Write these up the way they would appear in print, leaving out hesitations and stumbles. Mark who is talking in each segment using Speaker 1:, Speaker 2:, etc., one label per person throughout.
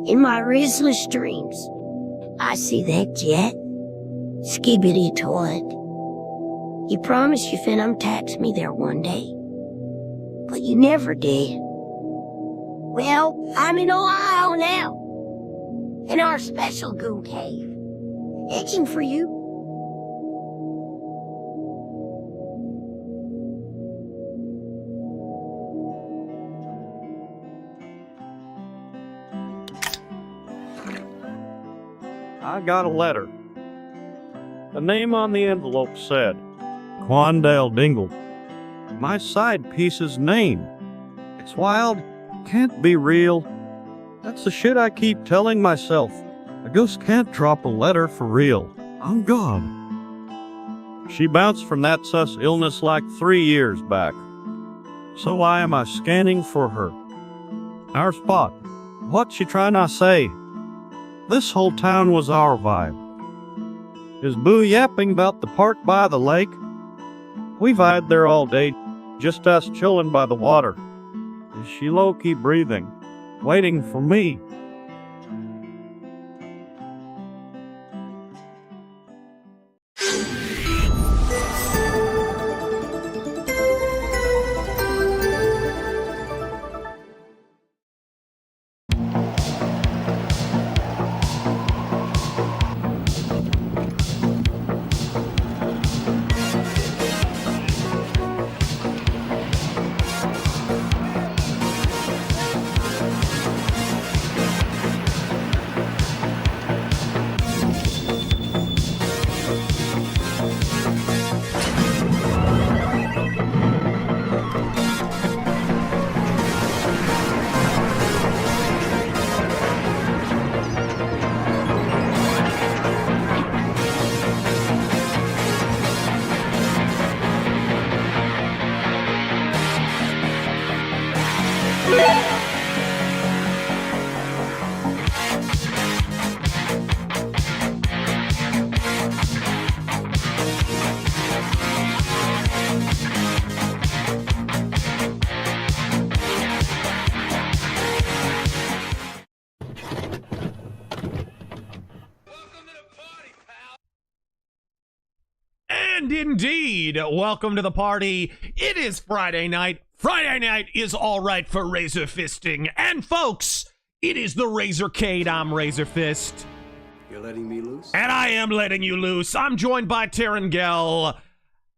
Speaker 1: In my restless dreams, I see that jet, skibbity toilet. You promised you finna tax me there one day, but you never did. Well, I'm in Ohio now, in our special goo cave, itching for you.
Speaker 2: I got a letter. The name on the envelope said, Quandale Dingle. My side piece's name. It's wild. Can't be real. That's the shit I keep telling myself. A ghost can't drop a letter for real. I'm gone. She bounced from that sus illness like 3 years back. So why am I scanning for her? Our spot. What's she trying to say? This whole town was our vibe. Is Boo yapping about the park by the lake? We vibed there all day, just us chilling by the water. Is she low-key breathing, waiting for me?
Speaker 3: And indeed, welcome to the party. It is Friday night. Friday night is all right for razor fisting. And folks, it is the Razorcade. I'm RazorFist.
Speaker 4: You're letting me loose?
Speaker 3: And I am letting you loose. I'm joined by Terengel.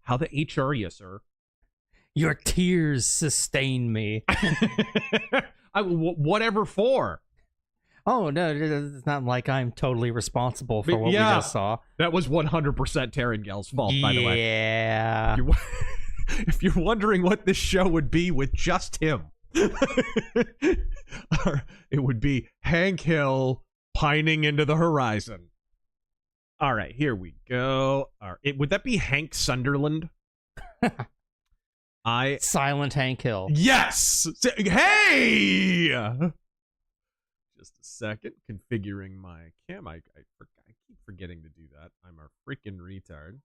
Speaker 3: How the H are you, sir?
Speaker 5: Your tears sustain me.
Speaker 3: Whatever for.
Speaker 5: Oh, no, it's not like I'm totally responsible for what we just saw.
Speaker 3: That was 100% Terengel's fault, by the way.
Speaker 5: Yeah.
Speaker 3: If you're wondering what this show would be with just him, it would be Hank Hill pining into the horizon. All right, here we go. All right, would that be Hank Sunderland?
Speaker 5: Silent Hank Hill.
Speaker 3: Yes! Hey! Just a second. Configuring my cam. I keep forgetting to do that. I'm a freaking retard.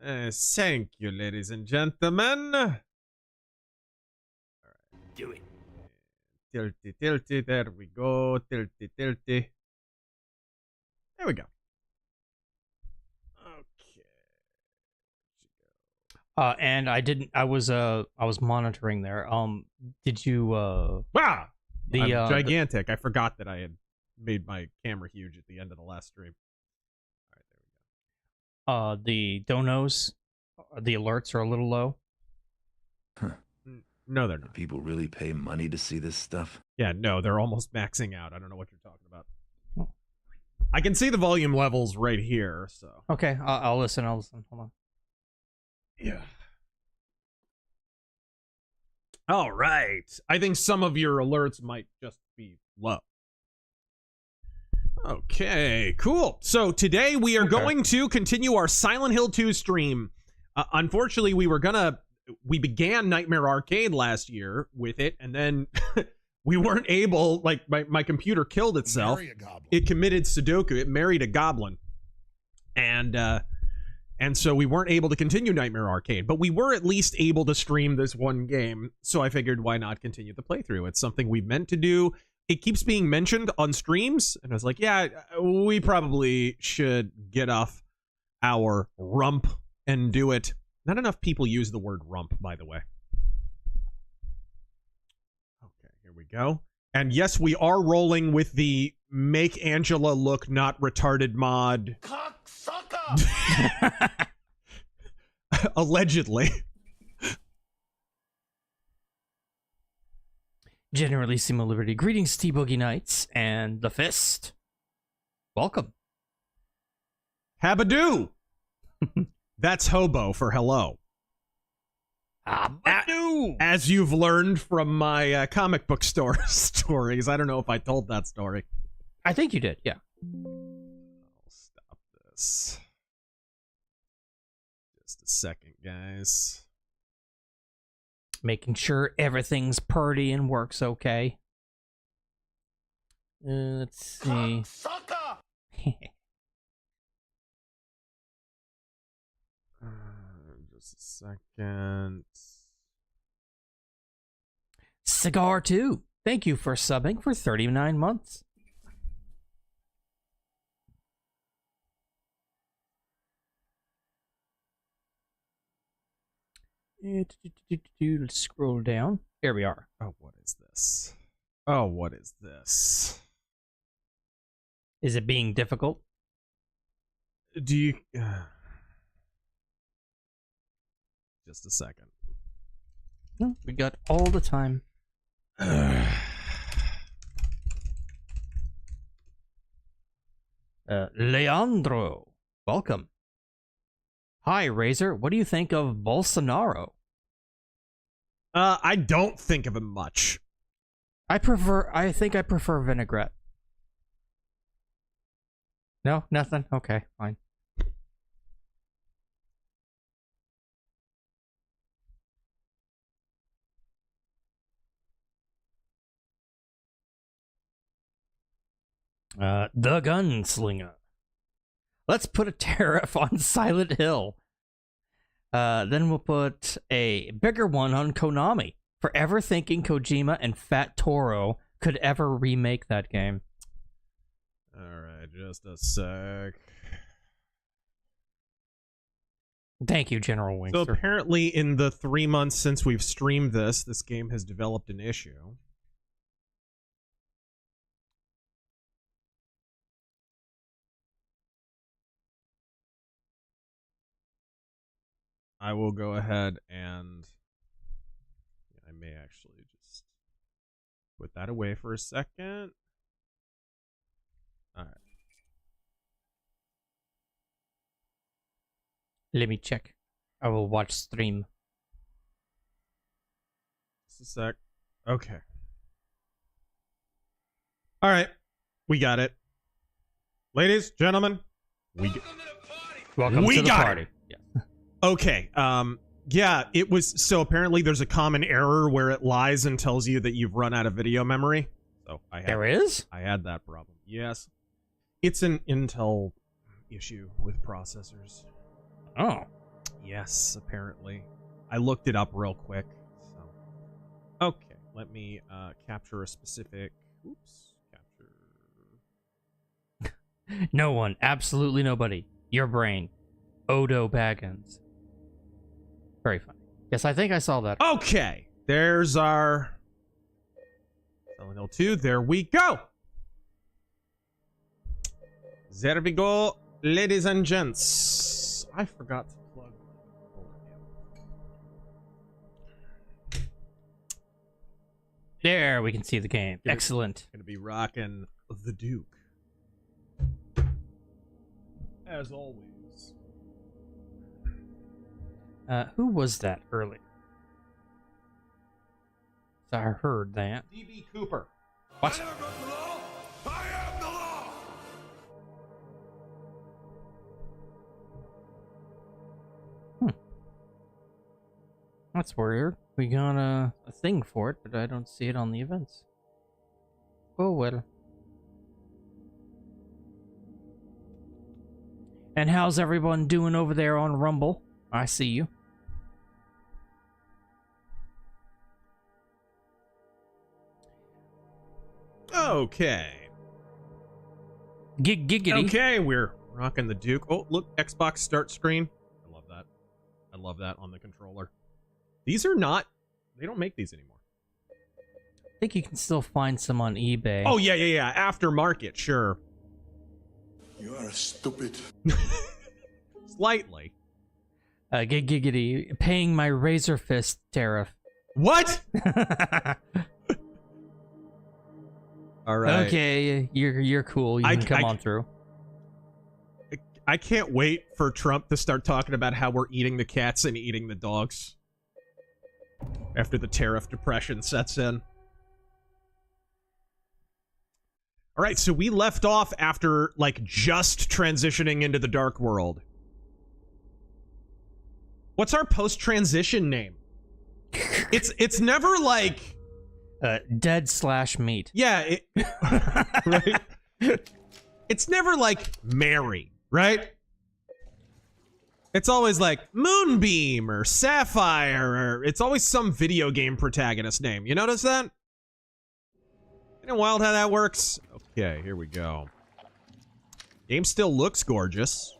Speaker 3: Thank you, ladies and gentlemen. All right.
Speaker 4: Do it.
Speaker 3: Tilty, tilty. There we go. Tilty, tilty. There we go. Okay.
Speaker 5: And I was monitoring there. Did you
Speaker 3: I'm gigantic. I forgot that I had made my camera huge at the end of the last stream. All right, there we go.
Speaker 5: The donos, the alerts are a little low.
Speaker 4: Huh.
Speaker 3: No, they're not.
Speaker 4: Do people really pay money to see this stuff?
Speaker 3: Yeah, no, they're almost maxing out. I don't know what you're talking about. I can see the volume levels right here, so.
Speaker 5: Okay, I'll listen. Hold on.
Speaker 3: Yeah. All right. I think some of your alerts might just be low. Okay, cool. So today we are going to continue our Silent Hill 2 stream. Unfortunately, we began Nightmare Arcade last year with it, and then we weren't able, like, my computer killed itself. It committed Sudoku. It married a goblin. And so we weren't able to continue Nightmare Arcade, but we were at least able to stream this one game. So I figured, why not continue the playthrough? It's something we meant to do. It keeps being mentioned on streams, and I was like, yeah, we probably should get off our rump and do it. Not enough people use the word rump, by the way. Okay, here we go. And yes, we are rolling with the make Angela look not retarded mod. Cocksucker! Allegedly.
Speaker 5: Generalissimo Liberty. Greetings, T-Boogie Knights and the Fist. Welcome.
Speaker 3: Habadoo! That's hobo for hello.
Speaker 5: Habadoo!
Speaker 3: As you've learned from my comic book store stories. I don't know if I told that story.
Speaker 5: I think you did, yeah.
Speaker 3: I'll stop this. Just a second, guys.
Speaker 5: Making sure everything's purdy and works okay. Let's see.
Speaker 3: Sucker! Just a second.
Speaker 5: Cigar 2. Thank you for subbing for 39 months. Let's scroll down. Here we are.
Speaker 3: Oh, what is this? Oh, what is this?
Speaker 5: Is it being difficult?
Speaker 3: Do you... Just a second.
Speaker 5: No, we got all the time. Leandro, welcome. Hi, Razor. What do you think of Bolsonaro?
Speaker 3: I don't think of him much.
Speaker 5: I think I prefer vinaigrette. No, nothing? Okay, fine. The Gunslinger. Let's put a tariff on Silent Hill. Then we'll put a bigger one on Konami. Forever thinking Kojima and Fat Toro could ever remake that game.
Speaker 3: Alright, just a sec.
Speaker 5: Thank you, General Wingster.
Speaker 3: So apparently in the 3 months since we've streamed this game has developed an issue. I will go ahead and I may actually just put that away for a second. All right.
Speaker 5: Let me check. I will watch stream.
Speaker 3: Just a sec. Okay. All right. We got it. Ladies, gentlemen,
Speaker 5: Welcome to the party. Yeah.
Speaker 3: Okay, yeah, it was, so apparently there's a common error where it lies and tells you that you've run out of video memory. So I had that problem. Yes. It's an Intel issue with processors.
Speaker 5: Oh.
Speaker 3: Yes, apparently. I looked it up real quick. So okay, let me capture a specific capture.
Speaker 5: No one, absolutely nobody. Your brain. Odo Baggins. Very funny. Yes, I think I saw that.
Speaker 3: Okay, there's our Silent Hill 2. There we go. There we go, ladies and gents. I forgot to plug.
Speaker 5: There, we can see the game. Excellent.
Speaker 3: Gonna be rocking the Duke. As always.
Speaker 5: Who was that earlier? So I heard that.
Speaker 3: DB Cooper.
Speaker 5: What?
Speaker 4: I am the law.
Speaker 5: That's weird. We got a thing for it, but I don't see it on the events. Oh well. And how's everyone doing over there on Rumble? I see you.
Speaker 3: Okay.
Speaker 5: Giggity.
Speaker 3: Okay, we're rocking the Duke. Oh, look, Xbox start screen. I love that. I love that on the controller. These are not... They don't make these anymore.
Speaker 5: I think you can still find some on eBay.
Speaker 3: Oh, yeah. Aftermarket, sure.
Speaker 4: You are stupid.
Speaker 3: Slightly.
Speaker 5: Giggity. Paying my RazorFist tariff.
Speaker 3: What? All right.
Speaker 5: Okay, you're cool. You can come on through.
Speaker 3: I can't wait for Trump to start talking about how we're eating the cats and eating the dogs. After the tariff depression sets in. All right, so we left off after, like, just transitioning into the dark world. What's our post-transition name? It's never like...
Speaker 5: Dead/meat.
Speaker 3: Yeah, right? It's never like Mary, right? It's always like Moonbeam or Sapphire, or it's always some video game protagonist name. You notice that? Isn't it wild how that works? Okay, here we go. Game still looks gorgeous.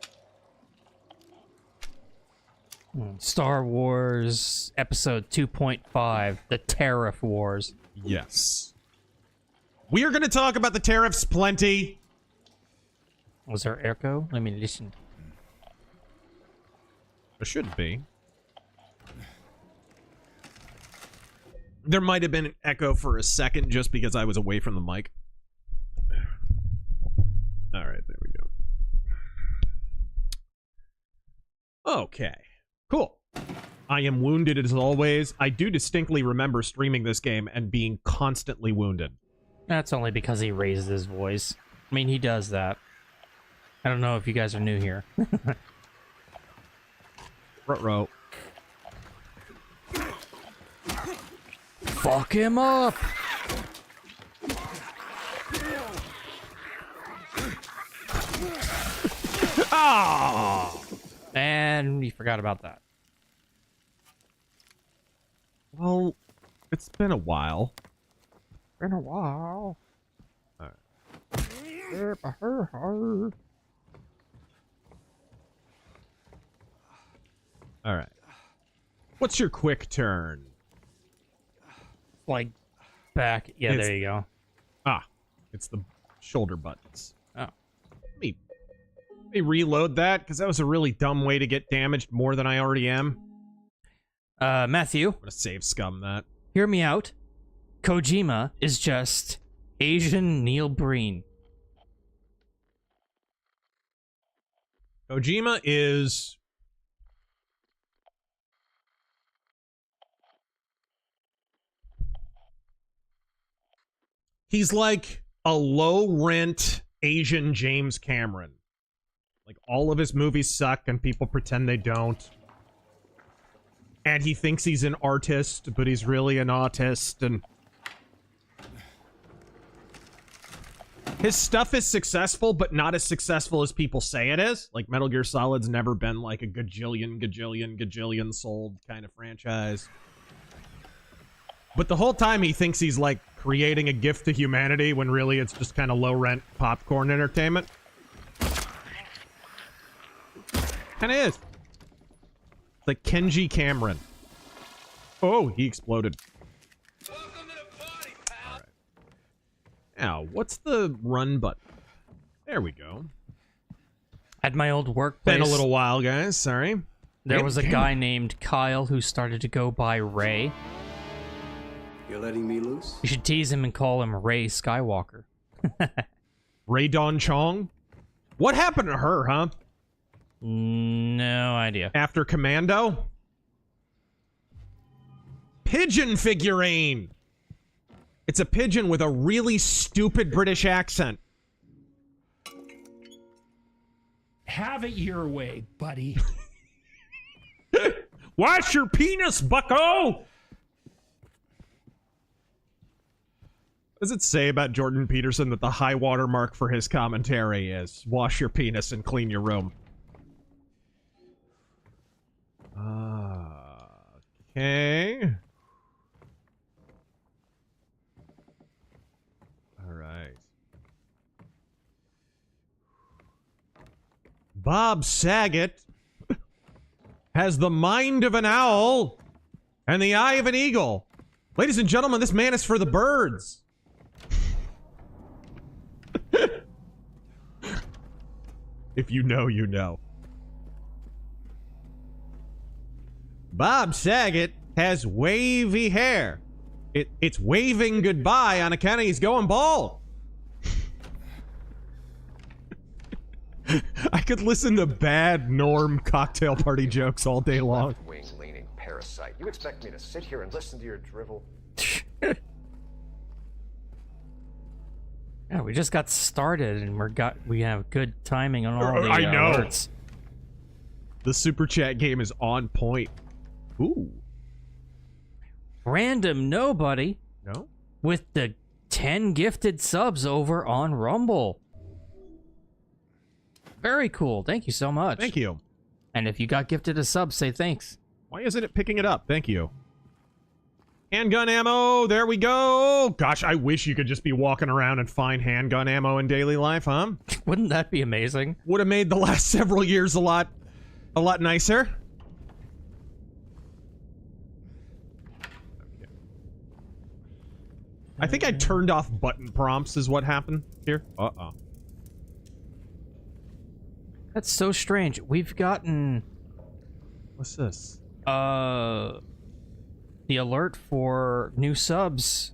Speaker 5: Star Wars Episode 2.5, The Tariff Wars.
Speaker 3: Yes. We are going to talk about the tariffs plenty.
Speaker 5: Was there echo? Let me listen.
Speaker 3: There should be. There might have been an echo for a second just because I was away from the mic. All right, there we go. Okay, cool. I am wounded as always. I do distinctly remember streaming this game and being constantly wounded.
Speaker 5: That's only because he raised his voice. I mean, he does that. I don't know if you guys are new here.
Speaker 3: Ruh-roh.
Speaker 5: Fuck him up!
Speaker 3: Ah!
Speaker 5: And we forgot about that.
Speaker 3: Well, it's been a while.
Speaker 5: Been a while.
Speaker 3: All right. What's your quick turn?
Speaker 5: Like, back. Yeah,
Speaker 3: It's-
Speaker 5: there you go.
Speaker 3: Ah, it's the shoulder buttons.
Speaker 5: Oh.
Speaker 3: Let me reload that, because that was a really dumb way to get damaged more than I already am.
Speaker 5: Matthew,
Speaker 3: I'm gonna save scum that.
Speaker 5: hear me out. Kojima is just Asian Neil Breen.
Speaker 3: Kojima is... He's like a low-rent Asian James Cameron. Like, all of his movies suck and people pretend they don't. And he thinks he's an artist, but he's really an autist, and... His stuff is successful, but not as successful as people say it is. Like, Metal Gear Solid's never been like a gajillion sold kind of franchise. But the whole time he thinks he's, like, creating a gift to humanity when really it's just kind of low-rent popcorn entertainment. Kind of is. Like Kenji Cameron. Oh, he exploded.
Speaker 4: Welcome to the party, pal.
Speaker 3: All right. Now, what's the run button? There we go.
Speaker 5: At my old workplace,
Speaker 3: Been a little while, guys. Sorry.
Speaker 5: there was a guy named Kyle who started to go by Ray.
Speaker 6: You're letting me loose?
Speaker 5: You should tease him and call him Ray Skywalker.
Speaker 3: Ray Dawn Chong. What happened to her, huh?
Speaker 5: No idea.
Speaker 3: After Commando? Pigeon figurine. It's a pigeon with a really stupid British accent.
Speaker 7: Have it your way, buddy.
Speaker 3: Wash your penis, bucko! What does it say about Jordan Peterson that the high water mark for his commentary is wash your penis and clean your room? Okay. All right. Bob Saget has the mind of an owl and the eye of an eagle. Ladies and gentlemen, this man is for the birds. If you know, you know. Bob Saget has wavy hair. It's waving goodbye on account of he's going bald. I could listen to bad Norm cocktail party jokes all day long.
Speaker 8: Left-wing leaning parasite. You expect me to sit here and listen to your drivel?
Speaker 5: Yeah, we just got started and we have good timing on all the
Speaker 3: I know.
Speaker 5: alerts.
Speaker 3: The super chat game is on point. Ooh.
Speaker 5: Random nobody
Speaker 3: No?
Speaker 5: with the 10 gifted subs over on Rumble. Very cool. Thank you so much.
Speaker 3: Thank you.
Speaker 5: And if you got gifted a sub, say thanks.
Speaker 3: Why isn't it picking it up? Thank you. Handgun ammo. There we go. Gosh, I wish you could just be walking around and find handgun ammo in daily life, huh?
Speaker 5: Wouldn't that be amazing?
Speaker 3: Would have made the last several years a lot nicer. Okay. I think I turned off button prompts is what happened here. Uh-oh.
Speaker 5: That's so strange. We've gotten
Speaker 3: What's this?
Speaker 5: the alert for new subs,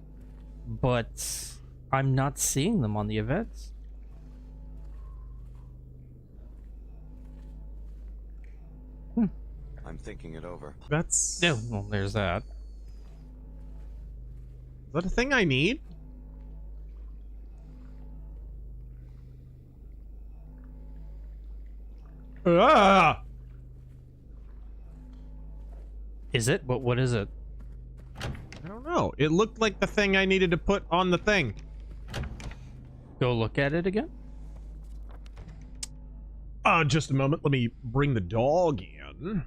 Speaker 5: but I'm not seeing them on the events.
Speaker 6: I'm thinking it over.
Speaker 3: That's...
Speaker 5: Yeah, well, there's that.
Speaker 3: Is that a thing I need? Ah!
Speaker 5: Is it? What is it?
Speaker 3: I don't know. It looked like the thing I needed to put on the thing.
Speaker 5: Go look at it again?
Speaker 3: Just a moment. Let me bring the dog in.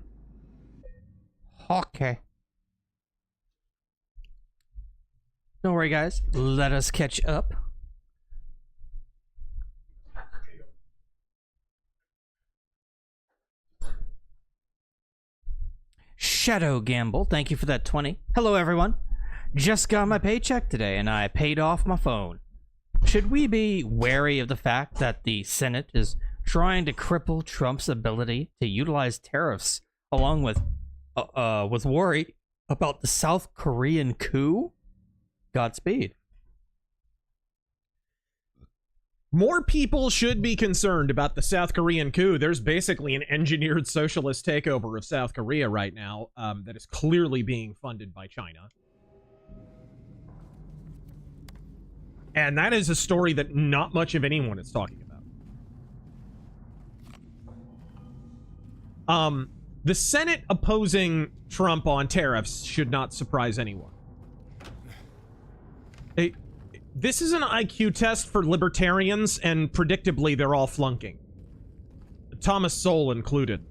Speaker 5: Okay. Don't worry, guys. Let us catch up. Shadow Gamble, thank you for that 20. Hello, everyone. Just got my paycheck today, and I paid off my phone. Should we be wary of the fact that the Senate is trying to cripple Trump's ability to utilize tariffs, along with worry about the South Korean coup? Godspeed.
Speaker 3: More people should be concerned about the South Korean coup. There's basically an engineered socialist takeover of South Korea right now that is clearly being funded by China. And that is a story that not much of anyone is talking about. The Senate opposing Trump on tariffs should not surprise anyone. This is an IQ test for libertarians, and predictably, they're all flunking. Thomas Sowell included.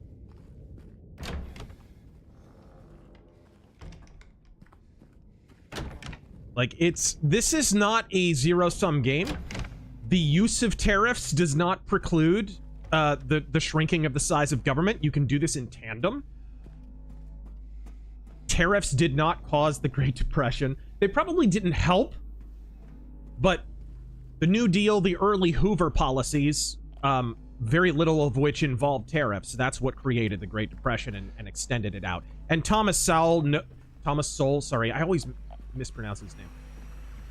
Speaker 3: Like, this is not a zero-sum game. The use of tariffs does not preclude the shrinking of the size of government. You can do this in tandem. Tariffs did not cause the Great Depression. They probably didn't help. But the New Deal, the early Hoover policies, very little of which involved tariffs, that's what created the Great Depression and extended it out. And Thomas Sowell, sorry, I always mispronounce his name.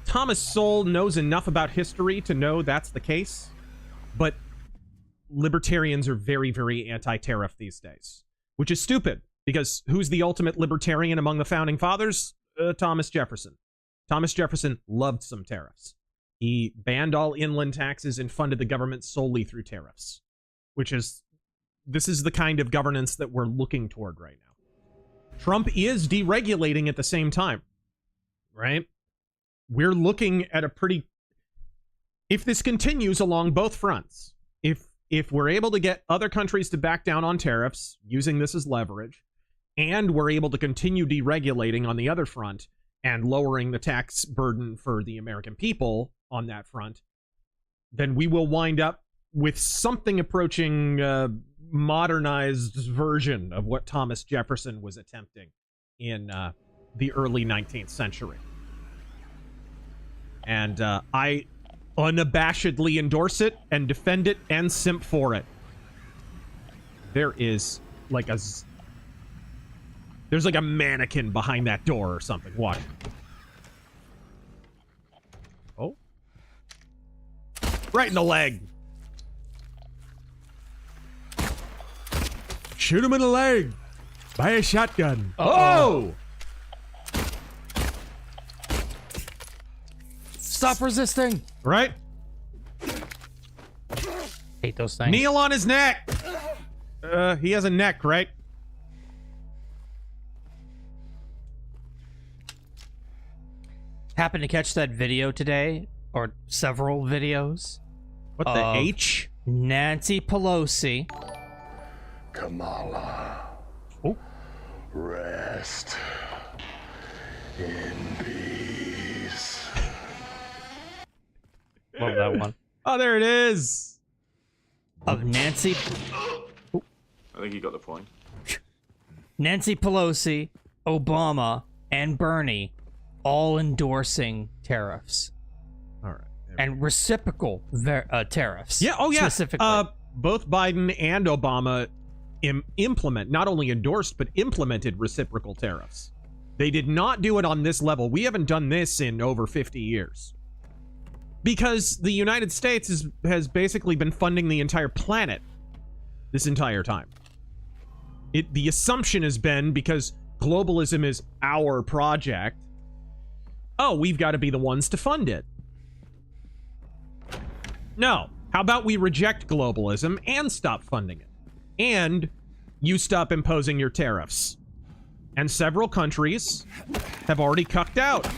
Speaker 3: Thomas Sowell knows enough about history to know that's the case, but libertarians are very, very anti-tariff these days, which is stupid, because who's the ultimate libertarian among the founding fathers? Thomas Jefferson. Thomas Jefferson loved some tariffs. He banned all inland taxes and funded the government solely through tariffs, this is the kind of governance that we're looking toward right now. Trump is deregulating at the same time, right? we're looking at a pretty... If this continues along both fronts, if we're able to get other countries to back down on tariffs, using this as leverage, and we're able to continue deregulating on the other front and lowering the tax burden for the American people on that front, then we will wind up with something approaching a modernized version of what Thomas Jefferson was attempting in the early 19th century. And I unabashedly endorse it and defend it and simp for it. There is like a... There's like a mannequin behind that door or something. Watch. Oh. Right in the leg. Shoot him in the leg. Buy a shotgun. Oh!
Speaker 5: Stop resisting.
Speaker 3: Right?
Speaker 5: Hate those things.
Speaker 3: Kneel on his neck. He has a neck, right?
Speaker 5: Happened to catch that video today, or several videos.
Speaker 3: What the H?
Speaker 5: Nancy Pelosi.
Speaker 4: Kamala.
Speaker 5: Oh.
Speaker 4: Rest in peace.
Speaker 5: Love that one.
Speaker 3: Oh, there it is.
Speaker 5: Of Nancy.
Speaker 9: I think you got the point.
Speaker 5: Nancy Pelosi, Obama, and Bernie all endorsing tariffs.
Speaker 3: All right.
Speaker 5: And reciprocal tariffs.
Speaker 3: Yeah, oh yeah.
Speaker 5: Specifically.
Speaker 3: Both Biden and Obama not only endorsed, but implemented reciprocal tariffs. They did not do it on this level. We haven't done this in over 50 years. Because the United States has basically been funding the entire planet this entire time. The assumption has been, because globalism is our project, oh, we've got to be the ones to fund it. No. How about we reject globalism and stop funding it? And you stop imposing your tariffs. And several countries have already cucked out.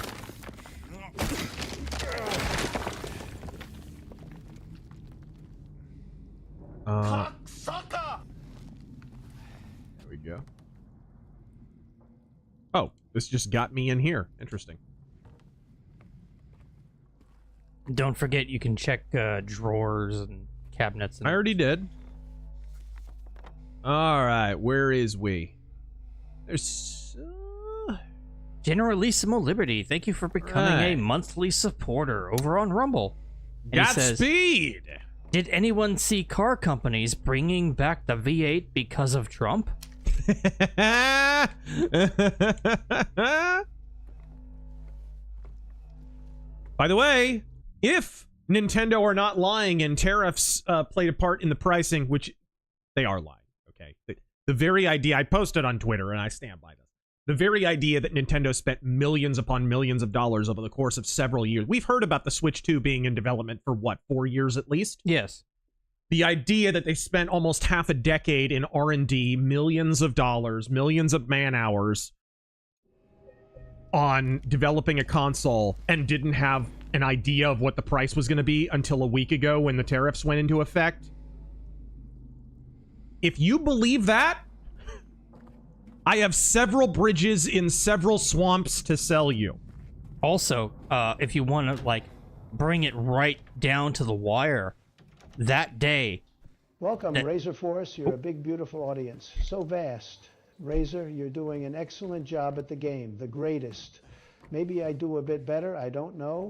Speaker 3: There we go. Oh, this just got me in here. Interesting.
Speaker 5: Don't forget you can check drawers and cabinets. And
Speaker 3: I already did. All right, where is we? There's...
Speaker 5: Generalissimo Liberty, thank you for becoming a monthly supporter over on Rumble. And he says,
Speaker 3: Godspeed!
Speaker 5: did anyone see car companies bringing back the V8 because of Trump?
Speaker 3: By the way, if Nintendo are not lying and tariffs played a part in the pricing, which they are lying, okay? The very idea, I posted on Twitter and I stand by this. The very idea that Nintendo spent millions upon millions of dollars over the course of several years. We've heard about the Switch 2 being in development for, what, 4 years at least?
Speaker 5: Yes.
Speaker 3: The idea that they spent almost half a decade in R&D, millions of dollars, millions of man-hours on developing a console and didn't have an idea of what the price was going to be until a week ago when the tariffs went into effect. If you believe that, I have several bridges in several swamps to sell you.
Speaker 5: Also, if you want to, like, bring it right down to the wire, that day...
Speaker 10: Welcome, Razor Force. You're a big, beautiful audience. So vast. Razor, you're doing an excellent job at the game. The greatest. Maybe I do a bit better. I don't know.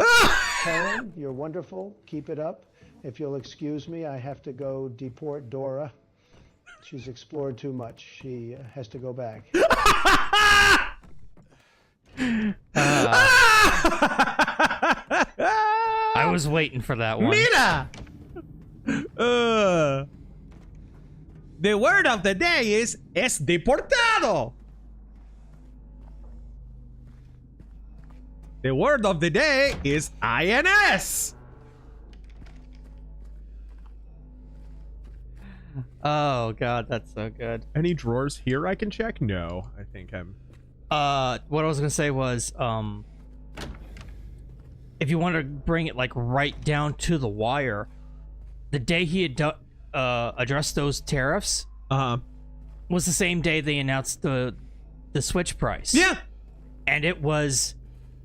Speaker 10: Karen, you're wonderful. Keep it up. If you'll excuse me, I have to go deport Dora. She's explored too much. She has to go back.
Speaker 5: I was waiting for that one.
Speaker 3: Mira! The word of the day is es deportado. The word of the day is INS.
Speaker 5: Oh god, that's so good.
Speaker 3: Any drawers here I can check? No, I think I'm...
Speaker 5: What I was gonna say was, if you want to bring it like right down to the wire, the day he had addressed those tariffs was the same day they announced the Switch price.
Speaker 3: Yeah.
Speaker 5: And it was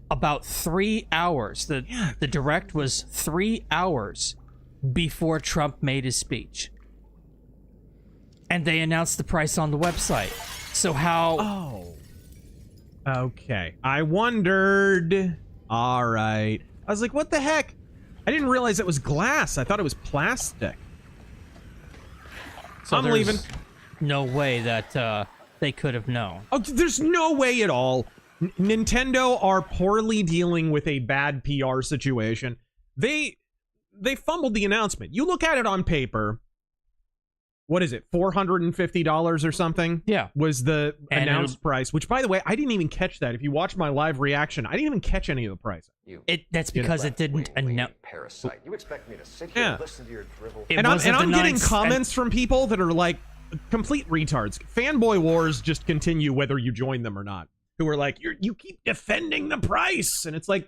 Speaker 5: about 3 hours. The direct was 3 hours before Trump made his speech. And they announced the price on the website. So how...
Speaker 3: Oh. Okay. I wondered. All right. I was like, what the heck? I didn't realize it was glass. I thought it was plastic.
Speaker 5: So
Speaker 3: I'm leaving.
Speaker 5: No way that they could have known.
Speaker 3: Oh, there's no way at all. Nintendo are poorly dealing with a bad PR situation. They fumbled the announcement. You look at it on paper. What is it? $450 or something?
Speaker 5: Yeah.
Speaker 3: Was the announced price, which, by the way, I didn't even catch that. If you watch my live reaction, I didn't even catch any of the price.
Speaker 5: That's because it didn't announce.
Speaker 8: Parasite. You expect me to sit here and listen to your drivel?
Speaker 3: And I'm getting comments from people that are like complete retards. Fanboy wars just continue whether you join them or not. Who are like, you keep defending the price. And it's like,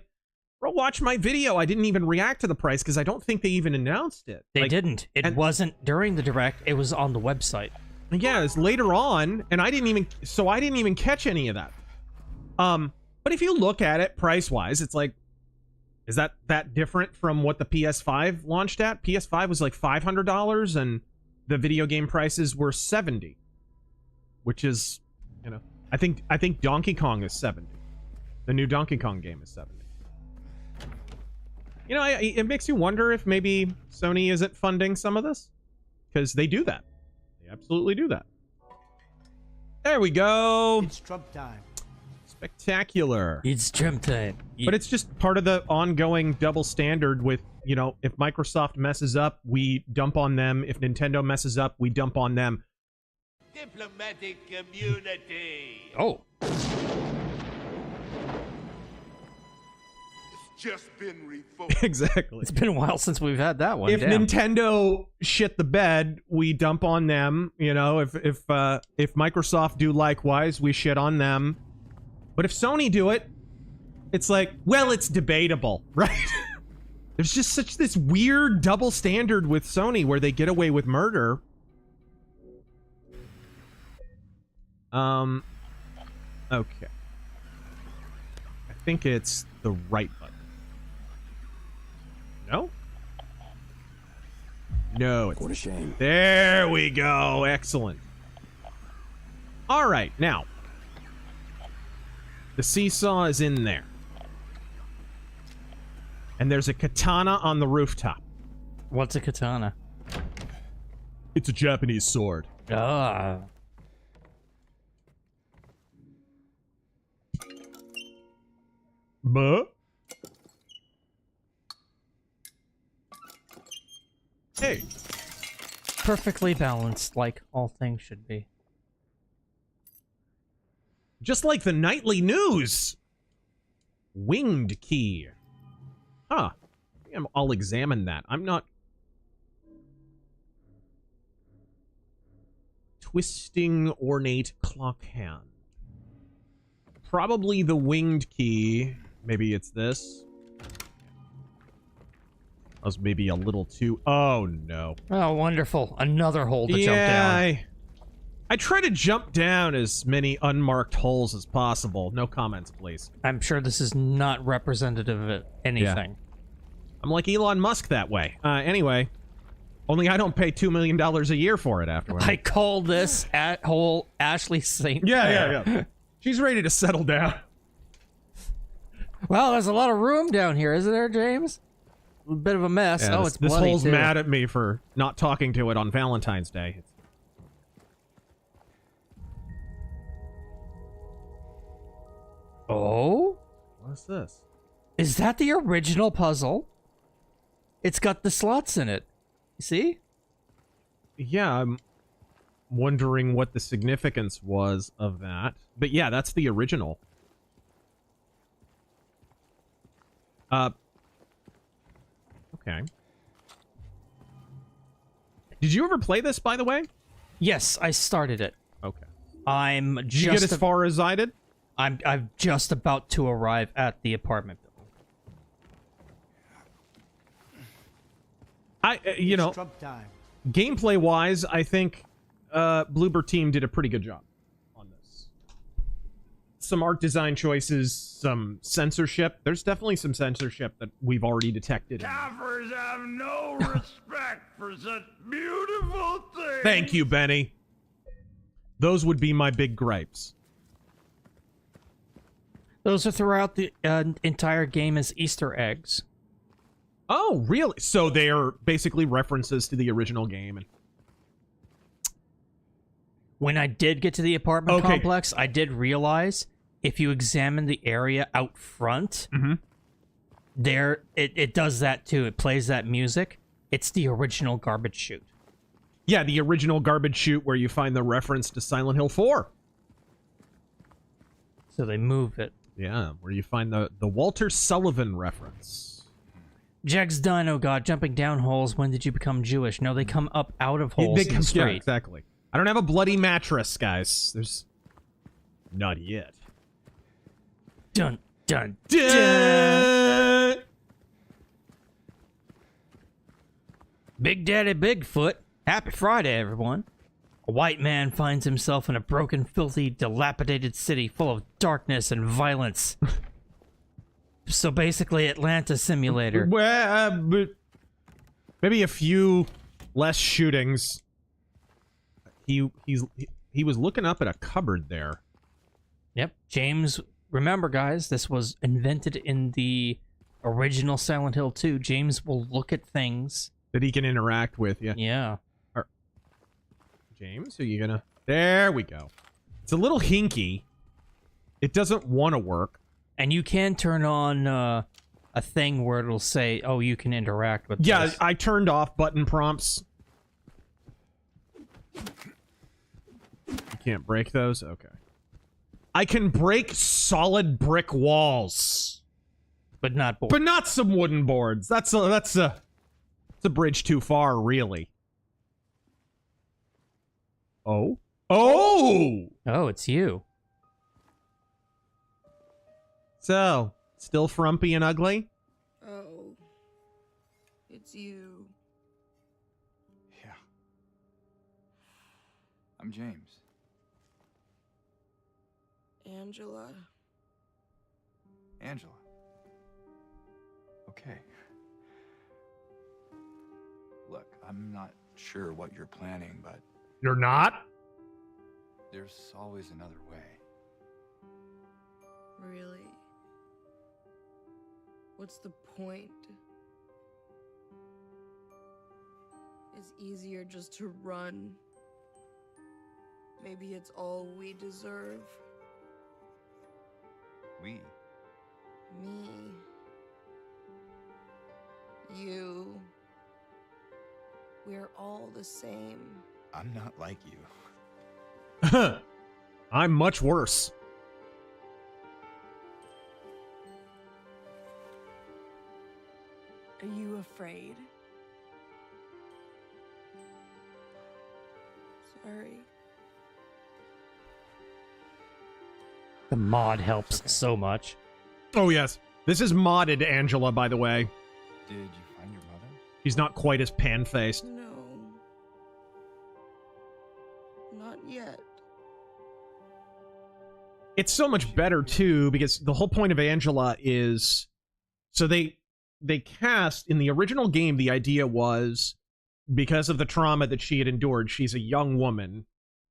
Speaker 3: bro, watch my video. I didn't even react to the price because I don't think they even announced it.
Speaker 5: They didn't. It wasn't during the direct. It was on the website.
Speaker 3: Yeah, it's later on, and I didn't even catch any of that. But if you look at it price-wise, it's like, is that different from what the PS5 launched at? PS5 was like $500, and the video game prices were $70, which is, you know, I think Donkey Kong is $70. The new Donkey Kong game is $70. You know, it makes you wonder if maybe Sony isn't funding some of this, because they do that. They absolutely do that. There we go.
Speaker 10: It's Trump time.
Speaker 3: Spectacular.
Speaker 5: It's Trump time.
Speaker 3: But it's just part of the ongoing double standard with, you know, if Microsoft messes up, we dump on them. If Nintendo messes up, we dump on them.
Speaker 11: Diplomatic community.
Speaker 5: Oh.
Speaker 4: Just been revoked.
Speaker 3: Exactly.
Speaker 5: It's been a while since we've had that one.
Speaker 3: If Nintendo shit the bed, we dump on them. You know, if Microsoft do likewise, we shit on them. But if Sony do it, it's like, well, it's debatable, right? There's just such this weird double standard with Sony where they get away with murder. Okay. I think it's the right button. No? No. It's
Speaker 6: What a shame.
Speaker 3: There we go. Excellent. All right. Now, the seesaw is in there. And there's a katana on the rooftop.
Speaker 5: What's a katana?
Speaker 3: It's a Japanese sword.
Speaker 5: Ah.
Speaker 3: Buh? Hey.
Speaker 5: Perfectly balanced, like all things should be.
Speaker 3: Just like the nightly news. Winged key. Huh. I'll examine that. I'm not... Twisting ornate clock hand. Probably the winged key. Maybe it's this. That was maybe a little too... Oh, no.
Speaker 5: Oh, wonderful. Another hole to jump down.
Speaker 3: I try to jump down as many unmarked holes as possible. No comments, please.
Speaker 5: I'm sure this is not representative of anything.
Speaker 3: Yeah. I'm like Elon Musk that way. Anyway, only I don't pay $2 million a year for it afterwards.
Speaker 5: I call this at hole Ashley St.
Speaker 3: Yeah. She's ready to settle down.
Speaker 5: Well, there's a lot of room down here, isn't there, James? A bit of a mess.
Speaker 3: Yeah,
Speaker 5: it's
Speaker 3: this
Speaker 5: bloody
Speaker 3: hole's
Speaker 5: too.
Speaker 3: mad at me for not talking to it on Valentine's Day.
Speaker 5: Oh?
Speaker 3: What's this?
Speaker 5: Is that the original puzzle? It's got the slots in it. You see?
Speaker 3: Yeah, I'm wondering what the significance was of that. But yeah, that's the original. Okay. Did you ever play this, by the way?
Speaker 5: Yes, I started it.
Speaker 3: Okay.
Speaker 5: I'm
Speaker 3: Did
Speaker 5: just
Speaker 3: you get as far as I did?
Speaker 5: I'm just about to arrive at the apartment building.
Speaker 3: You know,
Speaker 6: Trump time.
Speaker 3: gameplay-wise, I think Bloober Team did a pretty good job on this. Some art design choices, some censorship. There's definitely some censorship that we've already detected.
Speaker 4: Kaffers have no respect for such beautiful things.
Speaker 3: Thank you, Benny. Those would be my big gripes.
Speaker 5: Those are throughout the entire game as Easter eggs.
Speaker 3: Oh, really? So they are basically references to the original game. And
Speaker 5: when I did get to the apartment complex, I did realize if you examine the area out front, there it does that too. It plays that music. It's the original garbage chute.
Speaker 3: Yeah, the original garbage chute where you find the reference to Silent Hill 4.
Speaker 5: So they move it.
Speaker 3: Yeah, where you find the Walter Sullivan reference.
Speaker 5: Jeg's Dino God, jumping down holes. When did you become Jewish? No, they come up out of holes
Speaker 3: They come
Speaker 5: straight.
Speaker 3: Yeah, exactly. I don't have a bloody mattress, guys. There's not yet.
Speaker 5: Dun, dun,
Speaker 3: dun.
Speaker 5: Big Daddy Bigfoot. Happy Friday, everyone. A white man finds himself in a broken, filthy, dilapidated city full of darkness and violence. So basically, Atlanta Simulator.
Speaker 3: Well, but maybe a few less shootings. He was looking up at a cupboard there.
Speaker 5: Yep. James, remember, guys, this was invented in the original Silent Hill 2. James will look at things
Speaker 3: that he can interact with. Yeah.
Speaker 5: Yeah.
Speaker 3: James, are you gonna... There we go. It's a little hinky. It doesn't want to work.
Speaker 5: And you can turn on a thing where it'll say, oh, you can interact with this.
Speaker 3: I turned off button prompts. You can't break those? Okay. I can break solid brick walls.
Speaker 5: But not boards.
Speaker 3: But not some wooden boards. That's a bridge too far, really. Oh? Oh!
Speaker 5: Oh, it's you.
Speaker 3: So, still frumpy and ugly?
Speaker 12: Oh. It's you.
Speaker 9: Yeah. I'm James.
Speaker 12: Angela.
Speaker 9: Angela. Okay. Look, I'm not sure what you're planning, but...
Speaker 3: You're not?
Speaker 9: There's always another way.
Speaker 12: Really? What's the point? It's easier just to run. Maybe it's all we deserve.
Speaker 9: We?
Speaker 12: Me. You. We're all the same.
Speaker 9: I'm not like you.
Speaker 3: I'm much worse.
Speaker 12: Are you afraid? Sorry.
Speaker 5: The mod helps so much.
Speaker 3: Oh, yes. This is modded Angela, by the way.
Speaker 9: Did you find your mother?
Speaker 3: She's not quite as pan-faced.
Speaker 12: No. Not yet.
Speaker 3: It's so much better, too, because the whole point of Angela is... So they cast... In the original game, the idea was, because of the trauma that she had endured, she's a young woman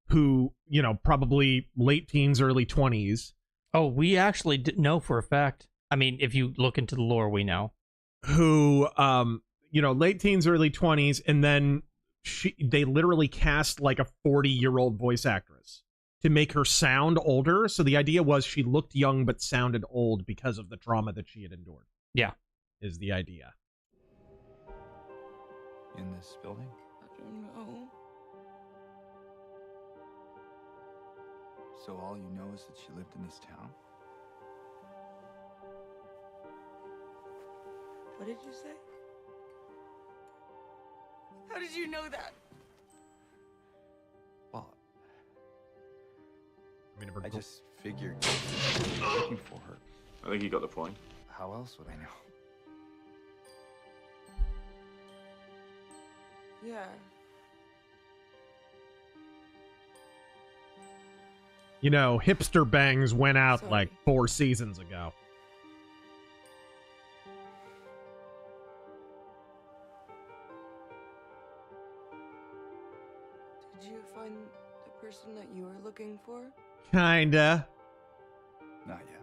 Speaker 3: who, you know, probably late teens, early 20s.
Speaker 5: Oh, we actually know for a fact. I mean, if you look into the lore, we know.
Speaker 3: Who, you know, late teens, early 20s, and then they literally cast like a 40-year-old voice actress to make her sound older. So the idea was she looked young but sounded old because of the trauma that she had endured.
Speaker 5: Yeah.
Speaker 3: Is the idea.
Speaker 9: In this building?
Speaker 12: I don't know.
Speaker 9: So all you know is that she lived in this town?
Speaker 12: What did you say? How did you know that?
Speaker 9: Well,
Speaker 3: I
Speaker 9: just figured you were looking for her.
Speaker 8: I think you got the point.
Speaker 9: How else would I know?
Speaker 12: Yeah.
Speaker 3: You know, hipster bangs went out like 4 seasons ago.
Speaker 12: Did you find the person that you were looking for?
Speaker 3: Kinda.
Speaker 9: Not yet.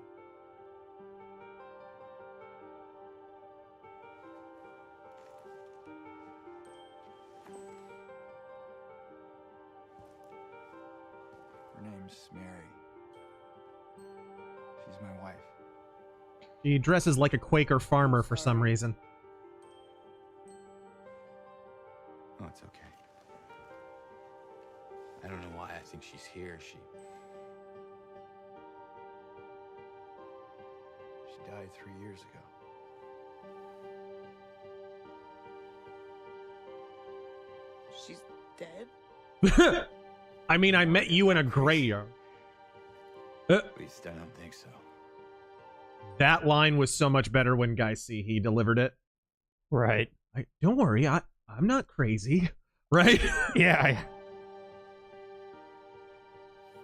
Speaker 9: Her name's Mary. She's my wife.
Speaker 3: She dresses like a Quaker farmer for some reason.
Speaker 9: Oh, it's okay. I don't know why I think she's here. She died 3 years ago.
Speaker 12: She's dead?
Speaker 3: I mean, I met you in a graveyard.
Speaker 9: At least I don't think so.
Speaker 3: That line was so much better when Guy C. he delivered it.
Speaker 5: Right.
Speaker 3: Don't worry, I'm not crazy. Right?
Speaker 5: Yeah.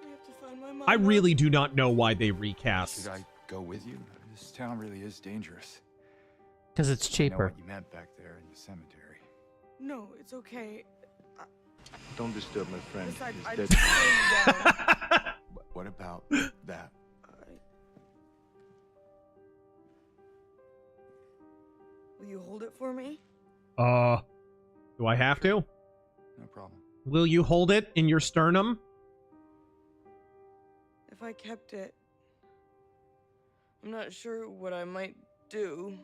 Speaker 12: We have to find my mom.
Speaker 3: I really do not know why they recast.
Speaker 9: Should I go with you? This town really is dangerous.
Speaker 5: Because it's
Speaker 9: I know
Speaker 5: cheaper.
Speaker 9: what you meant back there in the cemetery.
Speaker 12: No, it's okay.
Speaker 6: Don't disturb my friend.
Speaker 12: Besides,
Speaker 6: He's
Speaker 12: I
Speaker 6: dead.
Speaker 12: just laid down.
Speaker 9: What about that?
Speaker 12: Will you hold it for me?
Speaker 3: Do I have to?
Speaker 9: No problem.
Speaker 3: Will you hold it in your sternum?
Speaker 12: If I kept it, I'm not sure what I might do.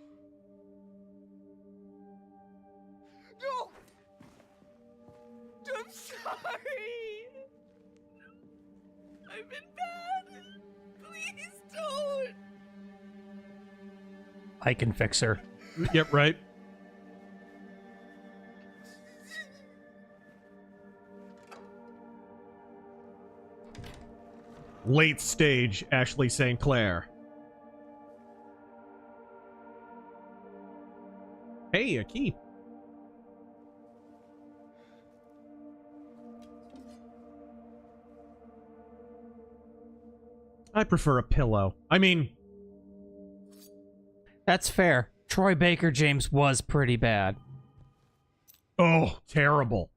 Speaker 12: No! I'm sorry! I've been bad. Please don't.
Speaker 5: I can fix her.
Speaker 3: Yep, right. Late stage Ashley St. Clair. Hey, a key. I prefer a pillow. I mean,
Speaker 5: That's fair. Troy Baker James was pretty bad.
Speaker 3: oh, terrible.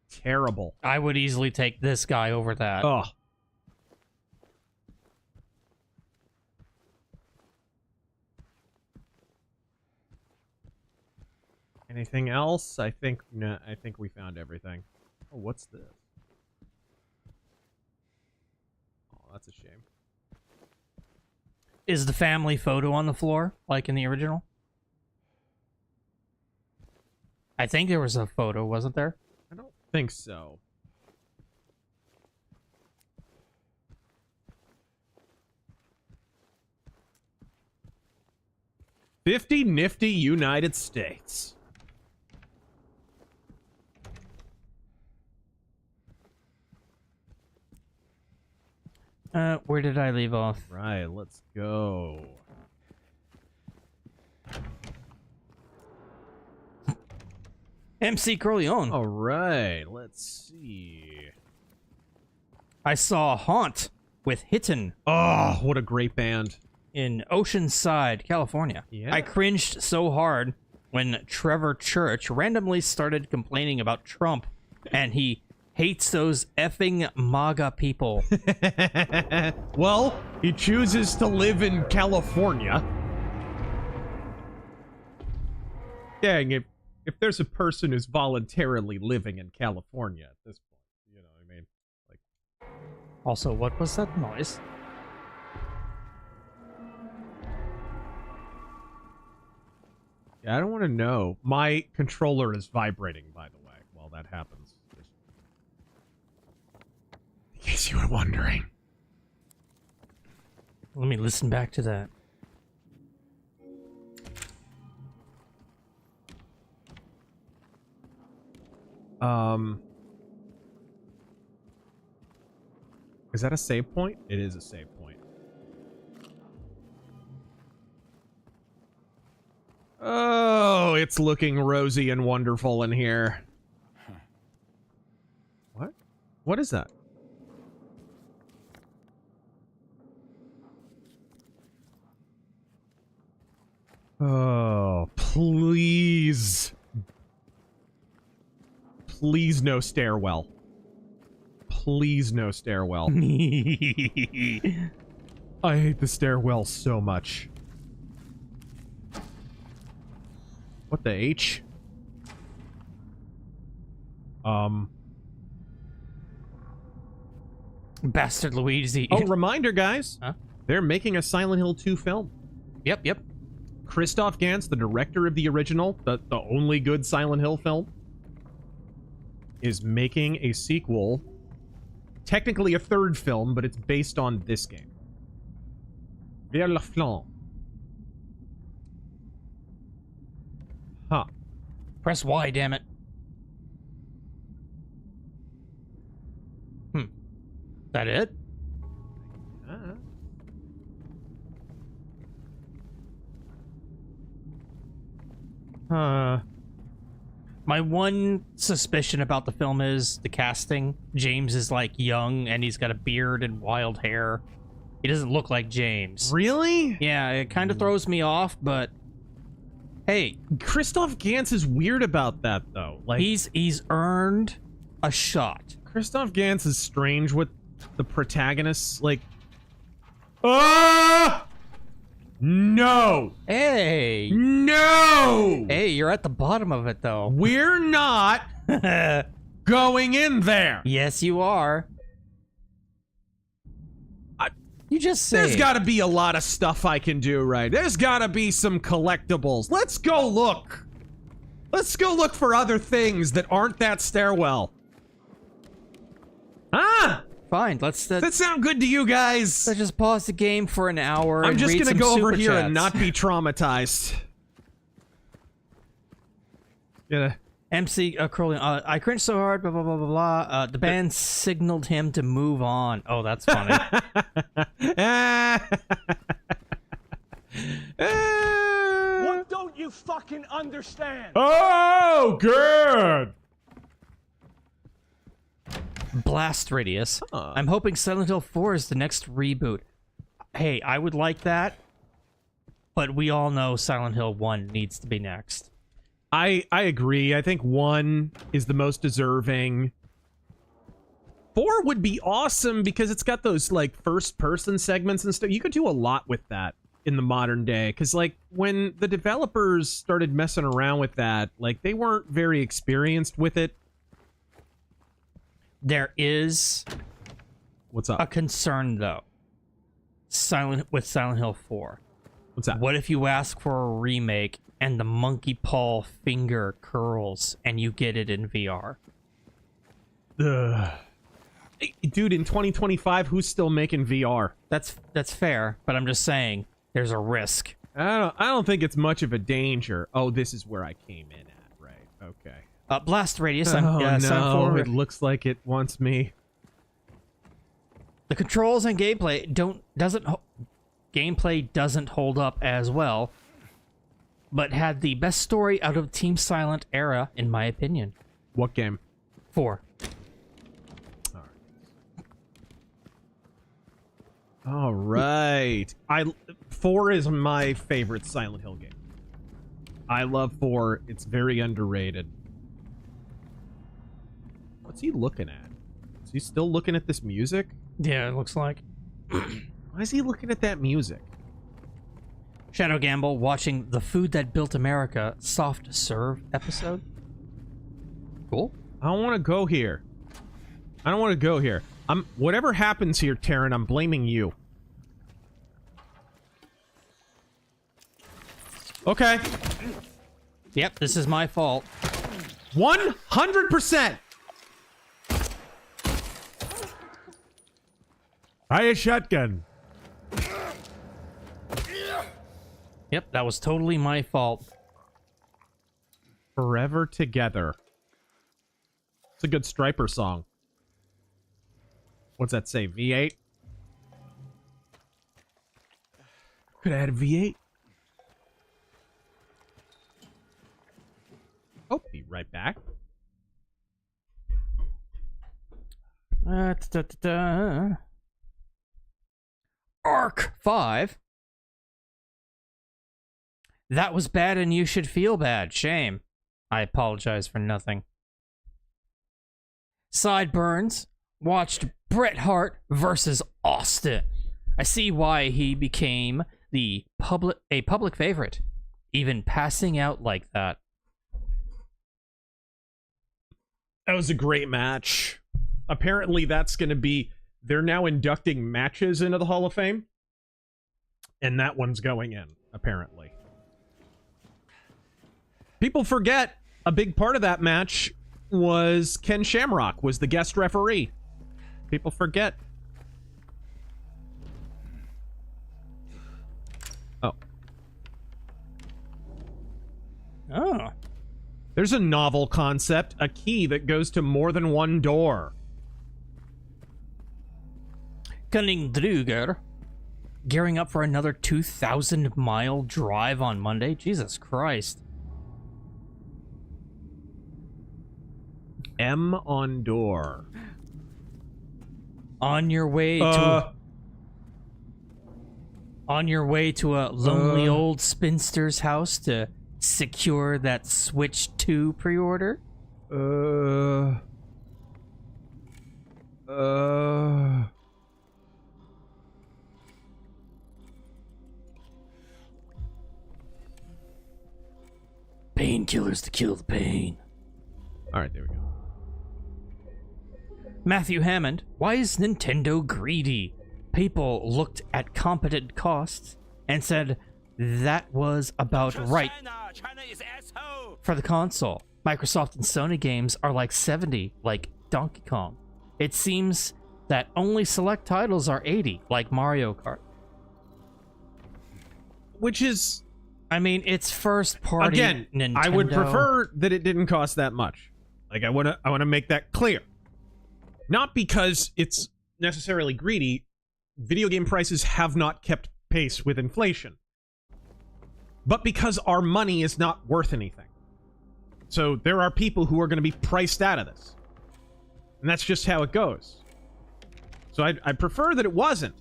Speaker 3: Terrible.
Speaker 5: I would easily take this guy over that.
Speaker 3: Oh. Anything else? I think no, I think we found everything. Oh, what's this? Oh, that's a shame.
Speaker 5: Is the family photo on the floor, like in the original? I think there was a photo, wasn't there?
Speaker 3: I don't think so. $50 nifty United States.
Speaker 5: Where did I leave off?
Speaker 3: Right, let's go.
Speaker 5: MC Corleone.
Speaker 3: All right, let's see.
Speaker 5: I saw Haunt with Hittin'
Speaker 3: Oh, what a great band.
Speaker 5: in Oceanside, California.
Speaker 3: Yeah.
Speaker 5: I cringed so hard when Trevor Church randomly started complaining about Trump, and he hates those effing MAGA people.
Speaker 3: Well, he chooses to live in California. Dang, if there's a person who's voluntarily living in California at this point, you know what I mean? Like,
Speaker 5: Also, what was that noise?
Speaker 3: yeah, I don't want to know. My controller is vibrating, by the way, while that happens. Just in case you were wondering.
Speaker 5: Let me listen back to that.
Speaker 3: Is that a save point? It is a save point. Oh, it's looking rosy and wonderful in here. What is that? Oh, please. Please no stairwell. Please no stairwell. I hate the stairwell so much. What the H?
Speaker 5: Bastard Luigi.
Speaker 3: Oh, reminder, guys.
Speaker 5: Huh?
Speaker 3: They're making a Silent Hill 2 film.
Speaker 5: Yep.
Speaker 3: Christoph Gans, the director of the original, the only good Silent Hill film, is making a sequel. Technically a third film, but it's based on this game. Vers la flamme. Huh.
Speaker 5: Press Y, damn it. That it? My one suspicion about the film is the casting. James is like young and he's got a beard and wild hair. He doesn't look like James.
Speaker 3: Really?
Speaker 5: Yeah, it kind of throws me off, but hey,
Speaker 3: Christoph Gans is weird about that though. Like
Speaker 5: he's earned a shot.
Speaker 3: Christoph Gans is strange with the protagonists. Like, no.
Speaker 5: Hey.
Speaker 3: No.
Speaker 5: Hey, you're at the bottom of it though.
Speaker 3: We're not going in there.
Speaker 5: Yes, you are. You just say
Speaker 3: there's got to be a lot of stuff I can do, right? There's got to be some collectibles. Let's go look. Let's go look for other things that aren't that stairwell. Ah!
Speaker 5: Fine, let's...
Speaker 3: Does that sound good to you guys?
Speaker 5: Let's just pause the game for an hour
Speaker 3: I'm
Speaker 5: and
Speaker 3: just
Speaker 5: read
Speaker 3: gonna
Speaker 5: some
Speaker 3: go over
Speaker 5: super
Speaker 3: here
Speaker 5: chats.
Speaker 3: and not be traumatized. Yeah.
Speaker 5: MC Crowley, I cringed so hard, blah, blah, blah, blah, blah. The band signaled him to move on. Oh, that's funny.
Speaker 11: What don't you fucking understand?
Speaker 3: Oh, good!
Speaker 5: Blast Radius. I'm hoping Silent Hill 4 is the next reboot. Hey, I would like that, but we all know Silent Hill 1 needs to be next.
Speaker 3: I agree. I think 1 is the most deserving. 4 would be awesome because it's got those, like, first-person segments and stuff. You could do a lot with that in the modern day. Because, like, when the developers started messing around with that, like, they weren't very experienced with it.
Speaker 5: There is...
Speaker 3: What's up?
Speaker 5: A concern, though. With Silent Hill 4.
Speaker 3: What's that?
Speaker 5: What if you ask for a remake and the monkey paw finger curls and you get it in VR?
Speaker 3: Ugh. Dude, in 2025, who's still making VR?
Speaker 5: That's fair, but I'm just saying there's a risk.
Speaker 3: I don't think it's much of a danger. Oh, this is where I came in at, right? Okay.
Speaker 5: Blast Radius.
Speaker 3: No, it looks like it wants me.
Speaker 5: The controls and gameplay doesn't hold up as well, but had the best story out of Team Silent era, in my opinion.
Speaker 3: What game?
Speaker 5: 4.
Speaker 3: All right. 4 is my favorite Silent Hill game. I love 4. It's very underrated. What's he looking at? Is he still looking at this music?
Speaker 5: Yeah, it looks like.
Speaker 3: Why is he looking at that music?
Speaker 5: Shadow Gamble watching The Food That Built America Soft Serve episode. Cool.
Speaker 3: I don't want to go here. I don't want to go here. Whatever happens here, Taryn, I'm blaming you. Okay.
Speaker 5: Yep, this is my fault.
Speaker 3: 100%! Buy a shotgun.
Speaker 5: Yep, that was totally my fault.
Speaker 3: Forever Together. It's a good Striper song. What's that say? V8? Could I add a V8? Oh, be right back.
Speaker 5: Arc 5. That was bad and you should feel bad. Shame. I apologize for nothing. Sideburns watched Bret Hart versus Austin. I see why he became a public favorite, even passing out like that.
Speaker 3: That was a great match. Apparently that's going to be... They're now inducting matches into the Hall of Fame. And that one's going in, apparently. People forget a big part of that match was Ken Shamrock was the guest referee. People forget. Oh.
Speaker 5: Oh.
Speaker 3: There's a novel concept, a key that goes to more than one door.
Speaker 5: Cunning Druger. Gearing up for another 2,000-mile drive on Monday? Jesus Christ.
Speaker 3: M on door.
Speaker 5: On your way to a lonely old spinster's house to secure that Switch 2 pre-order? Painkillers to kill the pain.
Speaker 3: Alright, there we go.
Speaker 5: Matthew Hammond, why is Nintendo greedy? People looked at competent costs and said that was about right for the console. Microsoft and Sony games are like 70, like Donkey Kong. It seems that only select titles are 80, like Mario Kart.
Speaker 3: Which is...
Speaker 5: I mean, it's first party
Speaker 3: Again,
Speaker 5: Nintendo.
Speaker 3: I would prefer that it didn't cost that much. Like, I want to make that clear. Not because it's necessarily greedy. Video game prices have not kept pace with inflation. But because our money is not worth anything. So there are people who are going to be priced out of this. And that's just how it goes. So I'd prefer that it wasn't.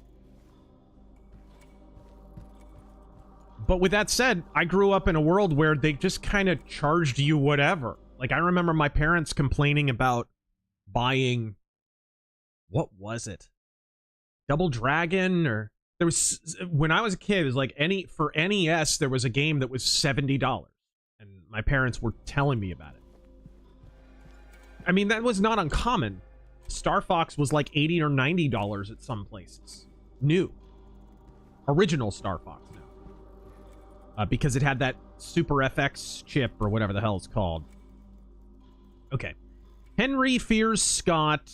Speaker 3: But with that said, I grew up in a world where they just kind of charged you whatever. Like, I remember my parents complaining about buying... What was it? Double Dragon? Or... There was... When I was a kid, it was like for NES, there was a game that was $70. And my parents were telling me about it. I mean, that was not uncommon. Star Fox was like $80 or $90 at some places. New. Original Star Fox now. Because it had that Super FX chip or whatever the hell it's called. Okay. Henry fears Scott.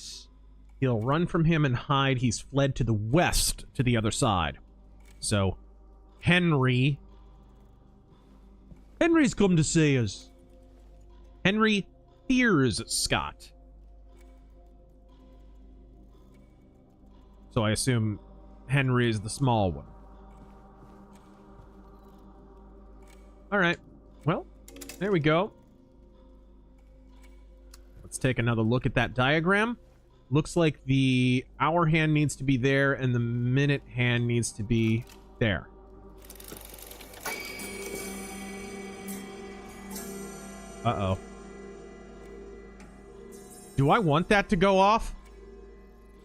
Speaker 3: He'll run from him and hide. He's fled to the west to the other side. So, Henry's come to see us. Henry fears Scott. So I assume Henry is the small one. Alright. Well, there we go. Let's take another look at that diagram. Looks like the hour hand needs to be there and the minute hand needs to be there. Uh-oh. Do I want that to go off?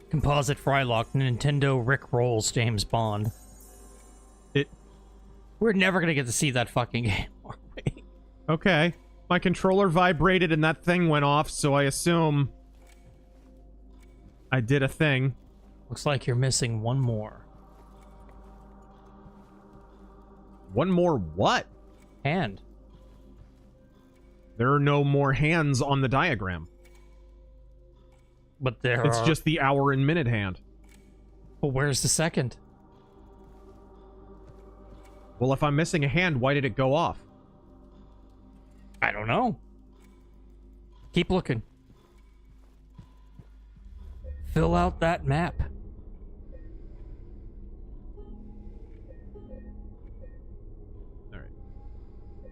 Speaker 5: Composite Frylock, Nintendo Rick Rolls James Bond. We're never gonna get to see that fucking game, are we?
Speaker 3: Okay. My controller vibrated and that thing went off, so I assume I did a thing.
Speaker 5: Looks like you're missing one more.
Speaker 3: One more what?
Speaker 5: Hand.
Speaker 3: There are no more hands on the diagram.
Speaker 5: But
Speaker 3: It's just the hour and minute hand.
Speaker 5: Well, where's the second?
Speaker 3: Well, if I'm missing a hand, why did it go off?
Speaker 5: I don't know. Keep looking. Fill out that map.
Speaker 3: Alright.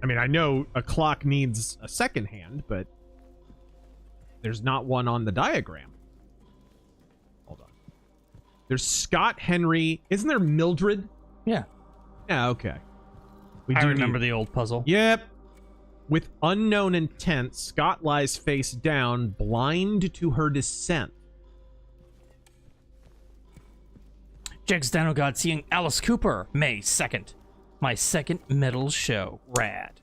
Speaker 3: I mean, I know a clock needs a second hand, but there's not one on the diagram. There's Scott Henry. Isn't there Mildred?
Speaker 5: Yeah.
Speaker 3: Yeah, okay.
Speaker 5: I remember the old puzzle.
Speaker 3: Yep. With unknown intent, Scott lies face down, blind to her descent.
Speaker 5: Jags Dino God seeing Alice Cooper, May 2nd. My second metal show. Rad.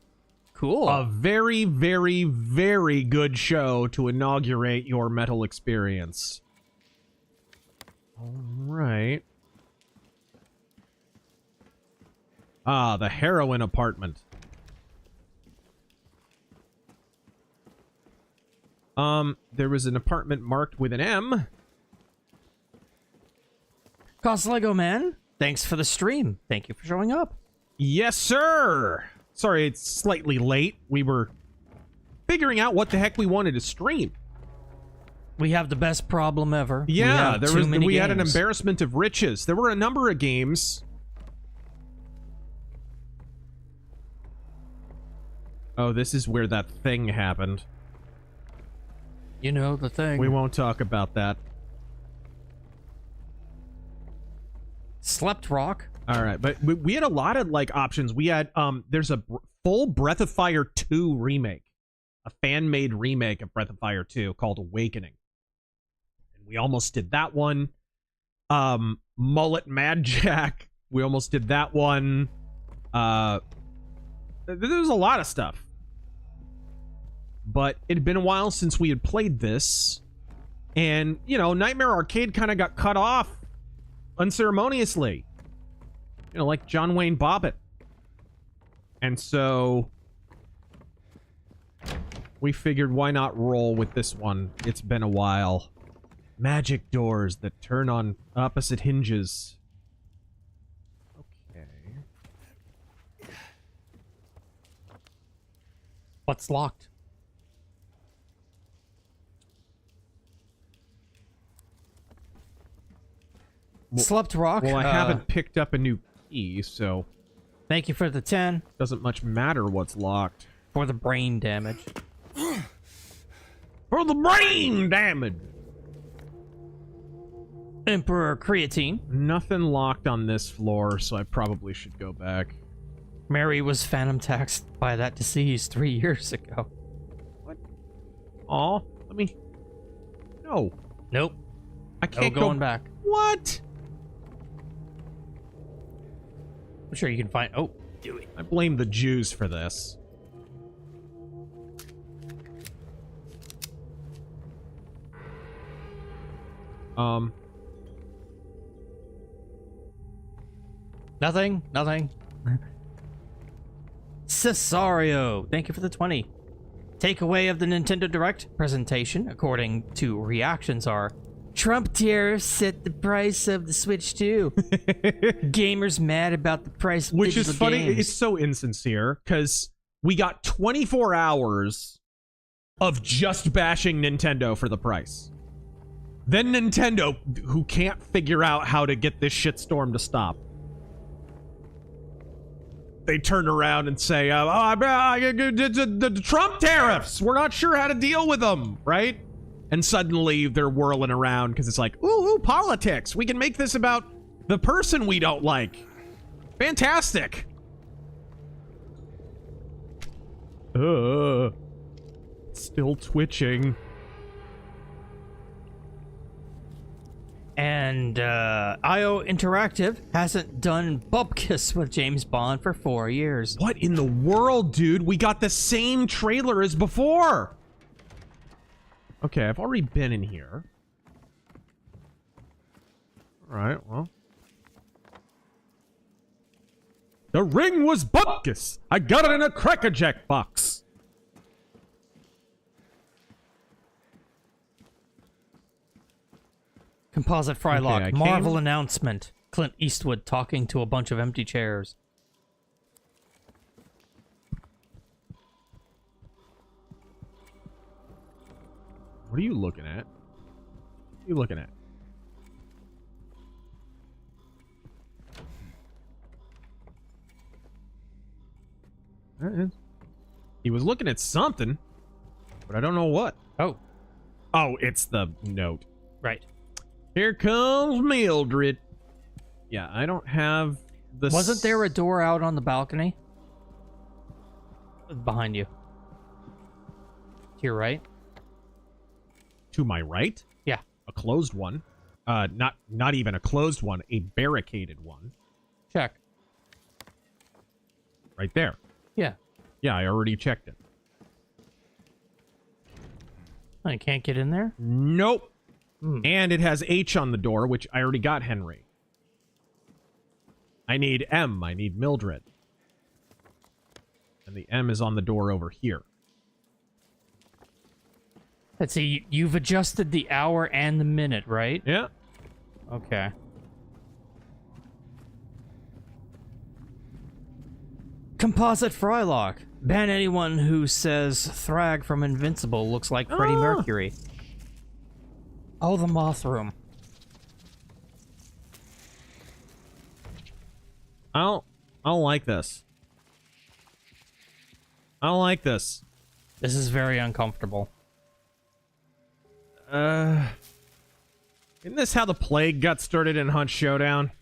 Speaker 5: Cool.
Speaker 3: A very, very, very good show to inaugurate your metal experience. All right. Ah, the heroin apartment. There was an apartment marked with an M.
Speaker 5: Cos Lego Man, thanks for the stream. Thank you for showing up.
Speaker 3: Yes, sir. Sorry, it's slightly late. We were figuring out what the heck we wanted to stream.
Speaker 5: We have the best problem ever.
Speaker 3: Yeah, we had an
Speaker 5: games.
Speaker 3: embarrassment of riches. There were a number of games. Oh, this is where that thing happened.
Speaker 5: You know the thing.
Speaker 3: We won't talk about that.
Speaker 5: Slept Rock.
Speaker 3: All right, but we had a lot of like options. We had there's a full Breath of Fire 2 remake, a fan-made remake of Breath of Fire 2 called Awakening. And we almost did that one. Mullet Mad Jack. We almost did that one. There was a lot of stuff. But it had been a while since we had played this. And, you know, Nightmare Arcade kind of got cut off unceremoniously. You know, like John Wayne Bobbitt. And so we figured why not roll with this one. It's been a while. Magic doors that turn on opposite hinges. Okay.
Speaker 5: What's locked? Slept Rock.
Speaker 3: Well, I haven't picked up a new key, so
Speaker 5: Thank you for the 10.
Speaker 3: doesn't much matter what's locked.
Speaker 5: For the brain damage.
Speaker 3: For the brain damage!
Speaker 5: Emperor Creatine.
Speaker 3: Nothing locked on this floor, so I probably should go back.
Speaker 5: Mary was phantom taxed by that disease 3 years ago.
Speaker 3: What? Aw, let me... No.
Speaker 5: Nope.
Speaker 3: I can't
Speaker 5: No going back.
Speaker 3: What?
Speaker 5: I'm sure you can find... Oh, do it.
Speaker 3: I blame the Jews for this.
Speaker 5: Nothing. Cesario, thank you for the 20. Takeaway of the Nintendo Direct presentation, according to reactions, are Trump tariffs set the price of the Switch too. Gamers mad about the price of
Speaker 3: Which is
Speaker 5: digital
Speaker 3: funny.
Speaker 5: games.
Speaker 3: It's so insincere, because we got 24 hours of just bashing Nintendo for the price. Then Nintendo, who can't figure out how to get this shitstorm to stop, they turn around and say, the Trump tariffs, we're not sure how to deal with them, right? And suddenly they're whirling around because it's like, ooh, politics. We can make this about the person we don't like. Fantastic. Still twitching.
Speaker 5: And IO Interactive hasn't done Bupkis with James Bond for 4 years.
Speaker 3: What in the world, dude? We got the same trailer as before. Okay, I've already been in here. All right, well. The ring was Bupkis. I got it in a Cracker Jack box.
Speaker 5: Composite Frylock,
Speaker 3: Okay,
Speaker 5: Marvel announcement. Clint Eastwood talking to a bunch of empty chairs.
Speaker 3: What are you looking at? What are you looking at? He was looking at something, but I don't know what.
Speaker 5: Oh.
Speaker 3: Oh, it's the note.
Speaker 5: Right.
Speaker 3: Here comes Mildred. Yeah, I don't have the...
Speaker 5: Wasn't there a door out on the balcony? Behind you. To your right?
Speaker 3: To my right?
Speaker 5: Yeah.
Speaker 3: A closed one. Not even a closed one, a barricaded one.
Speaker 5: Check.
Speaker 3: Right there.
Speaker 5: Yeah.
Speaker 3: Yeah, I already checked it.
Speaker 5: I can't get in there?
Speaker 3: Nope. And it has H on the door, which I already got Henry. I need M. I need Mildred. And the M is on the door over here.
Speaker 5: Let's see, you've adjusted the hour and the minute, right?
Speaker 3: Yeah.
Speaker 5: Okay. Composite Frylock. Ban anyone who says Thrag from Invincible looks like Freddie Mercury. Oh, the moth room.
Speaker 3: I don't like this. I don't like this.
Speaker 5: This is very uncomfortable.
Speaker 3: Isn't this how the plague got started in Hunt Showdown?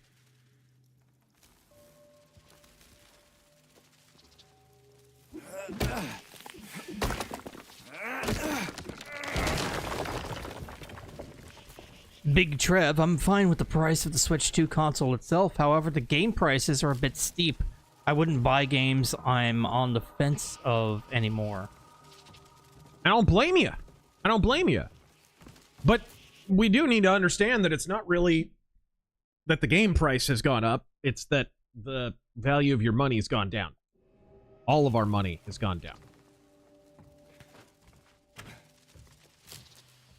Speaker 5: Big Trev, I'm fine with the price of the Switch 2 console itself. However, the game prices are a bit steep. I wouldn't buy games I'm on the fence of anymore.
Speaker 3: I don't blame you. I don't blame you. But we do need to understand that it's not really that the game price has gone up. It's that the value of your money has gone down. All of our money has gone down.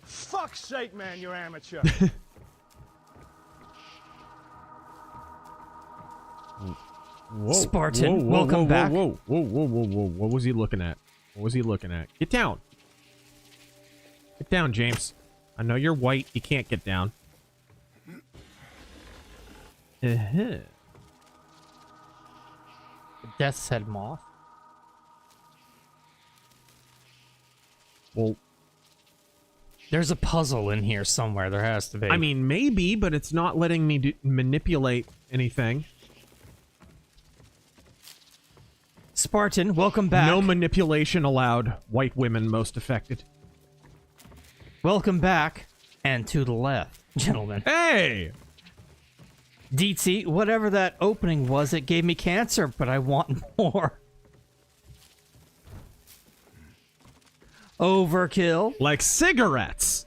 Speaker 11: Fuck's sake, man, you're amateur.
Speaker 3: Whoa,
Speaker 5: Spartan, welcome back.
Speaker 3: Whoa. What was he looking at? What was he looking at? Get down. Get down, James. I know you're white. You can't get down.
Speaker 5: Death's Head Moth.
Speaker 3: Well,
Speaker 5: there's a puzzle in here somewhere. There has to be.
Speaker 3: I mean, maybe, but it's not letting me manipulate anything.
Speaker 5: Spartan, welcome back.
Speaker 3: No manipulation allowed. White women most affected.
Speaker 5: Welcome back. And to the left, gentlemen.
Speaker 3: Hey!
Speaker 5: DT, whatever that opening was, it gave me cancer, but I want more. Overkill.
Speaker 3: Like cigarettes.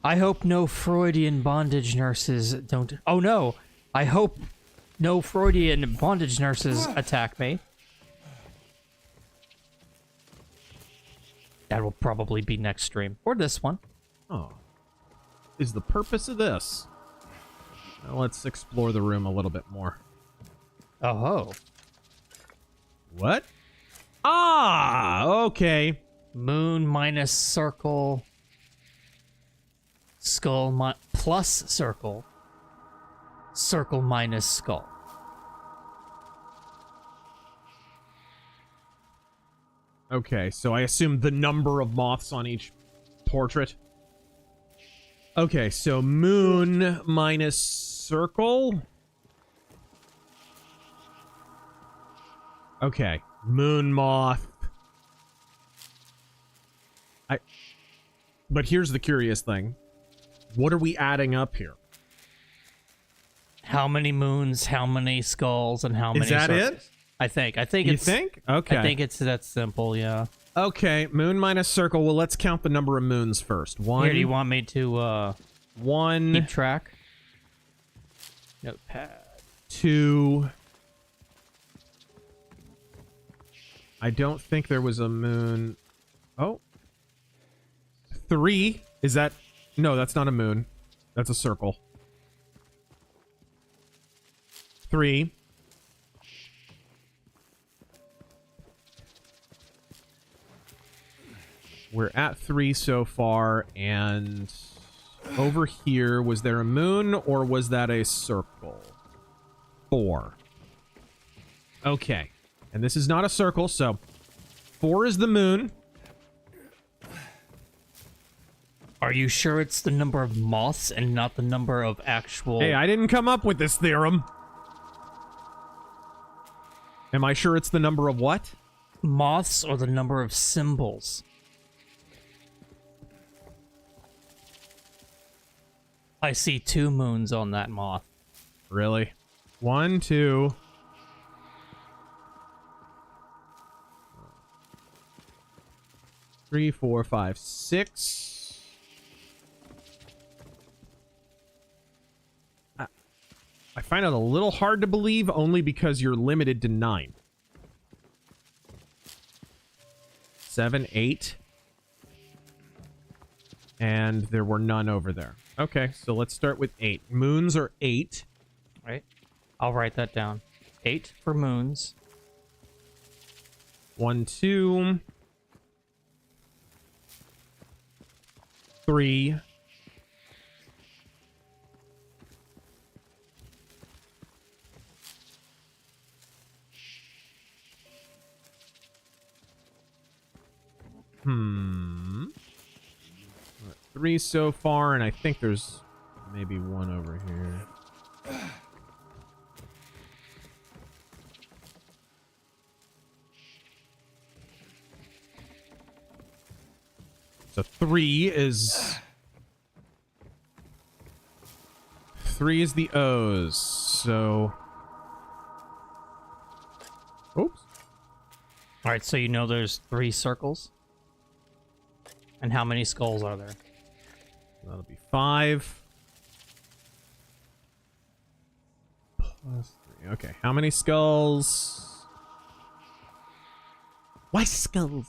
Speaker 5: I hope no Freudian bondage nurses don't... Oh no! I hope no Freudian bondage nurses attack me. That will probably be next stream. Or this one.
Speaker 3: Oh. Is the purpose of this? Now let's explore the room a little bit more.
Speaker 5: Oh.
Speaker 3: What? Ah! Okay.
Speaker 5: Moon minus circle. Skull plus circle. Circle minus skull.
Speaker 3: Okay, so I assume the number of moths on each portrait. Okay, so moon minus circle. Okay, moon moth. But here's the curious thing. What are we adding up here?
Speaker 5: How many moons, how many skulls, and how many
Speaker 3: Is that
Speaker 5: circles?
Speaker 3: it?
Speaker 5: I think
Speaker 3: You
Speaker 5: it's...
Speaker 3: think? Okay.
Speaker 5: I think it's that simple, yeah.
Speaker 3: Okay, moon minus circle. Well, let's count the number of moons first. One.
Speaker 5: Here, do you want me to,
Speaker 3: One.
Speaker 5: keep track? Notepad.
Speaker 3: 2. I don't think there was a moon. Oh. 3. Is that... No, that's not a moon. That's a circle. 3. We're at 3 so far, and over here, was there a moon or was that a circle? 4. Okay. And this is not a circle, so 4 is the moon.
Speaker 5: Are you sure it's the number of moths and not the number of actual...
Speaker 3: Hey, I didn't come up with this theorem. Am I sure it's the number of what?
Speaker 5: Moths or the number of symbols? I see 2 moons on that moth.
Speaker 3: Really? 1, 2... 3, 4, 5, 6. I find it a little hard to believe only because you're limited to 9. 7, 8. And there were none over there. Okay, so let's start with 8. Moons are 8.
Speaker 5: Right? I'll write that down. 8 for moons.
Speaker 3: 1, 2... 3. We're at 3 so far, and I think there's maybe 1 over here. So 3 is the O's. So oops.
Speaker 5: All right, so you know there's 3 circles. And how many skulls are there?
Speaker 3: That'll be 5 plus 3. Okay, how many skulls? Why skulls?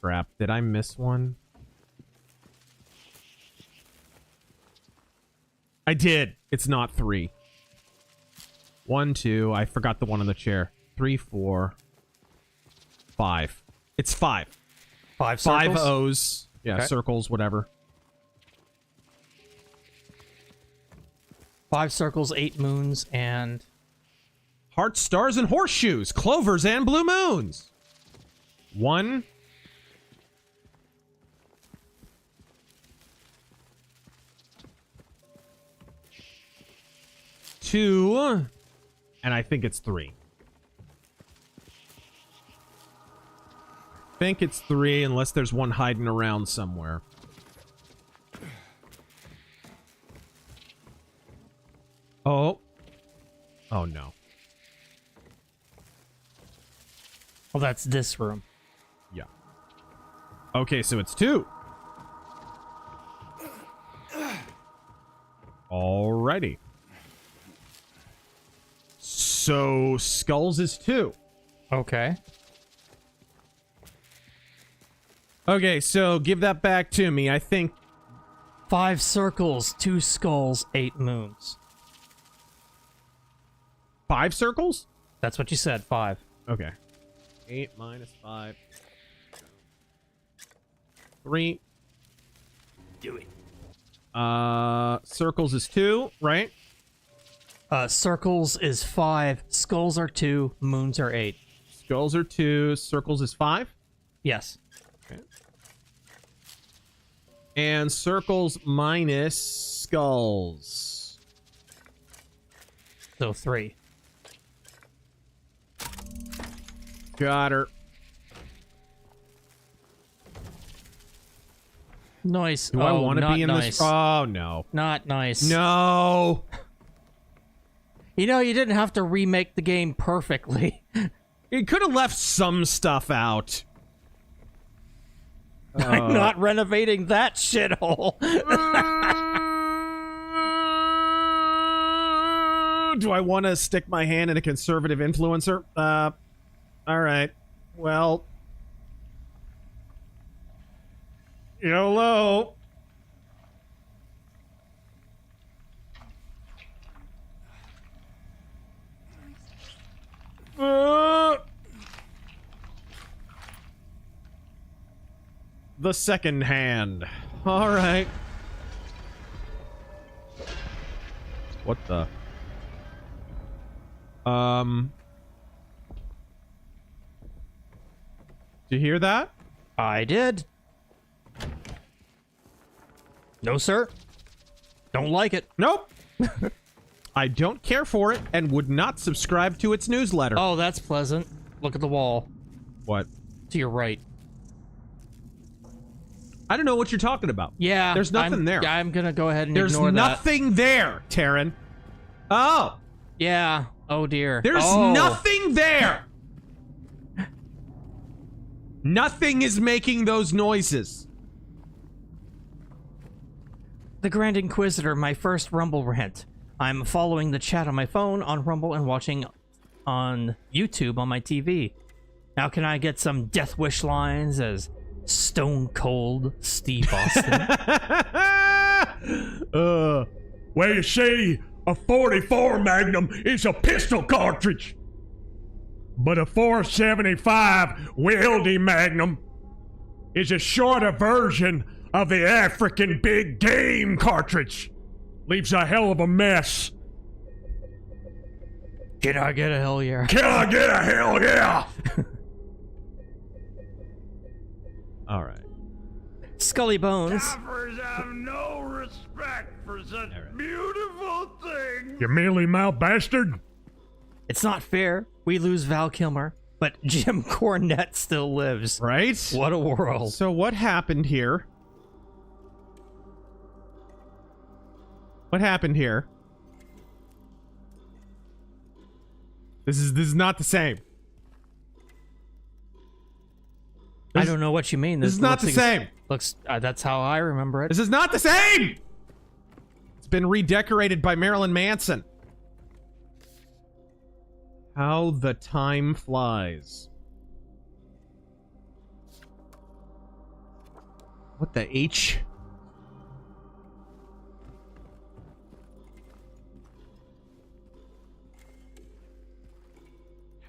Speaker 3: Crap, did I miss one? I did. It's not 3. 1, 2. I forgot the one on the chair. 3, 4, 5. It's 5.
Speaker 5: 5 circles?
Speaker 3: 5 O's. Yeah,
Speaker 5: Okay.
Speaker 3: circles, whatever.
Speaker 5: 5 circles, 8 moons, and...
Speaker 3: Hearts, stars, and horseshoes. Clovers and blue moons. 1... 2, and I think it's 3. I think it's 3, unless there's one hiding around somewhere. Oh. Oh, no.
Speaker 5: Well, that's this room.
Speaker 3: Yeah. Okay, so it's 2. Alrighty. So, skulls is 2.
Speaker 5: Okay.
Speaker 3: Okay, so give that back to me. I think
Speaker 5: 5 circles, 2 skulls, 8 moons.
Speaker 3: 5 circles?
Speaker 5: That's what you said, 5.
Speaker 3: Okay. 8 minus 5. 3.
Speaker 5: Do it.
Speaker 3: Circles is 2, right?
Speaker 5: Circles is 5, skulls are 2, moons are 8.
Speaker 3: Skulls are 2, circles is 5?
Speaker 5: Yes.
Speaker 3: Okay. And circles minus skulls.
Speaker 5: So 3.
Speaker 3: Got her.
Speaker 5: Nice.
Speaker 3: Do I want to be in this? Oh, no.
Speaker 5: Not nice.
Speaker 3: No.
Speaker 5: You know, you didn't have to remake the game perfectly.
Speaker 3: You could have left some stuff out.
Speaker 5: I'm not renovating that shithole.
Speaker 3: Do I want to stick my hand in a conservative influencer? All right. Well, YOLO. The second hand. All right. What the? you hear that?
Speaker 5: I did. No, sir. Don't like it.
Speaker 3: Nope. I don't care for it and would not subscribe to its newsletter.
Speaker 5: Oh, that's pleasant. Look at the wall.
Speaker 3: What?
Speaker 5: To your right.
Speaker 3: I don't know what you're talking about.
Speaker 5: Yeah.
Speaker 3: There's nothing there.
Speaker 5: I'm gonna go ahead and
Speaker 3: There's
Speaker 5: ignore that.
Speaker 3: nothing there, Taryn. Oh.
Speaker 5: Yeah. Oh, dear.
Speaker 3: There's nothing there. Nothing is making those noises.
Speaker 5: The Grand Inquisitor, my first Rumble rant. I'm following the chat on my phone on Rumble and watching on YouTube on my TV. Now can I get some Death Wish lines as Stone Cold Steve Austin?
Speaker 4: Well, you see, a 44 Magnum is a pistol cartridge. But a 475 Wieldy Magnum is a shorter version of the African big game cartridge. Leaves a hell of a mess.
Speaker 5: Can I get a hell yeah?
Speaker 4: Can I get a hell yeah?
Speaker 3: All right.
Speaker 5: Scully Bones.
Speaker 4: Staffers have no respect for such beautiful things. You mealy mouth bastard.
Speaker 5: It's not fair. We lose Val Kilmer, but Jim Cornette still lives.
Speaker 3: Right?
Speaker 5: What a world.
Speaker 3: So what happened here? What happened here? This is not the same.
Speaker 5: I don't know what you mean.
Speaker 3: This is not the same.
Speaker 5: Looks. That's how I remember it.
Speaker 3: This is not the same. It's been redecorated by Marilyn Manson. How the time flies. What the H?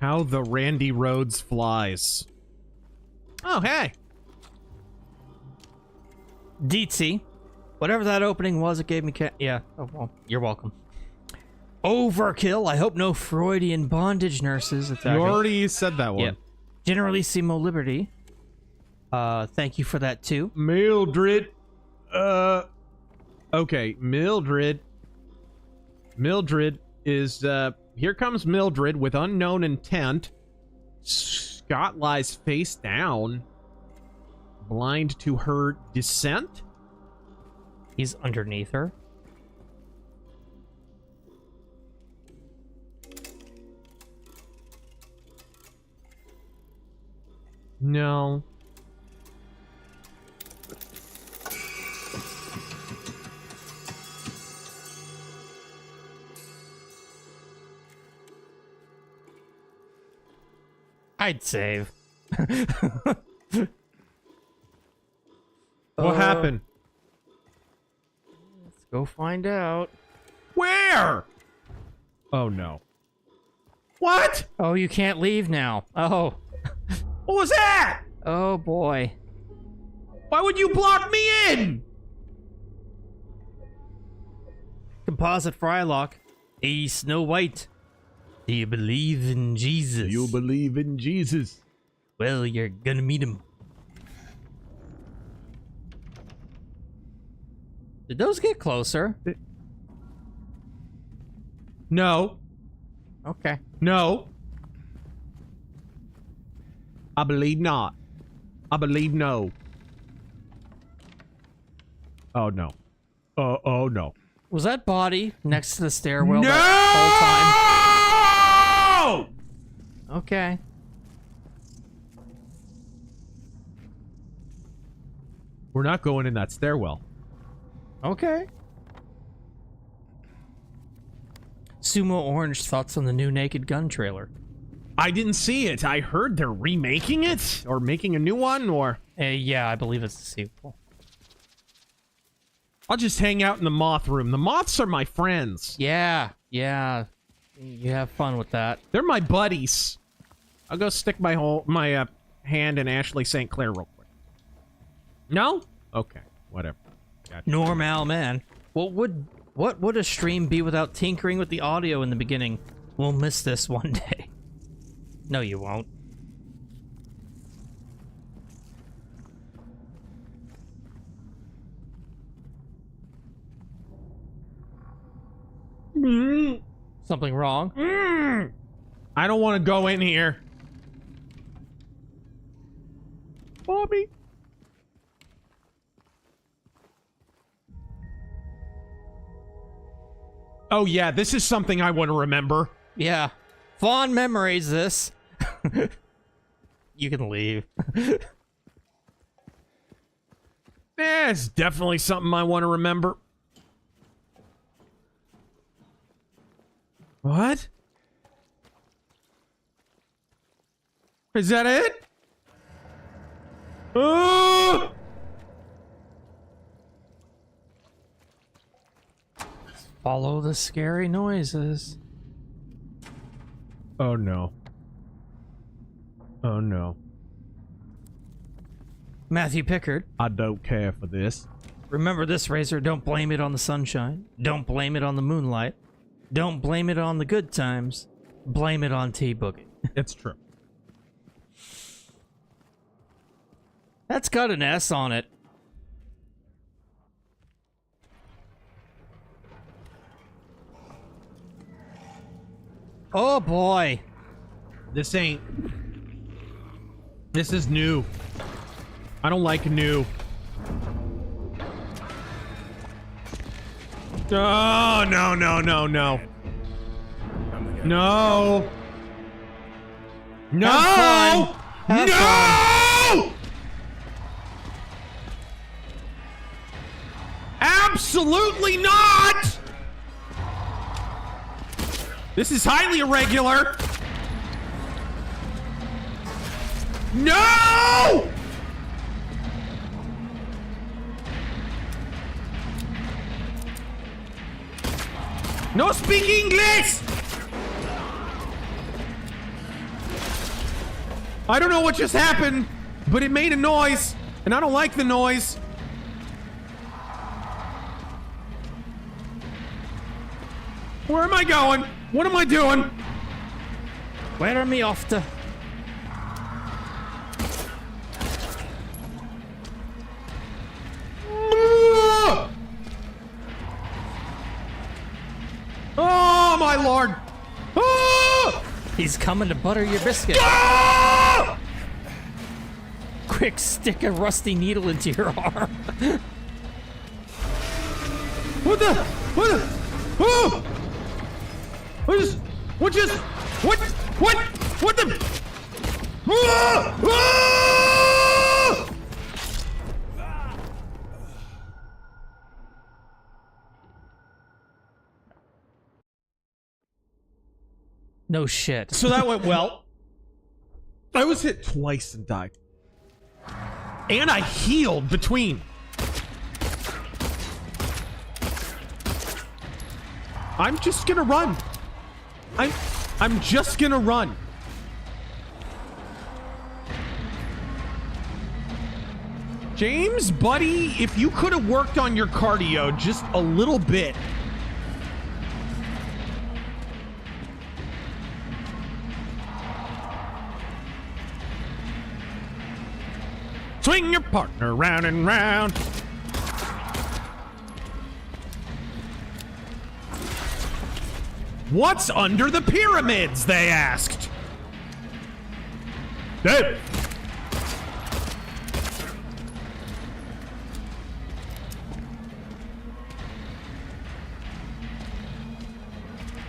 Speaker 3: How the Randy Rhodes flies. Oh, hey.
Speaker 5: Deetsy. Whatever that opening was, it gave me yeah. Oh, well, you're welcome. Overkill. I hope no Freudian bondage nurses.
Speaker 3: You already said that one.
Speaker 5: Yep. Generalissimo Liberty. Thank you for that too.
Speaker 3: Mildred. Okay, Mildred. Mildred is, here comes Mildred with unknown intent. Scott lies face down. Blind to her descent?
Speaker 5: He's underneath her.
Speaker 3: No.
Speaker 5: I'd save.
Speaker 3: What happened?
Speaker 5: Let's go find out.
Speaker 3: Where? Oh no. What?
Speaker 5: Oh, you can't leave now. Oh.
Speaker 3: What was that?
Speaker 5: Oh boy.
Speaker 3: Why would you block me in?
Speaker 5: Composite Frylock. Hey, Snow White. Do you believe in Jesus?
Speaker 3: You believe in Jesus?
Speaker 5: Well, you're gonna meet him. Did those get closer?
Speaker 3: No.
Speaker 5: Okay.
Speaker 3: No. I believe not. I believe no. Oh no. Oh no.
Speaker 5: Was that body next to the stairwell
Speaker 3: No!
Speaker 5: that whole time? Okay.
Speaker 3: We're not going in that stairwell.
Speaker 5: Okay. Sumo Orange thoughts on the new Naked Gun trailer.
Speaker 3: I didn't see it. I heard they're remaking it or making a new one or...
Speaker 5: Yeah, I believe it's a sequel.
Speaker 3: I'll just hang out in the moth room. The moths are my friends.
Speaker 5: Yeah, yeah. You have fun with that.
Speaker 3: They're my buddies. I'll go stick my hand in Ashley St. Clair real quick. No? Okay, whatever. Gotcha.
Speaker 5: Normal man. What would a stream be without tinkering with the audio in the beginning? We'll miss this one day. No, you won't. Something wrong?
Speaker 3: I don't want to go in here. Bobby. Oh yeah, this is something I want to remember.
Speaker 5: Yeah. Fond memories, this. You can leave.
Speaker 3: Yeah, it's definitely something I want to remember. What? Is that it?
Speaker 5: Follow the scary noises.
Speaker 3: Oh no. Oh no.
Speaker 5: Matthew Pickard.
Speaker 3: I don't care for this.
Speaker 5: Remember this, Razor. Don't blame it on the sunshine. Don't blame it on the moonlight. Don't blame it on the good times. Blame it on T-Boogie.
Speaker 3: It's true.
Speaker 5: That's got an S on it. Oh boy.
Speaker 3: This is new. I don't like new. Oh, no, no, no, no. No. No!
Speaker 5: Have
Speaker 3: No!
Speaker 5: fun.
Speaker 3: Absolutely not! This is highly irregular. No! No speak English! I don't know what just happened, but it made a noise, and I don't like the noise. Where am I going? What am I doing?
Speaker 5: Where am I off to?
Speaker 3: Oh my lord! Ah!
Speaker 5: He's coming to butter your biscuit.
Speaker 3: Ah!
Speaker 5: Quick, stick a rusty needle into your arm.
Speaker 3: What the? Oh! What the? Ah! Ah!
Speaker 5: No shit.
Speaker 3: So that went well. I was hit twice and died. And I healed between. I'm just gonna run. I'm just gonna run. James, buddy, if you could have worked on your cardio just a little bit. Swing your partner round and round. What's under the pyramids, they asked. Hey.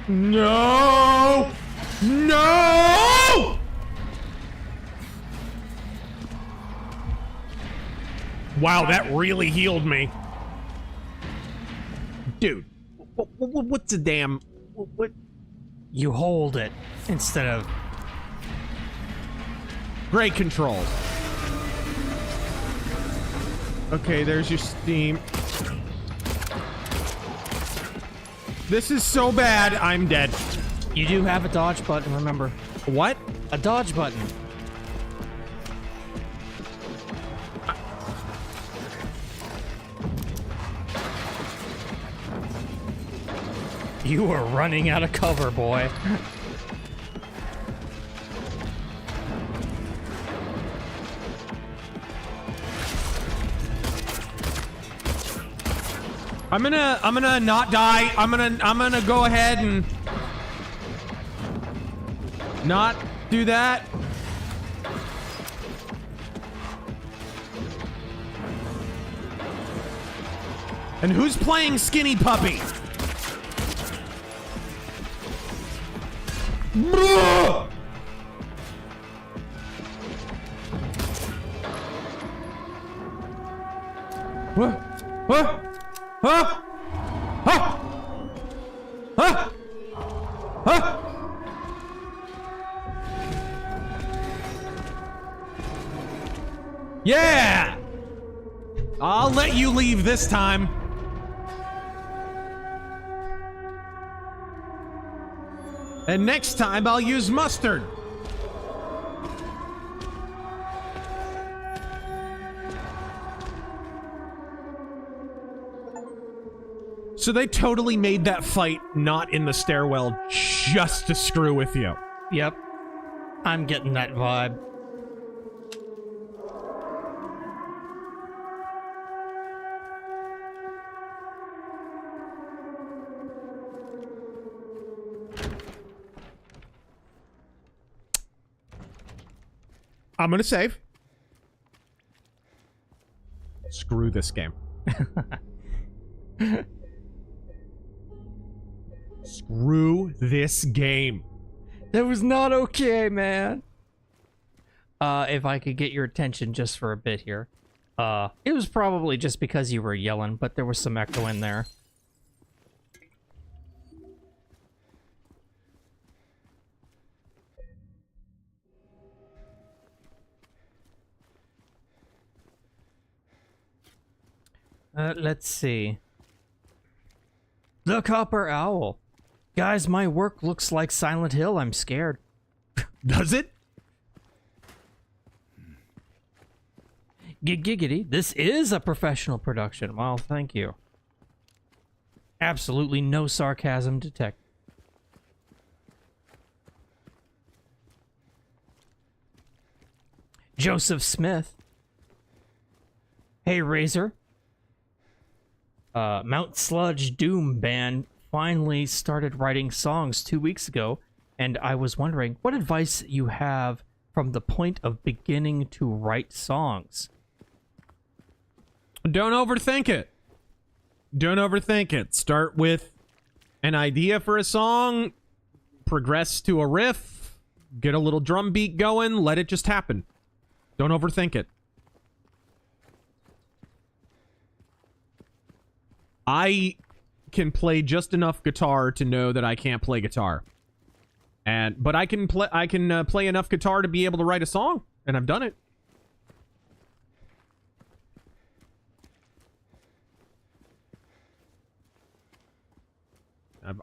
Speaker 3: No! No! Wow, that really healed me. Dude, what's the damn... What?
Speaker 5: You hold it instead of...
Speaker 3: Great controls. Okay, there's your steam. This is so bad, I'm dead.
Speaker 5: You do have a dodge button, remember.
Speaker 3: What?
Speaker 5: A dodge button. You are running out of cover, boy.
Speaker 3: I'm gonna not die. I'm gonna go ahead and not do that. And who's playing Skinny Puppy? What? What? Huh? Huh? Huh? Huh? Yeah! I'll let you leave this time. And next time I'll use mustard. So they totally made that fight not in the stairwell just to screw with you.
Speaker 5: Yep. I'm getting that vibe.
Speaker 3: I'm gonna save. Screw this game. Screw this game.
Speaker 5: That was not okay, man. If I could get your attention just for a bit here. It was probably just because you were yelling, but there was some echo in there. Let's see. The Copper Owl. Guys, my work looks like Silent Hill. I'm scared.
Speaker 3: Does it?
Speaker 5: Giggity. This is a professional production. Well, thank you. Absolutely no sarcasm detected. Joseph Smith. Hey, Razor. Mount Sludge Doom Band finally started writing songs 2 weeks ago, and I was wondering what advice you have from the point of beginning to write songs.
Speaker 3: Don't overthink it. Don't overthink it. Start with an idea for a song, progress to a riff, get a little drum beat going, let it just happen. Don't overthink it. I can play just enough guitar to know that I can't play guitar. But I can play enough guitar to be able to write a song, and I've done it.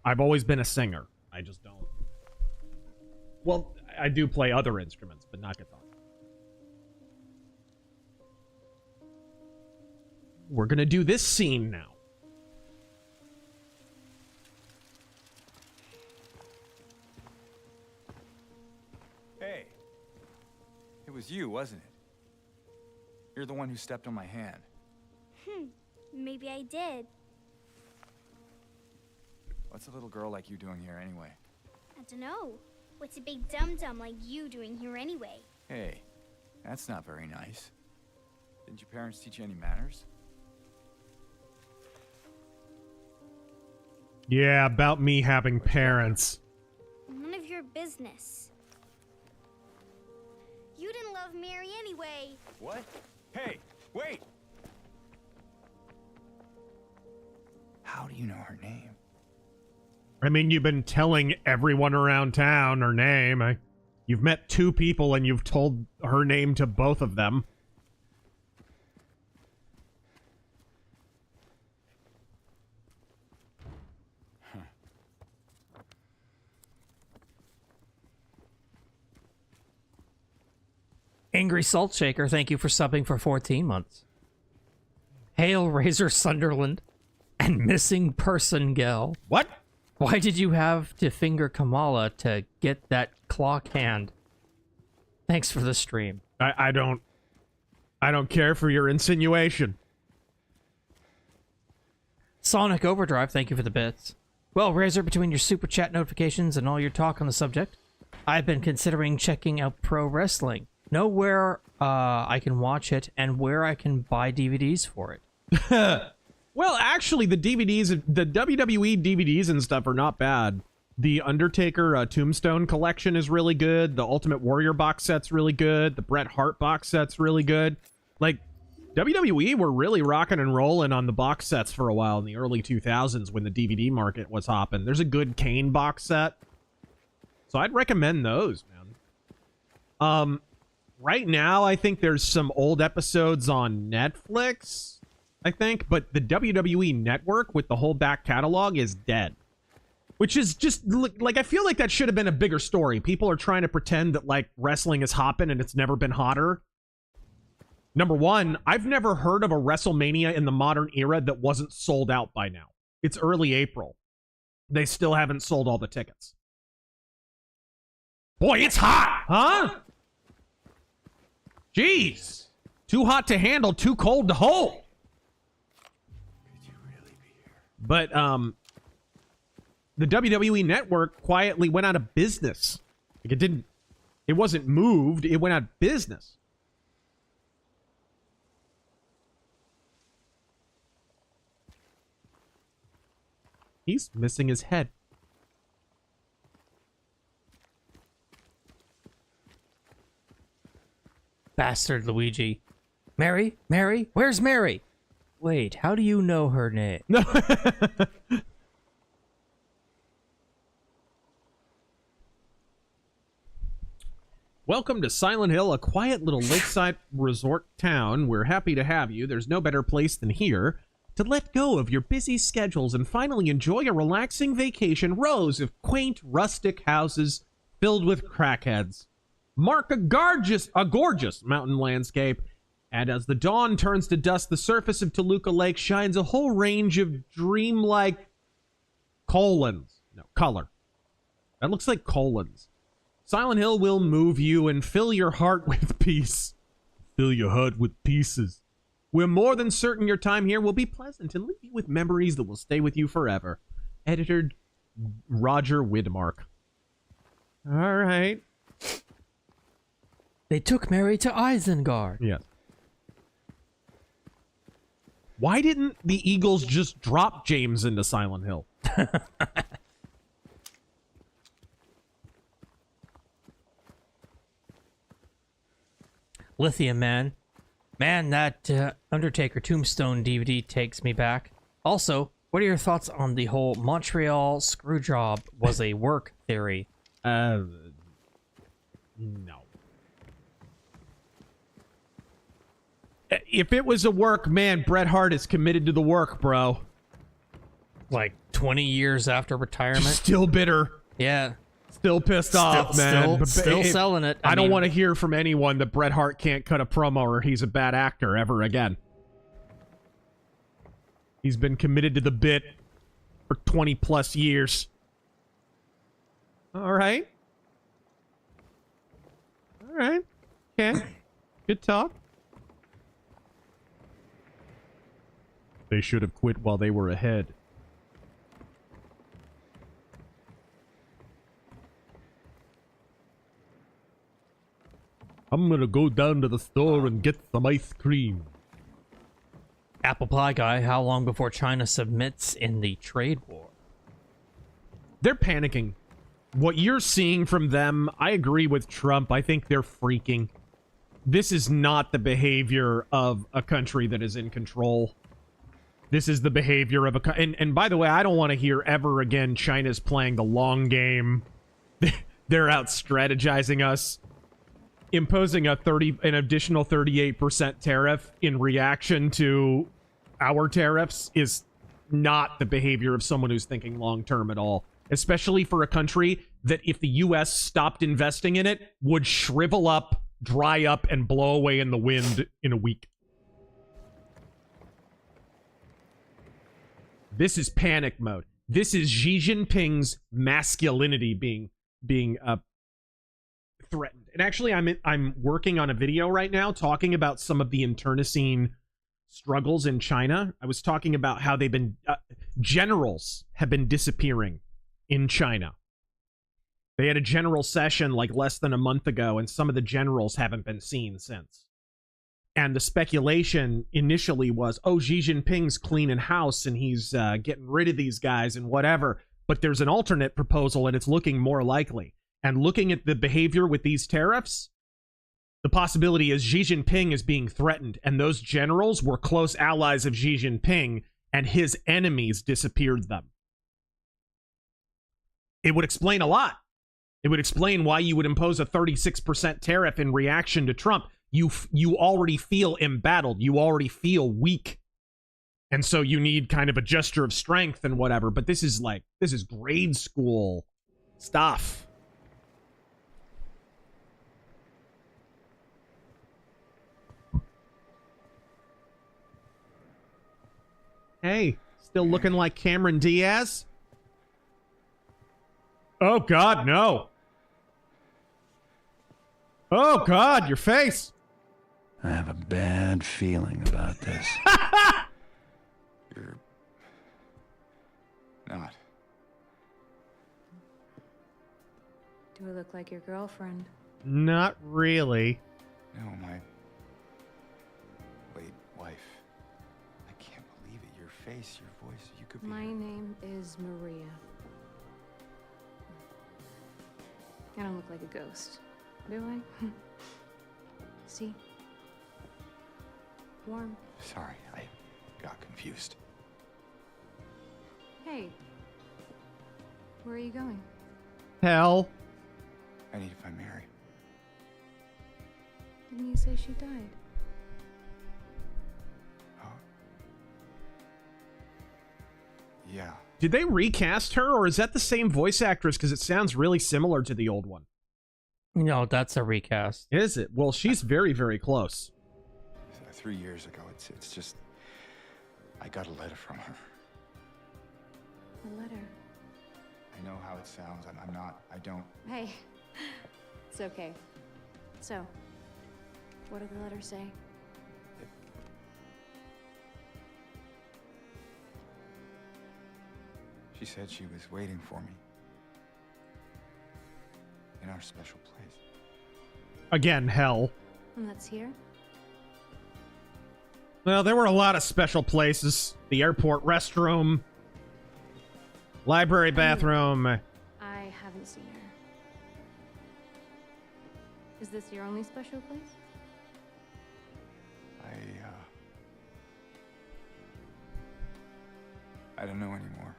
Speaker 3: I've always been a singer. I just don't. Well, I do play other instruments, but not guitar. We're gonna do this scene now.
Speaker 9: Hey, it was you, wasn't it? You're the one who stepped on my hand.
Speaker 13: Maybe I did.
Speaker 9: What's a little girl like you doing here anyway?
Speaker 13: I don't know. What's a big dum-dum like you doing here anyway?
Speaker 9: Hey, that's not very nice. Didn't your parents teach you any manners?
Speaker 3: Yeah, about me having parents.
Speaker 13: None of your business. You didn't love Mary anyway.
Speaker 9: What? Hey, wait! How do you know her name?
Speaker 3: I mean, you've been telling everyone around town her name. You've met 2 people and you've told her name to both of them.
Speaker 5: Angry Salt Shaker, thank you for subbing for 14 months. Hail Razor Sunderland and Missing Person Gel.
Speaker 3: What?
Speaker 5: Why did you have to finger Kamala to get that clock hand? Thanks for the stream.
Speaker 3: I don't care for your insinuation.
Speaker 5: Sonic Overdrive, thank you for the bits. Well, Razor, between your super chat notifications and all your talk on the subject, I've been considering checking out pro wrestling. Know where I can watch it and where I can buy DVDs for it.
Speaker 3: Well, actually, the DVDs, the WWE DVDs and stuff are not bad. The Undertaker Tombstone collection is really good. The Ultimate Warrior box set's really good. The Bret Hart box set's really good. Like, WWE were really rocking and rolling on the box sets for a while in the early 2000s when the DVD market was hopping. There's a good Kane box set. So I'd recommend those, man. Right now, I think there's some old episodes on Netflix, I think, but the WWE Network with the whole back catalog is dead. Which is just, like, I feel like that should have been a bigger story. People are trying to pretend that, like, wrestling is hopping and it's never been hotter. Number one, I've never heard of a WrestleMania in the modern era that wasn't sold out by now. It's early April. They still haven't sold all the tickets. Boy, it's hot, huh? Jeez. Too hot to handle, too cold to hold.
Speaker 9: Could you really be here?
Speaker 3: But, the WWE Network quietly went out of business. Like, it wasn't moved, it went out of business. He's missing his head.
Speaker 5: Bastard Luigi. Mary? Mary? Where's Mary? Wait, how do you know her name?
Speaker 3: Welcome to Silent Hill, a quiet little lakeside resort town. We're happy to have you. There's no better place than here to let go of your busy schedules and finally enjoy a relaxing vacation. Rows of quaint, rustic houses filled with crackheads mark a gorgeous mountain landscape. And as the dawn turns to dusk, the surface of Toluca Lake shines a whole range of dreamlike color. That looks like colons. Silent Hill will move you and fill your heart with peace. Fill your heart with pieces. We're more than certain your time here will be pleasant and leave you with memories that will stay with you forever. Editor Roger Widmark. All right.
Speaker 5: They took Mary to Isengard.
Speaker 3: Yes. Why didn't the Eagles just drop James into Silent Hill?
Speaker 5: Lithium Man. Man, that Undertaker Tombstone DVD takes me back. Also, what are your thoughts on the whole Montreal screw job was a work theory?
Speaker 3: No. If it was a work, man, Bret Hart is committed to the work, bro.
Speaker 5: Like 20 years after retirement?
Speaker 3: Still bitter.
Speaker 5: Yeah.
Speaker 3: Still pissed off, man.
Speaker 5: Still selling it.
Speaker 3: I don't want to hear from anyone that Bret Hart can't cut a promo or he's a bad actor ever again. He's been committed to the bit for 20 plus years. All right. All right. Okay. Good talk. They should have quit while they were ahead. I'm gonna go down to the store and get some ice cream.
Speaker 5: Apple Pie Guy, how long before China submits in the trade war?
Speaker 3: They're panicking. What you're seeing from them, I agree with Trump. I think they're freaking. This is not the behavior of a country that is in control. This is the behavior of a... And by the way, I don't want to hear ever again China's playing the long game. They're out strategizing us. Imposing an additional 38% tariff in reaction to our tariffs is not the behavior of someone who's thinking long-term at all. Especially for a country that, if the U.S. stopped investing in it, would shrivel up, dry up, and blow away in the wind in a week. This is panic mode. This is Xi Jinping's masculinity being threatened. And actually, I'm working on a video right now talking about some of the internecine struggles in China. I was talking about how they've been generals have been disappearing in China. They had a general session like less than a month ago, and some of the generals haven't been seen since. And the speculation initially was, oh, Xi Jinping's cleaning house and he's getting rid of these guys and whatever. But there's an alternate proposal, and it's looking more likely. And looking at the behavior with these tariffs, the possibility is Xi Jinping is being threatened, and those generals were close allies of Xi Jinping, and his enemies disappeared them. It would explain a lot. It would explain why you would impose a 36% tariff in reaction to Trump. You already feel embattled. You already feel weak. And so you need kind of a gesture of strength and whatever. But this is grade school stuff. Hey, still looking like Cameron Diaz? Oh, God, no. Oh, God, your face.
Speaker 6: I have a bad feeling about this.
Speaker 9: You're not.
Speaker 14: Do I look like your girlfriend?
Speaker 3: Not really.
Speaker 9: No, my late wife. I can't believe it. Your face, your voice, you could be...
Speaker 14: My name is Maria. I don't look like a ghost, do I? See? Warm.
Speaker 9: Sorry, I got confused.
Speaker 14: Hey. Where are you going?
Speaker 3: Hell.
Speaker 9: I need to find Mary.
Speaker 14: Didn't you say she died?
Speaker 9: Oh. Yeah.
Speaker 3: Did they recast her, or is that the same voice actress? Because it sounds really similar to the old one.
Speaker 5: No, that's a recast.
Speaker 3: Is it? Well, she's very, very close.
Speaker 9: 3 years ago, it's just... I got a letter from her.
Speaker 14: A letter?
Speaker 9: I know how it sounds. I don't...
Speaker 14: Hey. It's okay. So, what did the letter say?
Speaker 9: She said she was waiting for me. In our special place.
Speaker 3: Again, hell.
Speaker 14: And that's here?
Speaker 3: Well, there were a lot of special places. The airport restroom. Library bathroom.
Speaker 14: I haven't seen her. Is this your only special place?
Speaker 9: I don't know anymore.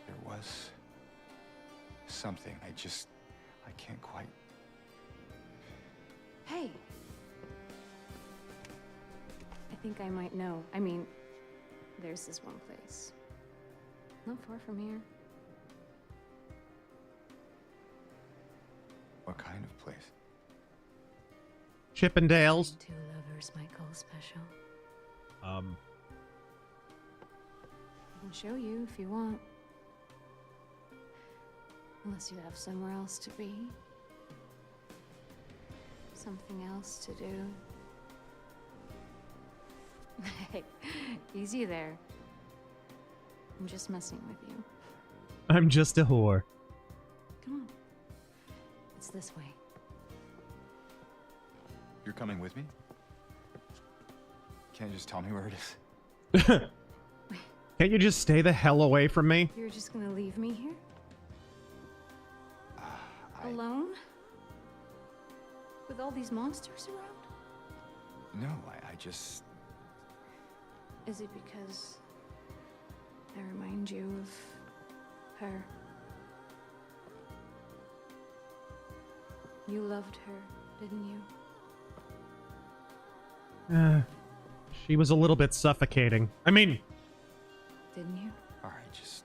Speaker 9: There was something. I can't quite...
Speaker 14: Hey! I think I might know. I mean, there's this one place. Not far from here.
Speaker 9: What kind of place?
Speaker 3: Chippendales.
Speaker 14: Two lovers might call special. I can show you if you want. Unless you have somewhere else to be. Something else to do. Hey, easy there. I'm just messing with you.
Speaker 3: I'm just a whore.
Speaker 14: Come on. It's this way.
Speaker 9: You're coming with me? Can't you just tell me where it is?
Speaker 3: Can't you just stay the hell away from me?
Speaker 14: You're just gonna leave me here? Alone? With all these monsters around?
Speaker 9: No, I just...
Speaker 14: Is it because I remind you of her? You loved her, didn't you?
Speaker 3: She was a little bit suffocating. I mean...
Speaker 14: Didn't you?
Speaker 9: Alright, just...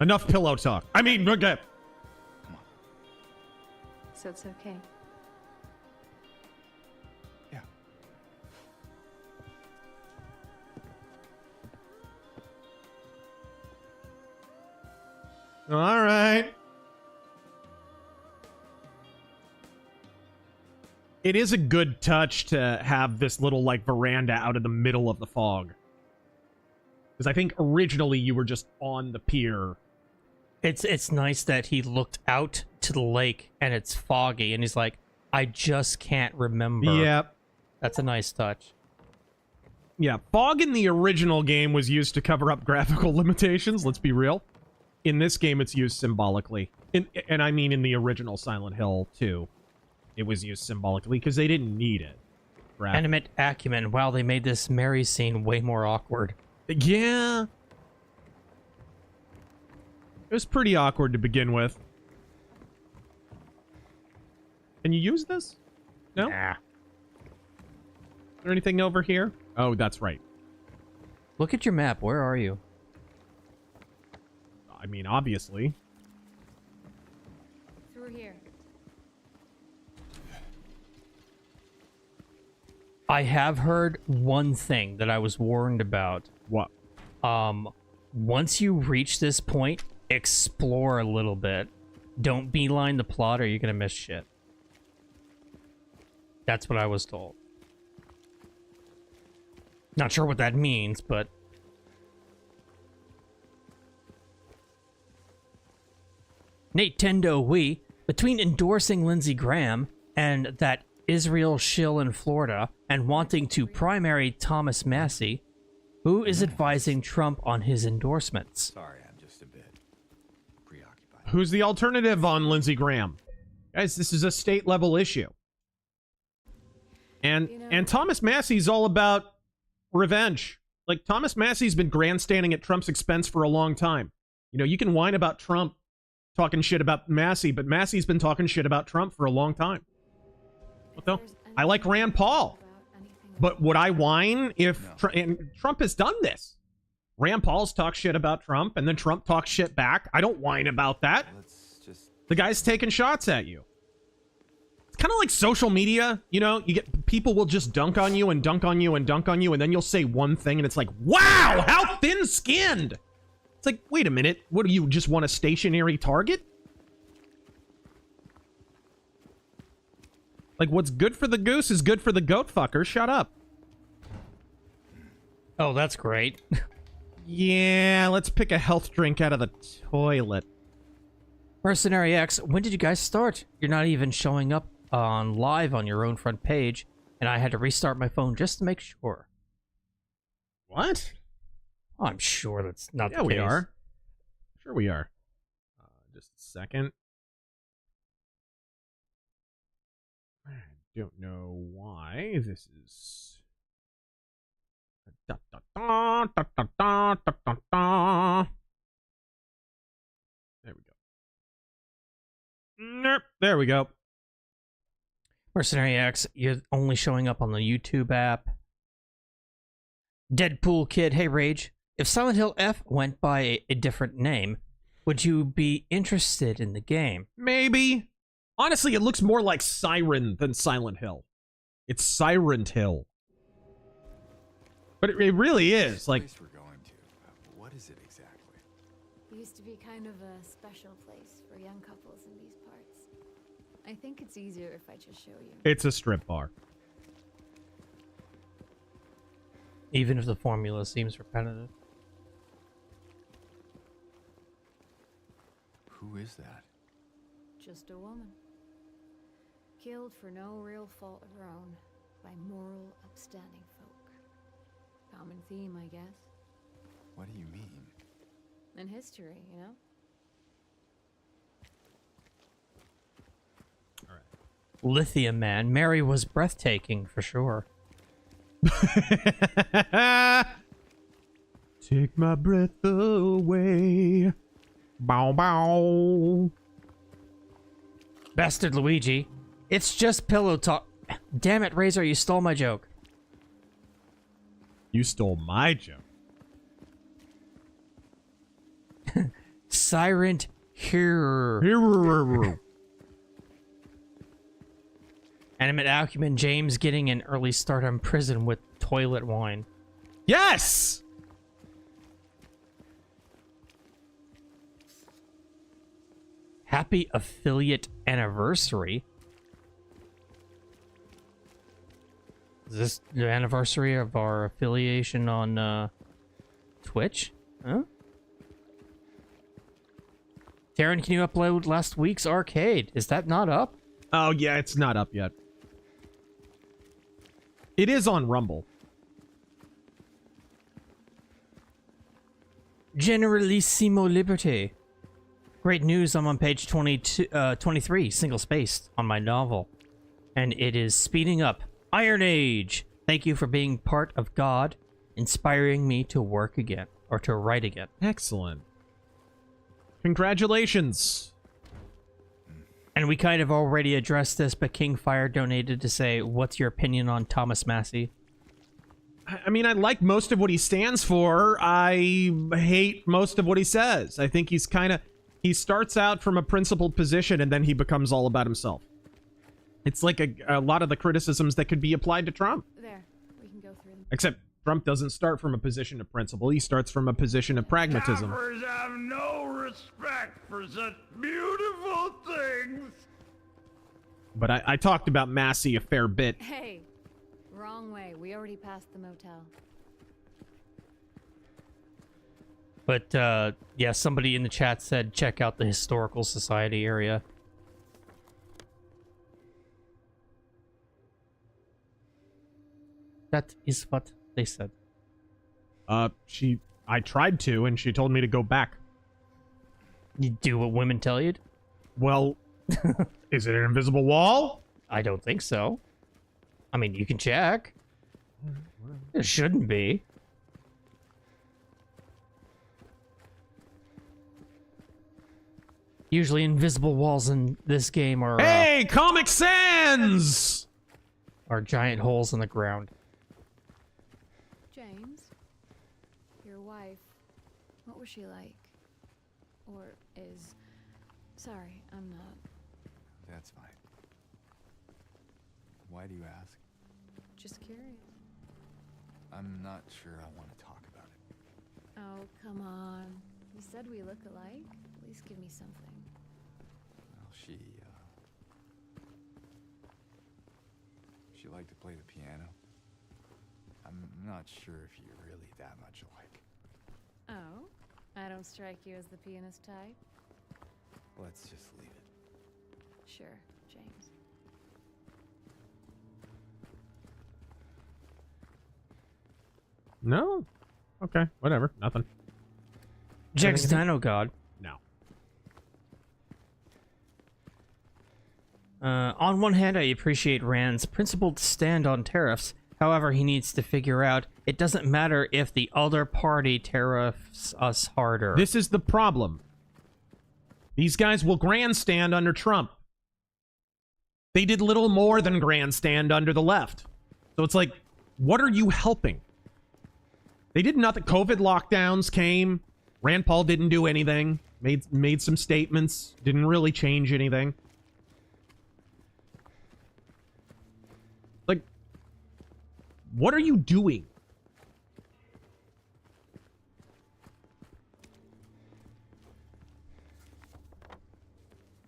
Speaker 3: Enough pillow talk. I mean, okay.
Speaker 9: Come on.
Speaker 14: So it's okay.
Speaker 9: Yeah.
Speaker 3: All right. It is a good touch to have this little, like, veranda out in the middle of the fog. Because I think originally you were just on the pier.
Speaker 5: It's nice that he looked out to the lake and it's foggy and he's like, I just can't remember.
Speaker 3: Yep.
Speaker 5: That's a nice touch.
Speaker 3: Yeah, fog in the original game was used to cover up graphical limitations, let's be real. In this game, it's used symbolically. And I mean in the original Silent Hill 2. It was used symbolically because they didn't need it.
Speaker 5: Animate acumen. Wow, they made this Mary scene way more awkward.
Speaker 3: Yeah. It was pretty awkward to begin with. Can you use this? No?
Speaker 5: Nah.
Speaker 3: Is there anything over here? Oh, that's right.
Speaker 5: Look at your map. Where are you?
Speaker 3: I mean, obviously.
Speaker 14: Through here.
Speaker 5: I have heard one thing that I was warned about.
Speaker 3: What?
Speaker 5: Once you reach this point, explore a little bit. Don't beeline the plot or you're gonna miss shit. That's what I was told. Not sure what that means, but... Nintendo Wii, between endorsing Lindsey Graham and that Israel shill in Florida and wanting to primary Thomas Massey, who is advising Trump on his endorsements?
Speaker 9: Sorry, I'm just a bit preoccupied.
Speaker 3: Who's the alternative on Lindsey Graham? Guys, this is a state-level issue. And Thomas Massey's all about revenge. Like, Thomas Massey's been grandstanding at Trump's expense for a long time. You know, you can whine about Trump talking shit about Massey, but Massey's been talking shit about Trump for a long time. What the? I like Rand Paul. But would I whine if... and Trump has done this. Rand Paul's talked shit about Trump, and then Trump talks shit back. I don't whine about that. The guy's taking shots at you. It's kind of like social media, you know? You get... people will just dunk on you and dunk on you and dunk on you, and then you'll say one thing, and it's like, wow, how thin-skinned! It's like, wait a minute. What, do you just want a stationary target? Like, what's good for the goose is good for the goat fucker. Shut up.
Speaker 5: Oh, that's great.
Speaker 3: Yeah, let's pick a health drink out of the toilet.
Speaker 5: Mercenary X, when did you guys start? You're not even showing up on live on your own front page, and I had to restart my phone just to make sure.
Speaker 3: What?
Speaker 5: Oh, I'm sure that's not the case.
Speaker 3: Yeah, we are. Sure we are. Just a second. I don't know why this is... Da, da, da, da, da, da, da, da, da. There we go. Nope. There we go.
Speaker 5: Mercenary X, you're only showing up on the YouTube app. Deadpool Kid, hey Rage. If Silent Hill F went by a different name, would you be interested in the game?
Speaker 3: Maybe. Honestly, it looks more like Siren than Silent Hill. It's Siren Hill. But it really is. Like,
Speaker 9: We're going to. What is it exactly?
Speaker 14: It used to be kind of a special place for young couples in these parts. I think it's easier if I just show you.
Speaker 3: it's a strip bar.
Speaker 5: Even if the formula seems repetitive.
Speaker 9: Who is that?
Speaker 14: Just a woman. Killed for no real fault of her own by moral, upstanding folk. Common theme, I guess.
Speaker 9: What do you mean?
Speaker 14: In history, you know?
Speaker 5: Lithium Man, Mary was breathtaking for sure.
Speaker 3: Take my breath away. Bow bow.
Speaker 5: Bastard Luigi, it's just pillow talk. Damn it, Razor, you stole my joke.
Speaker 3: You stole my joke.
Speaker 5: Siren here. Animate Acumen James getting an early start on prison with toilet wine.
Speaker 3: Yes!
Speaker 5: Happy affiliate anniversary. Is this the anniversary of our affiliation on Twitch? Huh? Taryn, can you upload last week's arcade? Is that not up?
Speaker 3: Oh, yeah, it's not up yet. It is on Rumble.
Speaker 5: Generalissimo Liberty. Great news, I'm on page 23, single-spaced, on my novel. And it is speeding up. Iron Age! Thank you for being part of God, inspiring me to work again, or to write again.
Speaker 3: Excellent. Congratulations.
Speaker 5: And we kind of already addressed this, but Kingfire donated to say, what's your opinion on Thomas Massey?
Speaker 3: I mean, I like most of what he stands for. I hate most of what he says. I think he's kind of... He starts out from a principled position, and then he becomes all about himself. It's like a lot of the criticisms that could be applied to Trump.
Speaker 14: There, we can go through them.
Speaker 3: Except Trump doesn't start from a position of principle. He starts from a position of pragmatism.
Speaker 4: Coppers have no respect for such beautiful things.
Speaker 3: But I talked about Massey a fair bit.
Speaker 14: Hey, wrong way. We already passed the motel.
Speaker 5: But, yeah, somebody in the chat said check out the Historical Society area. That is what they said.
Speaker 3: I tried to, and she told me to go back.
Speaker 5: You do what women tell you?
Speaker 3: Well, is it an invisible wall?
Speaker 5: I don't think so. I mean, you can check. It shouldn't be. Usually invisible walls in this game are...
Speaker 3: Hey, Comic Sans!
Speaker 5: Are giant holes in the ground.
Speaker 14: James, your wife, what was she like? Or is... Sorry, I'm not...
Speaker 9: That's fine. Why do you ask?
Speaker 14: Just curious.
Speaker 9: I'm not sure I want to talk about it.
Speaker 14: Oh, come on. You said we look alike? At least give me something.
Speaker 9: Well, she liked to play the piano. I'm not sure if you're really that much alike.
Speaker 14: Oh? I don't strike you as the pianist type?
Speaker 9: Let's just leave it.
Speaker 14: Sure, James.
Speaker 3: No? Okay, whatever. Nothing.
Speaker 5: Jack's Dino God.
Speaker 3: No.
Speaker 5: On one hand, I appreciate Rand's principled stand on tariffs. However, he needs to figure out it doesn't matter if the other party tariffs us harder.
Speaker 3: This is the problem. These guys will grandstand under Trump. They did little more than grandstand under the left. So it's like, what are you helping? They did nothing. COVID lockdowns came. Rand Paul didn't do anything. Made some statements. Didn't really change anything. Like, what are you doing?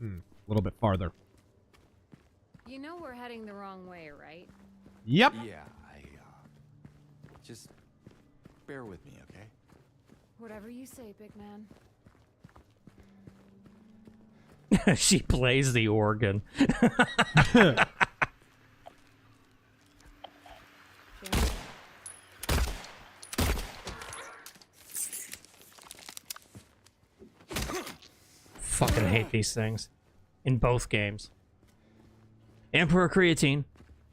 Speaker 3: A little bit farther.
Speaker 14: You know we're heading the wrong way, right?
Speaker 3: Yep.
Speaker 9: Yeah, just bear with me, okay?
Speaker 14: Whatever you say, big man.
Speaker 5: She plays the organ. Fucking hate these things. In both games. Emperor Creatine.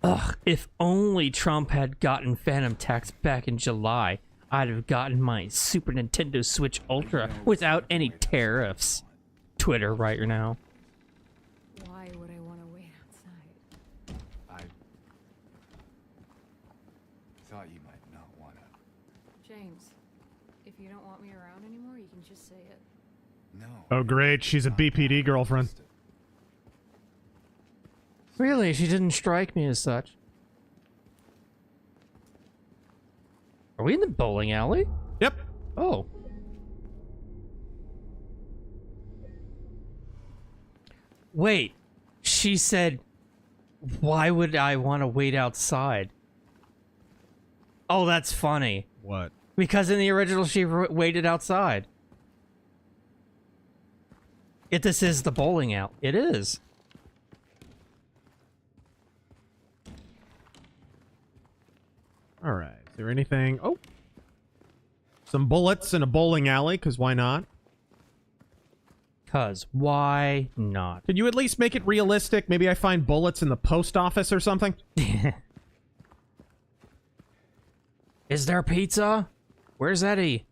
Speaker 5: Ugh, if only Trump had gotten Phantom Tax back in July, I'd have gotten my Super Nintendo Switch Ultra without any tariffs. Twitter right now.
Speaker 14: Why would I want to wait outside?
Speaker 9: I thought you might not want to.
Speaker 14: James, if you don't want me around anymore, you can just say it.
Speaker 9: No.
Speaker 3: Oh, great. She's a BPD girlfriend.
Speaker 5: Really? She didn't strike me as such. Are we in the bowling alley?
Speaker 3: Yep.
Speaker 5: Oh. Wait. She said, why would I want to wait outside? Oh, that's funny.
Speaker 3: What?
Speaker 5: Because in the original, she waited outside. If this is the bowling alley, it is.
Speaker 3: All right. Is there anything? Oh, some bullets in a bowling alley. Because why not?
Speaker 5: Because why not?
Speaker 3: Could you at least make it realistic? Maybe I find bullets in the post office or something.
Speaker 5: Is there pizza? Where's Eddie?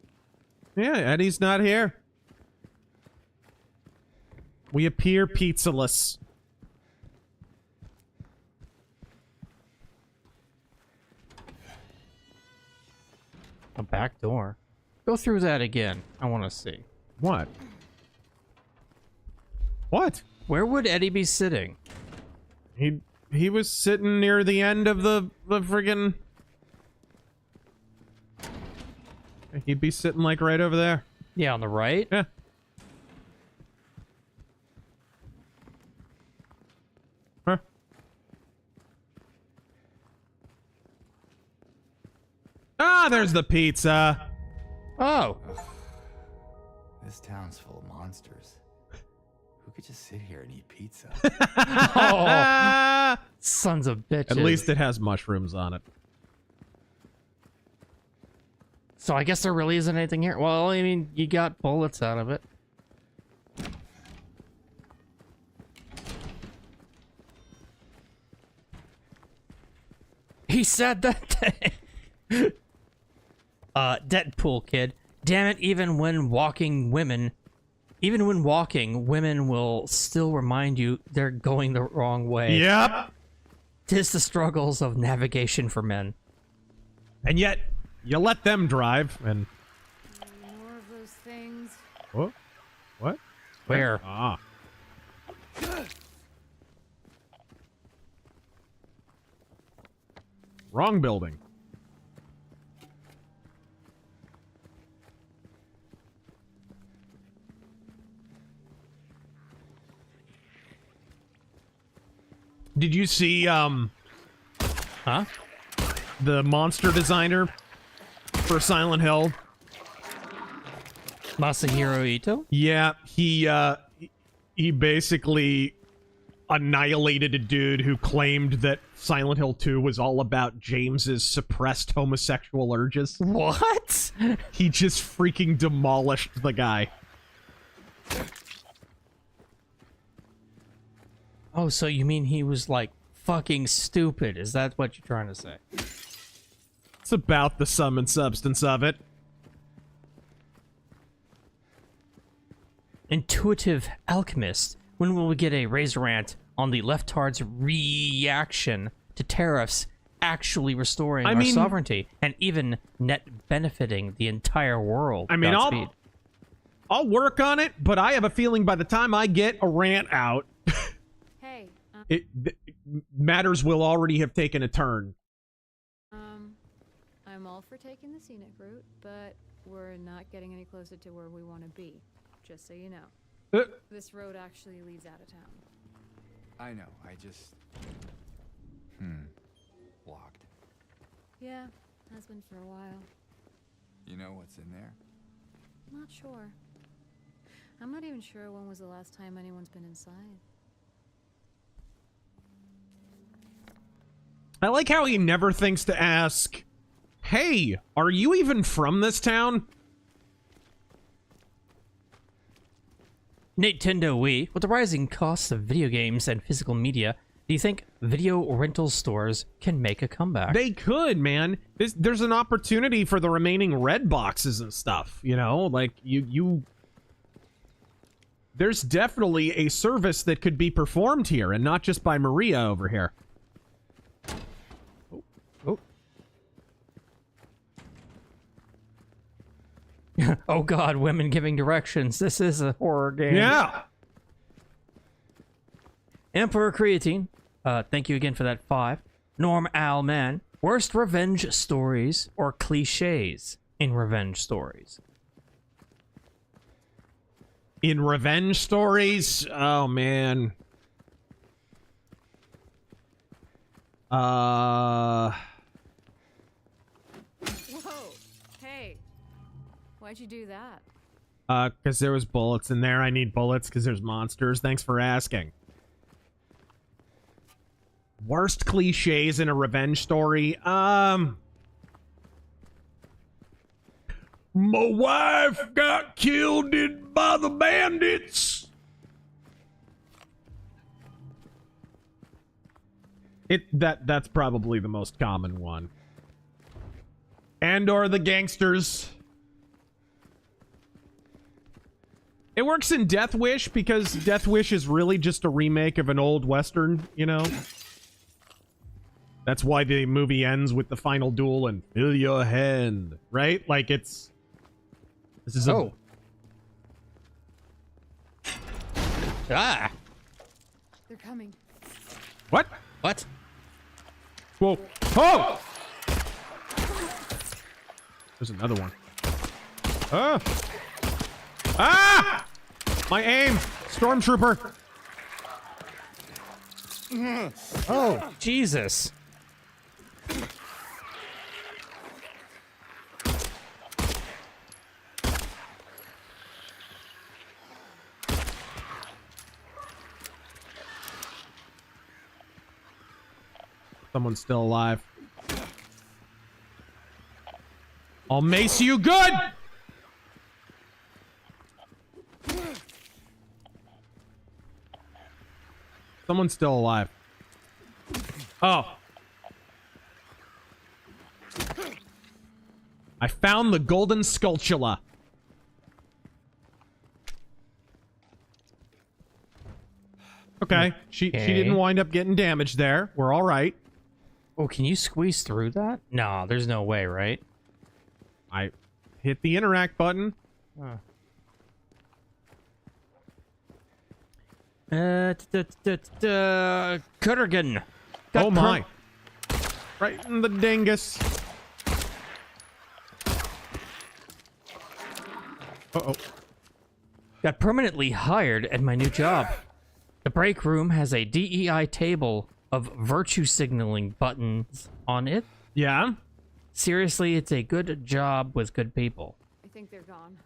Speaker 3: Yeah, Eddie's not here. We appear pizzaless.
Speaker 5: A back door. Go through that again. I want to see.
Speaker 3: What? What?
Speaker 5: Where would Eddie be sitting?
Speaker 3: He was sitting near the end of the friggin'... He'd be sitting like right over there.
Speaker 5: Yeah, on the right?
Speaker 3: Yeah. Huh. Ah, there's the pizza.
Speaker 5: Oh.
Speaker 9: This town's full of monsters. Who could just sit here and eat pizza?
Speaker 5: Oh, sons of bitches.
Speaker 3: At least it has mushrooms on it.
Speaker 5: So I guess there really isn't anything here. Well, I mean, you got bullets out of it. He said that. Deadpool kid. Damn it, even when walking, women will still remind you they're going the wrong way.
Speaker 3: Yep.
Speaker 5: 'Tis the struggles of navigation for men.
Speaker 3: And yet, you let them drive, and...
Speaker 14: More of those things.
Speaker 3: What? What?
Speaker 5: Where?
Speaker 3: Ah. Wrong building. Did you see,
Speaker 5: Huh?
Speaker 3: the monster designer for Silent Hill?
Speaker 5: Masahiro Ito?
Speaker 3: Yeah, he basically annihilated a dude who claimed that Silent Hill 2 was all about James's suppressed homosexual urges.
Speaker 5: What?
Speaker 3: He just freaking demolished the guy.
Speaker 5: Oh, so you mean he was, like, fucking stupid? Is that what you're trying to say?
Speaker 3: It's about the sum and substance of it.
Speaker 5: Intuitive Alchemist. When will we get a Razor Rant on the leftard's reaction to tariffs actually restoring our sovereignty and even net benefiting the entire world?
Speaker 3: I mean, I'll work on it, but I have a feeling by the time I get a rant out,
Speaker 14: Hey.
Speaker 3: matters will already have taken a turn.
Speaker 14: I'm all for taking the scenic route, but we're not getting any closer to where we want to be. Just so you know. This road actually leads out of town.
Speaker 9: I know, I just... Blocked.
Speaker 14: Yeah, has been for a while.
Speaker 9: You know what's in there?
Speaker 14: Not sure. I'm not even sure when was the last time anyone's been inside.
Speaker 3: I like how he never thinks to ask, hey, are you even from this town?
Speaker 5: Nintendo Wii, with the rising costs of video games and physical media, do you think video rental stores can make a comeback?
Speaker 3: They could, man. There's an opportunity for the remaining red boxes and stuff, you know? Like, there's definitely a service that could be performed here, and not just by Maria over here.
Speaker 5: Oh god, women giving directions. This is a horror game.
Speaker 3: Yeah!
Speaker 5: Emperor Creatine, thank you again for that 5. Norm Al Man, worst revenge stories or cliches in revenge stories?
Speaker 3: In revenge stories? Oh, man.
Speaker 14: Oh, hey. Why'd you do that?
Speaker 3: Because there was bullets in there. I need bullets because there's monsters. Thanks for asking. Worst cliches in a revenge story. My wife got killed by the bandits. That's probably the most common one. And or the gangsters. It works in Death Wish because Death Wish is really just a remake of an old Western, you know? That's why the movie ends with the final duel and fill your hand, right? Like it's... This is
Speaker 5: Oh. Ah!
Speaker 14: They're coming.
Speaker 3: What?
Speaker 5: What?
Speaker 3: Whoa. Oh! There's another one. Ah! Ah! My aim! Stormtrooper!
Speaker 5: Oh, Jesus.
Speaker 3: Someone's still alive. I'll mace you good! Someone's still alive. Oh. I found the golden sculptula. Okay. She didn't wind up getting damaged there. We're all right.
Speaker 5: Oh, can you squeeze through that? No, there's no way, right?
Speaker 3: I hit the interact button.
Speaker 5: Huh. Kurgan.
Speaker 3: Oh my. Right in the dingus. Uh-oh.
Speaker 5: Got permanently hired at my new job. The break room has a DEI table of virtue signaling buttons on it.
Speaker 3: Yeah?
Speaker 5: Seriously, it's a good job with good people.
Speaker 14: I think they're gone.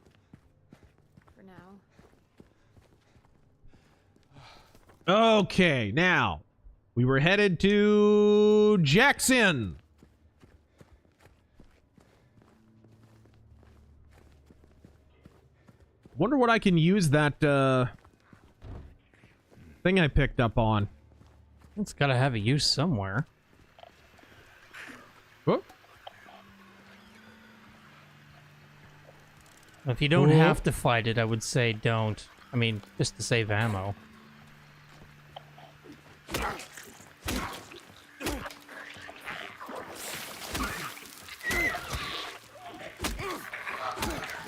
Speaker 14: For now.
Speaker 3: Okay, now. We were headed to Jackson. Wonder what I can use that thing I picked up on.
Speaker 5: It's gotta have a use somewhere.
Speaker 3: Whoop.
Speaker 5: If you don't have to fight it, I would say don't. I mean, just to save ammo.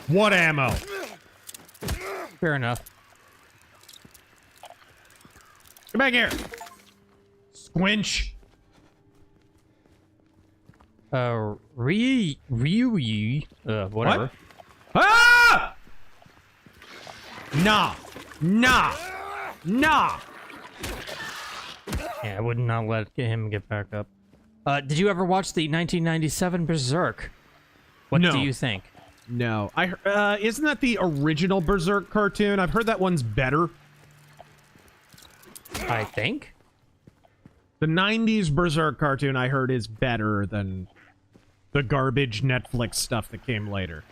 Speaker 3: What ammo?
Speaker 5: Fair enough.
Speaker 3: Come back here. Squinch.
Speaker 5: Whatever.
Speaker 3: What? Ah! Nah. Nah. Nah.
Speaker 5: Yeah, I would not let him get back up. Did you ever watch the 1997 Berserk? What do you think?
Speaker 3: No. Isn't that the original Berserk cartoon? I've heard that one's better.
Speaker 5: I think.
Speaker 3: The 90s Berserk cartoon I heard is better than the garbage Netflix stuff that came later.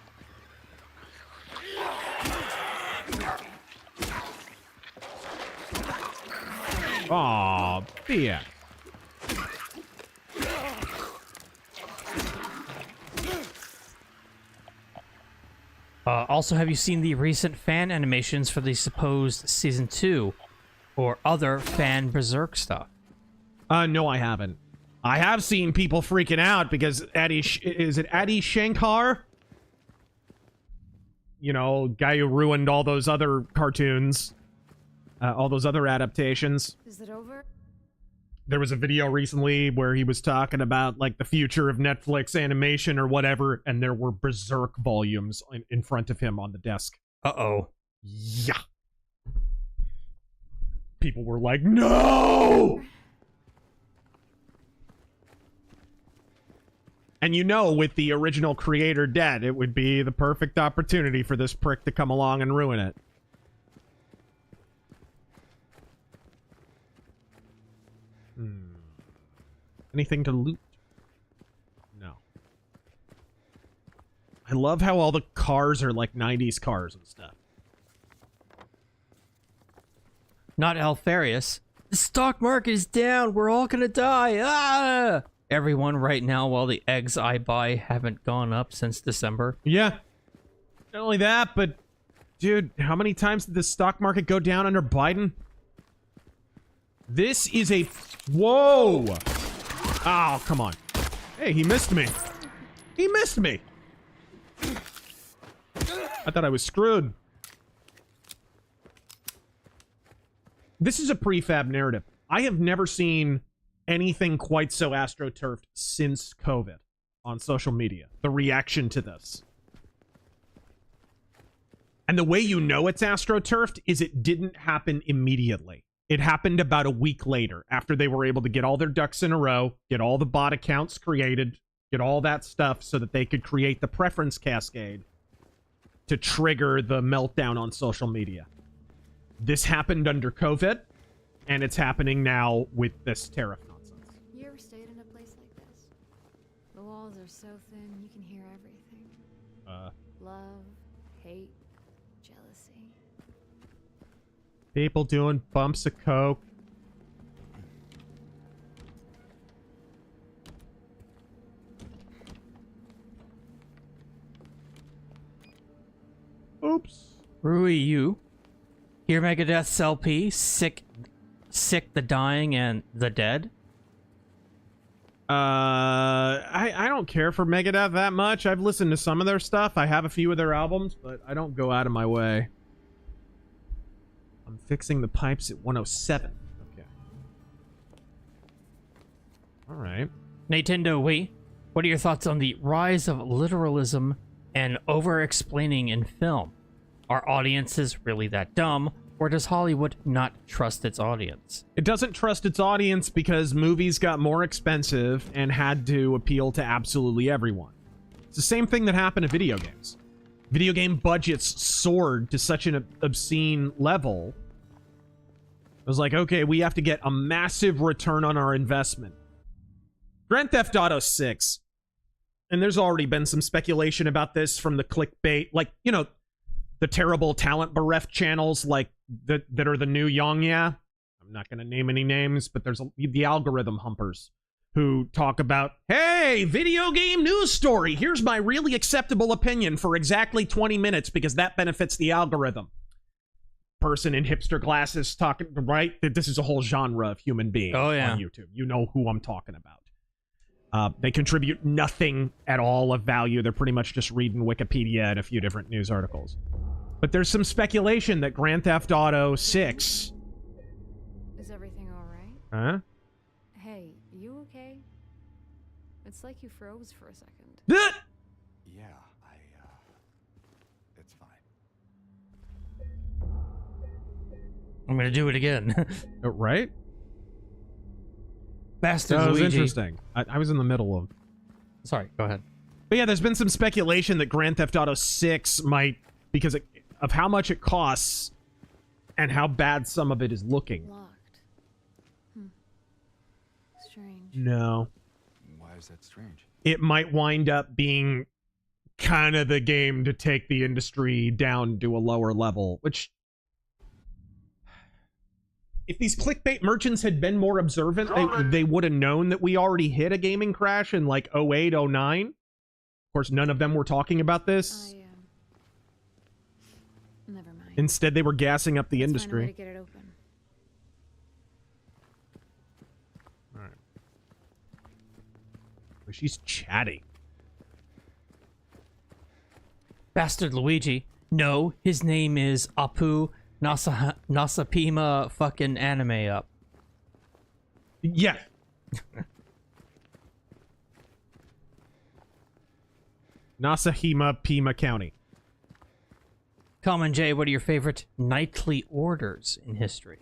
Speaker 3: Aw, yeah.
Speaker 5: Also, have you seen the recent fan animations for the supposed Season 2? Or other fan Berserk stuff?
Speaker 3: No, I haven't. I have seen people freaking out because is it Adi Shankar? You know, guy who ruined all those other cartoons. All those other adaptations.
Speaker 14: Is it over?
Speaker 3: There was a video recently where he was talking about, like, the future of Netflix animation or whatever, and there were Berserk volumes in front of him on the desk.
Speaker 5: Uh-oh.
Speaker 3: Yeah. People were like, no! And you know, with the original creator dead, it would be the perfect opportunity for this prick to come along and ruin it. Anything to loot? No. I love how all the cars are like 90s cars and stuff.
Speaker 5: Not Alfarius. The stock market is down. We're all gonna die. Ah! Everyone right now, while the eggs I buy haven't gone up since December.
Speaker 3: Yeah. Not only that, but dude, how many times did the stock market go down under Biden? This is a... Whoa! Oh, come on. Hey, he missed me. He missed me. I thought I was screwed. This is a prefab narrative. I have never seen anything quite so astroturfed since COVID on social media. The reaction to this. And the way you know it's astroturfed is it didn't happen immediately. It happened about a week later, after they were able to get all their ducks in a row, get all the bot accounts created, get all that stuff so that they could create the preference cascade to trigger the meltdown on social media. This happened under COVID, and it's happening now with this tariff nonsense.
Speaker 14: You ever stayed in a place like this? The walls are so thin, you can hear everything. Love, hate, jealousy.
Speaker 3: People doing bumps of coke. Oops.
Speaker 5: Rui Yu. Hear Megadeth's LP, Sick, the Dying, and the Dead?
Speaker 3: I don't care for Megadeth that much. I've listened to some of their stuff. I have a few of their albums, but I don't go out of my way. I'm fixing the pipes at 107. Okay. Alright.
Speaker 5: Nintendo Wii. What are your thoughts on the rise of literalism and over-explaining in film? Are audiences really that dumb, or does Hollywood not trust its audience?
Speaker 3: It doesn't trust its audience because movies got more expensive and had to appeal to absolutely everyone. It's the same thing that happened to video games. Video game budgets soared to such an obscene level. It was like, okay, we have to get a massive return on our investment. Grand Theft Auto 6. And there's already been some speculation about this from the clickbait, like, you know, the terrible talent bereft channels like that are the new Yongya. I'm not going to name any names, but there's the algorithm humpers who talk about, hey, video game news story. Here's my really acceptable opinion for exactly 20 minutes because that benefits the algorithm. Person in hipster glasses talking, right? This is a whole genre of human being on YouTube. You know who I'm talking about. They contribute nothing at all of value. They're pretty much just reading Wikipedia and a few different news articles. But there's some speculation that Grand Theft Auto 6...
Speaker 14: Is everything alright?
Speaker 3: Huh?
Speaker 14: Hey, you okay? It's like you froze for a second.
Speaker 9: Yeah, it's fine.
Speaker 5: I'm gonna do it again.
Speaker 3: Right?
Speaker 5: Bastard
Speaker 3: That was
Speaker 5: Luigi.
Speaker 3: interesting. I was in the middle of...
Speaker 5: Sorry, go ahead.
Speaker 3: But yeah, there's been some speculation that Grand Theft Auto 6 might, because of how much it costs and how bad some of it is looking.
Speaker 14: Locked. Strange.
Speaker 3: No.
Speaker 9: Why is that strange?
Speaker 3: It might wind up being kind of the game to take the industry down to a lower level, which... If these clickbait merchants had been more observant, they would have known that we already hit a gaming crash in like 08, 09. Of course, none of them were talking about this.
Speaker 14: Never mind.
Speaker 3: Instead, they were gassing up the industry.
Speaker 14: Find a way to get it open.
Speaker 3: All right. But she's chatty.
Speaker 5: Bastard Luigi. No, his name is Apu Nasapima fucking anime up.
Speaker 3: Yeah. Nasahima Pima County.
Speaker 5: Common J, what are your favorite nightly orders in history?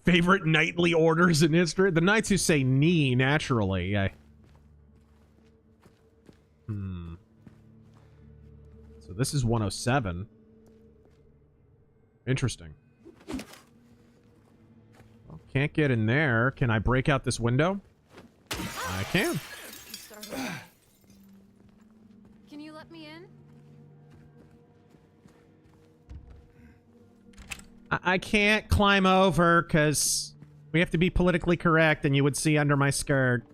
Speaker 3: Favorite nightly orders in history? The knights who say knee naturally. So this is 107. Interesting. Well, can't get in there. Can I break out this window? I can.
Speaker 14: Can you let me in?
Speaker 3: I can't climb over because we have to be politically correct and you would see under my skirt.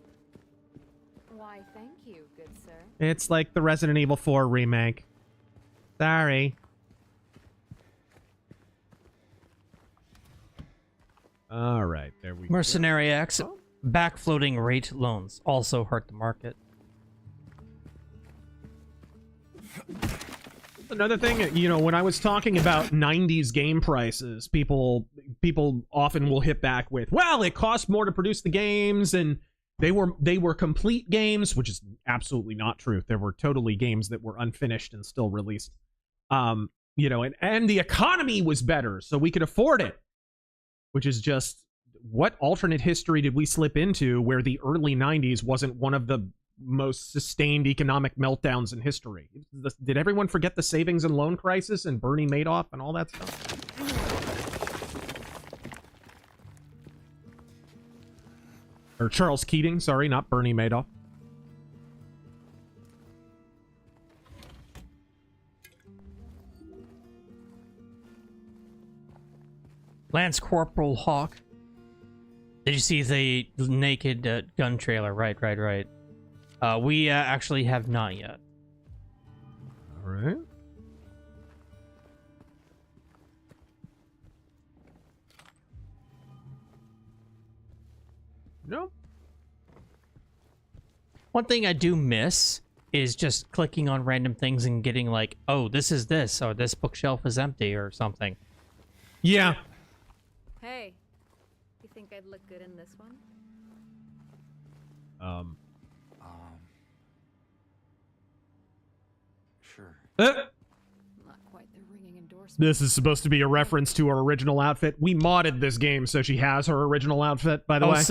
Speaker 14: Why, thank you, good sir.
Speaker 3: It's like the Resident Evil 4 remake. Sorry. All right, there we go.
Speaker 5: Mercenary X, backfloating rate loans also hurt the market.
Speaker 3: Another thing, you know, when I was talking about 90s game prices, people often will hit back with, well, it cost more to produce the games and they were complete games, which is absolutely not true. There were totally games that were unfinished and still released. You know, and the economy was better, so we could afford it. Which is just, what alternate history did we slip into where the early 90s wasn't one of the most sustained economic meltdowns in history? Did everyone forget the savings and loan crisis and Bernie Madoff and all that stuff? Or Charles Keating, sorry, not Bernie Madoff.
Speaker 5: Lance Corporal Hawk. Did you see the naked gun trailer? Right. We actually have not yet.
Speaker 3: All right. No.
Speaker 5: One thing I do miss is just clicking on random things and getting like, oh, this is this, or this bookshelf is empty, or something.
Speaker 3: Yeah.
Speaker 14: Hey, you think I'd look good in this one?
Speaker 9: Sure.
Speaker 14: Not quite the ringing endorsement.
Speaker 3: This is supposed to be a reference to her original outfit. We modded this game so she has her original outfit, by the way.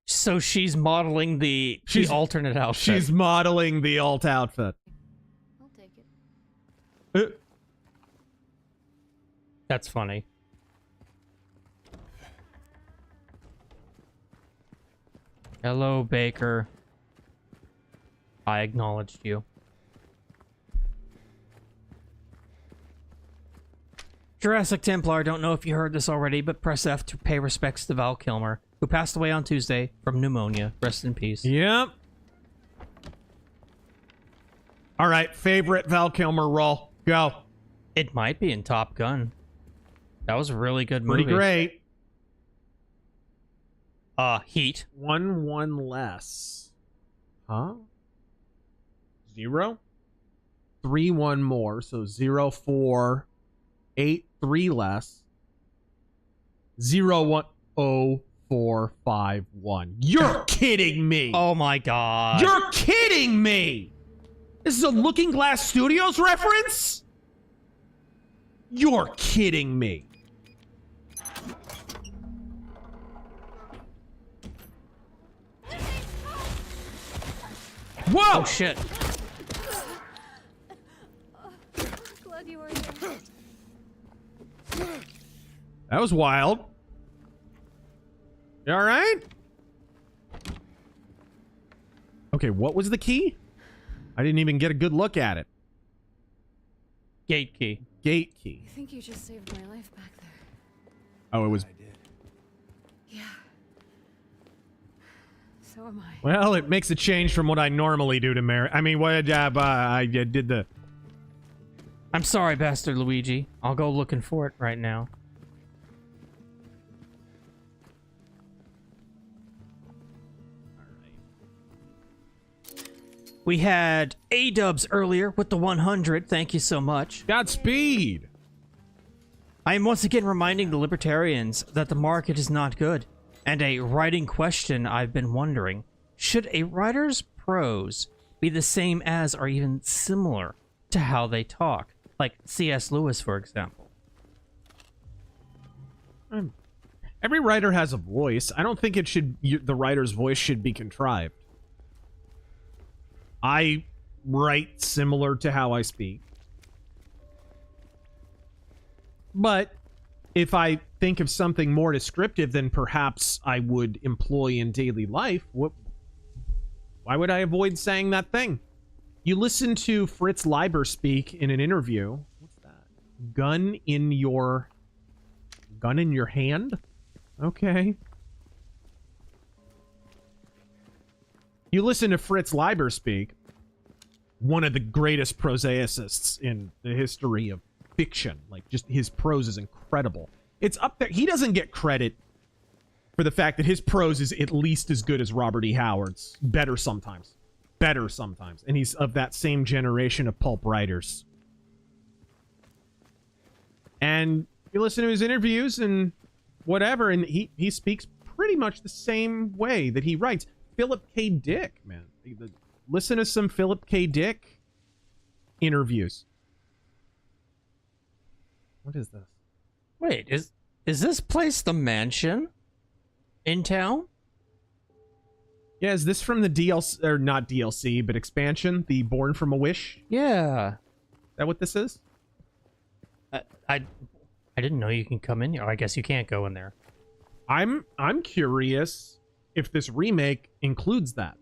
Speaker 5: So she's modeling the alternate outfit.
Speaker 3: She's modeling the alt outfit.
Speaker 14: I'll take it.
Speaker 5: That's funny. Hello, Baker. I acknowledged you. Jurassic Templar, don't know if you heard this already, but press F to pay respects to Val Kilmer, who passed away on Tuesday from pneumonia. Rest in peace.
Speaker 3: Yep. All right, favorite Val Kilmer role. Go.
Speaker 5: It might be in Top Gun. That was a really good movie.
Speaker 3: Pretty great.
Speaker 5: Heat.
Speaker 3: 1 less. Huh? 0? 3 1 more, so 0 4 8 3 less. 0 1 0 4 5 1. You're kidding me.
Speaker 5: Oh my god.
Speaker 3: You're kidding me. This is a Looking Glass Studios reference? You're kidding me. Whoa!
Speaker 5: Oh shit.
Speaker 14: Glad you were here.
Speaker 3: That was wild. You alright? Okay, what was the key? I didn't even get a good look at it.
Speaker 5: Gate key.
Speaker 3: Gate key.
Speaker 14: I think you just saved my life back there.
Speaker 3: Oh, it was...
Speaker 14: Yeah. So am I.
Speaker 3: Well, it makes a change from what I normally do to Mary. I mean, what I did the...
Speaker 5: I'm sorry, Bastard Luigi. I'll go looking for it right now. We had A-dubs earlier with the 100. Thank you so much.
Speaker 3: Godspeed.
Speaker 5: I am once again reminding the libertarians that the market is not good. And a writing question I've been wondering. Should a writer's prose be the same as or even similar to how they talk? Like C.S. Lewis, for example.
Speaker 3: Every writer has a voice. I don't think it should... the writer's voice should be contrived. I write similar to how I speak. But if I think of something more descriptive than perhaps I would employ in daily life, why would I avoid saying that thing? You listen to Fritz Leiber speak in an interview. What's that? Gun in your hand? Okay. You listen to Fritz Leiber speak, one of the greatest prosaicists in the history of fiction. Like, just his prose is incredible. It's up there. He doesn't get credit for the fact that his prose is at least as good as Robert E. Howard's. Better sometimes. And he's of that same generation of pulp writers. And you listen to his interviews and whatever, and he speaks pretty much the same way that he writes. Philip K. Dick, man. Listen to some Philip K. Dick interviews. What is this?
Speaker 5: Wait, is this place the mansion in town?
Speaker 3: Yeah, is this from the DLC, or not DLC, but expansion, the Born from a Wish?
Speaker 5: Yeah.
Speaker 3: Is that what this is?
Speaker 5: I didn't know you can come in here. I guess you can't go in there.
Speaker 3: I'm curious if this remake includes that.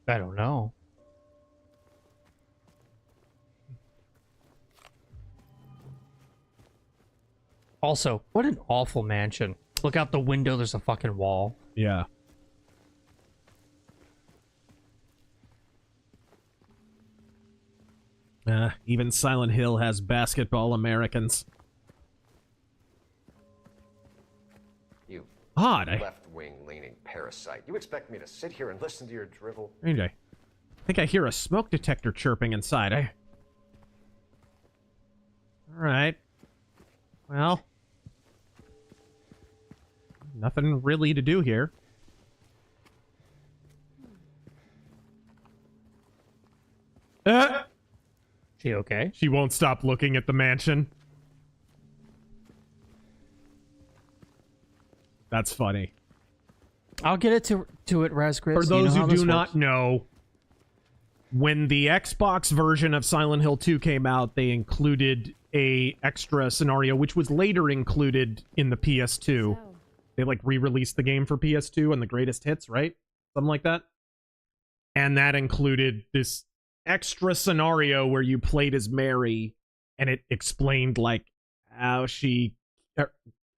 Speaker 5: I don't know. Also, what an awful mansion. Look out the window, there's a fucking wall.
Speaker 3: Yeah. Even Silent Hill has basketball Americans.
Speaker 8: You
Speaker 3: Odd.
Speaker 8: left-wing leaning parasite. You expect me to sit here and listen to your drivel?
Speaker 3: I think I hear a smoke detector chirping inside. Alright. Well. Nothing really to do here.
Speaker 5: She okay?
Speaker 3: She won't stop looking at the mansion. That's funny.
Speaker 5: I'll get it to it, Razgris.
Speaker 3: For those who do not know, when the Xbox version of Silent Hill 2 came out, they included a extra scenario, which was later included in the PS2. They, like, re-released the game for PS2 and the greatest hits, right? Something like that. And that included this extra scenario where you played as Mary, and it explained, like, how she...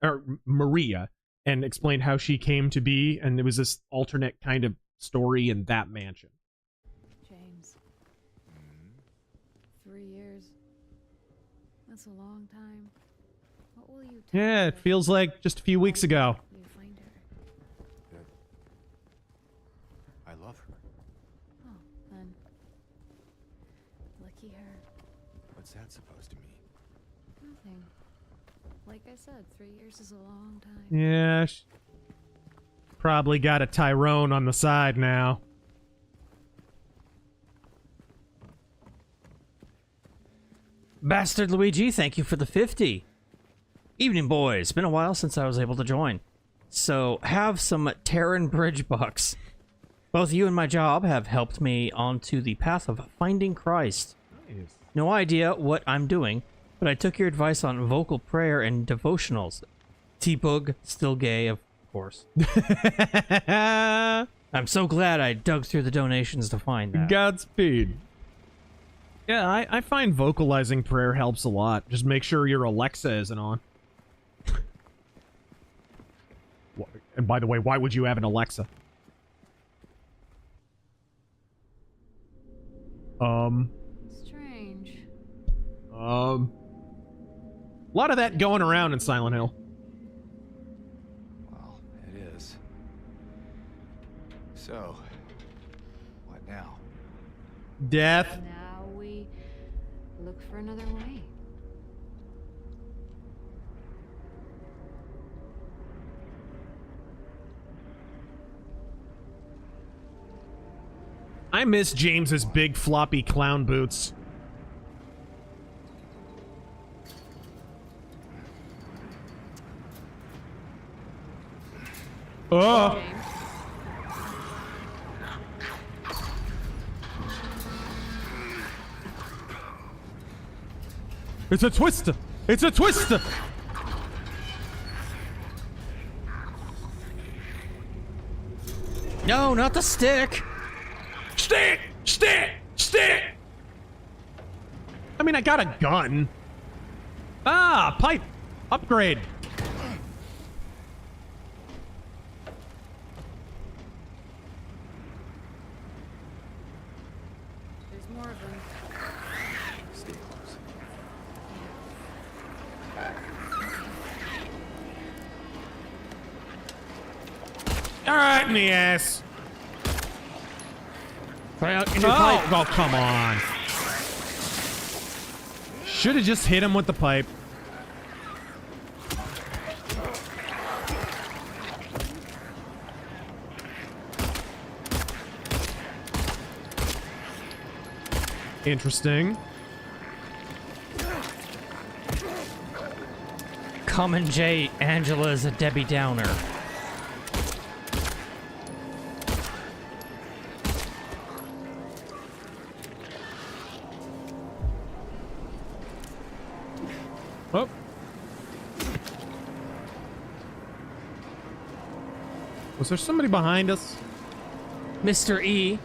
Speaker 3: or Maria, and explained how she came to be, and it was this alternate kind of story in that mansion.
Speaker 14: James. 3 years. That's a long time. What will you tell
Speaker 3: Yeah, it feels like just a few weeks ago.
Speaker 14: you find her?
Speaker 9: I love her.
Speaker 14: Oh, then. Lucky her.
Speaker 9: What's that supposed to mean?
Speaker 14: Nothing. Like I said, 3 years is a long time.
Speaker 3: Yeah, probably got a Tyrone on the side now.
Speaker 5: Bastard Luigi, thank you for the 50. Evening, boys. Been a while since I was able to join. So, have some Terran Bridge bucks. Both you and my job have helped me onto the path of finding Christ.
Speaker 3: Nice.
Speaker 5: No idea what I'm doing, but I took your advice on vocal prayer and devotionals. T-Bug, still gay, of course. I'm so glad I dug through the donations to find that.
Speaker 3: Godspeed. Yeah, I find vocalizing prayer helps a lot. Just make sure your Alexa isn't on. And by the way, why would you have an Alexa?
Speaker 14: Strange.
Speaker 3: A lot of that going around in Silent Hill.
Speaker 9: Well, it is. So, what now?
Speaker 3: Death.
Speaker 14: Now we look for another way.
Speaker 3: I miss James's big floppy clown boots. Oh! It's a twister! It's a twister!
Speaker 5: No, not the stick!
Speaker 4: Stick! Stick! Stick!
Speaker 3: I mean, I got a gun. Ah, pipe. Upgrade.
Speaker 14: There's more of them.
Speaker 9: Stay close.
Speaker 3: All right, in the ass. Oh, come on. Should have just hit him with the pipe. Interesting.
Speaker 5: Common J, Angela is a Debbie Downer.
Speaker 3: Oh. Was there somebody behind us?
Speaker 5: Mr. E,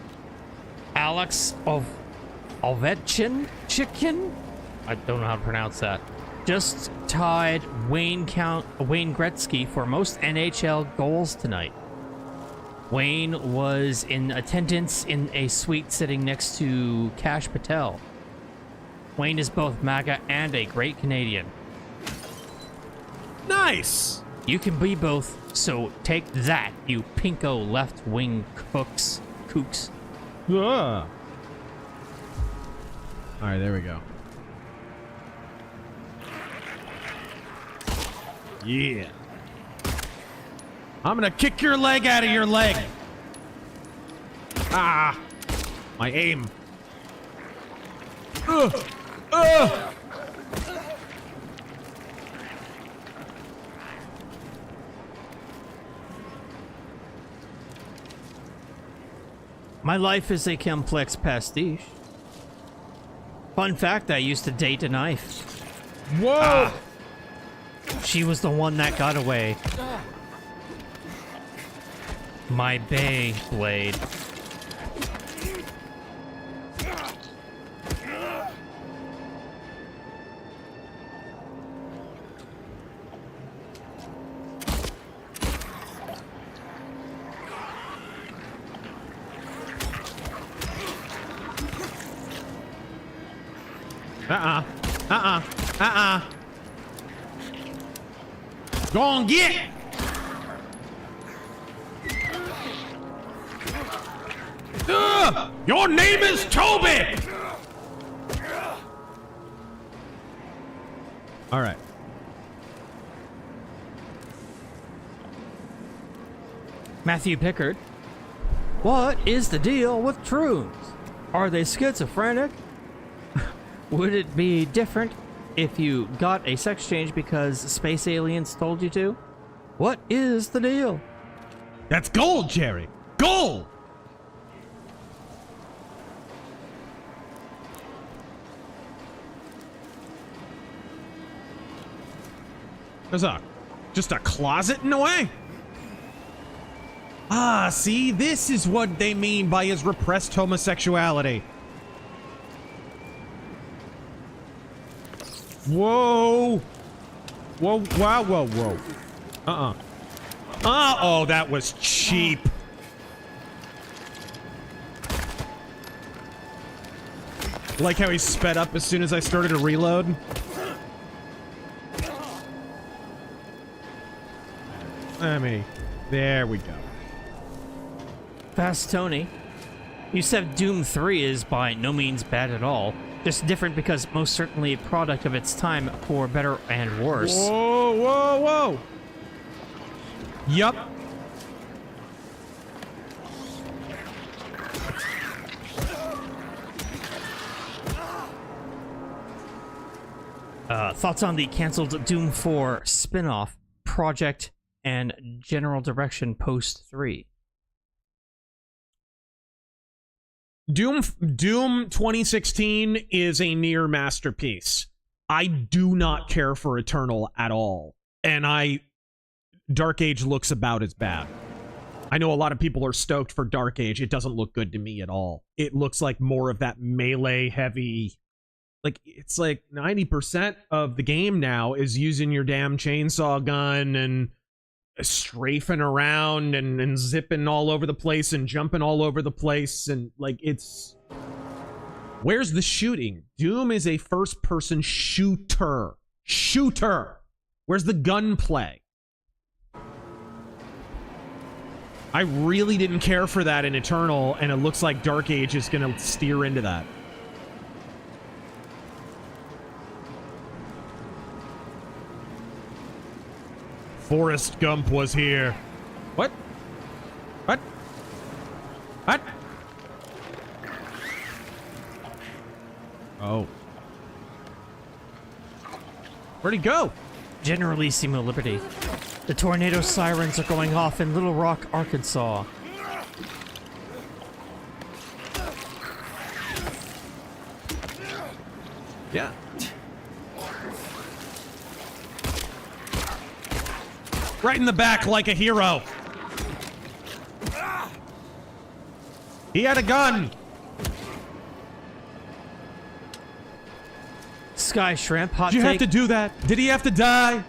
Speaker 5: Alex of Ovechkin? Chicken? I don't know how to pronounce that. Just tied Wayne Gretzky for most NHL goals tonight. Wayne was in attendance in a suite sitting next to Kash Patel. Wayne is both MAGA and a great Canadian.
Speaker 3: Nice!
Speaker 5: You can be both, so take that, you pinko left-wing kooks.
Speaker 3: Alright, there we go. Yeah. I'm gonna kick your leg out of your leg. Ah! My aim.
Speaker 5: My life is a complex pastiche. Fun fact, I used to date a knife.
Speaker 3: Whoa!
Speaker 5: Ah, she was the one that got away. My bay blade.
Speaker 3: Go on, get! Your name is Toby! All right.
Speaker 5: Matthew Pickard. What is the deal with Troons? Are they schizophrenic? Would it be different if you got a sex change because space aliens told you to? What is the deal?
Speaker 3: That's gold, Jerry. Gold! There's just a closet in a way? Ah, see, this is what they mean by his repressed homosexuality. Whoa. Whoa, wow, whoa, whoa. Oh, that was cheap. Like how he sped up as soon as I started to reload. I mean, there we go.
Speaker 5: Fast Tony. You said Doom 3 is by no means bad at all. Just different because most certainly a product of its time for better and worse.
Speaker 3: Whoa, whoa, whoa. Yup.
Speaker 5: Thoughts on the canceled Doom 4 spin-off project and general direction post 3?
Speaker 3: Doom 2016 is a near masterpiece. I do not care for Eternal at all. And Dark Age looks about as bad. I know a lot of people are stoked for Dark Age. It doesn't look good to me at all. It looks like more of that melee heavy. Like, it's like 90% of the game now is using your damn chainsaw gun and strafing around and zipping all over the place and jumping all over the place. And, like, it's... Where's the shooting? Doom is a first-person shooter. Shooter! Where's the gunplay? I really didn't care for that in Eternal, and it looks like Dark Age is going to steer into that. Forrest Gump was here. What? What? What? Oh. Where'd he go?
Speaker 5: Generalissimo Liberty. The tornado sirens are going off in Little Rock, Arkansas.
Speaker 3: Yeah. Right in the back like a hero. He had a gun.
Speaker 5: Sky Shrimp, hot
Speaker 3: Did you
Speaker 5: take.
Speaker 3: have to do that? Did he have to die?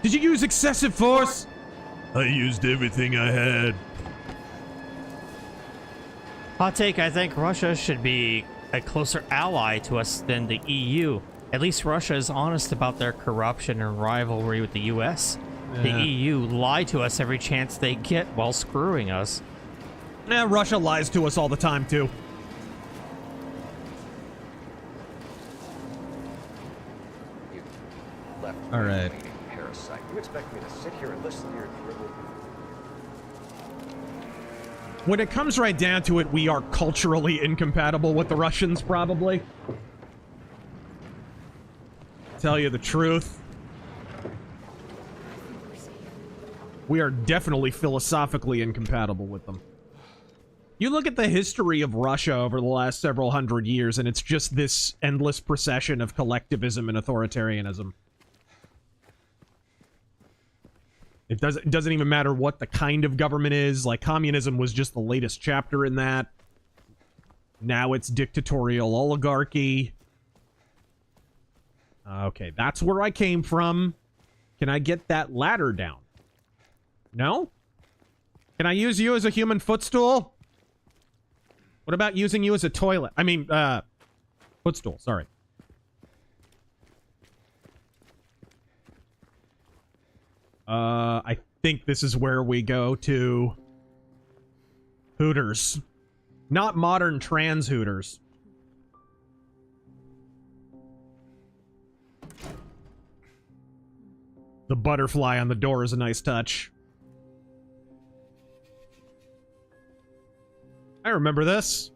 Speaker 3: Did you use excessive force?
Speaker 4: I used everything I had.
Speaker 5: Hot take, I think Russia should be a closer ally to us than the EU. At least Russia is honest about their corruption and rivalry with the US.
Speaker 3: Yeah.
Speaker 5: The EU lie to us every chance they get while screwing us.
Speaker 3: Russia lies to us all the time, too.
Speaker 8: You left
Speaker 3: All right.
Speaker 8: me, parasite. You expect me to sit here and listen to your dribble?
Speaker 3: When it comes right down to it, we are culturally incompatible with the Russians, probably. Tell you the truth. We are definitely philosophically incompatible with them. You look at the history of Russia over the last several hundred years, and it's just this endless procession of collectivism and authoritarianism. It doesn't even matter what the kind of government is. Like, communism was just the latest chapter in that. Now it's dictatorial oligarchy. Okay, that's where I came from. Can I get that ladder down? No? Can I use you as a human footstool? What about using you as a toilet? I mean, footstool, sorry. I think this is where we go to Hooters. Not modern trans Hooters. The butterfly on the door is a nice touch. I remember this.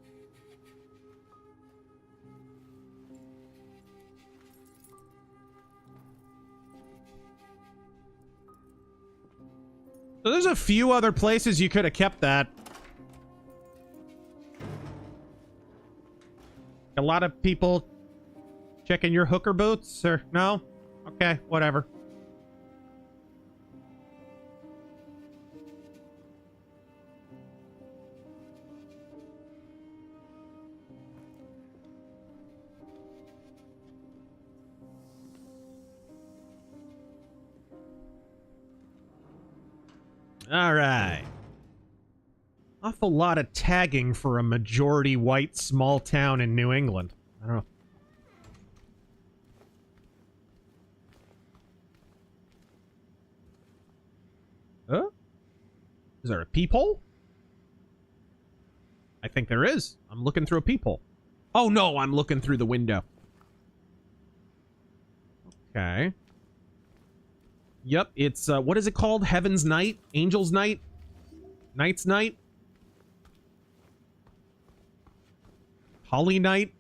Speaker 3: So there's a few other places you could have kept that. A lot of people checking your hooker boots, or no? Okay, whatever. All right. Awful lot of tagging for a majority white small town in New England. I don't know. Huh? Is there a peephole? I think there is. I'm looking through a peephole. Oh no, I'm looking through the window. Okay. Yep, it's, what is it called? Heaven's Night? Angel's Night? Knight's Night? Holly Night?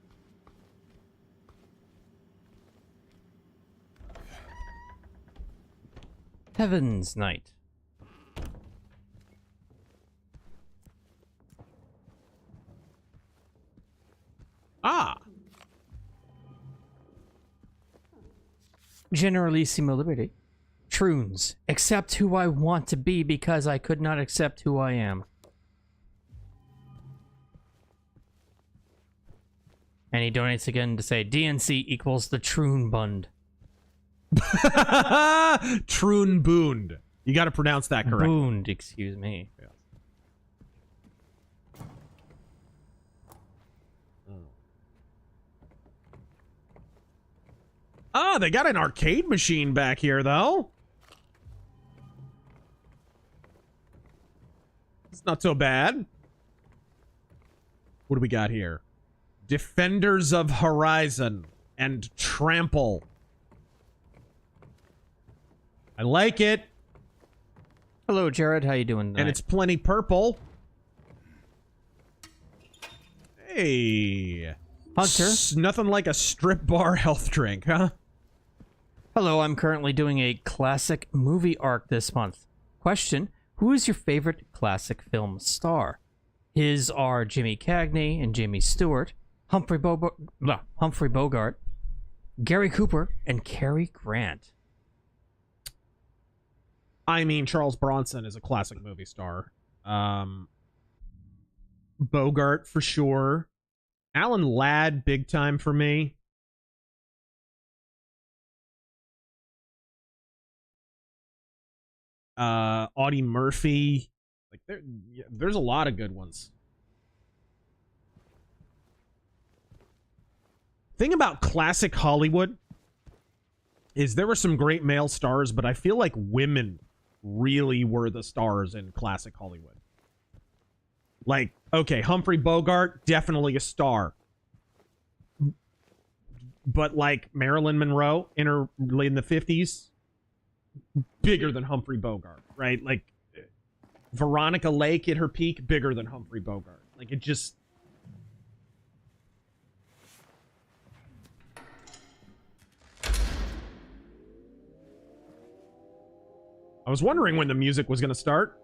Speaker 5: Heaven's Night.
Speaker 3: Ah!
Speaker 5: Generalissimo Liberty. Troons. Accept who I want to be because I could not accept who I am. And he donates again to say DNC equals the Troon Bund.
Speaker 3: Troon Boond. You got to pronounce that correctly.
Speaker 5: Boond, excuse me.
Speaker 3: Yeah. Oh, they got an arcade machine back here, though. It's not so bad. What do we got here? Defenders of Horizon and Trample. I like it.
Speaker 5: Hello, Jared. How you doing tonight?
Speaker 3: And it's plenty purple. Hey.
Speaker 5: Hunter.
Speaker 3: Nothing like a strip bar health drink, huh?
Speaker 5: Hello, I'm currently doing a classic movie arc this month. Question, who is your favorite classic film star? His are Jimmy Cagney and Jimmy Stewart, Humphrey Bogart, Gary Cooper, and Cary Grant.
Speaker 3: I mean, Charles Bronson is a classic movie star. Bogart, for sure. Alan Ladd, big time for me. Audie Murphy. Like there's a lot of good ones. Thing about classic Hollywood is there were some great male stars, but I feel like women really were the stars in classic Hollywood. Like, okay, Humphrey Bogart, definitely a star. But like Marilyn Monroe in the 50s, bigger than Humphrey Bogart, right? Like Veronica Lake at her peak, bigger than Humphrey Bogart. Like it just... I was wondering when the music was going to start.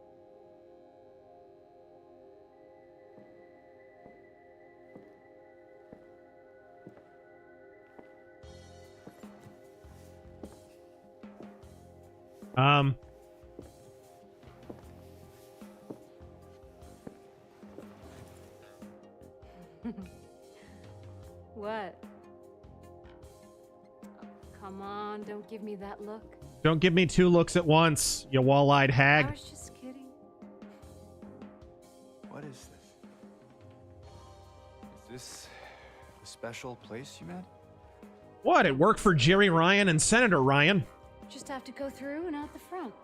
Speaker 14: What? Oh, come on, don't give me that look.
Speaker 3: Don't give me two looks at once, you wall-eyed hag.
Speaker 14: I was just kidding.
Speaker 9: What is this? Is this a special place you met?
Speaker 3: What? It worked for Jerry Ryan and Senator Ryan.
Speaker 14: Just have to go through and out the front.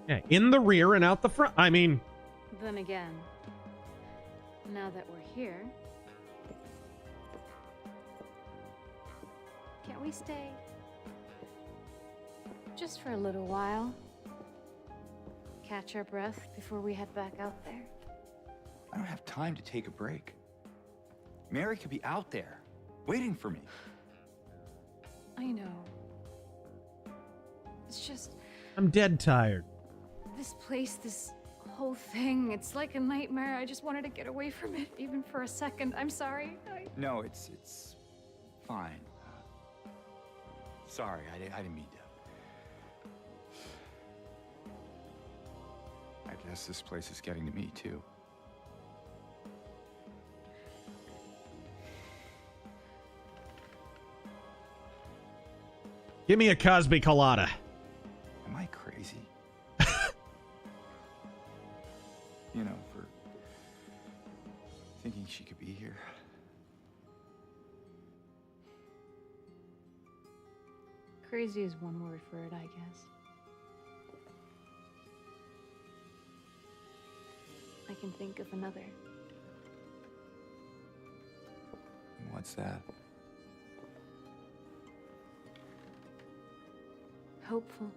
Speaker 3: Yeah, in the rear and out the front. I mean...
Speaker 14: Then again, now that we're here, can't we stay? Just for a little while. Catch our breath before we head back out there.
Speaker 9: I don't have time to take a break. Mary could be out there, waiting for me.
Speaker 14: I know. It's just...
Speaker 3: I'm dead tired.
Speaker 14: This place, this whole thing, it's like a nightmare. I just wanted to get away from it, even for a second. I'm sorry.
Speaker 9: No, it's fine. Sorry, I didn't mean to. I guess this place is getting to me, too.
Speaker 3: Give me a Cosby colada.
Speaker 9: Am I crazy? You know, for thinking she could be here.
Speaker 14: Crazy is one word for it, I guess. I can think of another.
Speaker 9: What's that?
Speaker 14: Hopeful.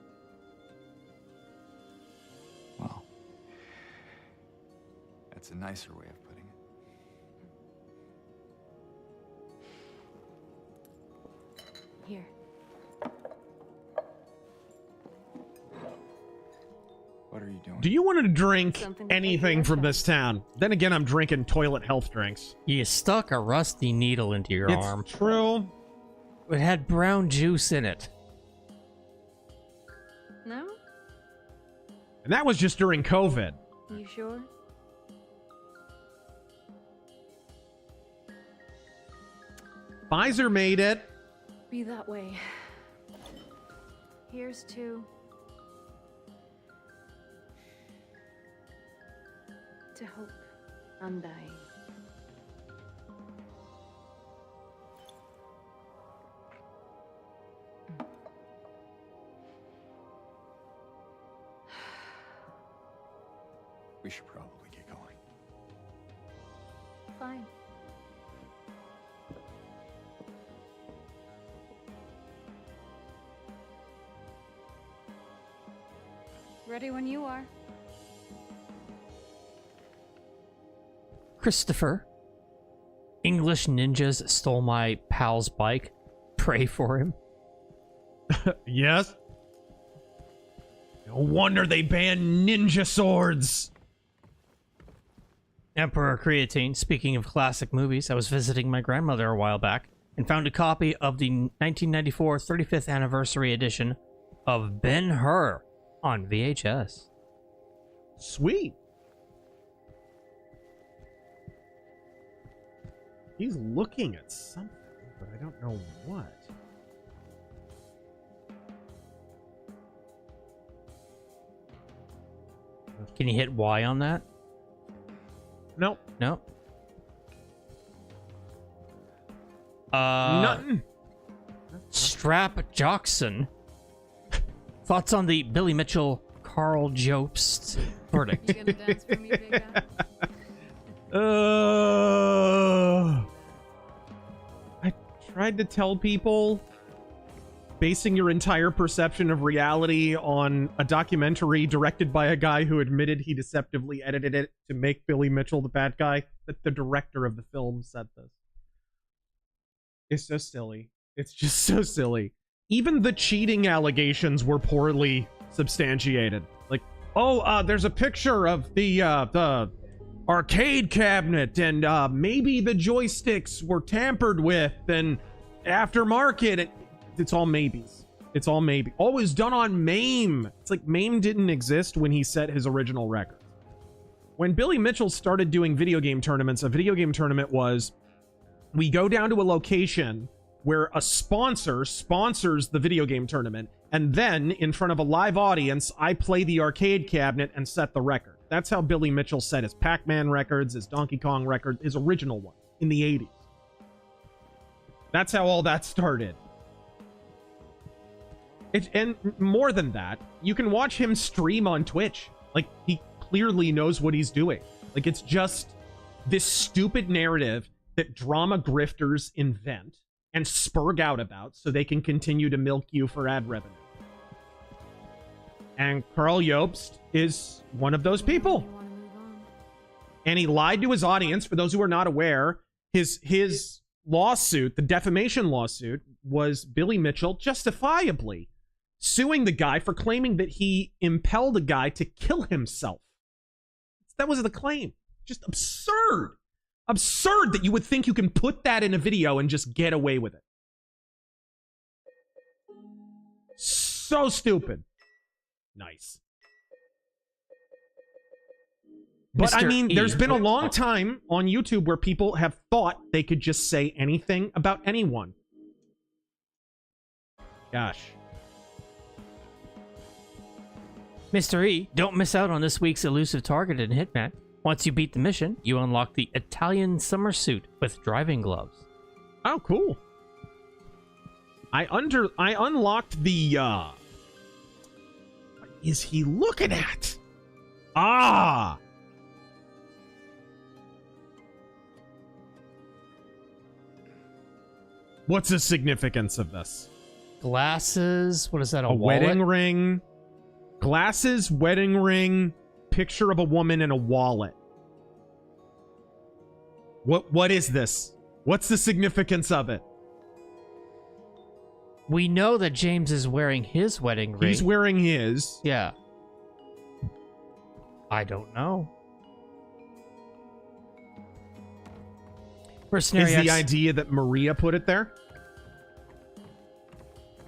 Speaker 9: Well, that's a nicer way of putting it.
Speaker 14: Here.
Speaker 9: What are you doing?
Speaker 3: Do you want to drink
Speaker 14: Something to
Speaker 3: anything
Speaker 14: take
Speaker 3: from
Speaker 14: your
Speaker 3: this town? Then again, I'm drinking toilet health drinks.
Speaker 5: You stuck a rusty needle into your arm.
Speaker 3: It's true.
Speaker 5: It had brown juice in it.
Speaker 14: No?
Speaker 3: And that was just during COVID.
Speaker 14: You sure?
Speaker 3: Pfizer made it.
Speaker 14: Be that way. Here's to... to hope undying.
Speaker 9: We should probably get going.
Speaker 14: Fine. Ready when you are.
Speaker 5: Christopher. English ninjas stole my pal's bike. Pray for him.
Speaker 3: Yes. No wonder they banned ninja swords.
Speaker 5: Emperor Creatine. Speaking of classic movies, I was visiting my grandmother a while back and found a copy of the 1994 35th anniversary edition of Ben-Hur on VHS.
Speaker 3: Sweet. He's looking at something, but I don't know what.
Speaker 5: Can you hit Y on that?
Speaker 3: Nope.
Speaker 5: Nope.
Speaker 3: Nothing.
Speaker 5: Strap Jockson. Thoughts on the Billy Mitchell, Carl Jobst verdict?
Speaker 14: You gonna dance for me, big guy?
Speaker 3: I tried to tell people basing your entire perception of reality on a documentary directed by a guy who admitted he deceptively edited it to make Billy Mitchell the bad guy, that the director of the film said this. It's so silly. It's just so silly. Even the cheating allegations were poorly substantiated. Like, oh, there's a picture of the arcade cabinet, and maybe the joysticks were tampered with, and aftermarket. It's all maybes. It's all maybe. Always done on MAME. It's like MAME didn't exist when he set his original record. When Billy Mitchell started doing video game tournaments, a video game tournament was, we go down to a location where a sponsor sponsors the video game tournament, and then, in front of a live audience, I play the arcade cabinet and set the record. That's how Billy Mitchell set his Pac-Man records, his Donkey Kong record, his original one, in the 80s. That's how all that started. And more than that, you can watch him stream on Twitch. Like, he clearly knows what he's doing. Like, it's just this stupid narrative that drama grifters invent and spurg out about so they can continue to milk you for ad revenue. And Carl Jobst is one of those people. And he lied to his audience. For those who are not aware, his lawsuit, the defamation lawsuit, was Billy Mitchell justifiably suing the guy for claiming that he impelled a guy to kill himself. That was the claim. Just absurd. Absurd that you would think you can put that in a video and just get away with it. So stupid. Nice. But
Speaker 5: Mr.
Speaker 3: I mean,
Speaker 5: E.
Speaker 3: there's been a long time on YouTube where people have thought they could just say anything about anyone. Gosh.
Speaker 5: Mr. E, don't miss out on this week's elusive target in Hitman. Once you beat the mission, you unlock the Italian summer suit with driving gloves.
Speaker 3: Oh, cool. I unlocked the, what is he looking at? Ah! What's the significance of this?
Speaker 5: Glasses, what is that, a
Speaker 3: wedding
Speaker 5: wallet?
Speaker 3: ring. Glasses, wedding ring, picture of a woman, and a wallet. What is this? What's the significance of it?
Speaker 5: We know that James is wearing his wedding ring.
Speaker 3: He's wearing his.
Speaker 5: Yeah. I don't know. Mercenary
Speaker 3: Is the
Speaker 5: X.
Speaker 3: idea that Maria put it there?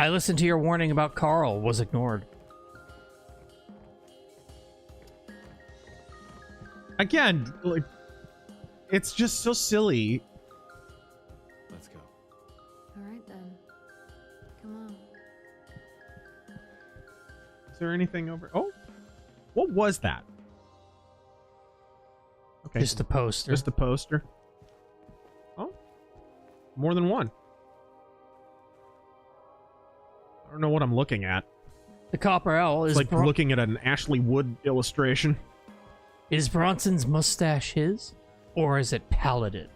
Speaker 5: I listened to your warning about Carl. Was ignored.
Speaker 3: Again, like, it's just so silly.
Speaker 9: Let's go.
Speaker 14: All right then. Come on.
Speaker 3: Is there anything over? Oh, what was that? Okay,
Speaker 5: Just a poster.
Speaker 3: Just a poster. Oh, more than one. I don't know what I'm looking at.
Speaker 5: The Copper Owl
Speaker 3: It's
Speaker 5: is
Speaker 3: like looking at an Ashley Wood illustration.
Speaker 5: Is Bronson's mustache his? Or is it Paladin?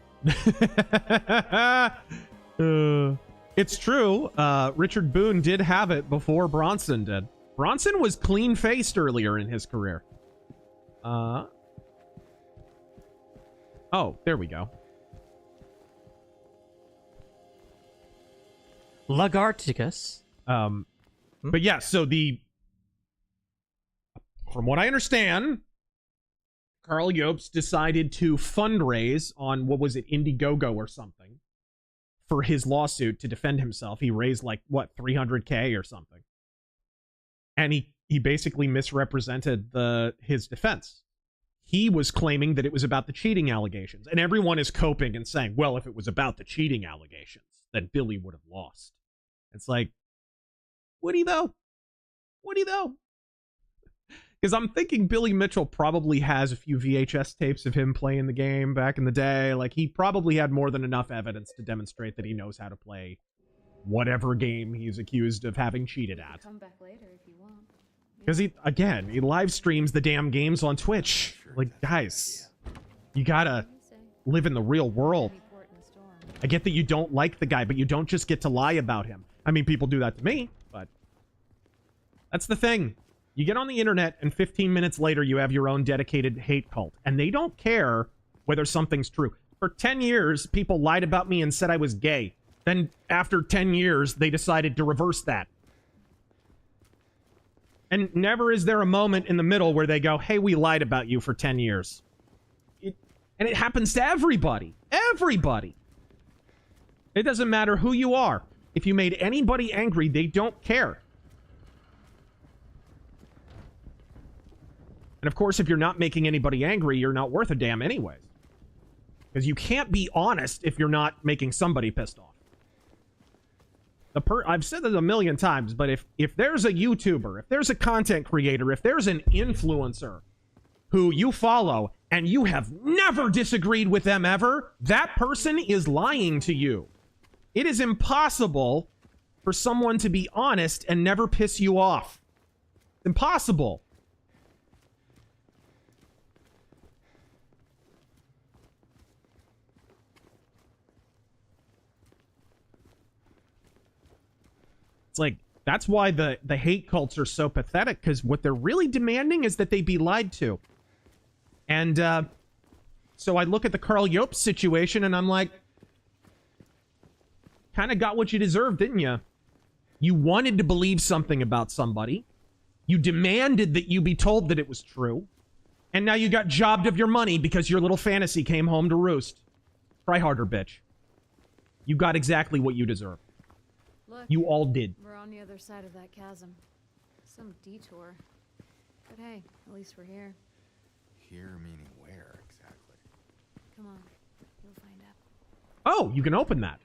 Speaker 3: It's true. Richard Boone did have it before Bronson did. Bronson was clean-faced earlier in his career. Oh, there we go.
Speaker 5: Lagarticus.
Speaker 3: But yeah, so from what I understand, Carl Jobst decided to fundraise on, what was it, Indiegogo or something, for his lawsuit to defend himself. He raised like, what, 300K or something. And he basically misrepresented his defense. He was claiming that it was about the cheating allegations. And everyone is coping and saying, well, if it was about the cheating allegations, then Billy would have lost. It's like, would he though? Would he though? Because I'm thinking Billy Mitchell probably has a few VHS tapes of him playing the game back in the day. Like, he probably had more than enough evidence to demonstrate that he knows how to play whatever game he's accused of having cheated at.
Speaker 14: Come back later if you want.
Speaker 3: Because he live streams the damn games on Twitch. Like, guys, you gotta live in the real world. I get that you don't like the guy, but you don't just get to lie about him. I mean, people do that to me, but that's the thing. You get on the internet, and 15 minutes later, you have your own dedicated hate cult. And they don't care whether something's true. For 10 years, people lied about me and said I was gay. Then, after 10 years, they decided to reverse that. And never is there a moment in the middle where they go, hey, we lied about you for 10 years. And it happens to everybody. Everybody. It doesn't matter who you are. If you made anybody angry, they don't care. And of course, if you're not making anybody angry, you're not worth a damn anyways. Because you can't be honest if you're not making somebody pissed off. I've said this a million times, but if there's a YouTuber, if there's a content creator, if there's an influencer who you follow and you have never disagreed with them ever, that person is lying to you. It is impossible for someone to be honest and never piss you off. Impossible. It's like, that's why the hate cults are so pathetic, because what they're really demanding is that they be lied to. And so I look at the Carl Jobst situation and I'm like, kind of got what you deserved, didn't you? You wanted to believe something about somebody. You demanded that you be told that it was true. And now you got jobbed of your money because your little fantasy came home to roost. Try harder, bitch. You got exactly what you deserve.
Speaker 14: Look,
Speaker 3: you all did.
Speaker 14: We're on the other side of that chasm. Some detour. But hey, at least we're here.
Speaker 9: Here meaning where exactly?
Speaker 14: Come on, you'll find out.
Speaker 3: Oh, you can open that.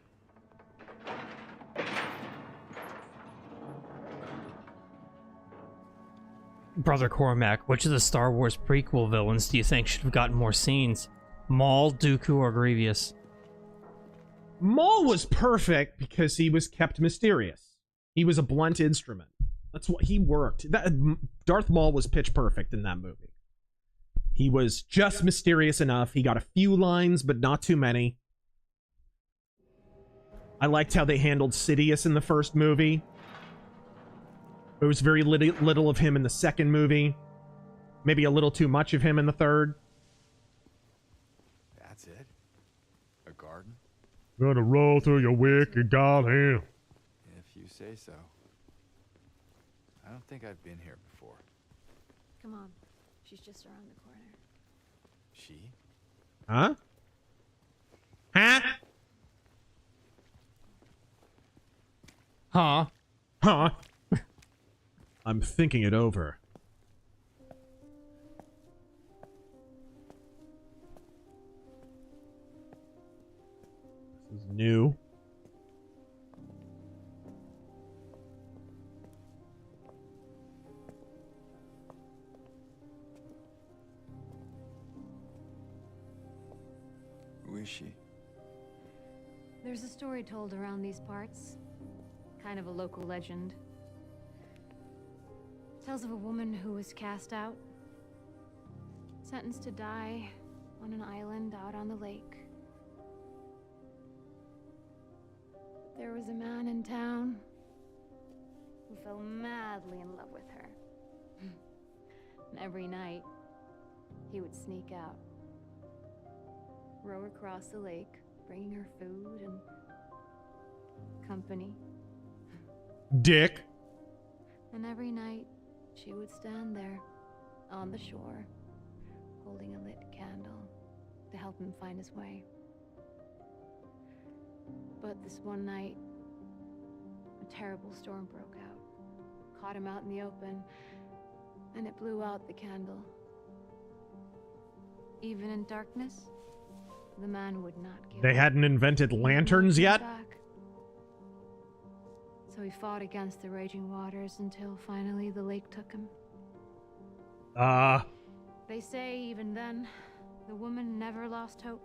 Speaker 5: Brother Cormac, which of the Star Wars prequel villains do you think should have gotten more scenes? Maul, Dooku, or Grievous?
Speaker 3: Maul was perfect because he was kept mysterious. He was a blunt instrument. That's what he worked. Darth Maul was pitch perfect in that movie. He was just mysterious enough. He got a few lines, but not too many. I liked how they handled Sidious in the first movie. There was very little of him in the second movie. Maybe a little too much of him in the third.
Speaker 9: That's it? A garden?
Speaker 4: Gonna roll through your wicked goddamn.
Speaker 9: If you say so. I don't think I've been here before.
Speaker 14: Come on, she's just around the corner.
Speaker 9: She?
Speaker 3: Huh? Huh?
Speaker 5: Huh?
Speaker 3: Huh? I'm thinking it over. This is new.
Speaker 9: Who is she?
Speaker 14: There's a story told around these parts. Kind of a local legend. Tells of a woman who was cast out. Sentenced to die on an island out on the lake. There was a man in town who fell madly in love with her. And every night, he would sneak out, row across the lake, bringing her food and company.
Speaker 3: Dick.
Speaker 14: And every night, she would stand there on the shore, holding a lit candle to help him find his way. But this one night, a terrible storm broke out, caught him out in the open, and it blew out the candle. Even in darkness, the man would not give
Speaker 3: They
Speaker 14: up.
Speaker 3: hadn't invented lanterns yet?
Speaker 14: Back. So he fought against the raging waters until finally the lake took him.
Speaker 3: They
Speaker 14: say even then, the woman never lost hope.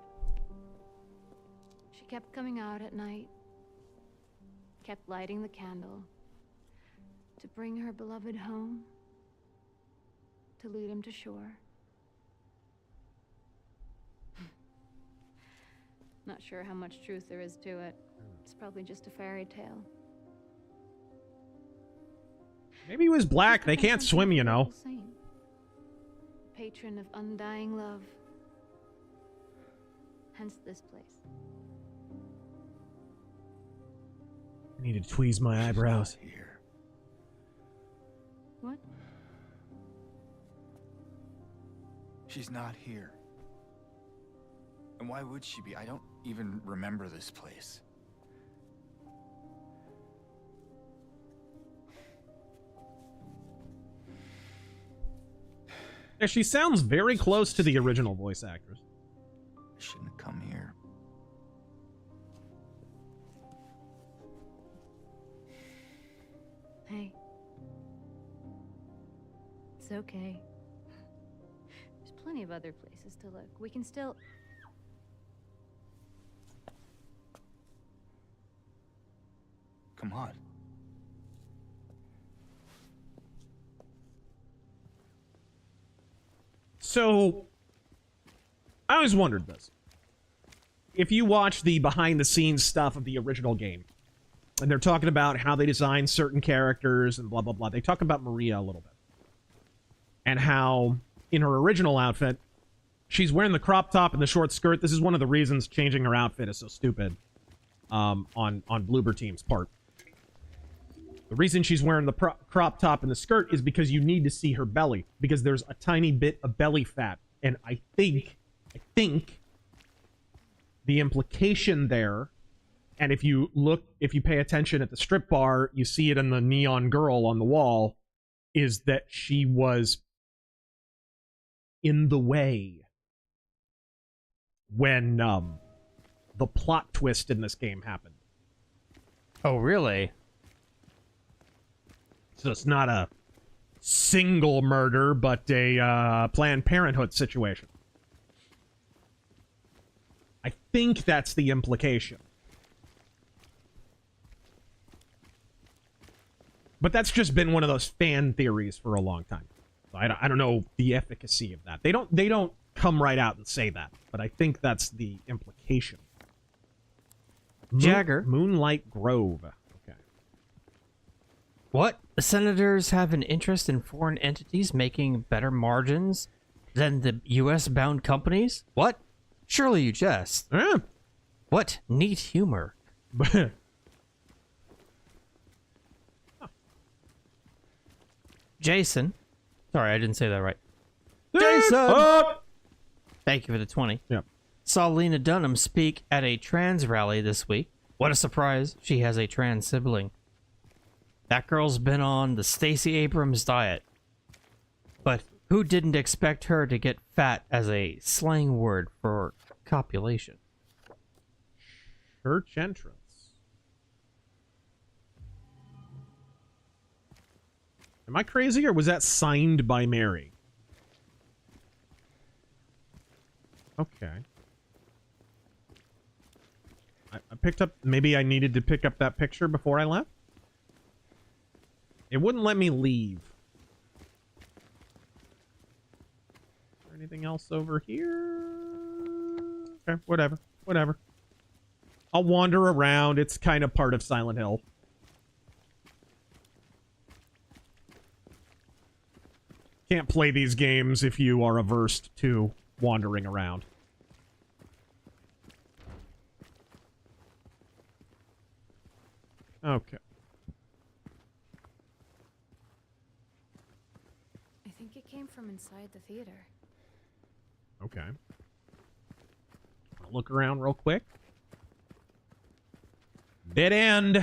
Speaker 14: She kept coming out at night, kept lighting the candle to bring her beloved home, to lead him to shore. Not sure how much truth there is to it. It's probably just a fairy tale.
Speaker 3: Maybe he was black. They can't swim, you know.
Speaker 14: Patron of undying love. Hence this place.
Speaker 3: I need to tweeze my eyebrows.
Speaker 9: Here.
Speaker 14: What?
Speaker 9: She's not here. And why would she be? I don't even remember this place.
Speaker 3: Yeah, she sounds very close to the original voice actress.
Speaker 9: I shouldn't have come here.
Speaker 14: Hey. It's okay. There's plenty of other places to look. We can still...
Speaker 9: Come on.
Speaker 3: So, I always wondered this. If you watch the behind-the-scenes stuff of the original game, and they're talking about how they designed certain characters and blah, blah, blah, they talk about Maria a little bit. And how, in her original outfit, she's wearing the crop top and the short skirt. This is one of the reasons changing her outfit is so stupid on Bloober Team's part. The reason she's wearing the crop top and the skirt is because you need to see her belly, because there's a tiny bit of belly fat. And I think the implication there, and if you pay attention at the strip bar, you see it in the neon girl on the wall, is that she was in the way when the plot twist in this game happened.
Speaker 5: Oh, really?
Speaker 3: So it's not a single murder, but a Planned Parenthood situation. I think that's the implication. But that's just been one of those fan theories for a long time. So I don't know the efficacy of that. They don't come right out and say that, but I think that's the implication.
Speaker 5: Jagger.
Speaker 3: Moonlight Grove. Okay.
Speaker 5: What? The senators have an interest in foreign entities making better margins than the U.S.-bound companies? What? Surely you jest.
Speaker 3: Yeah.
Speaker 5: What neat humor. Jason. Sorry, I didn't say that right. Jason! Thank you for the 20.
Speaker 3: Yep.
Speaker 5: Saw Lena Dunham speak at a trans rally this week. What a surprise. She has a trans sibling. That girl's been on the Stacey Abrams diet. But who didn't expect her to get fat as a slang word for copulation?
Speaker 3: Church entrance. Am I crazy, or was that signed by Mary? Okay. I picked up... Maybe I needed to pick up that picture before I left? It wouldn't let me leave. Is there anything else over here? Okay, whatever. Whatever. I'll wander around. It's kind of part of Silent Hill. Can't play these games if you are averse to wandering around. Okay.
Speaker 14: I think it came from inside the theater.
Speaker 3: Okay. I'll look around real quick. Dead end.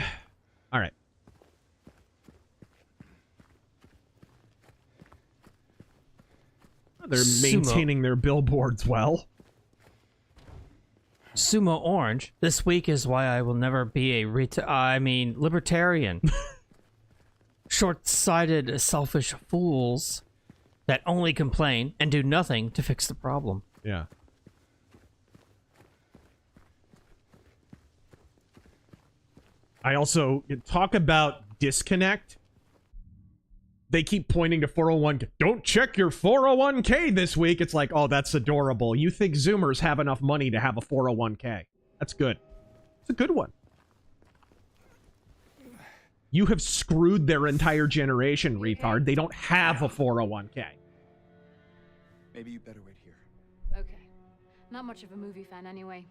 Speaker 3: All right. They're maintaining their billboards well.
Speaker 5: Sumo Orange. This week is why I will never be a libertarian. Short-sighted, selfish fools that only complain and do nothing to fix the problem.
Speaker 3: Yeah. I also talk about disconnect. They keep pointing to 401k. Don't check your 401k this week. It's like, oh, that's adorable. You think Zoomers have enough money to have a 401k. That's good. It's a good one. You have screwed their entire generation, retard. They don't have a 401k.
Speaker 9: Maybe you better wait here.
Speaker 14: Okay. Not much of a movie fan anyway.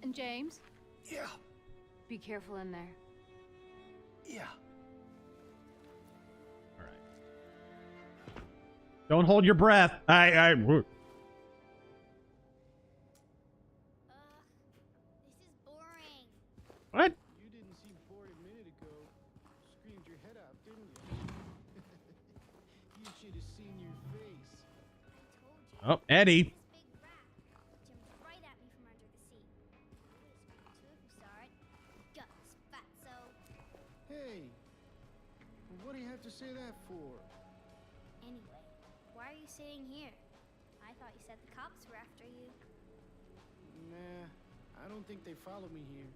Speaker 14: And James?
Speaker 9: Yeah.
Speaker 14: Be careful in there.
Speaker 9: Yeah.
Speaker 3: All right. Don't hold your breath.
Speaker 13: This is boring.
Speaker 3: What?
Speaker 11: You didn't seem bored a minute ago. Screamed your head out, didn't you? You should have seen your face.
Speaker 13: I told you.
Speaker 3: Oh, Eddie.
Speaker 13: This big rat jumped right at me from under the seat. You would have screamed too if you saw it. Guts, fatso.
Speaker 11: Hey, what do you have to say that for?
Speaker 13: Anyway, why are you sitting here? I thought you said the cops were after you.
Speaker 11: Nah, I don't think they follow me here.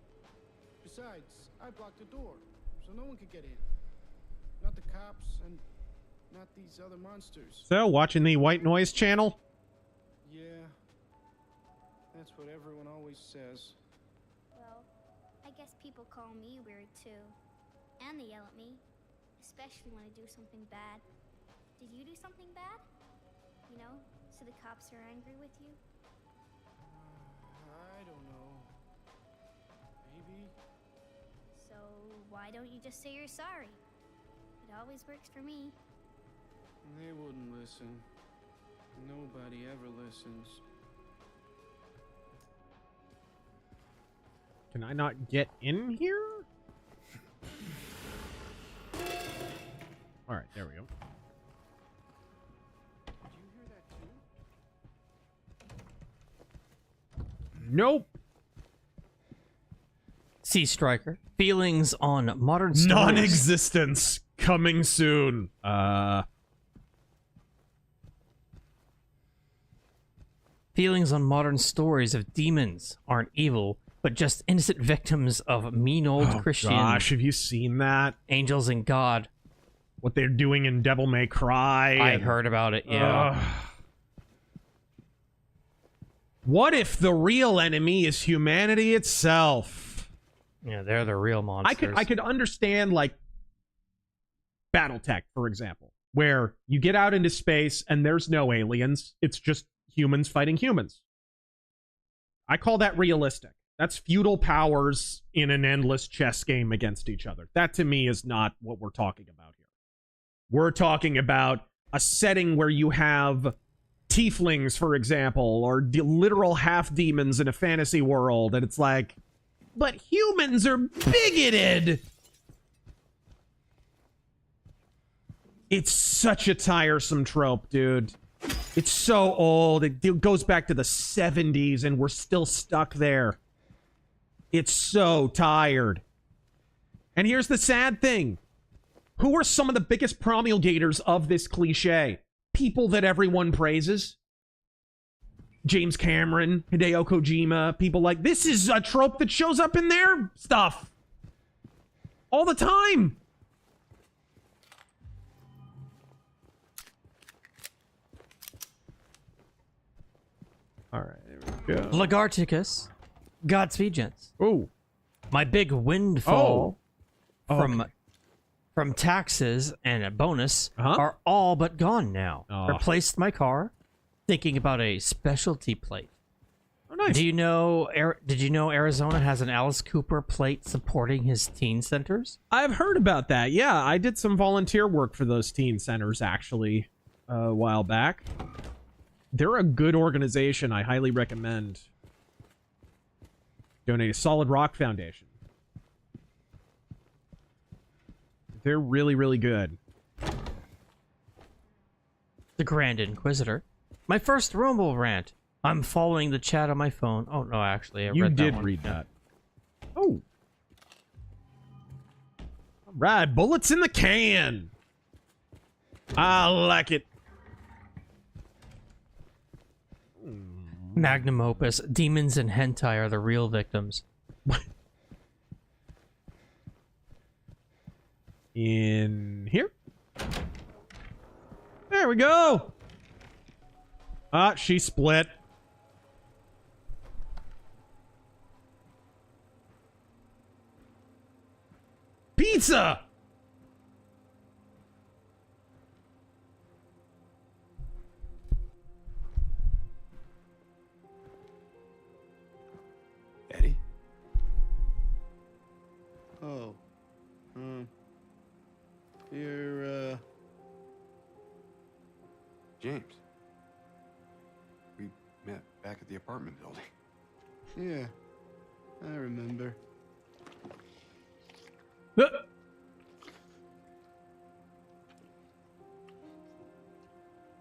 Speaker 11: Besides, I blocked the door, so no one could get in. Not the cops, and not these other monsters.
Speaker 3: So, watching the White Noise channel?
Speaker 11: Yeah, that's what everyone always says.
Speaker 13: Well, I guess people call me weird too. And they yell at me. Especially when I do something bad. Did you do something bad? You know, so the cops are angry with you?
Speaker 11: I don't know. Maybe.
Speaker 13: So why don't you just say you're sorry? It always works for me.
Speaker 11: They wouldn't listen. Nobody ever listens.
Speaker 3: Can I not get in here? All right, there we go.
Speaker 11: Did you hear that too?
Speaker 3: Nope.
Speaker 5: Sea Striker. Feelings on modern stories.
Speaker 3: Non-existence. Coming soon.
Speaker 5: Feelings on modern stories of demons aren't evil, but just innocent victims of mean old Christian
Speaker 3: Gosh, have you seen that?
Speaker 5: angels and God.
Speaker 3: What they're doing in Devil May Cry.
Speaker 5: I heard about it, yeah.
Speaker 3: What if the real enemy is humanity itself?
Speaker 5: Yeah, they're the real monsters.
Speaker 3: I could understand, like, Battletech, for example, where you get out into space and there's no aliens. It's just humans fighting humans. I call that realistic. That's feudal powers in an endless chess game against each other. That, to me, is not what we're talking about here. We're talking about a setting where you have tieflings, for example, or literal half-demons in a fantasy world, and it's like, but humans are bigoted. It's such a tiresome trope, dude. It's so old. It goes back to the 70s, and we're still stuck there. It's so tired. And here's the sad thing. Who are some of the biggest promulgators of this cliche? People that everyone praises. James Cameron, Hideo Kojima, people like... This is a trope that shows up in their stuff. All the time.
Speaker 2: Alright, there we go.
Speaker 5: Lagarticus. Godspeed, gents.
Speaker 3: Ooh.
Speaker 5: My big windfall
Speaker 3: Oh,
Speaker 5: from taxes and a bonus
Speaker 3: Uh-huh.
Speaker 5: are all but gone now.
Speaker 3: Oh.
Speaker 5: Replaced my car, thinking about a specialty plate.
Speaker 3: Oh, nice.
Speaker 5: Did you know Arizona has an Alice Cooper plate supporting his teen centers?
Speaker 3: I've heard about that. Yeah, I did some volunteer work for those teen centers, actually, a while back. They're a good organization. I highly recommend. Donate a Solid Rock Foundation. They're really, really good.
Speaker 5: The Grand Inquisitor. My first Rumble rant. I'm following the chat on my phone. Oh, no, actually, I
Speaker 3: You
Speaker 5: read that
Speaker 3: did
Speaker 5: one.
Speaker 3: read that. Oh. All right, bullets in the can. I like it.
Speaker 5: Magnum opus. Demons and hentai are the real victims.
Speaker 3: In here? There we go. Ah, she split. Pizza!
Speaker 9: Eddie?
Speaker 11: Oh. You're,
Speaker 9: James. We met back at the apartment building.
Speaker 11: Yeah. I remember.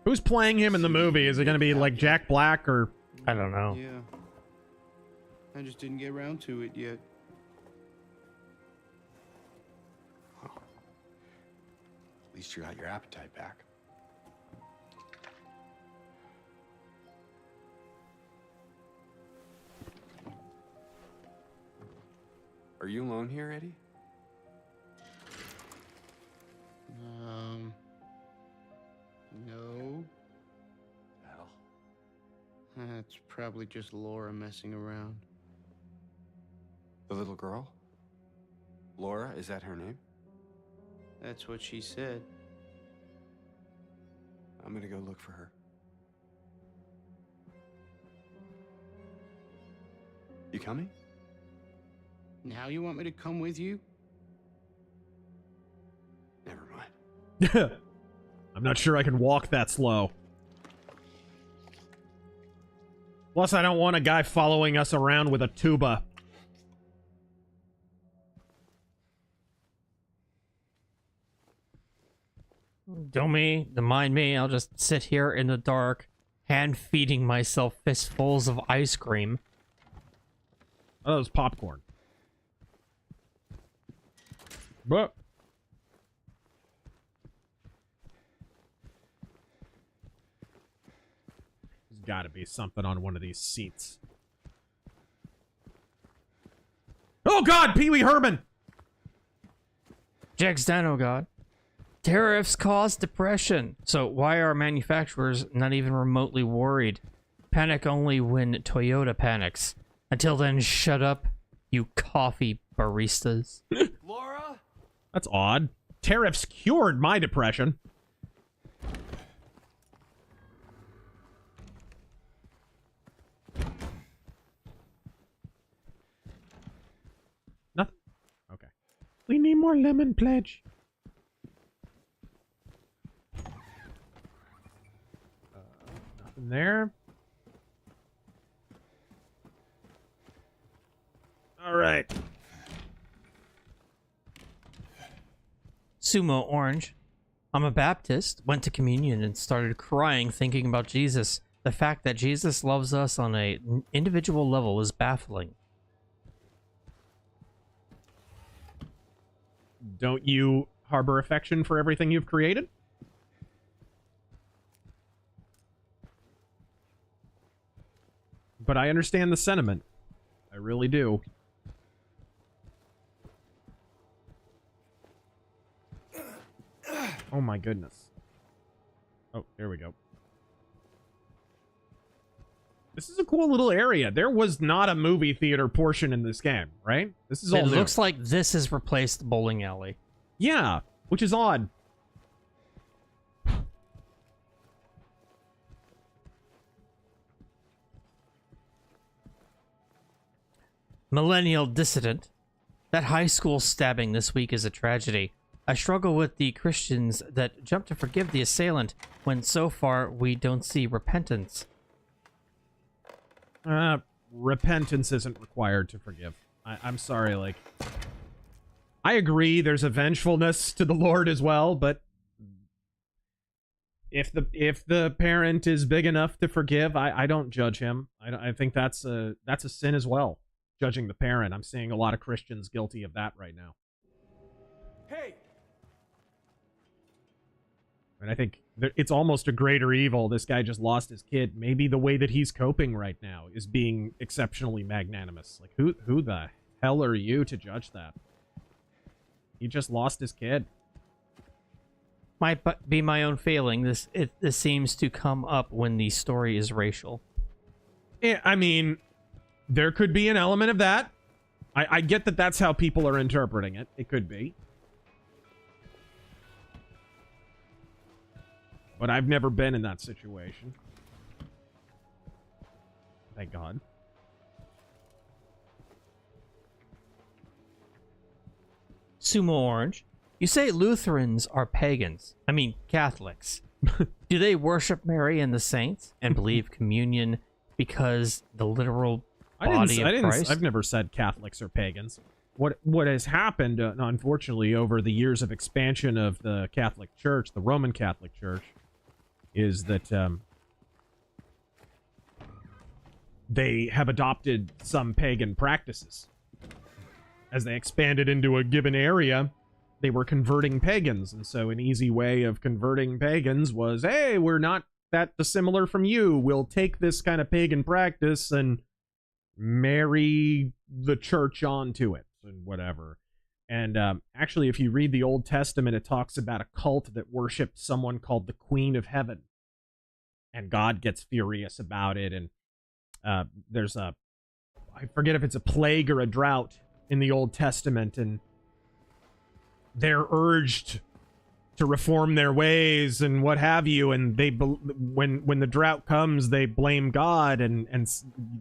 Speaker 3: Who's playing him in the movie? Is it going to be like Jack Black or...
Speaker 5: I don't know.
Speaker 11: Yeah. I just didn't get around to it yet.
Speaker 9: At least you got your appetite back. Are you alone here, Eddie?
Speaker 11: No.
Speaker 9: Hell.
Speaker 11: That's probably just Laura messing around.
Speaker 9: The little girl? Laura, is that her name?
Speaker 11: That's what she said.
Speaker 9: I'm gonna go look for her. You coming?
Speaker 11: Now you want me to come with you?
Speaker 9: Never mind.
Speaker 3: I'm not sure I can walk that slow. Plus, I don't want a guy following us around with a tuba.
Speaker 5: Don't mind me. I'll just sit here in the dark, hand feeding myself fistfuls of ice cream.
Speaker 3: Oh, that was popcorn. But there's got to be something on one of these seats. Oh God, Pee Wee Herman!
Speaker 5: Jack's Dino God. Tariffs cause depression. So why are manufacturers not even remotely worried? Panic only when Toyota panics. Until then, shut up, you coffee baristas.
Speaker 9: Laura?
Speaker 3: That's odd. Tariffs cured my depression. Nothing? Okay. We need more lemon pledge. Nothing there. All right.
Speaker 5: Sumo Orange. I'm a Baptist, went to communion and started crying thinking about Jesus. The fact that Jesus loves us on an individual level is baffling.
Speaker 3: Don't you harbor affection for everything you've created? But I understand the sentiment. I really do. Oh my goodness. Oh, there we go. This is a cool little area. There was not a movie theater portion in this game, right? This is all
Speaker 5: It
Speaker 3: new.
Speaker 5: looks like this has replaced the bowling alley.
Speaker 3: Yeah, which is odd.
Speaker 5: Millennial Dissident. That high school stabbing this week is a tragedy. I struggle with the Christians that jump to forgive the assailant when so far we don't see repentance.
Speaker 3: Repentance isn't required to forgive. I'm sorry, like... I agree there's a vengefulness to the Lord as well, but... If the parent is big enough to forgive, I don't judge him. I think that's a sin as well, judging the parent. I'm seeing a lot of Christians guilty of that right now.
Speaker 11: Hey!
Speaker 3: And I think it's almost a greater evil. This guy just lost his kid. Maybe the way that he's coping right now is being exceptionally magnanimous. Like, who the hell are you to judge that? He just lost his kid.
Speaker 5: Might be my own failing. This seems to come up when the story is racial.
Speaker 3: Yeah, I mean, there could be an element of that. I get that that's how people are interpreting it. It could be. But I've never been in that situation. Thank God.
Speaker 5: Sumo Orange. You say Lutherans are pagans. I mean, Catholics. Do they worship Mary and the saints and believe communion because the literal body of Christ?
Speaker 3: I've never said Catholics are pagans. What has happened, unfortunately, over the years of expansion of the Catholic Church, the Roman Catholic Church, is that they have adopted some pagan practices. As they expanded into a given area, they were converting pagans, and so an easy way of converting pagans was, hey, we're not that dissimilar from you. We'll take this kind of pagan practice and marry the church onto it, and whatever. And actually, if you read the Old Testament, it talks about a cult that worshipped someone called the Queen of Heaven. And God gets furious about it. And there's I forget if it's a plague or a drought in the Old Testament. And they're urged to reform their ways and what have you. And they, when the drought comes, they blame God. And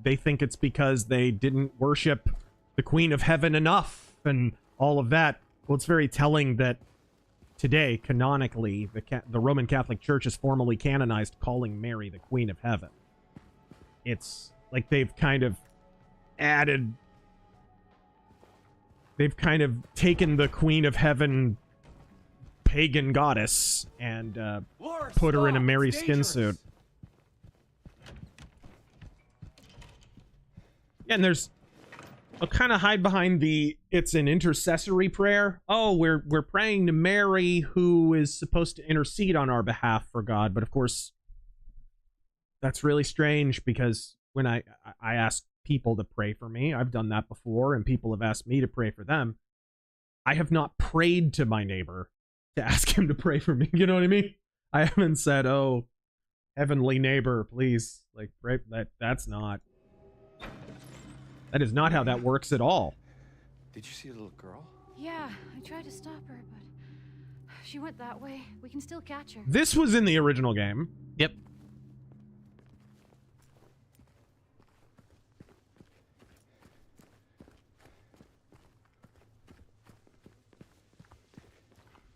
Speaker 3: they think it's because they didn't worship the Queen of Heaven enough. And all of that. Well, it's very telling that today, canonically, the Roman Catholic Church is formally canonized calling Mary the Queen of Heaven. It's like they've kind of taken the Queen of Heaven pagan goddess and put her in a Mary skin suit. Yeah, and there's... I'll kind of hide behind it's an intercessory prayer. Oh, we're praying to Mary, who is supposed to intercede on our behalf for God. But of course, that's really strange because when I ask people to pray for me, I've done that before, and people have asked me to pray for them. I have not prayed to my neighbor to ask him to pray for me. You know what I mean? I haven't said, oh, heavenly neighbor, please, like, pray. That's not... That is not how that works at all.
Speaker 9: Did you see a little girl?
Speaker 14: Yeah, I tried to stop her, but she went that way. We can still catch her.
Speaker 3: This was in the original game.
Speaker 5: Yep.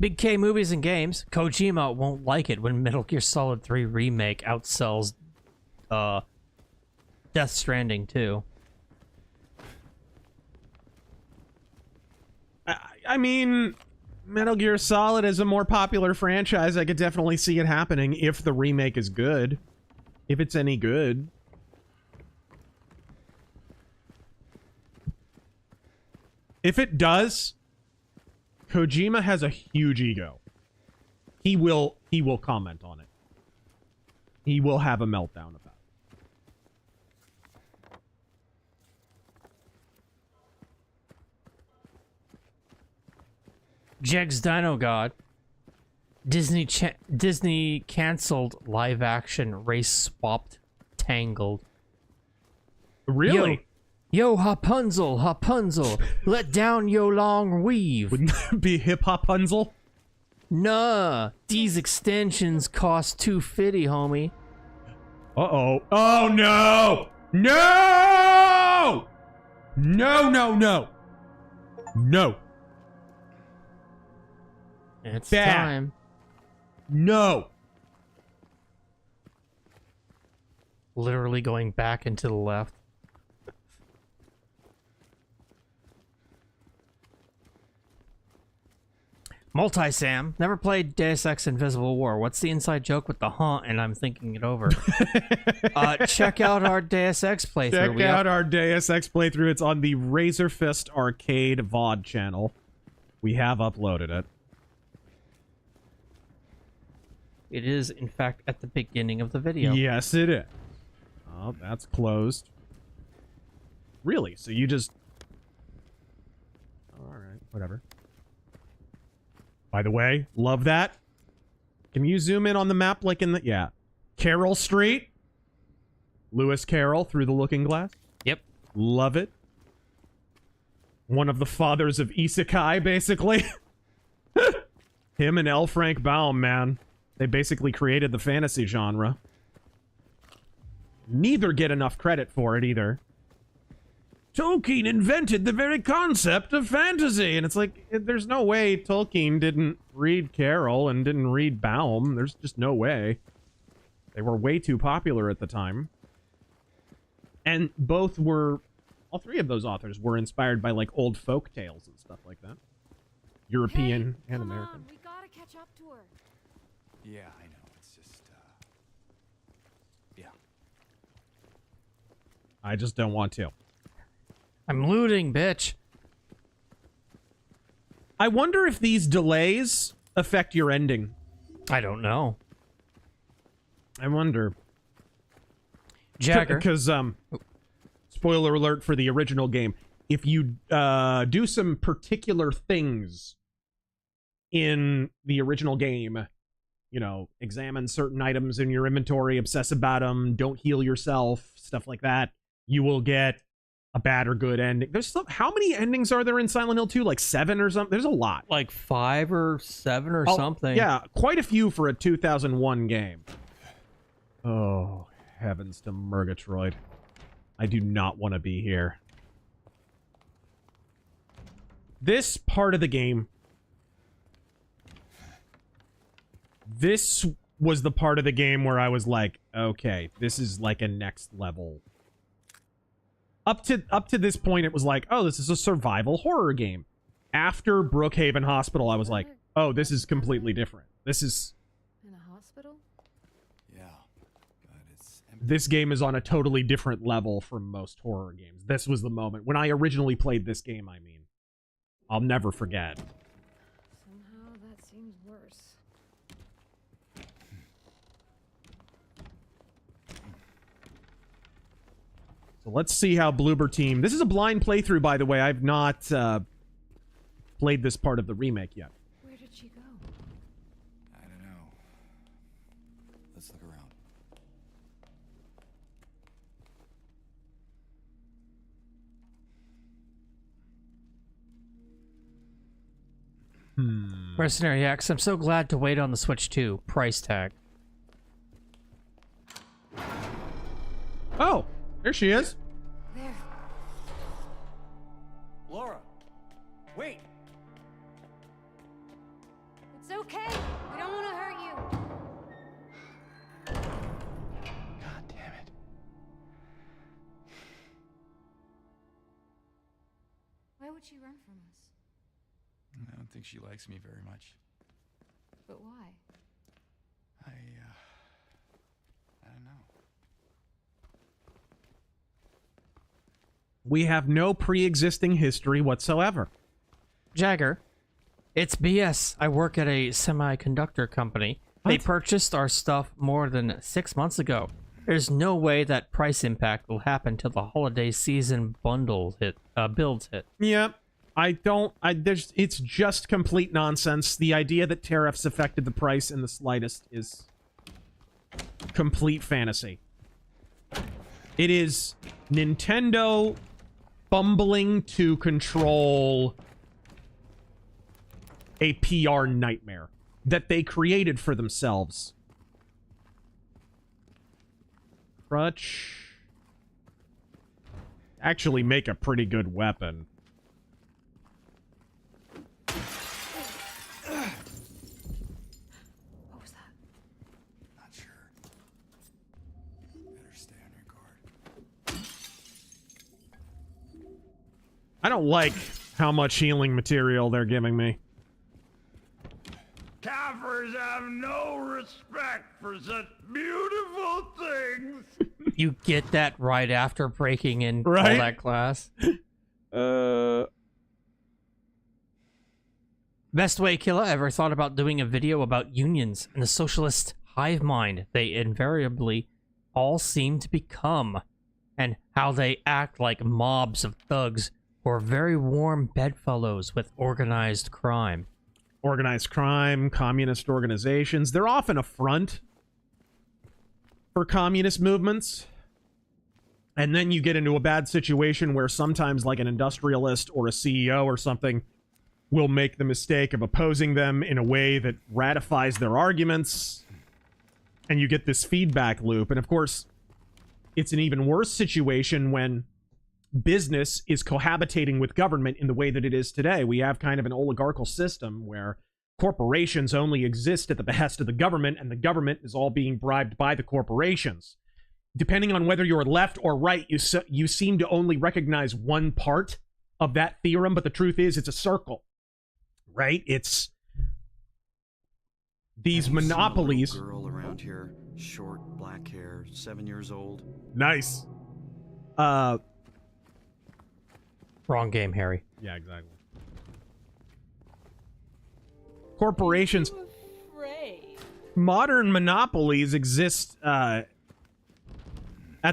Speaker 5: Big K Movies and Games. Kojima won't like it when Metal Gear Solid 3 Remake outsells Death Stranding 2.
Speaker 3: I mean, Metal Gear Solid is a more popular franchise. I could definitely see it happening if the remake is good. If it's any good. If it does, Kojima has a huge ego. He will comment on it. He will have a meltdown about it.
Speaker 5: Jegs Dino God. Disney canceled live action race swapped Tangled.
Speaker 3: Really?
Speaker 5: Yo, Rapunzel, let down yo long weave.
Speaker 3: Wouldn't that be Hip Hop Punzel?
Speaker 5: Nah, these extensions cost $250, homie.
Speaker 3: Uh-oh. Oh, no! No! No, no, no. No.
Speaker 5: It's
Speaker 3: Bad.
Speaker 5: time.
Speaker 3: No.
Speaker 5: Literally going back and to the left. Multi-Sam. Never played Deus Ex Invisible War. What's the inside joke with the huh? And I'm thinking it over. Check out our Deus Ex playthrough.
Speaker 3: Check out our Deus Ex playthrough. It's on the RazorFist Arcade VOD channel. We have uploaded it.
Speaker 5: It is, in fact, at the beginning of the video.
Speaker 3: Yes, it is. Oh, that's closed. Really? So you just... Alright, whatever. By the way, love that. Can you zoom in on the map like in the... Yeah. Carroll Street. Lewis Carroll through the looking glass.
Speaker 5: Yep.
Speaker 3: Love it. One of the fathers of Isekai, basically. Him and L. Frank Baum, man. They basically created the fantasy genre. Neither get enough credit for it, either. Tolkien invented the very concept of fantasy. And it's like, there's no way Tolkien didn't read Carroll and didn't read Baum. There's just no way. They were way too popular at the time. And both were... All three of those authors were inspired by, like, old folk tales and stuff like that. European and American.
Speaker 14: We gotta catch up to her.
Speaker 9: Yeah, I know. It's just, yeah.
Speaker 3: I just don't want to.
Speaker 5: I'm looting, bitch.
Speaker 3: I wonder if these delays affect your ending.
Speaker 5: I don't know.
Speaker 3: I wonder.
Speaker 5: Jagger.
Speaker 3: Because, spoiler alert for the original game. If you do some particular things in the original game, you know, examine certain items in your inventory, obsess about them, don't heal yourself, stuff like that, you will get a bad or good ending. There's some, how many endings are there in Silent Hill 2? Like 7 or something? There's a lot.
Speaker 5: Like 5 or 7 or something.
Speaker 3: Yeah, quite a few for a 2001 game. Oh, heavens to Murgatroyd. I do not want to be here. This part of the game... This was the part of the game where I was like, okay, this is like a next level. Up to this point, it was like, oh, this is a survival horror game. After Brookhaven Hospital, I was like, oh, this is completely different. This is...
Speaker 14: In a hospital?
Speaker 9: Yeah, but it's empty.
Speaker 3: This game is on a totally different level from most horror games. This was the moment. When I originally played this game, I mean. I'll never forget.
Speaker 14: Somehow that seems worse.
Speaker 3: So let's see how Bloober Team... This is a blind playthrough, by the way. I've not played this part of the remake yet.
Speaker 14: Where did she go?
Speaker 9: I don't know. Let's look around.
Speaker 5: Mercenary X, I'm so glad to wait on the Switch 2. Price tag.
Speaker 3: Oh, there she is.
Speaker 14: There.
Speaker 8: Laura, wait.
Speaker 14: It's okay. We don't want to hurt you.
Speaker 9: God damn it.
Speaker 14: Why would she run from us?
Speaker 9: I don't think she likes me very much.
Speaker 14: But why?
Speaker 9: I don't know.
Speaker 3: We have no pre-existing history whatsoever.
Speaker 5: Jagger, it's BS. I work at a semiconductor company. They purchased our stuff more than 6 months ago. There's no way that price impact will happen till the holiday season builds hit.
Speaker 3: Yeah, it's just complete nonsense. The idea that tariffs affected the price in the slightest is complete fantasy. It is Nintendo fumbling to control a PR nightmare that they created for themselves. Crutch. Actually make a pretty good weapon.
Speaker 14: What was that?
Speaker 9: Not sure. Better stay on your guard.
Speaker 3: I don't like how much healing material they're giving me.
Speaker 4: Kafirs have no respect for such beautiful things.
Speaker 5: You get that right after breaking in all
Speaker 3: Right?
Speaker 5: that class. Best Way Killer ever thought about doing a video about unions and the socialist hive mind they invariably all seem to become, and how they act like mobs of thugs who are very warm bedfellows with organized crime.
Speaker 3: Organized crime, communist organizations, they're often a front for communist movements. And then you get into a bad situation where sometimes like an industrialist or a CEO or something will make the mistake of opposing them in a way that ratifies their arguments. And you get this feedback loop. And of course, it's an even worse situation when business is cohabitating with government in the way that it is today. We have kind of an oligarchical system where corporations only exist at the behest of the government, and the government is all being bribed by the corporations. Depending on whether you're left or right, you seem to only recognize one part of that theorem, but the truth is it's a circle, right? It's these monopolies.
Speaker 15: Girl around here, short, black hair, 7 years old.
Speaker 3: Nice.
Speaker 5: Wrong game, Harry.
Speaker 3: Yeah, exactly. Corporations. Modern monopolies exist at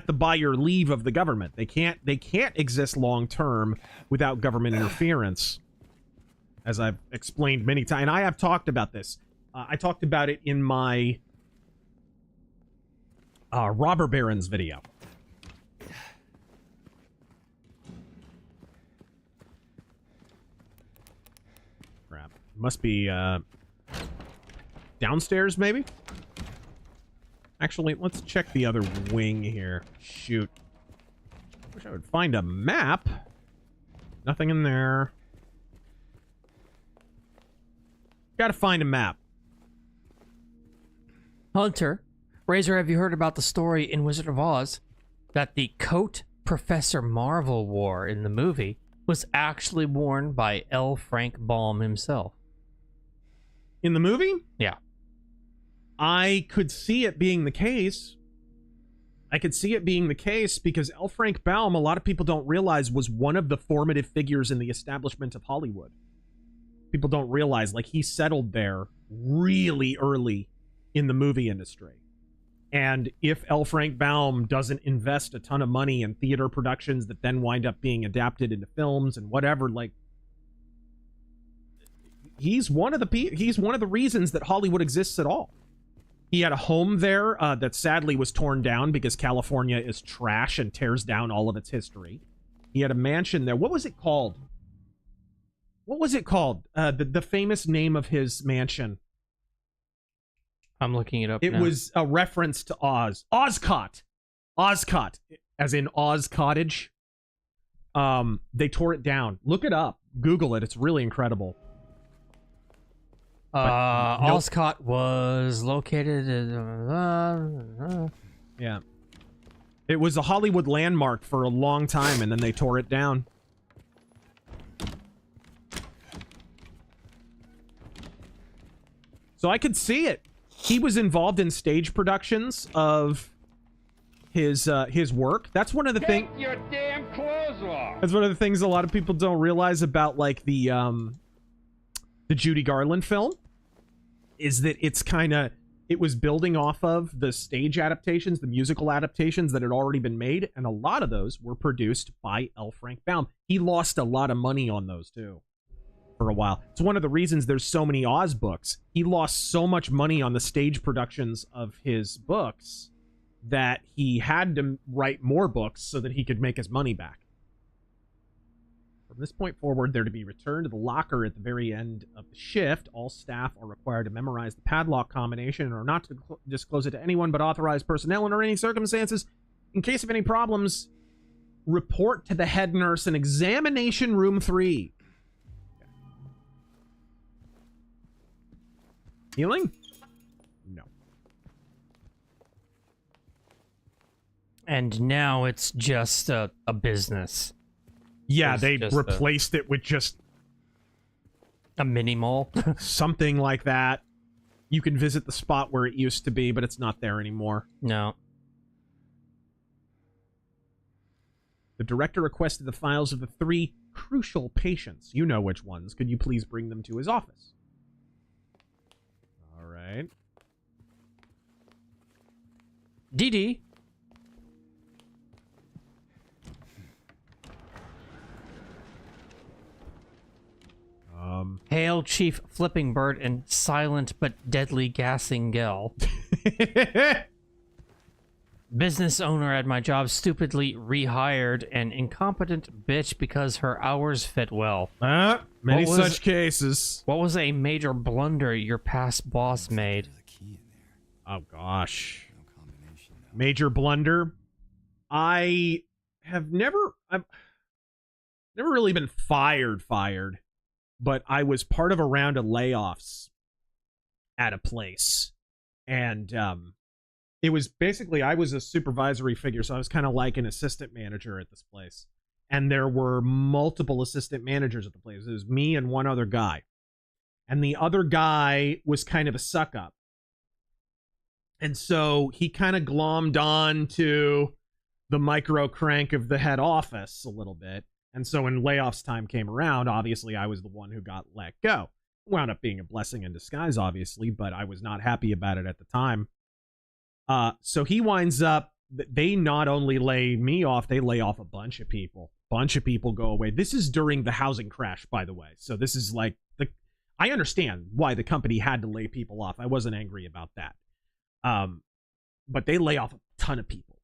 Speaker 3: the by your leave of the government. They can't exist long term without government interference. As I've explained many times, and I have talked about this. I talked about it in my robber barons video. Crap. Must be downstairs, maybe? Actually, let's check the other wing here. Shoot. Wish I would find a map. Nothing in there. Gotta find a map.
Speaker 5: Hunter, Razor, have you heard about the story in Wizard of Oz that the coat Professor Marvel wore in the movie was actually worn by L. Frank Baum himself?
Speaker 3: In the movie?
Speaker 5: Yeah.
Speaker 3: I could see it being the case. I could see it being the case because L. Frank Baum, a lot of people don't realize, was one of the formative figures in the establishment of Hollywood. People don't realize, like, he settled there really early in the movie industry. And if L. Frank Baum doesn't invest a ton of money in theater productions that then wind up being adapted into films and whatever, like, he's one of the reasons that Hollywood exists at all. He had a home there that sadly was torn down because California is trash and tears down all of its history. He had a mansion there. What was it called? What was it called? The famous name of his mansion.
Speaker 5: I'm looking it up
Speaker 3: It
Speaker 5: now.
Speaker 3: was a reference to Oz. Ozcott. Ozcott, as in Oz Cottage. They tore it down. Look it up. Google it. It's really incredible.
Speaker 5: Oscott was located
Speaker 3: Yeah. It was a Hollywood landmark for a long time, and then they tore it down. So I could see it. He was involved in stage productions of his work. That's one of the things.
Speaker 4: Take your damn clothes off.
Speaker 3: That's one of the things a lot of people don't realize about like the Judy Garland film, is that it was building off of the stage adaptations, the musical adaptations that had already been made, and a lot of those were produced by L. Frank Baum. He lost a lot of money on those too for a while. It's one of the reasons there's so many Oz books. He lost so much money on the stage productions of his books that he had to write more books so that he could make his money back. From this point forward, they're to be returned to the locker at the very end of the shift. All staff are required to memorize the padlock combination and are not to disclose it to anyone but authorized personnel under any circumstances. In case of any problems, report to the head nurse in examination room 3. Healing? No.
Speaker 5: And now it's just a business.
Speaker 3: Yeah,
Speaker 5: It's
Speaker 3: they
Speaker 5: just
Speaker 3: replaced it with just
Speaker 5: a mini mall.
Speaker 3: something like that. You can visit the spot where it used to be, but it's not there anymore.
Speaker 5: No.
Speaker 3: The director requested the files of the 3 crucial patients. You know which ones. Could you please bring them to his office? All right.
Speaker 5: DD. Hail Chief Flipping Bird and silent but deadly gassing Gel. Business owner at my job stupidly rehired an incompetent bitch because her hours fit well.
Speaker 3: Many such cases.
Speaker 5: What was a major blunder your past boss made?
Speaker 3: Oh, gosh. Major blunder? I've never really been fired, but I was part of a round of layoffs at a place. And it was basically, I was a supervisory figure, so I was kind of like an assistant manager at this place. And there were multiple assistant managers at the place. It was me and one other guy. And the other guy was kind of a suck-up. And so he kind of glommed on to the micro crank of the head office a little bit. And so when layoffs time came around, obviously I was the one who got let go. Wound up being a blessing in disguise, obviously, but I was not happy about it at the time. So he winds up, they not only lay me off, they lay off a bunch of people. Bunch of people go away. This is during the housing crash, by the way. So this is like, I understand why the company had to lay people off. I wasn't angry about that. But they lay off a ton of people.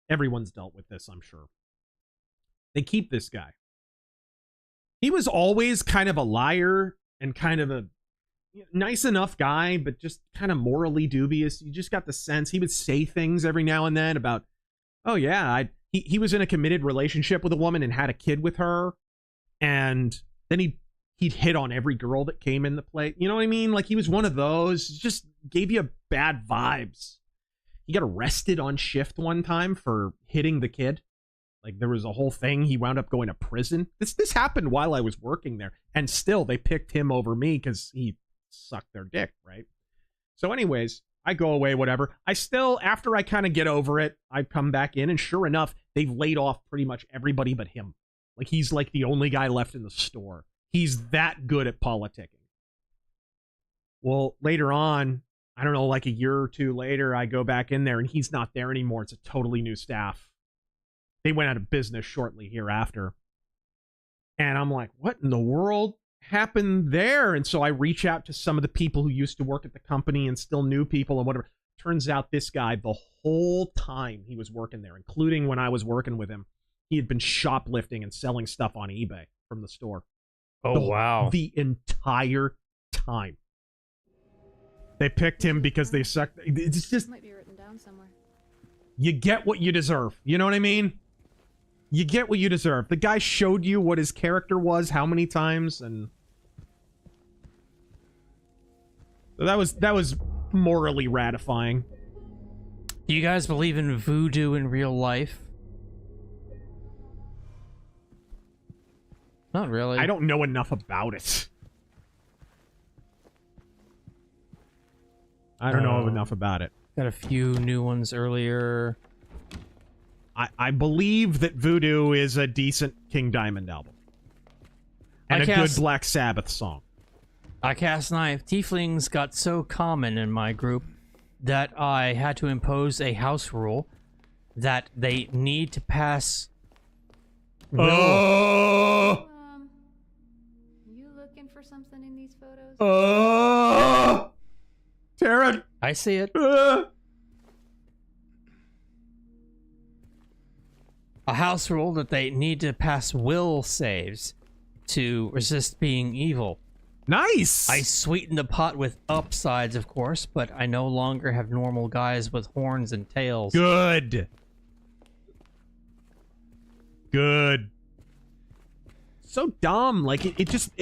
Speaker 3: Everyone's dealt with this, I'm sure. They keep this guy. He was always kind of a liar and kind of a nice enough guy, but just kind of morally dubious. You just got the sense he would say things every now and then about, oh yeah, he was in a committed relationship with a woman and had a kid with her, and then he'd hit on every girl that came in the play. You know what I mean? Like, he was one of those. Just gave you bad vibes. He got arrested on shift one time for hitting the kid. Like, there was a whole thing. He wound up going to prison. This happened while I was working there, and still they picked him over me because he sucked their dick, right? So anyways, I go away, whatever. I still, after I kind of get over it, I come back in, and sure enough, they've laid off pretty much everybody but him. Like, he's like the only guy left in the store. He's that good at politicking. Well, later on, I don't know, like a year or two later, I go back in there, and he's not there anymore. It's a totally new staff. They went out of business shortly hereafter. And I'm like, what in the world happened there? And so I reach out to some of the people who used to work at the company and still knew people and whatever. Turns out this guy, the whole time he was working there, including when I was working with him, he had been shoplifting and selling stuff on eBay from the store.
Speaker 5: Oh, wow.
Speaker 3: The entire time. They picked him because they sucked. It's just,
Speaker 14: Might be written down somewhere.
Speaker 3: you get what you deserve. You know what I mean? You get what you deserve. The guy showed you what his character was, how many times, and so that was morally ratifying.
Speaker 5: Do you guys believe in voodoo in real life? Not really.
Speaker 3: I don't know enough about it. I don't know enough about it.
Speaker 5: Got a few new ones earlier.
Speaker 3: I believe that Voodoo is a decent King Diamond album. And good Black Sabbath song.
Speaker 5: I cast knife. Tieflings got so common in my group that I had to impose a house rule that they need to pass will.
Speaker 14: You looking for something in these photos?
Speaker 3: Taryn!
Speaker 5: I see it. A house rule that they need to pass will saves to resist being evil.
Speaker 3: Nice!
Speaker 5: I sweetened the pot with upsides, of course, but I no longer have normal guys with horns and tails.
Speaker 3: Good. Good. So dumb. Like, it just...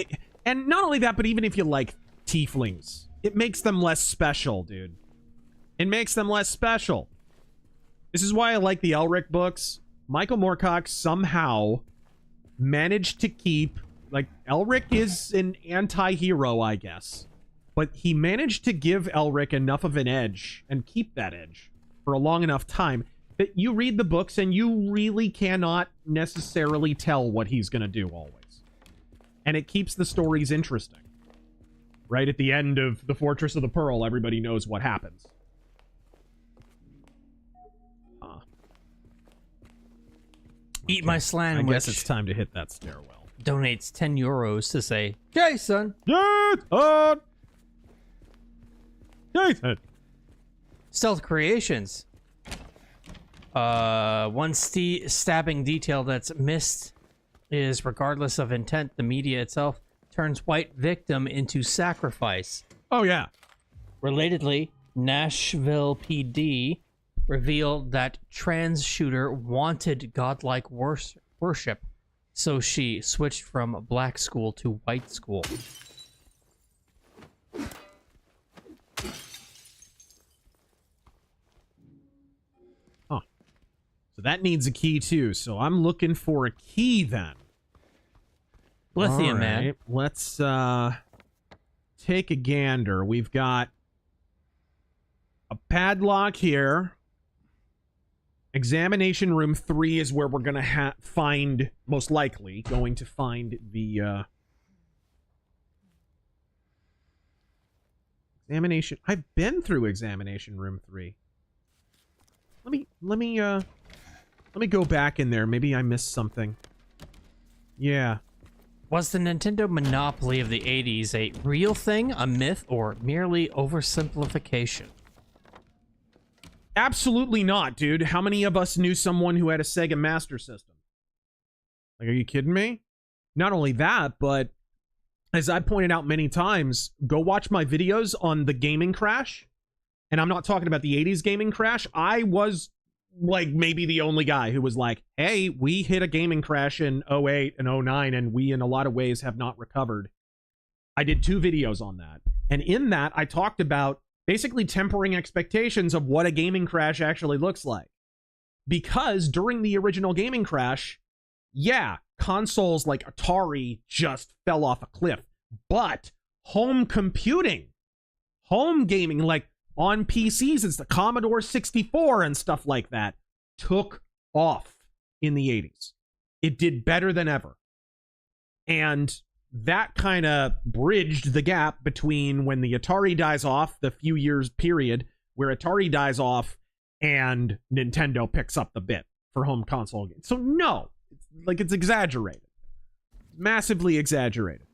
Speaker 3: and not only that, but even if you like tieflings, it makes them less special, dude. It makes them less special. This is why I like the Elric books. Michael Moorcock somehow managed to keep... Like, Elric is an anti-hero, I guess. But he managed to give Elric enough of an edge, and keep that edge, for a long enough time, that you read the books and you really cannot necessarily tell what he's going to do always. And it keeps the stories interesting. Right at the end of The Fortress of the Pearl, everybody knows what happens.
Speaker 5: Eat my sandwich.
Speaker 3: I guess it's time to hit that stairwell.
Speaker 5: Donates 10 euros to say, Jason!
Speaker 3: Jason!
Speaker 5: Stealth Creations. One stabbing detail that's missed is, regardless of intent, the media itself turns white victim into sacrifice.
Speaker 3: Oh, yeah.
Speaker 5: Relatedly, Nashville PD revealed that trans shooter wanted godlike worship, so she switched from black school to white school.
Speaker 3: Huh. So that needs a key too, so I'm looking for a key then.
Speaker 5: Lithium,
Speaker 3: All right,
Speaker 5: man.
Speaker 3: Let's take a gander. We've got a padlock here. Examination room 3 is where we're going to find, most likely, going to find the examination. I've been through examination room 3. Let me go back in there. Maybe I missed something. Yeah.
Speaker 5: Was the Nintendo monopoly of the 80s a real thing, a myth, or merely oversimplification?
Speaker 3: Absolutely not, dude. How many of us knew someone who had a Sega Master System? Like, are you kidding me? Not only that, but as I pointed out many times, go watch my videos on the gaming crash. And I'm not talking about the 80s gaming crash. I was, like, maybe the only guy who was like, hey, we hit a gaming crash in 08 and 09, and we, in a lot of ways, have not recovered. I did 2 videos on that. And in that, I talked about basically tempering expectations of what a gaming crash actually looks like. Because during the original gaming crash, yeah, consoles like Atari just fell off a cliff. But home computing, home gaming, like on PCs, it's the Commodore 64 and stuff like that, took off in the 80s. It did better than ever. And that kind of bridged the gap between when the Atari dies off, the few years period where Atari dies off, and Nintendo picks up the bit for home console games. So no, it's exaggerated. Massively exaggerated.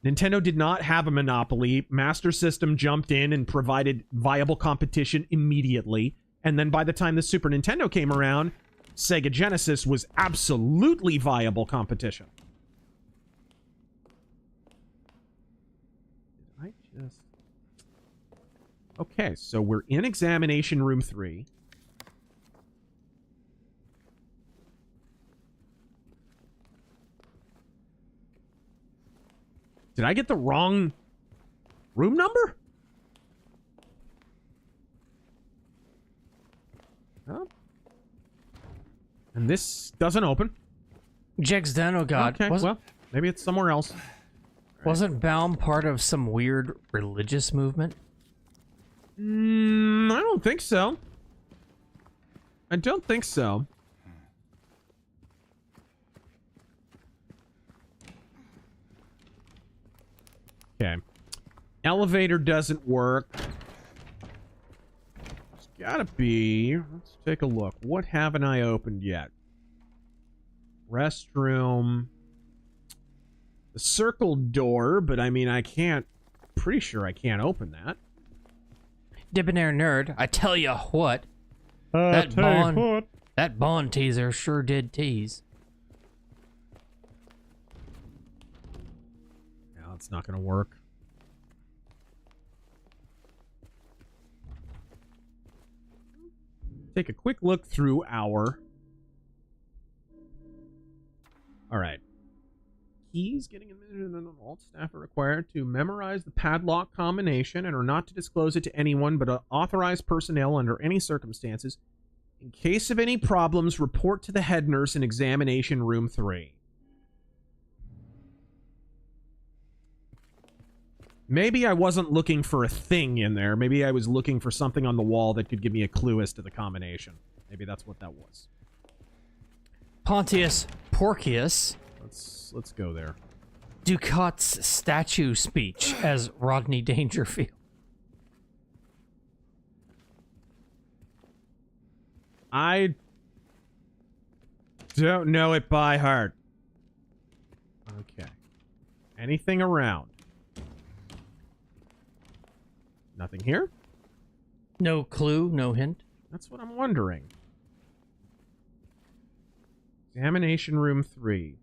Speaker 3: Nintendo did not have a monopoly. Master System jumped in and provided viable competition immediately. And then by the time the Super Nintendo came around, Sega Genesis was absolutely viable competition. Okay, so we're in examination room 3. Did I get the wrong room number? Oh. And this doesn't open.
Speaker 5: Jex Dano God.
Speaker 3: Okay, well, maybe it's somewhere else.
Speaker 5: Wasn't Baum part of some weird religious movement?
Speaker 3: I don't think so. I don't think so. Okay. Elevator doesn't work. It's gotta be. Let's take a look. What haven't I opened yet? Restroom. The circle door, but I mean, I can't. Pretty sure I can't open that.
Speaker 5: Debonair nerd, I tell you what. That Bond teaser sure did tease.
Speaker 3: No, it's not gonna work. Take a quick look through our... Alright. Keys getting in all staff are required to memorize the padlock combination and are not to disclose it to anyone but authorized personnel under any circumstances. In case of any problems, report to the head nurse in examination room 3. Maybe I wasn't looking for a thing in there. Maybe I was looking for something on the wall that could give me a clue as to the combination. Maybe that's what that was.
Speaker 5: Pontius Porcius.
Speaker 3: Let's go there.
Speaker 5: Ducat's statue speech as Rodney Dangerfield.
Speaker 3: I don't know it by heart. Okay. Anything around? Nothing here?
Speaker 5: No clue, no hint.
Speaker 3: That's what I'm wondering. Examination room 3.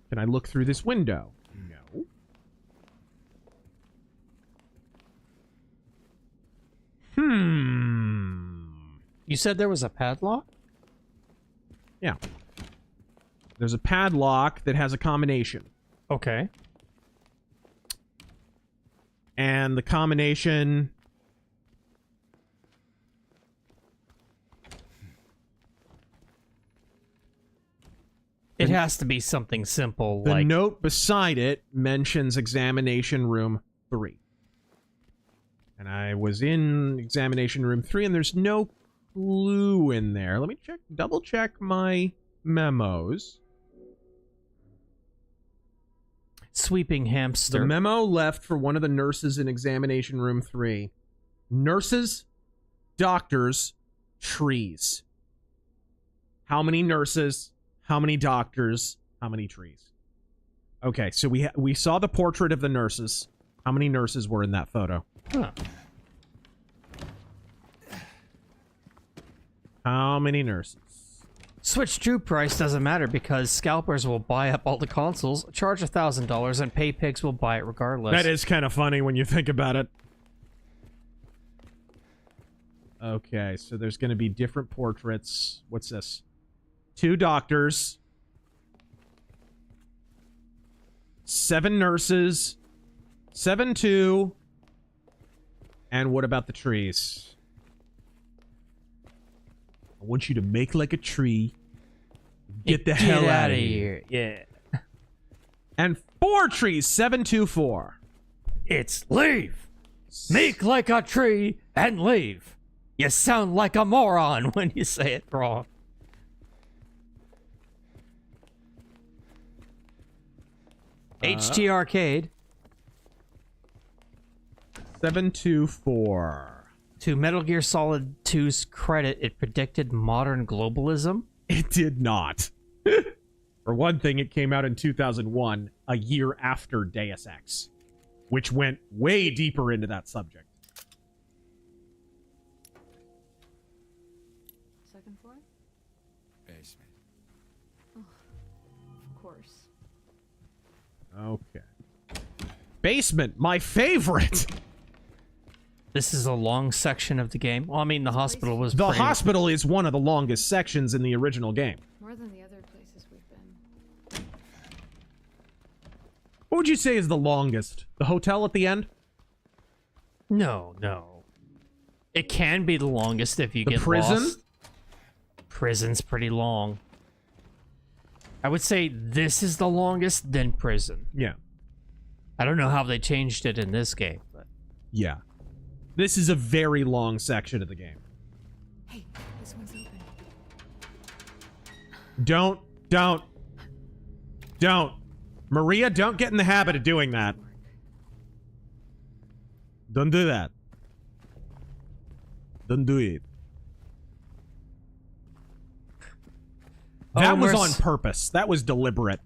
Speaker 3: Can I look through this window? No.
Speaker 5: You said there was a padlock?
Speaker 3: Yeah. There's a padlock that has a combination.
Speaker 5: Okay.
Speaker 3: And the combination...
Speaker 5: It has to be something simple,
Speaker 3: the
Speaker 5: like...
Speaker 3: note beside it mentions examination room 3. And I was in examination room 3, and there's no clue in there. Let me double check my memos.
Speaker 5: Sweeping hamster.
Speaker 3: The memo left for one of the nurses in examination room 3. Nurses, doctors, trees. How many nurses? How many doctors? How many trees? Okay, so we saw the portrait of the nurses. How many nurses were in that photo?
Speaker 5: Huh.
Speaker 3: How many nurses?
Speaker 5: Switch true price doesn't matter because scalpers will buy up all the consoles, charge $1,000, and pay pigs will buy it regardless.
Speaker 3: That is kind of funny when you think about it. Okay, so there's going to be different portraits. What's this? 2 doctors. 7 nurses. 7 2. And what about the trees? I want you to make like a tree. Get the hell out of here.
Speaker 5: Yeah.
Speaker 3: And 4 trees. 7 2 4.
Speaker 5: It's leave. Make like a tree and leave. You sound like a moron when you say it wrong. HT Arcade.
Speaker 3: 7 2 4.
Speaker 5: To Metal Gear Solid 2's credit, it predicted modern globalism.
Speaker 3: It did not. For one thing, it came out in 2001, a year after Deus Ex, which went way deeper into that subject.
Speaker 14: Second floor?
Speaker 9: Basement.
Speaker 14: Oh, of course.
Speaker 3: Okay. Basement, my favorite!
Speaker 5: This is a long section of the game. Well, I mean, the hospital was
Speaker 3: The
Speaker 5: pretty...
Speaker 3: hospital is one of the longest sections in the original game.
Speaker 14: More than the other places we've been.
Speaker 3: What would you say is the longest? The hotel at the end?
Speaker 5: No. It can be the longest if you
Speaker 3: The
Speaker 5: get
Speaker 3: prison?
Speaker 5: lost. Prison's pretty long. I would say this is the longest, then prison.
Speaker 3: Yeah.
Speaker 5: I don't know how they changed it in this game, but...
Speaker 3: Yeah. This is a very long section of the game.
Speaker 14: Hey, this one's open.
Speaker 3: Don't. Maria, don't get in the habit of doing that. Don't do that. Don't do it. That was on purpose. That was deliberate.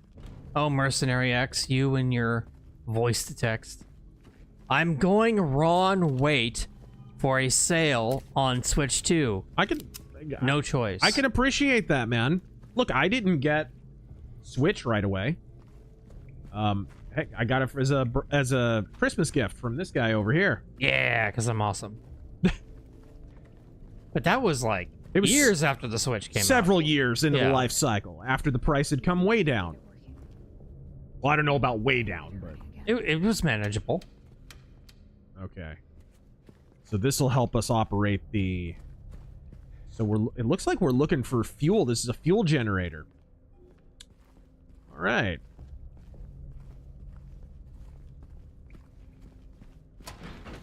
Speaker 5: Oh, Mercenary X, you and your voice to text. I'm going Ron wait for a sale on Switch 2. No choice.
Speaker 3: I can appreciate that, man. Look, I didn't get Switch right away. Heck, I got it as a Christmas gift from this guy over here.
Speaker 5: Yeah, because I'm awesome. But that was like years after the Switch came out.
Speaker 3: Several years into the life cycle, after the price had come way down. Well, I don't know about way down, but...
Speaker 5: It was manageable.
Speaker 3: Okay. So this will help us operate the... So it looks like we're looking for fuel. This is a fuel generator. All right.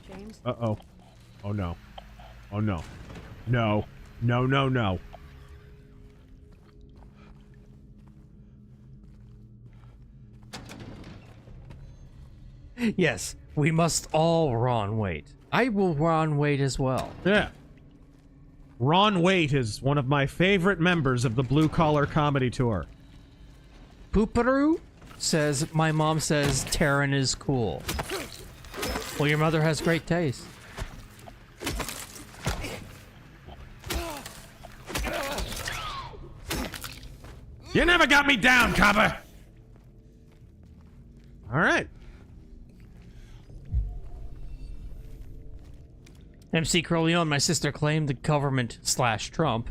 Speaker 14: James?
Speaker 3: Uh-oh. Oh, no. Oh, no. No. No, no, no.
Speaker 5: Yes, we must all Ron wait. I will Ron wait as well.
Speaker 3: Yeah. Ron Waite is one of my favorite members of the Blue Collar Comedy Tour.
Speaker 5: Pooparoo says, my mom says Taryn is cool. Well, your mother has great taste.
Speaker 3: You never got me down, copper! Alright.
Speaker 5: MC Corleone, my sister claimed the government / Trump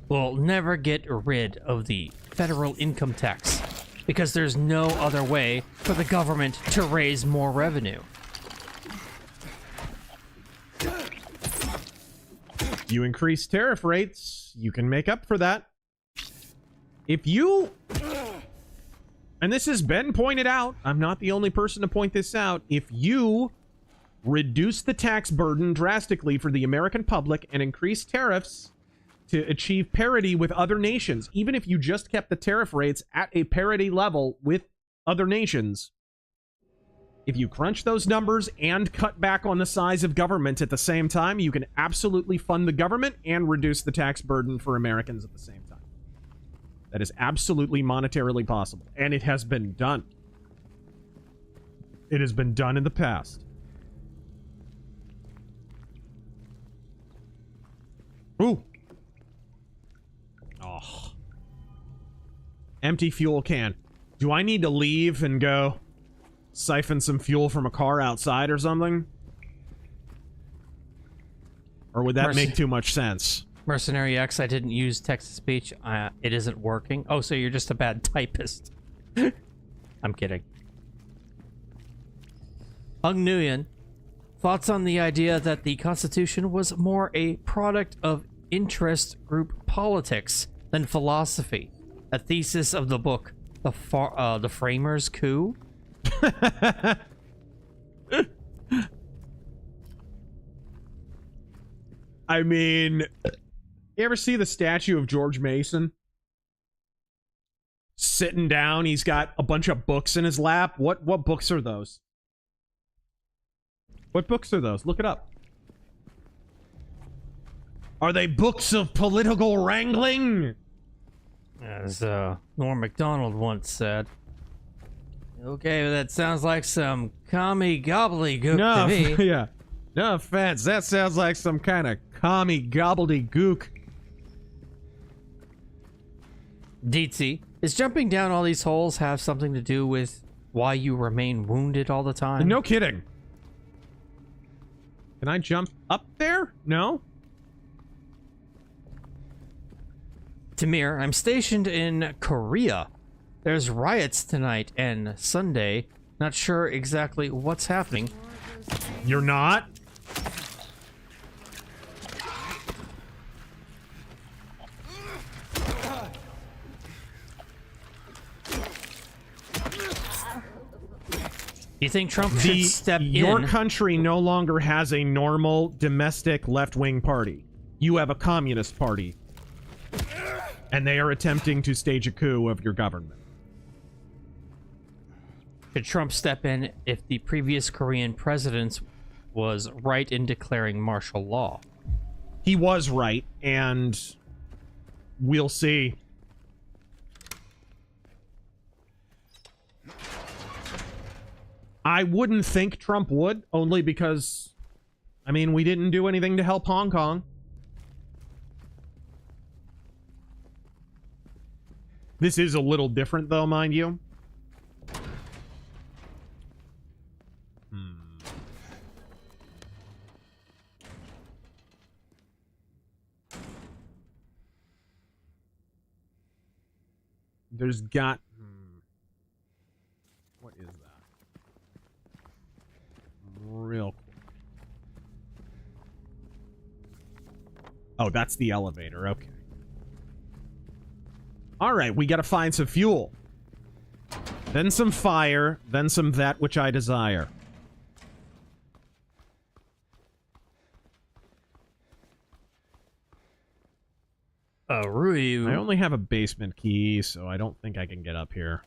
Speaker 5: will never get rid of the federal income tax because there's no other way for the government to raise more revenue.
Speaker 3: You increase tariff rates, you can make up for that. If you... And this has been pointed out, I'm not the only person to point this out, if you reduce the tax burden drastically for the American public and increase tariffs to achieve parity with other nations, even if you just kept the tariff rates at a parity level with other nations, if you crunch those numbers and cut back on the size of government at the same time, you can absolutely fund the government and reduce the tax burden for Americans at the same time. That is absolutely monetarily possible, and it has been done. It has been done in the past. Ooh. Oh. Empty fuel can. Do I need to leave and go siphon some fuel from a car outside or something? Or would that make too much sense?
Speaker 5: Mercenary X, I didn't use text-to-speech. It isn't working. Oh, so you're just a bad typist. I'm kidding. Hung Nguyen. Thoughts on the idea that the Constitution was more a product of interest group politics than philosophy? A thesis of the book, The Framers' Coup?
Speaker 3: I mean, you ever see the statue of George Mason? Sitting down, he's got a bunch of books in his lap. What books are those? What books are those? Look it up. Are they books of political wrangling?
Speaker 5: As Norm MacDonald once said. Okay, well, that sounds like some commie gobbledygook to me.
Speaker 3: Yeah. No offense, that sounds like some kind of commie gobbledygook.
Speaker 5: Deetsy, is jumping down all these holes have something to do with why you remain wounded all the time?
Speaker 3: No kidding. Can I jump up there? No?
Speaker 5: Tamir, I'm stationed in Korea. There's riots tonight and Sunday. Not sure exactly what's happening.
Speaker 3: You're not?
Speaker 5: You think Trump should step
Speaker 3: your
Speaker 5: in?
Speaker 3: country no longer has a normal domestic left-wing party. You have a communist party. And they are attempting to stage a coup of your government.
Speaker 5: Should Trump step in if the previous Korean president was right in declaring martial law?
Speaker 3: He was right, and we'll see. I wouldn't think Trump would, only because, I mean, we didn't do anything to help Hong Kong. This is a little different, though, mind you. There's got... What is that? Real quick. Oh, that's the elevator. Okay. Alright, we gotta find some fuel. Then some fire. Then some that which I desire.
Speaker 5: Rui.
Speaker 3: I only have a basement key, so I don't think I can get up here.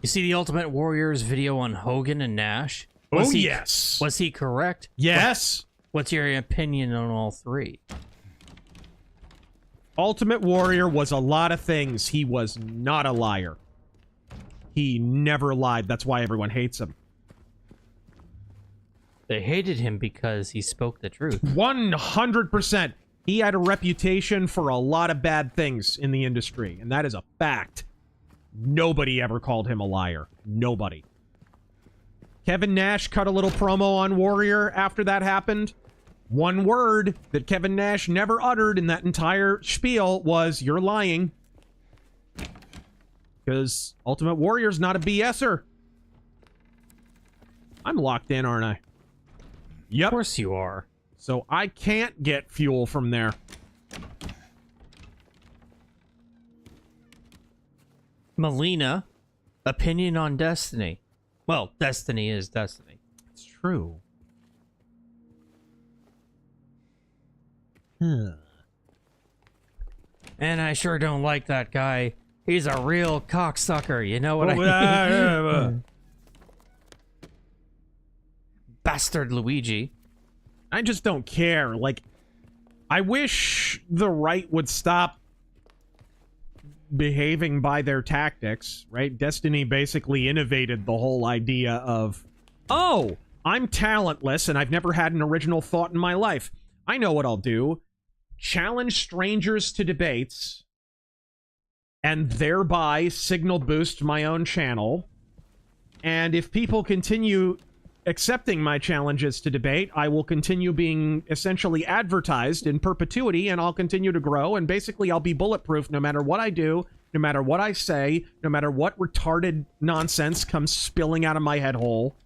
Speaker 5: You see the Ultimate Warrior's video on Hogan and Nash?
Speaker 3: Yes.
Speaker 5: Was he correct?
Speaker 3: Yes.
Speaker 5: What's your opinion on all three?
Speaker 3: Ultimate Warrior was a lot of things. He was not a liar. He never lied. That's why everyone hates him.
Speaker 5: They hated him because he spoke the truth.
Speaker 3: 100%. He had a reputation for a lot of bad things in the industry, and that is a fact. Nobody ever called him a liar. Nobody. Kevin Nash cut a little promo on Warrior after that happened. One word that Kevin Nash never uttered in that entire spiel was, "You're lying." Because Ultimate Warrior's not a BSer. I'm locked in, aren't I? Yep.
Speaker 5: Of course you are.
Speaker 3: So I can't get fuel from there.
Speaker 5: Melina, opinion on Destiny. Well, Destiny is Destiny.
Speaker 3: It's true.
Speaker 5: And I sure don't like that guy. He's a real cocksucker, you know what I mean? Bastard Luigi.
Speaker 3: I just don't care. Like, I wish the right would stop behaving by their tactics, right? Destiny basically innovated the whole idea of, oh, I'm talentless and I've never had an original thought in my life. I know what I'll do. Challenge strangers to debates and thereby signal boost my own channel. And if people continue accepting my challenges to debate, I will continue being essentially advertised in perpetuity, and I'll continue to grow, and basically I'll be bulletproof no matter what I do, no matter what I say, no matter what retarded nonsense comes spilling out of my head hole.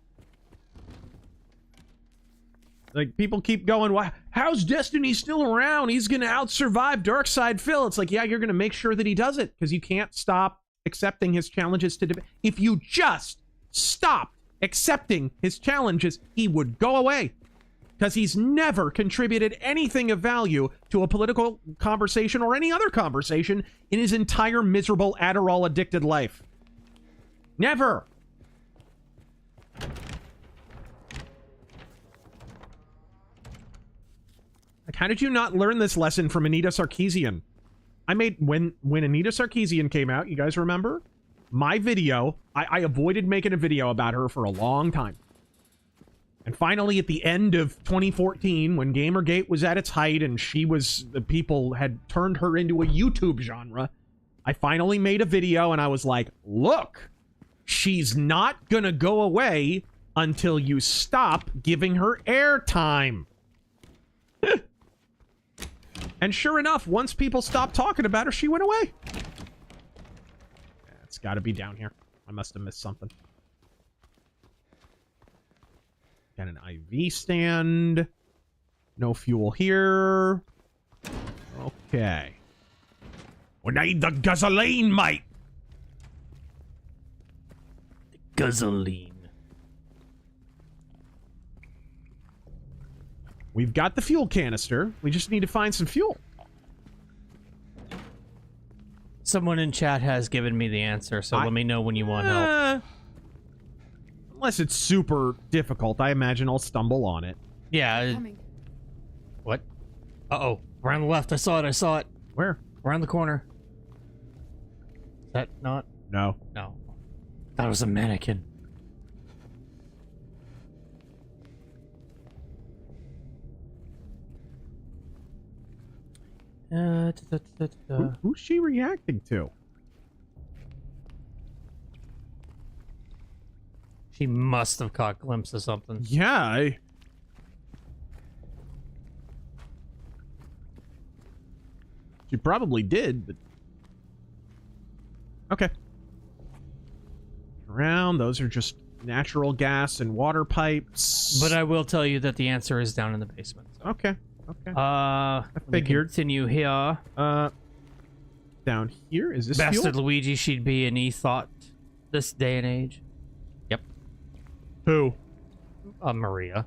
Speaker 3: Like, people keep going, why? How's Destiny still around? He's gonna out-survive Darkside Phil. It's like, yeah, you're gonna make sure that he does it, because you can't stop accepting his challenges to debate. If you just stop accepting his challenges, he would go away. Because he's never contributed anything of value to a political conversation or any other conversation in his entire miserable Adderall-addicted life. Never. Like, how did you not learn this lesson from Anita Sarkeesian? I made, when Anita Sarkeesian came out, you guys remember? My video, I avoided making a video about her for a long time. And finally, at the end of 2014, when Gamergate was at its height and the people had turned her into a YouTube genre, I finally made a video and I was like, look, she's not gonna go away until you stop giving her airtime. And sure enough, once people stopped talking about her, she went away. It's got to be down here. I must have missed something. Got an IV stand. No fuel here. Okay. We need the gasoline, mate.
Speaker 5: Gasoline.
Speaker 3: We've got the fuel canister. We just need to find some fuel.
Speaker 5: Someone in chat has given me the answer, so let me know when you want help.
Speaker 3: Unless it's super difficult, I imagine I'll stumble on it.
Speaker 5: Yeah. What? Uh-oh. Around the left. I saw it.
Speaker 3: Where?
Speaker 5: Around the corner. Is that not?
Speaker 3: No.
Speaker 5: No. That was a mannequin.
Speaker 3: Who's she reacting to?
Speaker 5: She must have caught a glimpse of something.
Speaker 3: Yeah, she probably did, but... Okay. Around, those are just natural gas and water pipes.
Speaker 5: But I will tell you that the answer is down in the basement. So.
Speaker 3: Okay. Okay.
Speaker 5: I
Speaker 3: figured.
Speaker 5: Continue here.
Speaker 3: Down here? Is this
Speaker 5: Bastard
Speaker 3: fuel?
Speaker 5: Luigi, she'd be an e-thought this day and age. Yep.
Speaker 3: Who?
Speaker 5: Maria.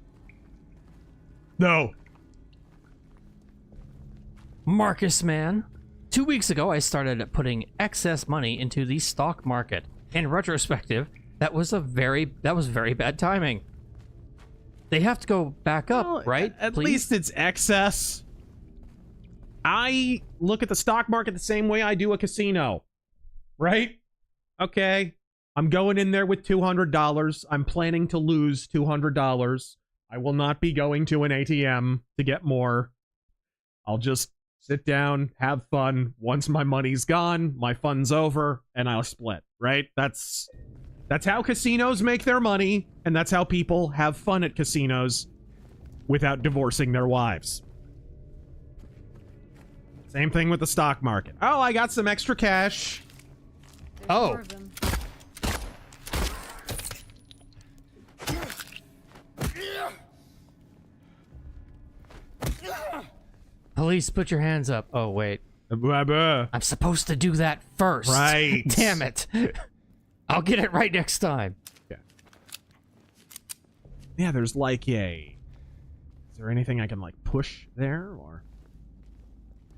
Speaker 3: No.
Speaker 5: Marcus, man. 2 weeks ago, I started putting excess money into the stock market. In retrospective, that was very bad timing. They have to go back up, right?
Speaker 3: At
Speaker 5: Please?
Speaker 3: least it's excess. I look at the stock market the same way I do a casino. Right? Okay. I'm going in there with $200. I'm planning to lose $200. I will not be going to an ATM to get more. I'll just sit down, have fun. Once my money's gone, my fun's over, and I'll split, right? That's how casinos make their money, and that's how people have fun at casinos without divorcing their wives. Same thing with the stock market. Oh, I got some extra cash.
Speaker 5: Oh. Police, put your hands up. Oh, wait. I'm supposed to do that first.
Speaker 3: Right.
Speaker 5: Damn it. I'll get it right next time.
Speaker 3: Okay. Yeah, there's like a... Is there anything I can, like, push there, or...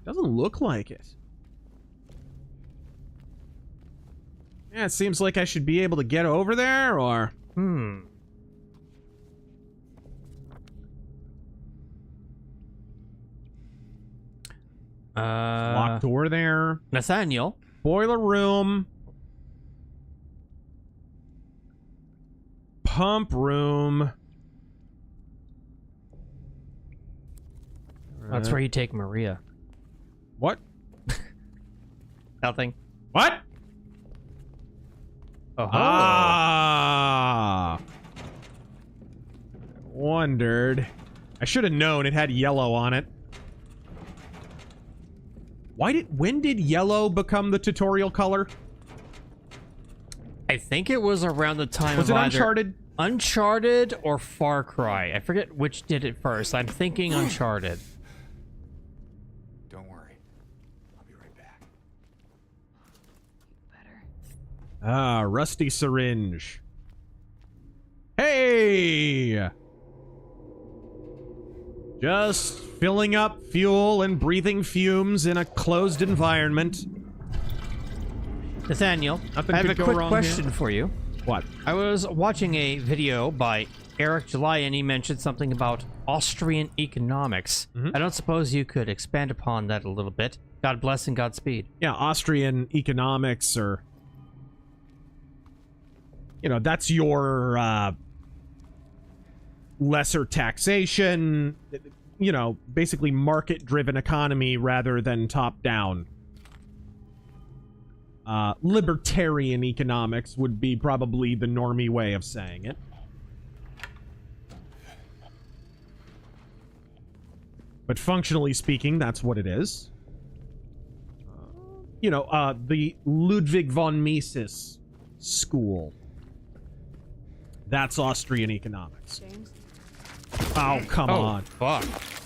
Speaker 3: Doesn't look like it. Yeah, it seems like I should be able to get over there, or... Locked door there.
Speaker 5: Nathaniel.
Speaker 3: Boiler room. Pump room.
Speaker 5: That's where you take Maria.
Speaker 3: What?
Speaker 5: Nothing.
Speaker 3: What?
Speaker 5: Oh.
Speaker 3: Ah. Wondered. I should have known it had yellow on it. When did yellow become the tutorial color?
Speaker 5: I think it was around the time
Speaker 3: Was
Speaker 5: of
Speaker 3: it
Speaker 5: either
Speaker 3: Uncharted?
Speaker 5: Uncharted or Far Cry. I forget which did it first. I'm thinking Uncharted.
Speaker 9: Don't worry. I'll be right back.
Speaker 3: Ah, rusty syringe. Hey! Just filling up fuel and breathing fumes in a closed environment.
Speaker 5: Nathaniel,
Speaker 3: Nothing
Speaker 5: I have
Speaker 3: could
Speaker 5: a
Speaker 3: go
Speaker 5: quick
Speaker 3: wrong
Speaker 5: question
Speaker 3: here.
Speaker 5: for you.
Speaker 3: What?
Speaker 5: I was watching a video by Eric July, and he mentioned something about Austrian economics. I don't suppose you could expand upon that a little bit. God bless and Godspeed.
Speaker 3: Yeah, Austrian economics, or... You know, that's your, lesser taxation, you know, basically market-driven economy rather than top-down. Libertarian economics would be probably the normie way of saying it. But functionally speaking, that's what it is. You know, the Ludwig von Mises school. That's Austrian economics.
Speaker 14: James?
Speaker 3: Oh, come on.
Speaker 5: Fuck.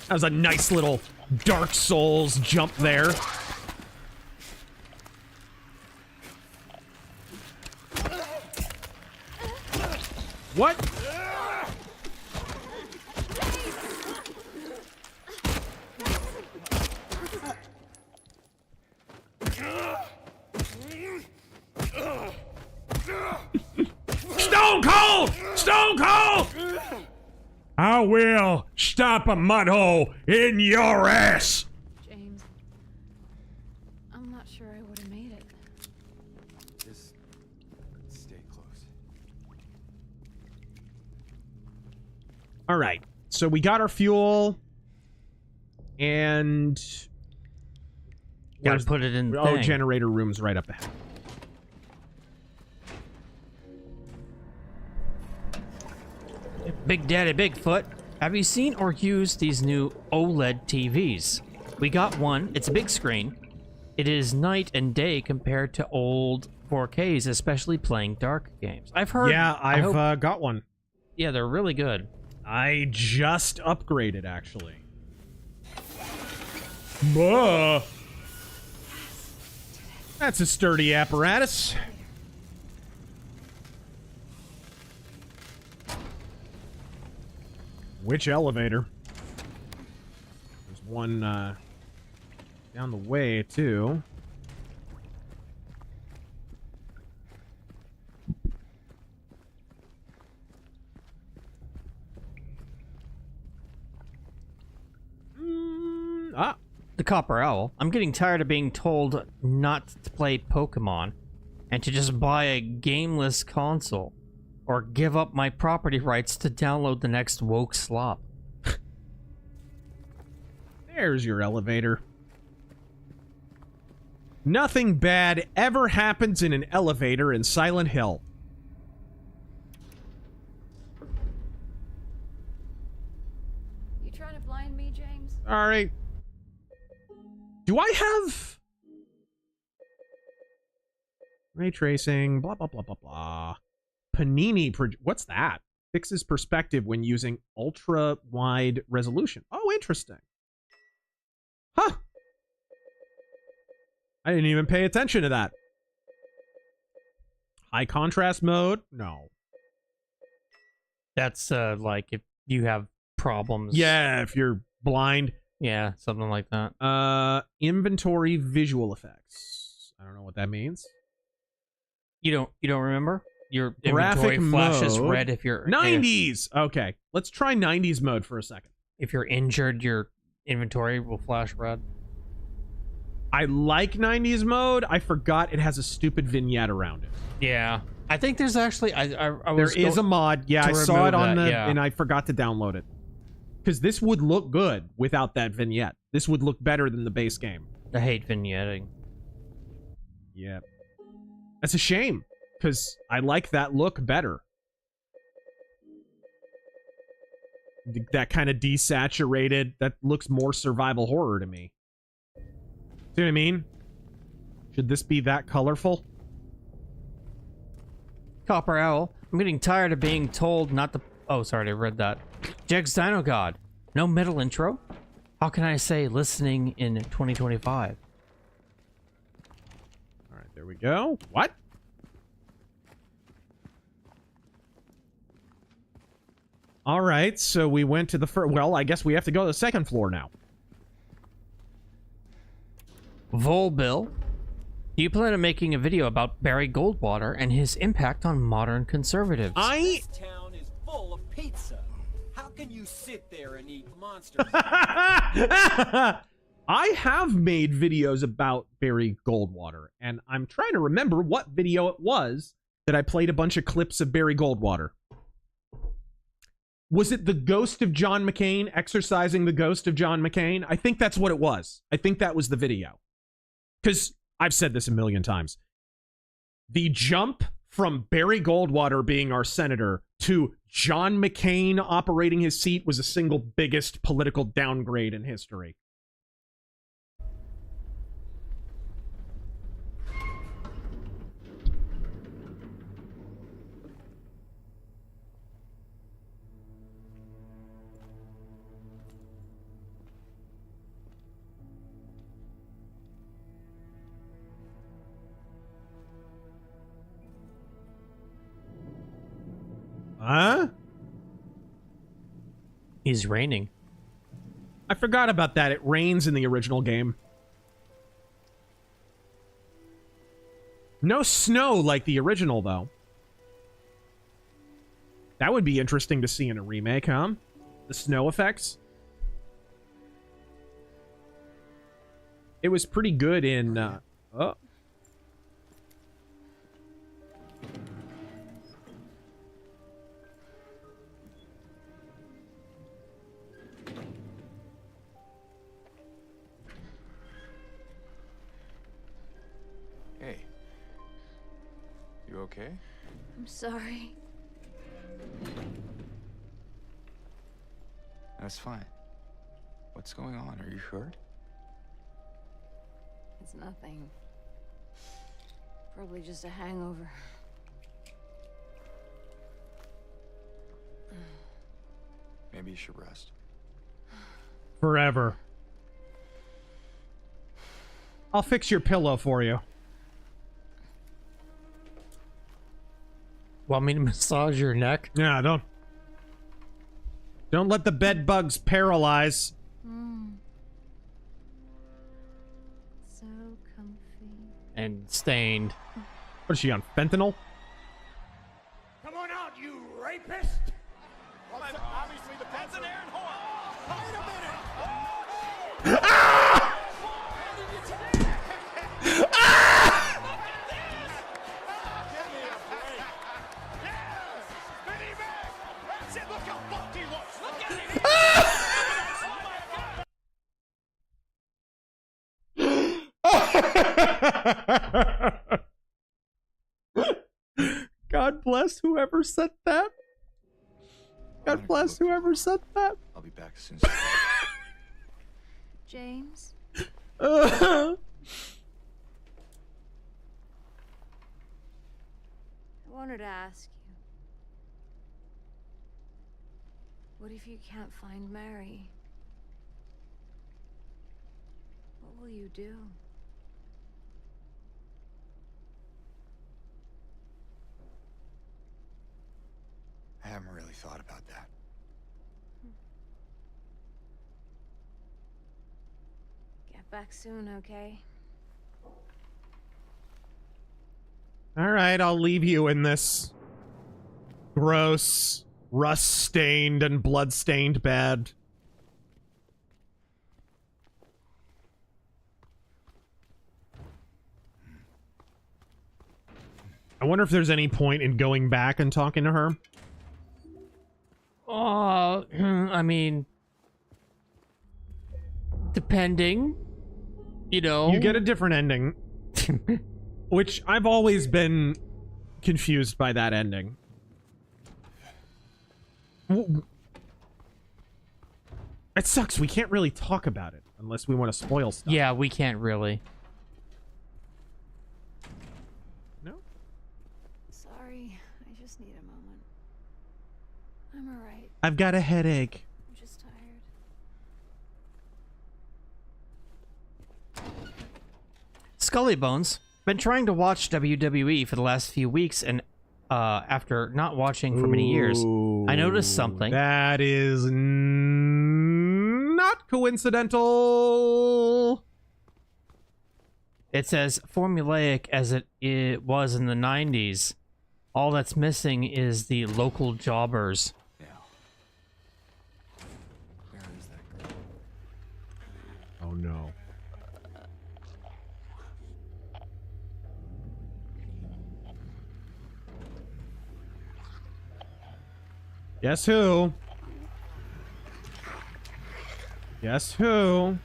Speaker 3: That was a nice little Dark Souls jump there. What?
Speaker 4: will stop a mud hole in your ass.
Speaker 14: James, I'm not sure I would have made it.
Speaker 9: Just stay close.
Speaker 3: All right. So we got our fuel. And...
Speaker 5: Gotta put it in the
Speaker 3: Oh,
Speaker 5: thing.
Speaker 3: generator room's right up ahead.
Speaker 5: Big Daddy Bigfoot, have you seen or used these new OLED TVs? We got one. It's a big screen. It is night and day compared to old 4Ks, especially playing dark games. I've heard...
Speaker 3: Yeah, I've got one.
Speaker 5: Yeah, they're really good.
Speaker 3: I just upgraded, actually.
Speaker 4: Buh.
Speaker 3: That's a sturdy apparatus. Which elevator? There's one down the way, too.
Speaker 5: The Copper Owl. I'm getting tired of being told not to play Pokemon and to just buy a gameless console or give up my property rights to download the next woke slop.
Speaker 3: There's your elevator. Nothing bad ever happens in an elevator in Silent Hill.
Speaker 14: You trying to blind me, James?
Speaker 3: All right. Do I have ray tracing? Blah, blah, blah, blah, blah. Panini. What's that? Fixes perspective when using ultra wide resolution. Oh, interesting. Huh. I didn't even pay attention to that. High contrast mode? No.
Speaker 5: That's like if you have problems.
Speaker 3: Yeah, if you're blind.
Speaker 5: Yeah, something like that.
Speaker 3: Inventory visual effects. I don't know what that means.
Speaker 5: You don't remember? Your
Speaker 3: Graphic
Speaker 5: inventory flashes
Speaker 3: mode.
Speaker 5: red if you're
Speaker 3: 90s. Okay, let's try 90s mode for a second.
Speaker 5: If you're injured, your inventory will flash red.
Speaker 3: I like 90s mode. I forgot it has a stupid vignette around it.
Speaker 5: Yeah, I think there's actually
Speaker 3: There is a mod. Yeah, I saw it on and I forgot to download it. Because this would look good without that vignette. This would look better than the base game.
Speaker 5: I hate vignetting.
Speaker 3: Yeah. That's a shame. Because I like that look better. That kind of desaturated, that looks more survival horror to me. See what I mean? Should this be that colorful?
Speaker 5: Copper Owl, I'm getting tired of being told not to... Oh, sorry, I read that. Jegs Dino God, no middle intro? How can I say listening in 2025?
Speaker 3: Alright, there we go. What? Alright, so we went to the first... Well, I guess we have to go to the second floor now.
Speaker 5: Volbill, do you plan on making a video about Barry Goldwater and his impact on modern conservatives?
Speaker 16: This town is full of pizza. How can you sit there and eat monsters?
Speaker 3: I have made videos about Barry Goldwater, and I'm trying to remember what video it was that I played a bunch of clips of Barry Goldwater. Was it the ghost of John McCain, exorcising the ghost of John McCain? I think that's what it was. I think that was the video. Because I've said this a million times. The jump from Barry Goldwater being our senator to John McCain operating his seat was the single biggest political downgrade in history. Huh?
Speaker 5: He's raining.
Speaker 3: I forgot about that. It rains in the original game. No snow like the original, though. That would be interesting to see in a remake, huh? the snow effects. It was pretty good in oh.
Speaker 9: Hey. You okay?
Speaker 14: I'm sorry.
Speaker 9: That's fine. What's going on? Are you hurt?
Speaker 14: It's nothing. Probably just a hangover.
Speaker 9: Maybe you should rest.
Speaker 3: Forever. I'll fix your pillow for you.
Speaker 5: Want me to massage your neck?
Speaker 3: Yeah, don't let the bed bugs paralyze.
Speaker 14: So comfy.
Speaker 5: And stained.
Speaker 3: What is she on, fentanyl?
Speaker 4: Come on out, you rapist!
Speaker 16: Obviously, the Pence and Aaron Horn. Wait a minute! Give me a break. Yeah! Spinny back! That's it! Look how bumped he looks! Look at him!
Speaker 3: God bless whoever said that. God bless whoever said that.
Speaker 9: I'll be back as soon as
Speaker 14: James?
Speaker 3: Uh,
Speaker 14: I wanted to ask you. What if you can't find Mary? What will you do?
Speaker 9: I haven't really thought about that.
Speaker 14: Get back soon, okay?
Speaker 3: all right, I'll leave you in this gross, rust-stained and blood-stained bed. I wonder if there's any point in going back and talking to her.
Speaker 5: I mean, depending, you know.
Speaker 3: You get a different ending. Which I've always been confused by that ending. It sucks. We can't really talk about it unless we want to spoil stuff.
Speaker 5: Yeah, we can't really.
Speaker 3: No?
Speaker 14: Sorry, I just need a moment. I'm alright.
Speaker 3: I've got a headache.
Speaker 14: I'm just tired.
Speaker 5: Scully Bones. Been trying to watch WWE for the last few weeks, and after not watching for many years, I noticed something.
Speaker 3: That is not coincidental.
Speaker 5: It says formulaic as it was in the 90s. All that's missing is the local jobbers.
Speaker 9: Where is that girl?
Speaker 3: Oh no. Guess who? Guess who?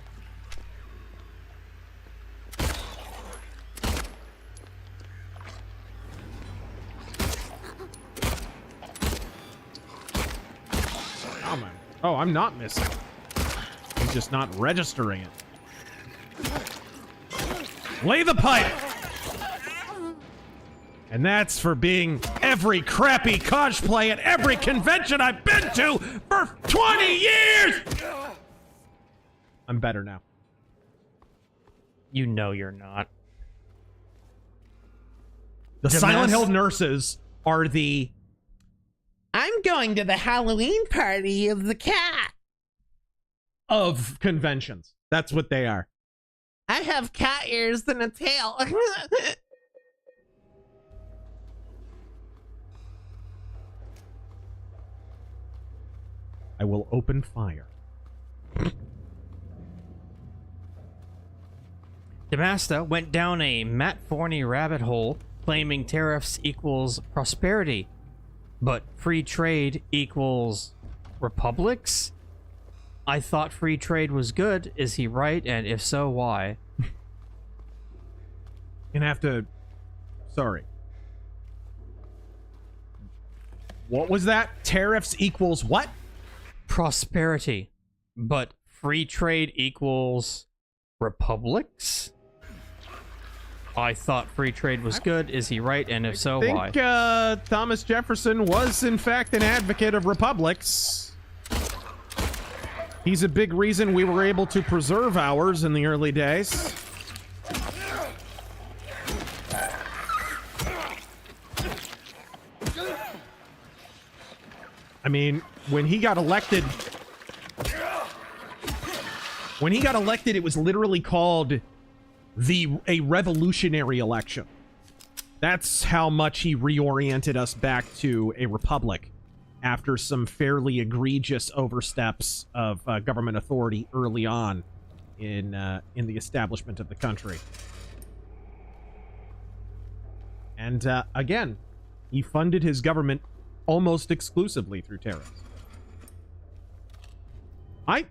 Speaker 3: Oh, I'm not missing. I'm just not registering it. Lay the pipe! And that's for being every crappy cosplay at every convention I've been to for 20 years! I'm better now.
Speaker 5: You know you're not.
Speaker 3: The Silent Hill nurses are the... I'm going to the Halloween party of the cat. Of conventions. That's what they are. I have cat ears and a tail. I will open fire.
Speaker 5: Demasta went down a Matt Forney rabbit hole claiming tariffs equals prosperity, but free trade equals republics? I thought free trade was good. Is he right? And if so, why?
Speaker 3: Gonna have to... Sorry. What was that? Tariffs equals what?
Speaker 5: Prosperity, but free trade equals republics? I thought free trade was good. Is he right? And if so, why?
Speaker 3: I think Thomas Jefferson was, in fact, an advocate of republics. He's a big reason we were able to preserve ours in the early days. I mean, when he got elected, it was literally called a revolutionary election. That's how much he reoriented us back to a republic after some fairly egregious oversteps of government authority early on in the establishment of the country. And again, he funded his government almost exclusively through tariffs. I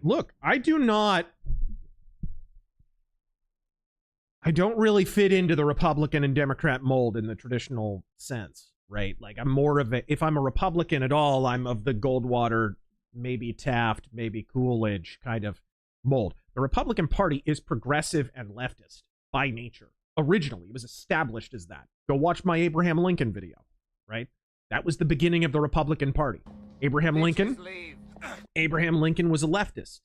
Speaker 3: don't really fit into the Republican and Democrat mold in the traditional sense, right? Like, I'm more of if I'm a Republican at all, I'm of the Goldwater, maybe Taft, maybe Coolidge kind of mold. The Republican Party is progressive and leftist by nature. Originally, it was established as that. Go watch my Abraham Lincoln video, right? That was the beginning of the Republican Party. Abraham Lincoln was a leftist.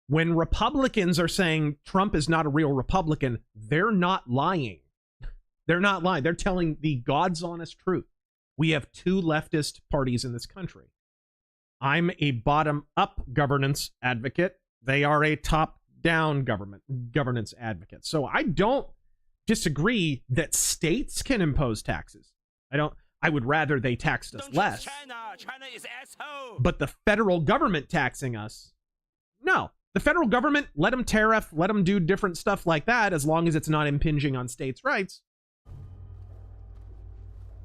Speaker 3: When Republicans are saying Trump is not a real Republican, they're not lying. They're not lying. They're telling the God's honest truth. We have two leftist parties in this country. I'm a bottom-up governance advocate. They are a top-down governance advocate. So I don't disagree that states can impose taxes. I would rather they taxed us less.
Speaker 16: China is asshole.
Speaker 3: But the federal government taxing us, no. The federal government, let them tariff, let them do different stuff like that, as long as it's not impinging on states' rights.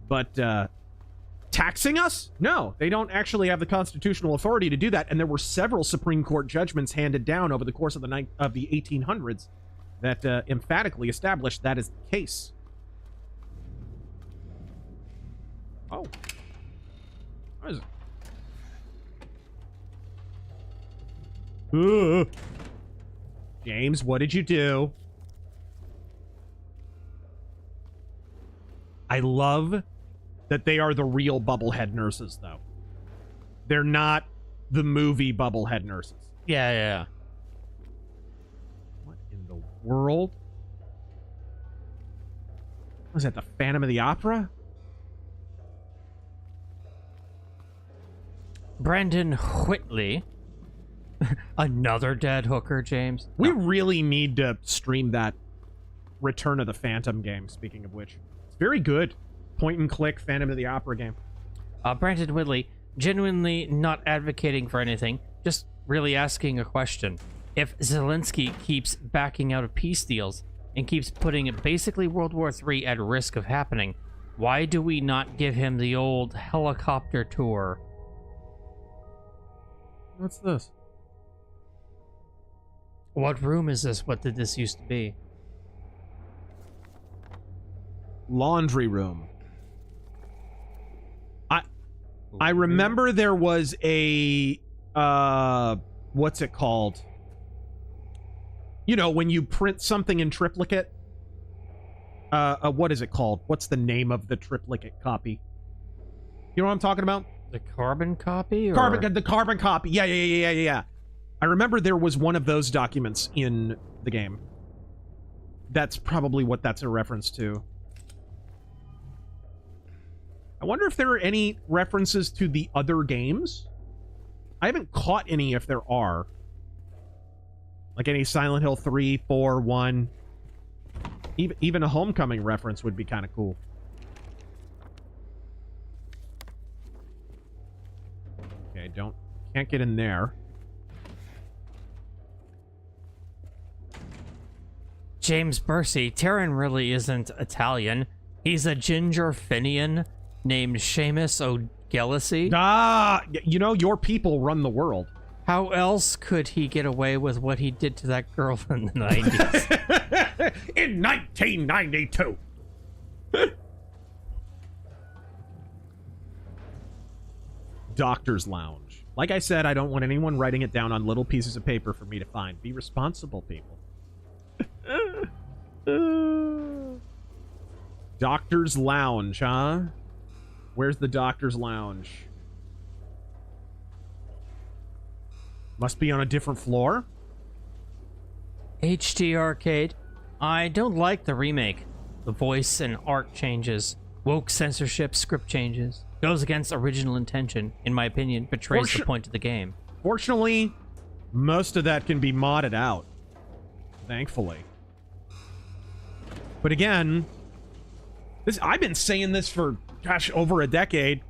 Speaker 3: But taxing us? No, they don't actually have the constitutional authority to do that. And there were several Supreme Court judgments handed down over the course of the 1800s that emphatically established that is the case. Oh. What is it? James, what did you do? I love that they are the real bubblehead nurses, though. They're not the movie bubblehead nurses.
Speaker 5: Yeah.
Speaker 3: What in the world? Was that the Phantom of the Opera?
Speaker 5: Brandon Whitley. Another dead hooker, James.
Speaker 3: We really need to stream that Return of the Phantom game, speaking of which. It's very good. Point and click Phantom of the Opera game.
Speaker 5: Brandon Whitley, genuinely not advocating for anything, just really asking a question. If Zelensky keeps backing out of peace deals and keeps putting basically World War III at risk of happening, why do we not give him the old helicopter tour?
Speaker 3: What's this?
Speaker 5: What room is this? What did this used to be?
Speaker 3: Laundry room. I remember there was a what's it called? You know, when you print something in triplicate. What is it called? What's the name of the triplicate copy? You know what I'm talking about?
Speaker 5: The carbon copy? Or?
Speaker 3: The carbon copy. Yeah. I remember there was one of those documents in the game. That's probably what that's a reference to. I wonder if there are any references to the other games. I haven't caught any if there are. Like any Silent Hill 3, 4, 1. Even a Homecoming reference would be kind of cool. Okay, Can't get in there.
Speaker 5: James Bursey, Terran really isn't Italian. He's a ginger Finian named Seamus O'Gillespie.
Speaker 3: Ah, you know, your people run the world.
Speaker 5: How else could he get away with what he did to that girl in the 90s?
Speaker 3: In 1992. Doctor's Lounge. Like I said, I don't want anyone writing it down on little pieces of paper for me to find. Be responsible, people. Doctor's Lounge, huh? Where's the Doctor's Lounge? Must be on a different floor.
Speaker 5: HD Arcade. I don't like the remake. The voice and art changes. Woke censorship, script changes. Goes against original intention, in my opinion, betrays the point of the game.
Speaker 3: Fortunately, most of that can be modded out. Thankfully. But again, I've been saying this for, gosh, over a decade.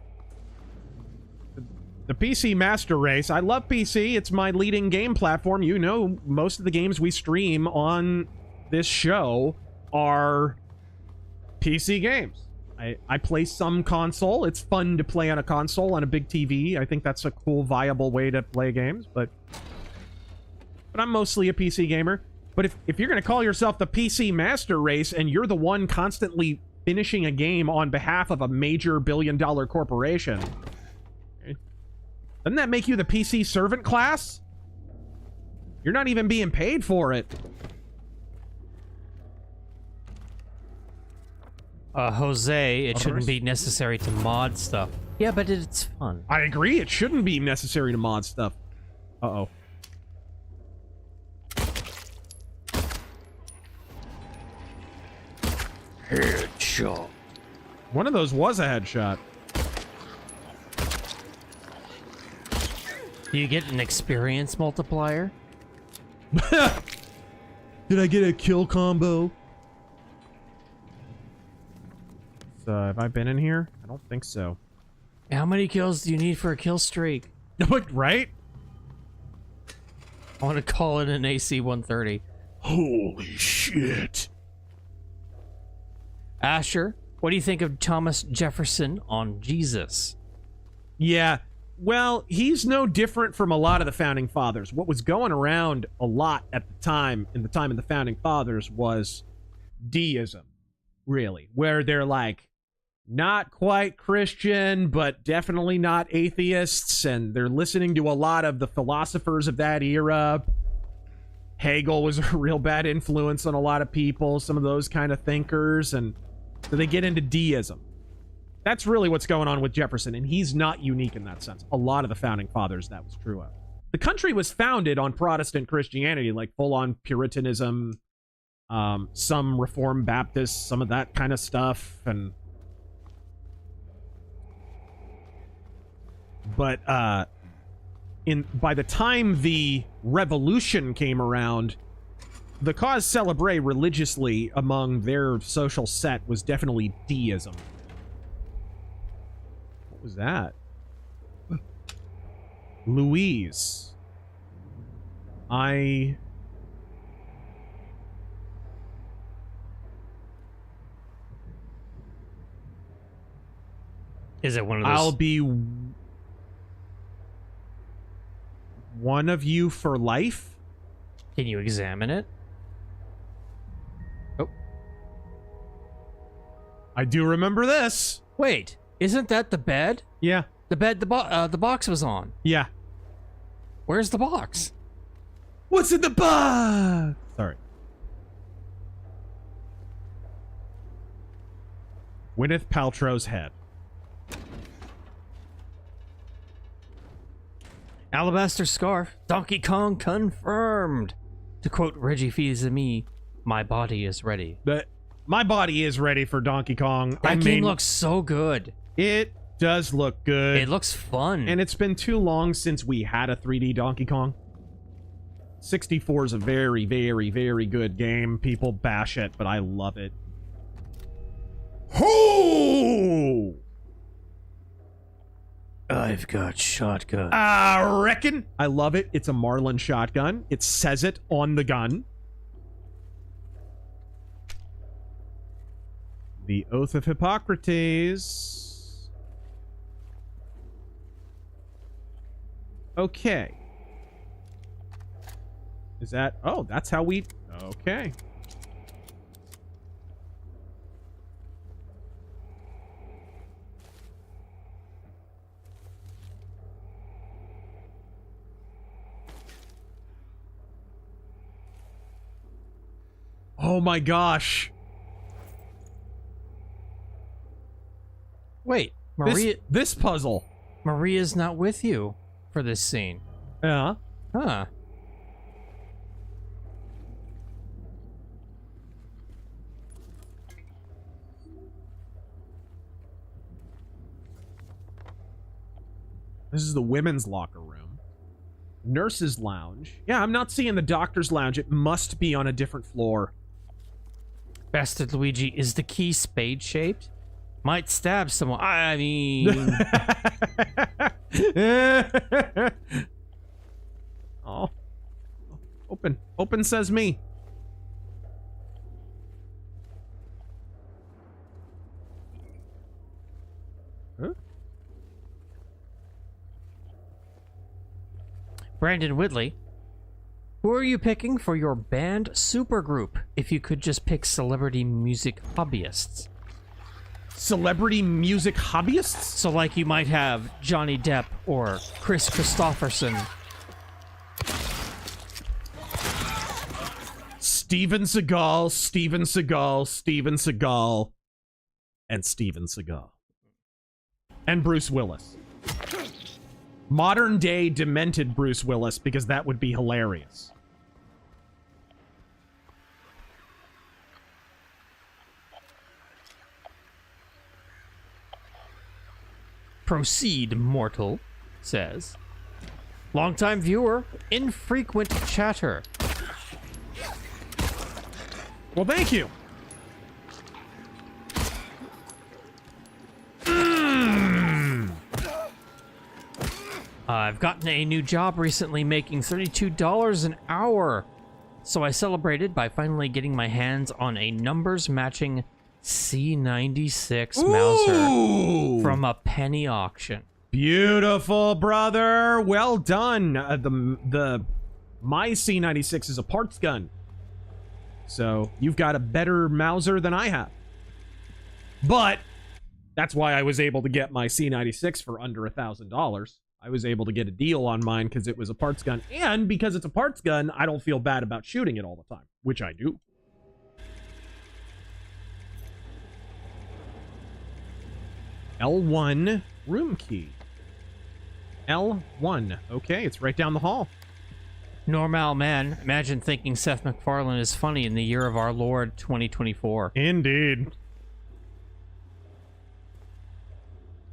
Speaker 3: The PC Master Race. I love PC. It's my leading game platform. You know, most of the games we stream on this show are PC games. I play some console. It's fun to play on a console, on a big TV. I think that's a cool, viable way to play games, but I'm mostly a PC gamer. But if you're going to call yourself the PC Master Race and you're the one constantly finishing a game on behalf of a major billion-dollar corporation, doesn't that make you the PC servant class? You're not even being paid for it.
Speaker 5: Jose, it shouldn't be necessary to mod stuff. Yeah, but it's fun.
Speaker 3: I agree, it shouldn't be necessary to mod stuff. Uh-oh.
Speaker 5: Headshot.
Speaker 3: One of those was a headshot.
Speaker 5: Do you get an experience multiplier?
Speaker 3: Did I get a kill combo? Have I been in here? I don't think so.
Speaker 5: How many kills do you need for a kill streak?
Speaker 3: Right?
Speaker 5: I want to call it an AC 130.
Speaker 3: Holy shit.
Speaker 5: Asher, what do you think of Thomas Jefferson on Jesus?
Speaker 3: Yeah, well, he's no different from a lot of the Founding Fathers. What was going around a lot at the time, in the time of the Founding Fathers, was deism, really, where they're like, not quite Christian, but definitely not atheists, and they're listening to a lot of the philosophers of that era. Hegel was a real bad influence on a lot of people, some of those kind of thinkers, and so they get into deism. That's really what's going on with Jefferson, and he's not unique in that sense. A lot of the Founding Fathers, that was true of. The country was founded on Protestant Christianity, like full-on Puritanism, some Reformed Baptists, some of that kind of stuff, and... But, by the time the Revolution came around, the cause célèbre religiously among their social set was definitely deism. What was that? Louise.
Speaker 5: Is it one of those?
Speaker 3: I'll be one of you for life?
Speaker 5: Can you examine it? Oh.
Speaker 3: I do remember this.
Speaker 5: Wait, isn't that the bed?
Speaker 3: Yeah.
Speaker 5: The bed the box was on.
Speaker 3: Yeah.
Speaker 5: Where's the box?
Speaker 3: What's in the box? Sorry. Gwyneth Paltrow's head.
Speaker 5: Alabaster scarf. Donkey Kong confirmed. To quote Reggie Fils-Aimé, my body is ready.
Speaker 3: My body is ready for Donkey Kong.
Speaker 5: That game looks so good.
Speaker 3: It does look good.
Speaker 5: It looks fun.
Speaker 3: And it's been too long since we had a 3D Donkey Kong. 64 is a very, very, very good game. People bash it, but I love it. Ho!
Speaker 5: I've got shotgun.
Speaker 3: I reckon. I love it. It's a Marlin shotgun. It says it on the gun. The Oath of Hippocrates. Okay. Is that... Oh, that's how we... Okay. Oh my gosh.
Speaker 5: Wait, Maria...
Speaker 3: This puzzle.
Speaker 5: Maria's not with you for this scene.
Speaker 3: Yeah.
Speaker 5: Huh.
Speaker 3: This is the women's locker room. Nurse's lounge. Yeah, I'm not seeing the doctor's lounge. It must be on a different floor.
Speaker 5: Bastard Luigi, is the key spade-shaped? Might stab someone. I mean...
Speaker 3: Oh. Open. Open says me. Huh?
Speaker 5: Brandon Whitley, who are you picking for your band supergroup if you could just pick celebrity music hobbyists?
Speaker 3: Celebrity music hobbyists?
Speaker 5: So like you might have Johnny Depp or Chris Christopherson.
Speaker 3: Steven Seagal, Steven Seagal, Steven Seagal, and Steven Seagal. And Bruce Willis. Modern day demented Bruce Willis, because that would be hilarious.
Speaker 5: Proceed, mortal, says. Longtime viewer, infrequent chatter.
Speaker 3: Well, thank you.
Speaker 5: I've gotten a new job recently making $32 an hour. So I celebrated by finally getting my hands on a numbers matching C96 Mauser from a penny auction.
Speaker 3: Beautiful, brother. Well done. My C96 is a parts gun. So you've got a better Mauser than I have. But that's why I was able to get my C96 for under $1,000. I was able to get a deal on mine because it was a parts gun. And because it's a parts gun, I don't feel bad about shooting it all the time, which I do. L1 room key. L1. Okay, it's right down the hall.
Speaker 5: Normal man, imagine thinking Seth MacFarlane is funny in the year of our Lord 2024.
Speaker 3: Indeed.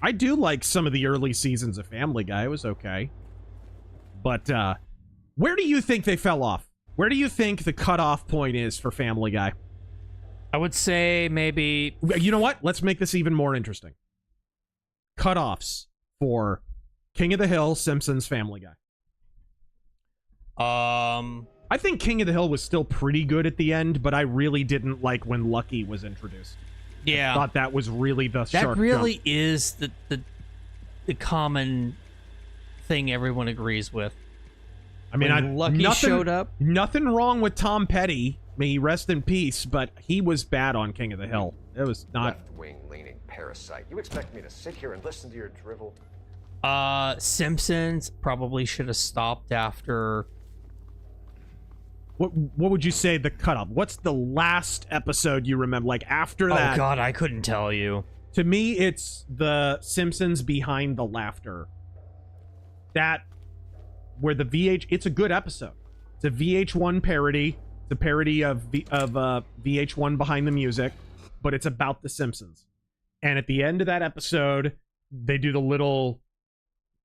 Speaker 3: I do like some of the early seasons of Family Guy. It was okay. But, where do you think they fell off? Where do you think the cutoff point is for Family Guy?
Speaker 5: I would say maybe...
Speaker 3: You know what? Let's make this even more interesting. Cutoffs for King of the Hill, Simpsons, Family Guy. I think King of the Hill was still pretty good at the end, but I really didn't like when Lucky was introduced.
Speaker 5: Yeah.
Speaker 3: I thought that was really the
Speaker 5: That
Speaker 3: sharp
Speaker 5: really
Speaker 3: jump.
Speaker 5: is the common thing everyone agrees with.
Speaker 3: I mean,
Speaker 5: When Lucky showed up.
Speaker 3: Nothing wrong with Tom Petty. May he rest in peace, but he was bad on King of the Hill. It was not...
Speaker 8: Left-wing leaning parasite. You expect me to sit here and listen to your drivel?
Speaker 5: Simpsons probably should have stopped after...
Speaker 3: What would you say the cutoff? What's the last episode you remember? Like, after that...
Speaker 5: Oh, God, I couldn't tell you.
Speaker 3: To me, it's the Simpsons Behind the Laughter. That... Where the it's a good episode. It's a VH1 parody. It's a parody of VH1 Behind the Music, but it's about the Simpsons. And at the end of that episode, they do the little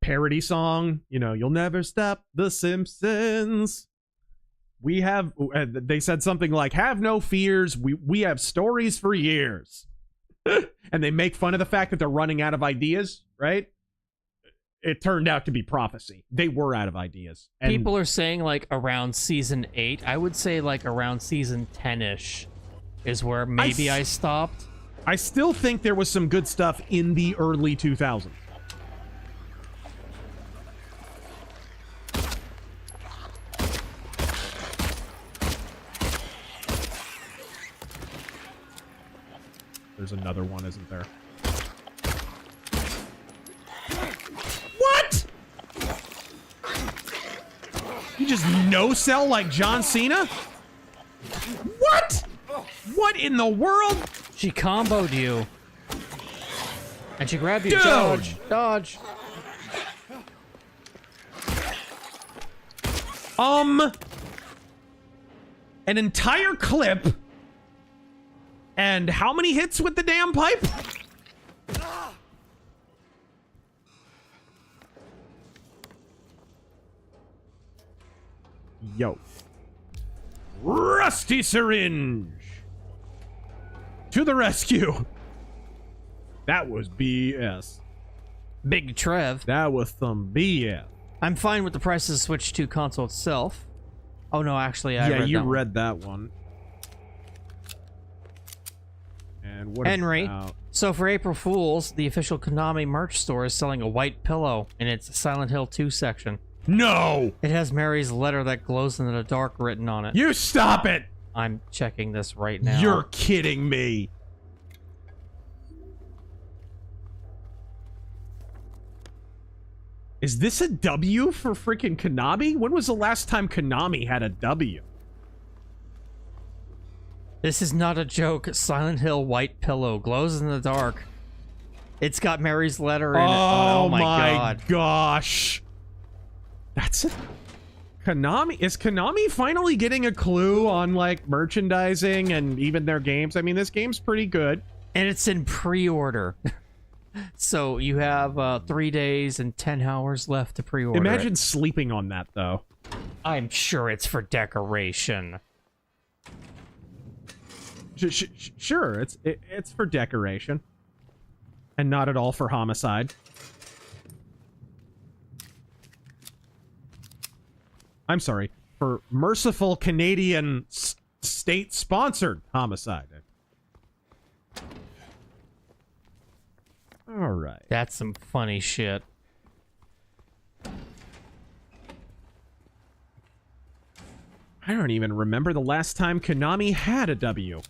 Speaker 3: parody song. You know, you'll never stop the Simpsons. We have... they said something like, have no fears. We have stories for years. And they make fun of the fact that they're running out of ideas, right? it turned out to be prophecy. They were out of ideas. And
Speaker 5: People are saying like around season 8. I would say like around season 10-ish is where maybe I stopped.
Speaker 3: I still think there was some good stuff in the early 2000s. There's another one, isn't there? What? You just no-sell like John Cena? What? What in the world?
Speaker 5: She comboed you. And she grabbed you.
Speaker 3: Dude!
Speaker 5: Dodge. Dodge.
Speaker 3: An entire clip. And how many hits with the damn pipe? Yo. Rusty syringe. To the rescue. That was BS.
Speaker 5: Big Trev.
Speaker 3: That was some BS.
Speaker 5: I'm fine with the price of the Switch 2 console itself. Oh no, actually I read that one.
Speaker 3: read that one. And what
Speaker 5: Henry.
Speaker 3: about...
Speaker 5: So for April Fools, the official Konami merch store is selling a white pillow in its Silent Hill 2 section.
Speaker 3: No!
Speaker 5: It has Mary's letter that glows in the dark written on it.
Speaker 3: You stop it!
Speaker 5: I'm checking this right now.
Speaker 3: You're kidding me. Is this a W for freaking Konami? When was the last time Konami had a W?
Speaker 5: This is not a joke. Silent Hill white pillow glows in the dark. It's got Mary's letter in it. Oh my god.
Speaker 3: Gosh. That's a... Konami? Is Konami finally getting a clue on, like, merchandising and even their games? I mean, this game's pretty good.
Speaker 5: And it's in pre-order. So you have 3 days and 10 hours left to pre-order.
Speaker 3: Imagine sleeping on that, though.
Speaker 5: I'm sure it's for decoration.
Speaker 3: Sure, it's for decoration. And not at all for homicide. I'm sorry, for merciful Canadian state-sponsored homicide. All right.
Speaker 5: That's some funny shit.
Speaker 3: I don't even remember the last time Konami had a W.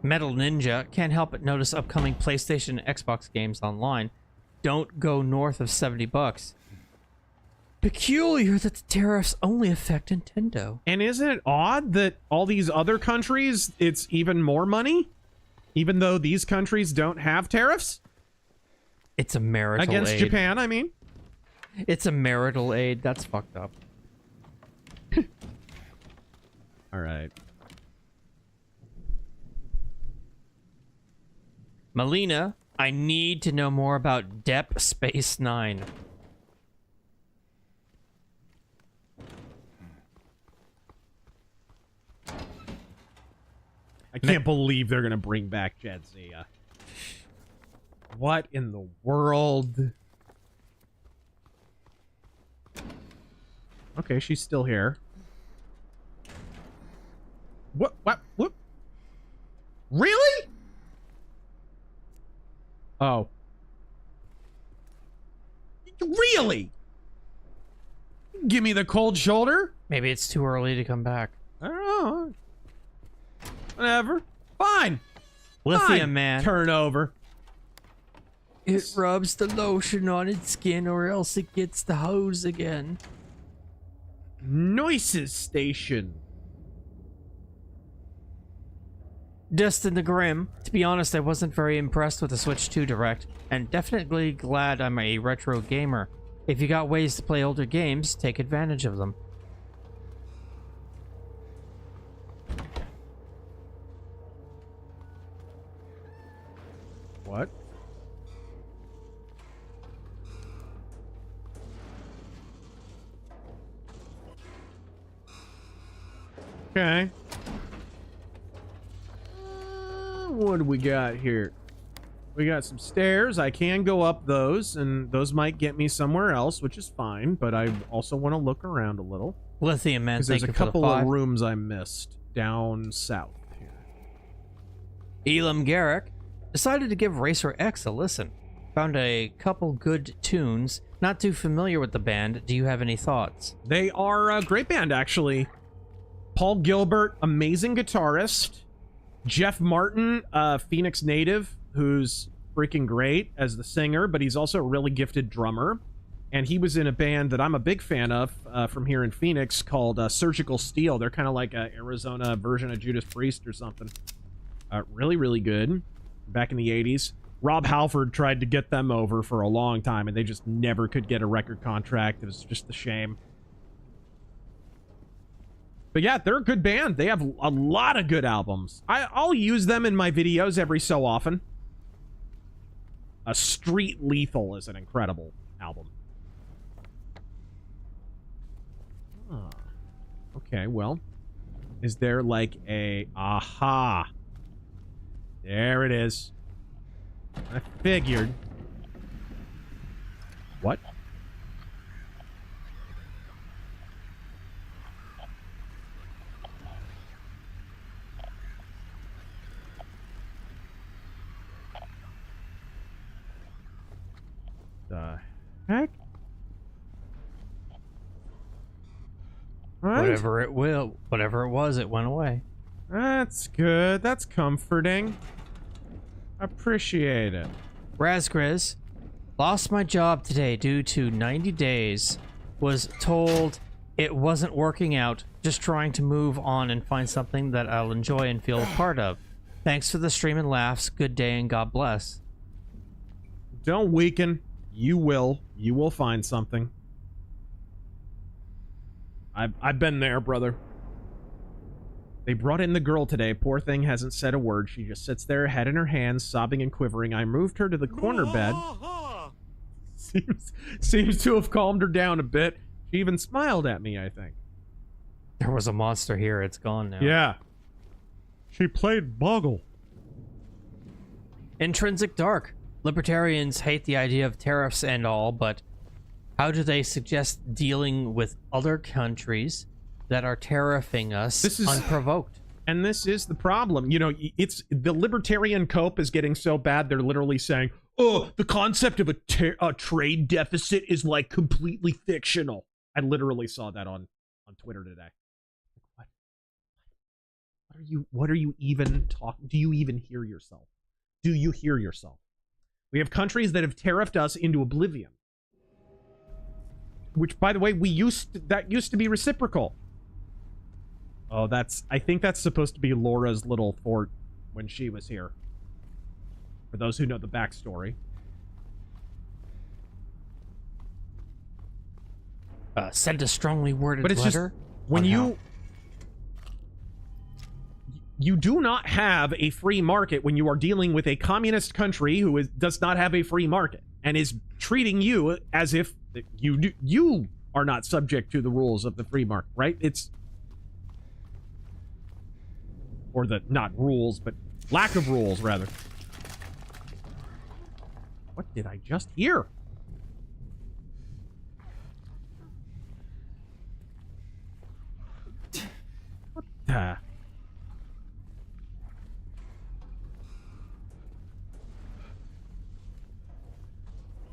Speaker 5: Metal Ninja can't help but notice upcoming PlayStation and Xbox games online don't go north of $70. Peculiar that the tariffs only affect Nintendo.
Speaker 3: And isn't it odd that all these other countries, it's even more money? Even though these countries don't have tariffs?
Speaker 5: It's a marital
Speaker 3: Against
Speaker 5: aid.
Speaker 3: Japan, I mean.
Speaker 5: It's a marital aid. That's fucked up.
Speaker 3: All right.
Speaker 5: Melina, I need to know more about Deep Space Nine.
Speaker 3: I can't believe they're going to bring back Jadzia. What in the world? Okay, she's still here. What? Really? Oh. Really? Give me the cold shoulder?
Speaker 5: Maybe it's too early to come back.
Speaker 3: I don't know. Whatever. Fine.
Speaker 5: Lithium
Speaker 3: Fine.
Speaker 5: Man.
Speaker 3: Turn over.
Speaker 5: It rubs the lotion on its skin or else it gets the hose again.
Speaker 3: Noises Station.
Speaker 5: Dustin the Grim. To be honest, I wasn't very impressed with the Switch 2 Direct, and definitely glad I'm a retro gamer. If you got ways to play older games, take advantage of them.
Speaker 3: What? Okay. What do we got here? We got some stairs. I can go up those, and those might get me somewhere else, which is fine, but I also want to look around a little.
Speaker 5: Lithium Man,
Speaker 3: Because
Speaker 5: thank
Speaker 3: there's a
Speaker 5: you for the
Speaker 3: couple of
Speaker 5: 5.
Speaker 3: rooms I missed down south here.
Speaker 5: Elam Garrick decided to give Racer X a listen. Found a couple good tunes. Not too familiar with the band. Do you have any thoughts?
Speaker 3: They are a great band, actually. Paul Gilbert, amazing guitarist. Jeff Martin, Phoenix native, who's freaking great as the singer, but he's also a really gifted drummer. And he was in a band that I'm a big fan of from here in Phoenix called Surgical Steel. They're kind of like an Arizona version of Judas Priest or something. Really, really good. Back in the 80s. Rob Halford tried to get them over for a long time, and they just never could get a record contract. It was just a shame. But yeah, they're a good band. They have a lot of good albums. I'll use them in my videos every so often. Street Lethal is an incredible album. Oh. Okay, well. Is there like a... Aha! There it is. I figured. What? The heck? Right?
Speaker 5: Whatever it was, it went away.
Speaker 3: That's good. That's comforting. Appreciate it.
Speaker 5: Razgriz, lost my job today due to 90 days. Was told it wasn't working out. Just trying to move on and find something that I'll enjoy and feel a part of. Thanks for the stream and laughs. Good day and God bless.
Speaker 3: Don't weaken. You will. You will find something. I've been there, brother. They brought in the girl today. Poor thing hasn't said a word. She just sits there, head in her hands, sobbing and quivering. I moved her to the corner bed. Seems to have calmed her down a bit. She even smiled at me, I think.
Speaker 5: There was a monster here. It's gone now.
Speaker 3: Yeah. She played Boggle.
Speaker 5: Intrinsic Dark. Libertarians hate the idea of tariffs and all, but how do they suggest dealing with other countries that are tariffing us unprovoked?
Speaker 3: And this is the problem. You know, it's the libertarian cope is getting so bad, they're literally saying, oh, the concept of a trade deficit is like completely fictional. I literally saw that on Twitter today. What are you even talking? Do you even hear yourself? Do you hear yourself? We have countries that have tariffed us into oblivion. Which, by the way, that used to be reciprocal. Oh, I think that's supposed to be Laura's little fort when she was here. For those who know the backstory.
Speaker 5: Send a strongly worded
Speaker 3: But it's
Speaker 5: letter.
Speaker 3: just, when you do not have a free market when you are dealing with a communist country who does not have a free market and is treating you as if you are not subject to the rules of the free market, right? Or the, not rules, but lack of rules, rather. What did I just hear? What the...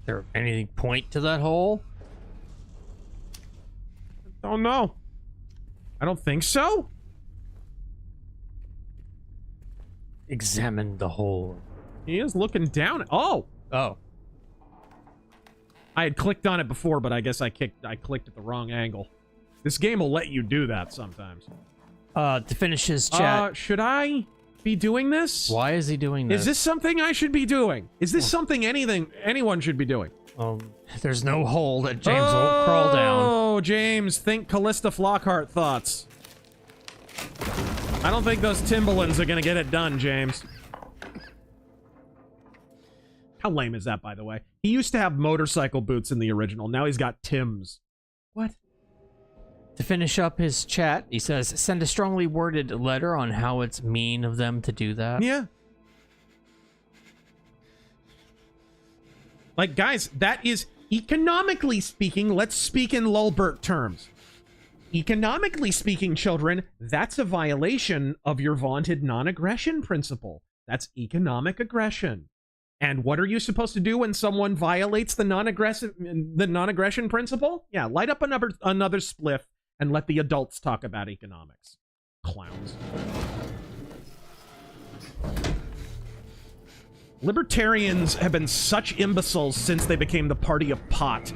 Speaker 5: There anything point to that hole?
Speaker 3: Don't know. I don't think so.
Speaker 5: Examine the hole.
Speaker 3: He is looking down. Oh. I had clicked on it before, but I guess I clicked at the wrong angle. This game will let you do that sometimes.
Speaker 5: To finish his chat.
Speaker 3: Should I be doing this?
Speaker 5: Why is he doing this?
Speaker 3: Is this something I should be doing? Is this something anyone should be doing?
Speaker 5: There's no hole that James won't crawl down.
Speaker 3: Oh, James, think Callista Flockhart thoughts. I don't think those Timberlands are gonna get it done, James. How lame is that, by the way? He used to have motorcycle boots in the original. Now he's got Timbs. What?
Speaker 5: To finish up his chat, he says, send a strongly worded letter on how it's mean of them to do that.
Speaker 3: Yeah. Like, guys, that is, economically speaking, let's speak in Lulbert terms. Economically speaking, children, that's a violation of your vaunted non-aggression principle. That's economic aggression. And what are you supposed to do when someone violates the non-aggression principle? Yeah, light up another spliff and let the adults talk about economics. Clowns. Libertarians have been such imbeciles since they became the party of pot.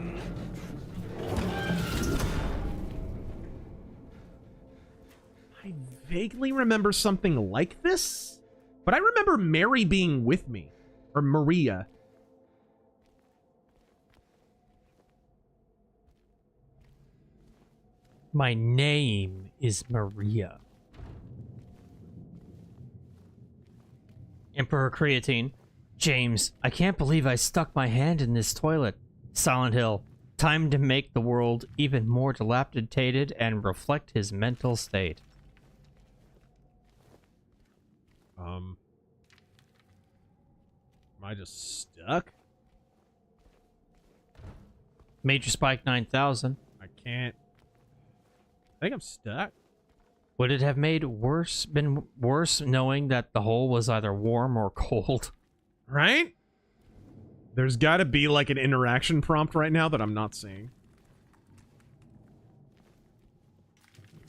Speaker 3: I vaguely remember something like this, but I remember Mary being with me. Or Maria.
Speaker 5: My name is Maria. Emperor Creatine. James, I can't believe I stuck my hand in this toilet. Silent Hill. Time to make the world even more dilapidated and reflect his mental state.
Speaker 3: Am I just stuck?
Speaker 5: Major Spike 9000.
Speaker 3: I can't. I think I'm stuck.
Speaker 5: Would it have been worse knowing that the hole was either warm or cold?
Speaker 3: Right? There's got to be like an interaction prompt right now that I'm not seeing.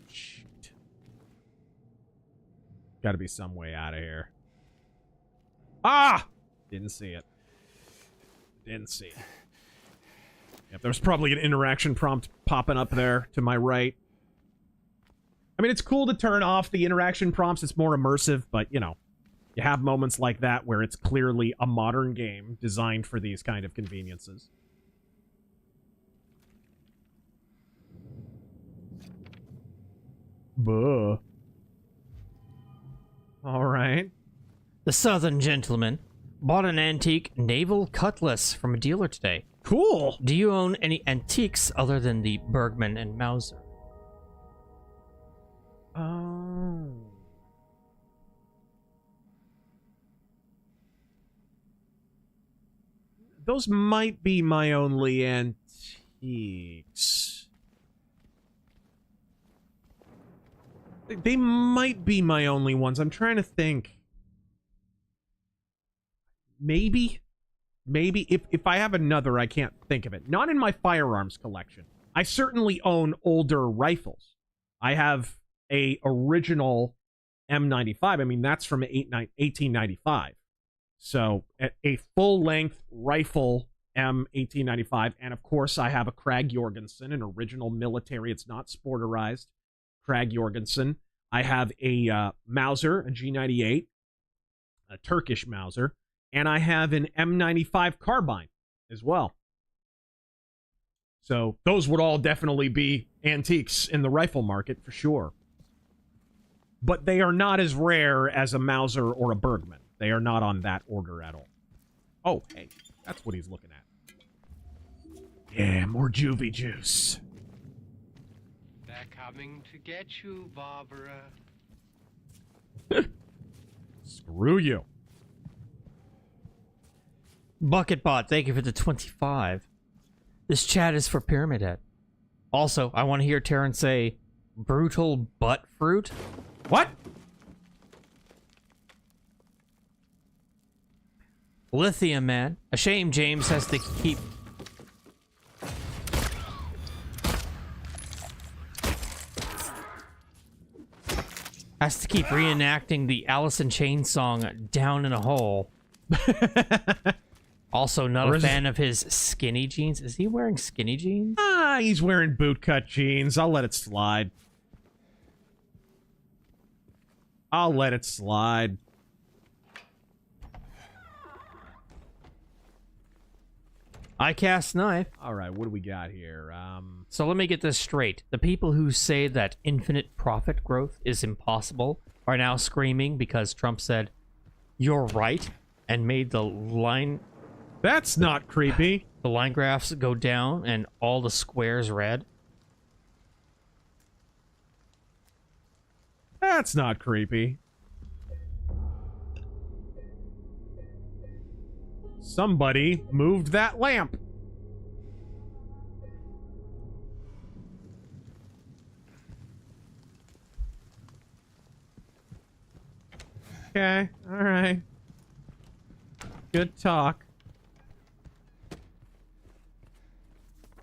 Speaker 3: Shoot. Got to be some way out of here. Ah! Didn't see it. Didn't see it. Yep, there's probably an interaction prompt popping up there to my right. I mean, it's cool to turn off the interaction prompts. It's more immersive, but, you know, you have moments like that where it's clearly a modern game designed for these kind of conveniences. Buh. All right.
Speaker 5: The Southern Gentleman bought an antique naval cutlass from a dealer today.
Speaker 3: Cool.
Speaker 5: Do you own any antiques other than the Bergman and Mauser?
Speaker 3: Oh. Those might be my only antiques. They might be my only ones. I'm trying to think. Maybe if I have another, I can't think of it. Not in my firearms collection. I certainly own older rifles. I have a original M95. I mean, that's from 1895. So a full-length rifle M1895, and of course I have a Krag Jorgensen, an original military. It's not sporterized. Krag Jorgensen. I have a Mauser, a G98, a Turkish Mauser. And I have an M95 carbine as well. So those would all definitely be antiques in the rifle market for sure. But they are not as rare as a Mauser or a Bergman. They are not on that order at all. Oh, hey, that's what he's looking at. Yeah, more juvie juice.
Speaker 17: They're coming to get you, Barbara.
Speaker 3: Screw you.
Speaker 5: Bucketbot, thank you for the 25. This chat is for Pyramid Head. Also, I want to hear Terrence say, brutal butt fruit?
Speaker 3: What?
Speaker 5: Lithium Man. A shame James has to keep... reenacting the Alice in Chains song, Down in a Hole. Also, not a fan of his skinny jeans. Is he wearing skinny jeans?
Speaker 3: Ah, he's wearing bootcut jeans. I'll let it slide. I'll let it slide.
Speaker 5: I cast knife.
Speaker 3: All right, what do we got here?
Speaker 5: So let me get this straight. The people who say that infinite profit growth is impossible are now screaming because Trump said, "You're right," and made the line...
Speaker 3: That's not creepy.
Speaker 5: The line graphs go down and all the squares red.
Speaker 3: That's not creepy. Somebody moved that lamp. Okay, all right. Good talk.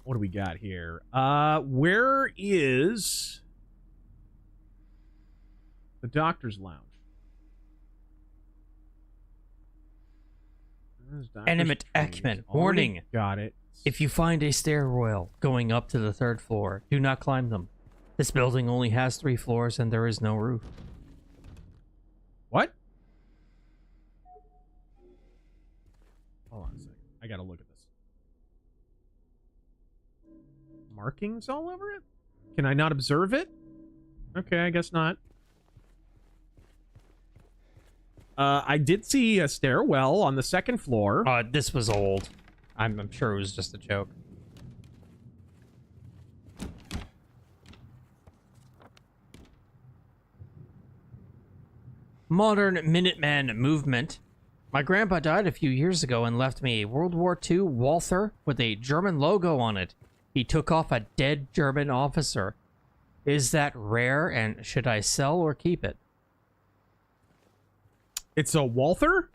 Speaker 3: What do we got here? Where is the doctor's lounge?
Speaker 5: Animate Ekman. Warning.
Speaker 3: Got it.
Speaker 5: If you find a stairwell going up to the 3rd floor, do not climb them. This building only has 3 floors and there is no roof.
Speaker 3: What? Hold on a second. I gotta look at this. Markings all over it? Can I not observe it? Okay, I guess not. I did see a stairwell on the 2nd floor.
Speaker 5: This was old. I'm sure it was just a joke. Modern Minuteman movement. My grandpa died a few years ago and left me a World War II Walther with a German logo on it. He took off a dead German officer. Is that rare, and should I sell or keep it?
Speaker 3: It's a Walther?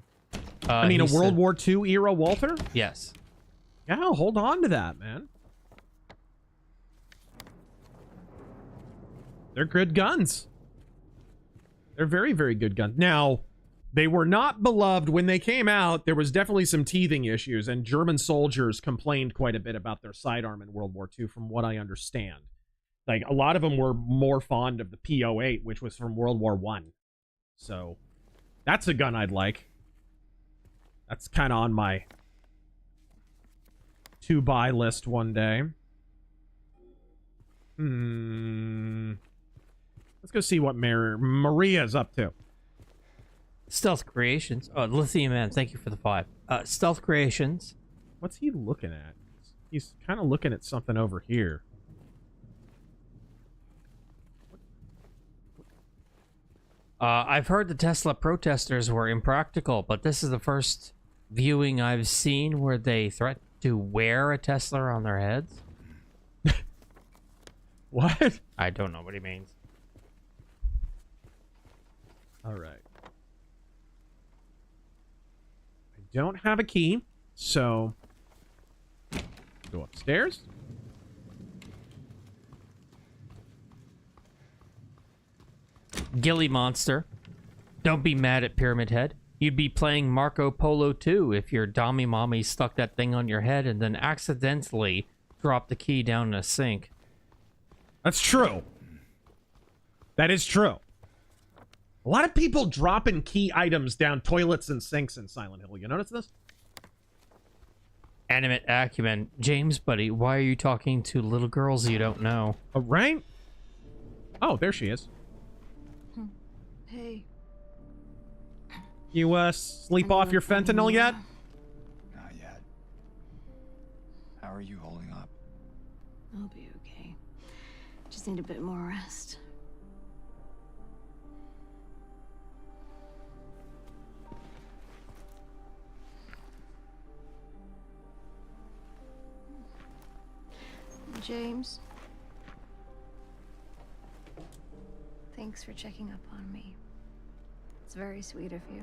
Speaker 3: I mean, a World War II era Walther?
Speaker 5: Yes.
Speaker 3: Yeah, I'll hold on to that, man. They're good guns. They're very, very good guns. Now, they were not beloved when they came out. There was definitely some teething issues, and German soldiers complained quite a bit about their sidearm in World War II, from what I understand. Like, a lot of them were more fond of the P08, which was from World War I. So, that's a gun I'd like. That's kind of on my to-buy list one day. Let's go see what Maria's up to.
Speaker 5: Stealth Creations. Oh, Lithium Man, thank you for the 5. Stealth Creations.
Speaker 3: What's he looking at? He's kind of looking at something over here.
Speaker 5: I've heard the Tesla protesters were impractical, but this is the first viewing I've seen where they threaten to wear a Tesla on their heads.
Speaker 3: What?
Speaker 5: I don't know what he means.
Speaker 3: All right. I don't have a key, so go upstairs.
Speaker 5: Gilly Monster. Don't be mad at Pyramid Head. You'd be playing Marco Polo too if your Dommy Mommy stuck that thing on your head and then accidentally dropped the key down in a sink.
Speaker 3: That's true. That is true. A lot of people dropping key items down toilets and sinks in Silent Hill. You notice this?
Speaker 5: Animate Acumen. James, buddy, why are you talking to little girls you don't know?
Speaker 3: Oh, right? Oh, there she is.
Speaker 14: Hey.
Speaker 3: You, sleep off your fentanyl yet?
Speaker 9: Not yet. How are you holding up?
Speaker 14: I'll be okay. Just need a bit more rest. James. Thanks for checking up on me. It's very sweet of you.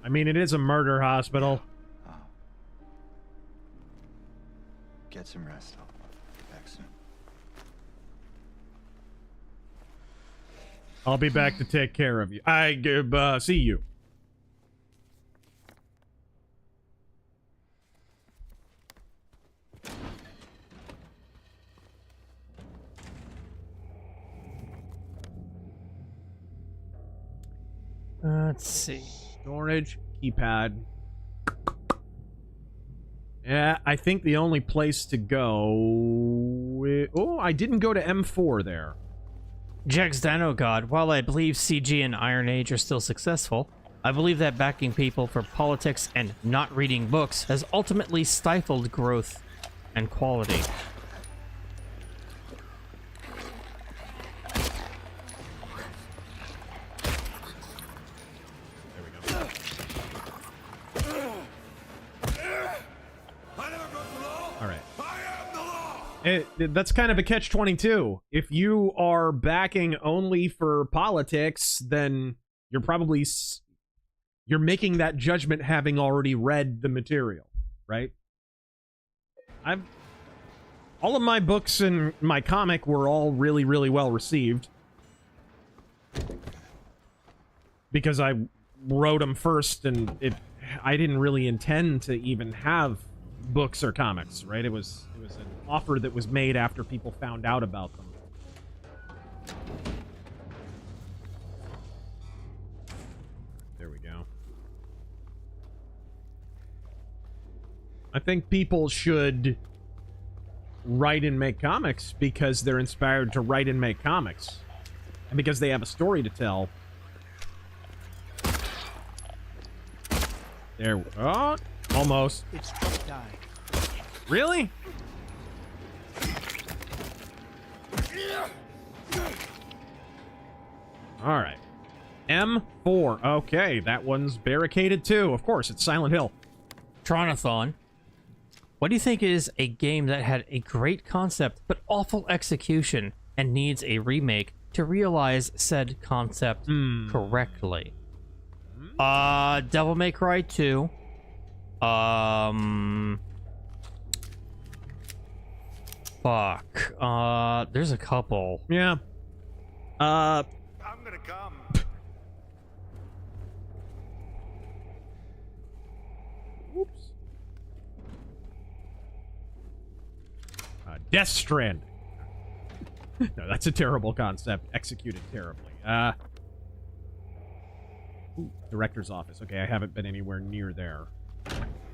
Speaker 3: I mean, it is a murder hospital.
Speaker 9: Oh. Get some rest. I'll be back soon.
Speaker 3: I'll be back to take care of you. See you.
Speaker 5: Let's see.
Speaker 3: Storage, keypad. Yeah, I think the only place to go... Oh, I didn't go to M4 there.
Speaker 5: Jex Dino God, while I believe CG and Iron Age are still successful, I believe that backing people for politics and not reading books has ultimately stifled growth and quality.
Speaker 3: That's kind of a catch-22. If you are backing only for politics, then you're probably you're making that judgment having already read the material, right? All of my books and my comic were all really, really well received because I wrote them first, and I didn't really intend to even have books or comics, right? It was an offer that was made after people found out about them. There we go. I think people should write and make comics because they're inspired to write and make comics, and because they have a story to tell. There. Oh, almost.
Speaker 11: It's just died.
Speaker 3: Really? All right. M4. Okay, that one's barricaded too. Of course, it's Silent Hill.
Speaker 5: Tronathon. What do you think is a game that had a great concept but awful execution and needs a remake to realize said concept correctly? Devil May Cry 2. Fuck. There's a couple.
Speaker 3: Yeah.
Speaker 8: I'm gonna come.
Speaker 3: Oops. Death Stranding. No, that's a terrible concept. Executed terribly. Ooh, director's office. Okay, I haven't been anywhere near there.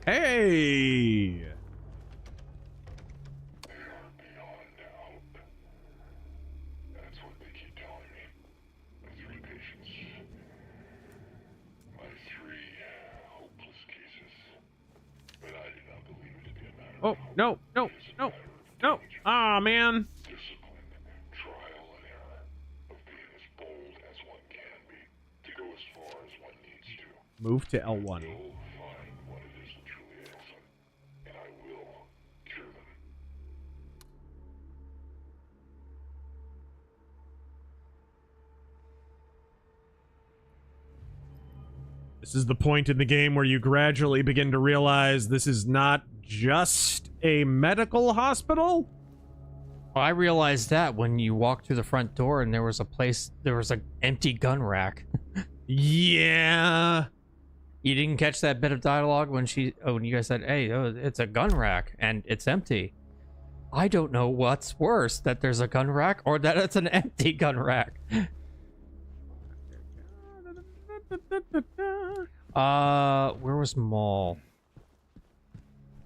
Speaker 3: Hey! Oh, no, no, no, no. Ah, man. Move to L1. This is the point in the game where you gradually begin to realize this is not just a medical hospital.
Speaker 5: Well, I realized that when you walked through the front door and there was an empty gun rack.
Speaker 3: Yeah.
Speaker 5: You didn't catch that bit of dialogue when you guys said, hey, it's a gun rack and it's empty. I don't know what's worse, that there's a gun rack or that it's an empty gun rack. Where was Mall?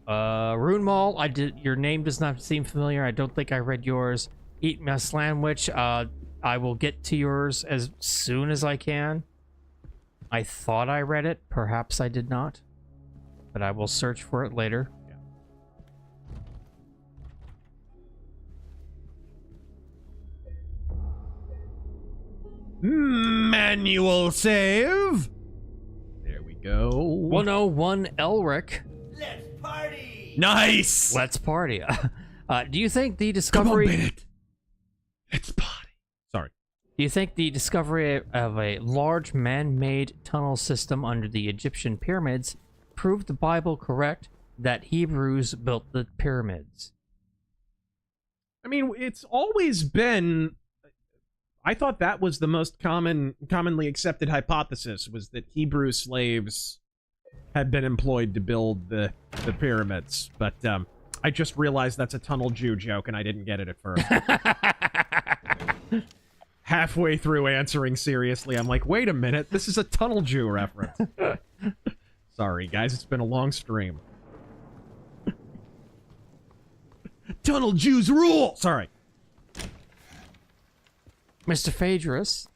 Speaker 5: Rune Mall, your name does not seem familiar. I don't think I read yours. Eat my sandwich. I will get to yours as soon as I can. I thought I read it. Perhaps I did not. But I will search for it later.
Speaker 3: Manual save. There we go.
Speaker 5: 101 Elric.
Speaker 16: Let's party!
Speaker 3: Nice!
Speaker 5: Let's party. Do you think the discovery...
Speaker 3: Come on, Bennett. Let's party. Sorry.
Speaker 5: Do you think the discovery of a large man-made tunnel system under the Egyptian pyramids proved the Bible correct that Hebrews built the pyramids?
Speaker 3: I mean, it's always been... I thought that was the most commonly accepted hypothesis, was that Hebrew slaves had been employed to build the pyramids. But I just realized that's a Tunnel Jew joke, and I didn't get it at first. Halfway through answering seriously, I'm like, wait a minute, this is a Tunnel Jew reference. Sorry, guys, it's been a long stream. Tunnel Jews rule! Sorry.
Speaker 5: Mr. Phaedrus.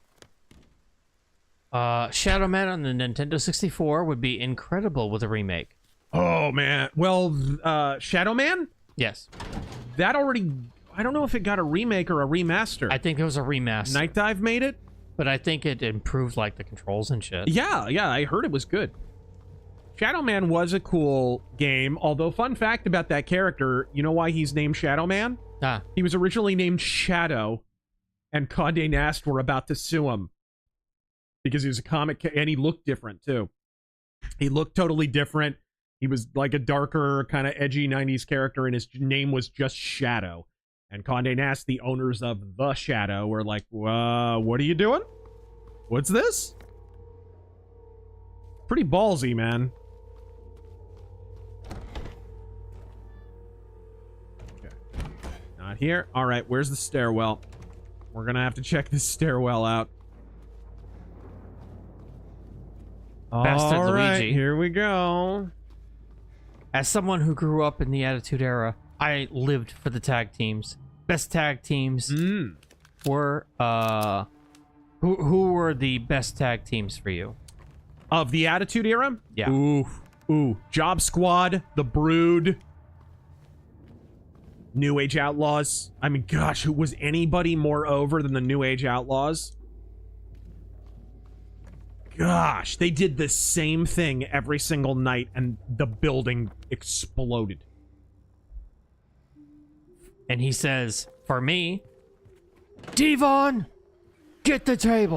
Speaker 5: Shadow Man on the Nintendo 64 would be incredible with a remake.
Speaker 3: Oh, man. Well, Shadow Man?
Speaker 5: Yes.
Speaker 3: That already... I don't know if it got a remake or a remaster.
Speaker 5: I think it was a remaster.
Speaker 3: Night Dive made it?
Speaker 5: But I think it improved, like, the controls and shit.
Speaker 3: Yeah, I heard it was good. Shadow Man was a cool game, although fun fact about that character, you know why he's named Shadow Man? He was originally named Shadow, and Condé Nast were about to sue him because he was a comic, and he looked different too. He looked totally different. He was like a darker, kind of edgy 90s character, and his name was just Shadow. And Condé Nast, the owners of The Shadow, were like, what are you doing? What's this? Pretty ballsy, man. Okay. Not here. All right, where's the stairwell? We're gonna have to check this stairwell out.
Speaker 5: Bastard
Speaker 3: All right,
Speaker 5: Luigi.
Speaker 3: here we go.
Speaker 5: As someone who grew up in the Attitude Era, I lived for the tag teams. Best tag teams were who were the best tag teams for you?
Speaker 3: Of the Attitude Era?
Speaker 5: Yeah.
Speaker 3: Ooh. Job Squad, The Brood, New Age Outlaws. I mean, gosh, who was anybody more over than the New Age Outlaws? Gosh, they did the same thing every single night, and the building exploded.
Speaker 5: And he says, for me, Devon, get the table.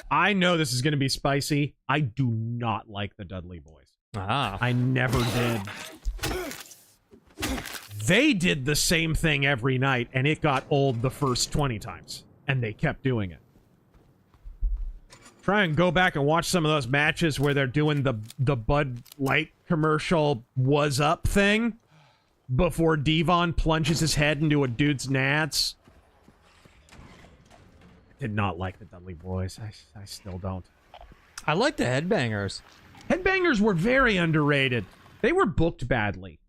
Speaker 3: I know this is going to be spicy. I do not like the Dudley Boys. I never did. They did the same thing every night, and it got old the first 20 times. And they kept doing it. Try and go back and watch some of those matches where they're doing the Bud Light commercial was up thing before Devon plunges his head into a dude's nads. Did not like the Dudley Boys. I still don't.
Speaker 5: I like the Headbangers.
Speaker 3: Headbangers were very underrated. They were booked badly.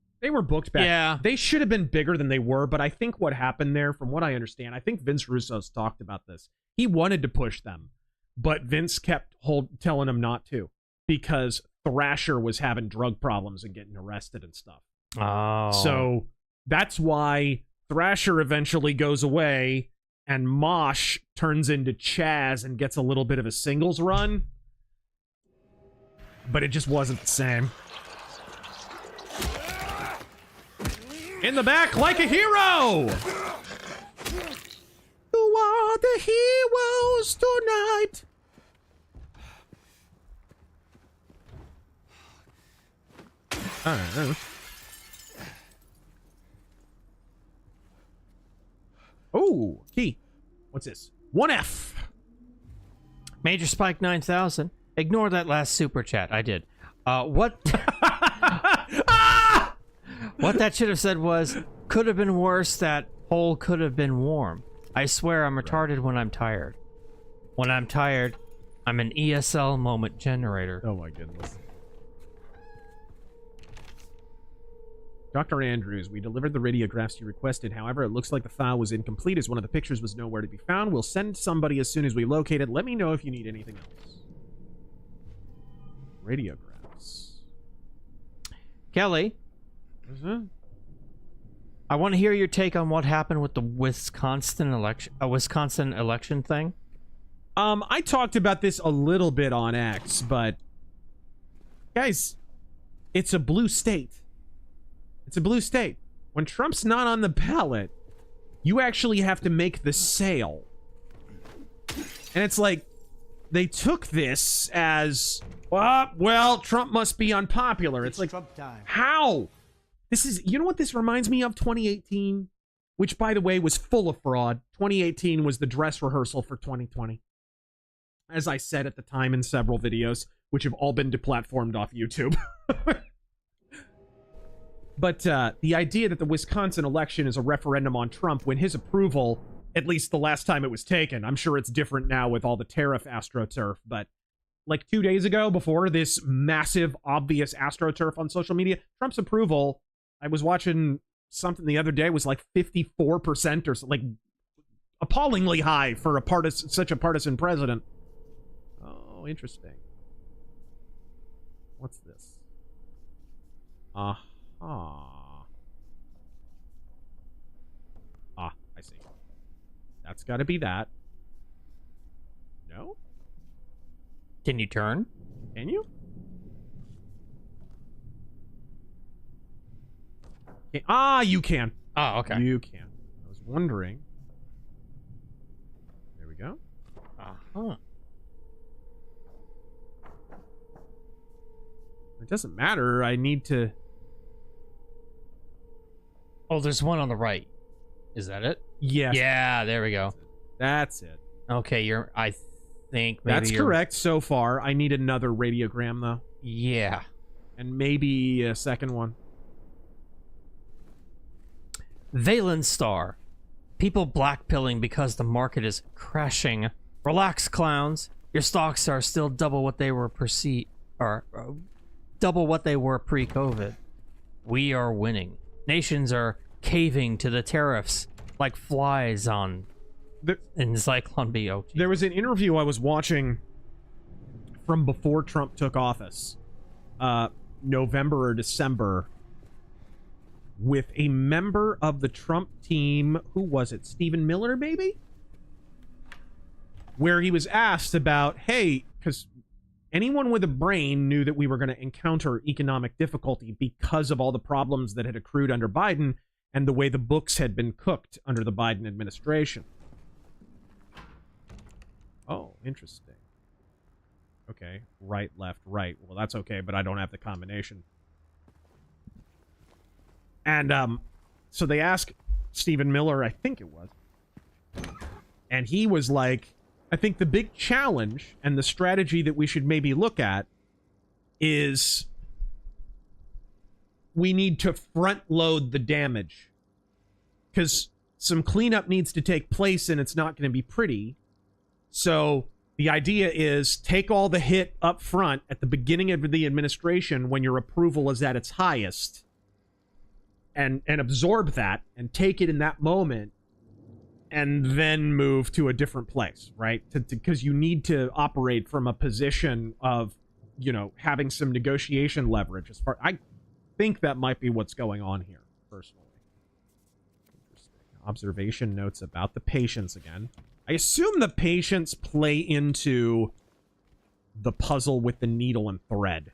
Speaker 5: Yeah.
Speaker 3: They should have been bigger than they were, but I think what happened there, from what I understand, I think Vince Russo's talked about this. He wanted to push them, but Vince kept telling him not to because Thrasher was having drug problems and getting arrested and stuff.
Speaker 5: Oh.
Speaker 3: So that's why Thrasher eventually goes away and Mosh turns into Chaz and gets a little bit of a singles run. But it just wasn't the same. In the back like a hero! You are the heroes tonight! I don't know. Oh, key. What's this? 1F.
Speaker 5: Major Spike 9000. Ignore that last super chat. I did. What? What that should have said was, could have been worse. That hole could have been warm. I swear I'm retarded when I'm tired. When I'm tired, I'm an ESL moment generator.
Speaker 3: Oh my goodness. Dr. Andrews, we delivered the radiographs you requested. However, it looks like the file was incomplete as one of the pictures was nowhere to be found. We'll send somebody as soon as we locate it. Let me know if you need anything else. Radiographs.
Speaker 5: Kelly, I want to hear your take on what happened with the Wisconsin election thing.
Speaker 3: I talked about this a little bit on X, but guys, it's a blue state. It's a blue state. When Trump's not on the ballot, you actually have to make the sale. And it's like, they took this as, well, Trump must be unpopular. It's like,
Speaker 18: Trump time.
Speaker 3: How? This is, you know what this reminds me of? 2018, which, by the way, was full of fraud. 2018 was the dress rehearsal for 2020. As I said at the time in several videos, which have all been deplatformed off YouTube. But the idea that the Wisconsin election is a referendum on Trump when his approval, at least the last time it was taken, I'm sure it's different now with all the tariff astroturf, but like 2 days ago, before this massive, obvious astroturf on social media, Trump's approval, I was watching something the other day, was like 54% or so, like appallingly high for a such a partisan president. Oh, interesting. What's this? Ah, I see. That's got to be that. No?
Speaker 5: Can you turn?
Speaker 3: Can you? You can.
Speaker 5: Oh, okay.
Speaker 3: You can. I was wondering. There we go.
Speaker 5: Uh-huh.
Speaker 3: It doesn't matter. I need to...
Speaker 5: Oh, there's one on the right. Is that it?
Speaker 3: Yes.
Speaker 5: Yeah, there we go.
Speaker 3: That's it.
Speaker 5: Okay, I think maybe
Speaker 3: That's correct so far. I need another radiogram, though.
Speaker 5: Yeah.
Speaker 3: And maybe a second one.
Speaker 5: Valen Star. People blackpilling because the market is crashing. Relax, clowns. Your stocks are still double what they were double what they were pre-COVID. We are winning. Nations are caving to the tariffs like flies in Zyklon B. Oh,
Speaker 3: there was an interview I was watching from before Trump took office, November or December, with a member of the Trump team. Who was it? Stephen Miller, maybe? Where he was asked about, hey, because anyone with a brain knew that we were going to encounter economic difficulty because of all the problems that had accrued under Biden and the way the books had been cooked under the Biden administration. Oh, interesting. Okay, right, left, right. Well, that's okay, but I don't have the combination. And so they asked Stephen Miller, I think it was, and he was like, I think the big challenge and the strategy that we should maybe look at is we need to front load the damage, because some cleanup needs to take place and it's not going to be pretty. So the idea is take all the hit up front at the beginning of the administration when your approval is at its highest, and absorb that and take it in that moment, and then move to a different place, right? Because you need to operate from a position of, you know, having some negotiation leverage. As far, I think that might be what's going on here, personally. Interesting. Observation notes about the patients again. I assume the patients play into the puzzle with the needle and thread.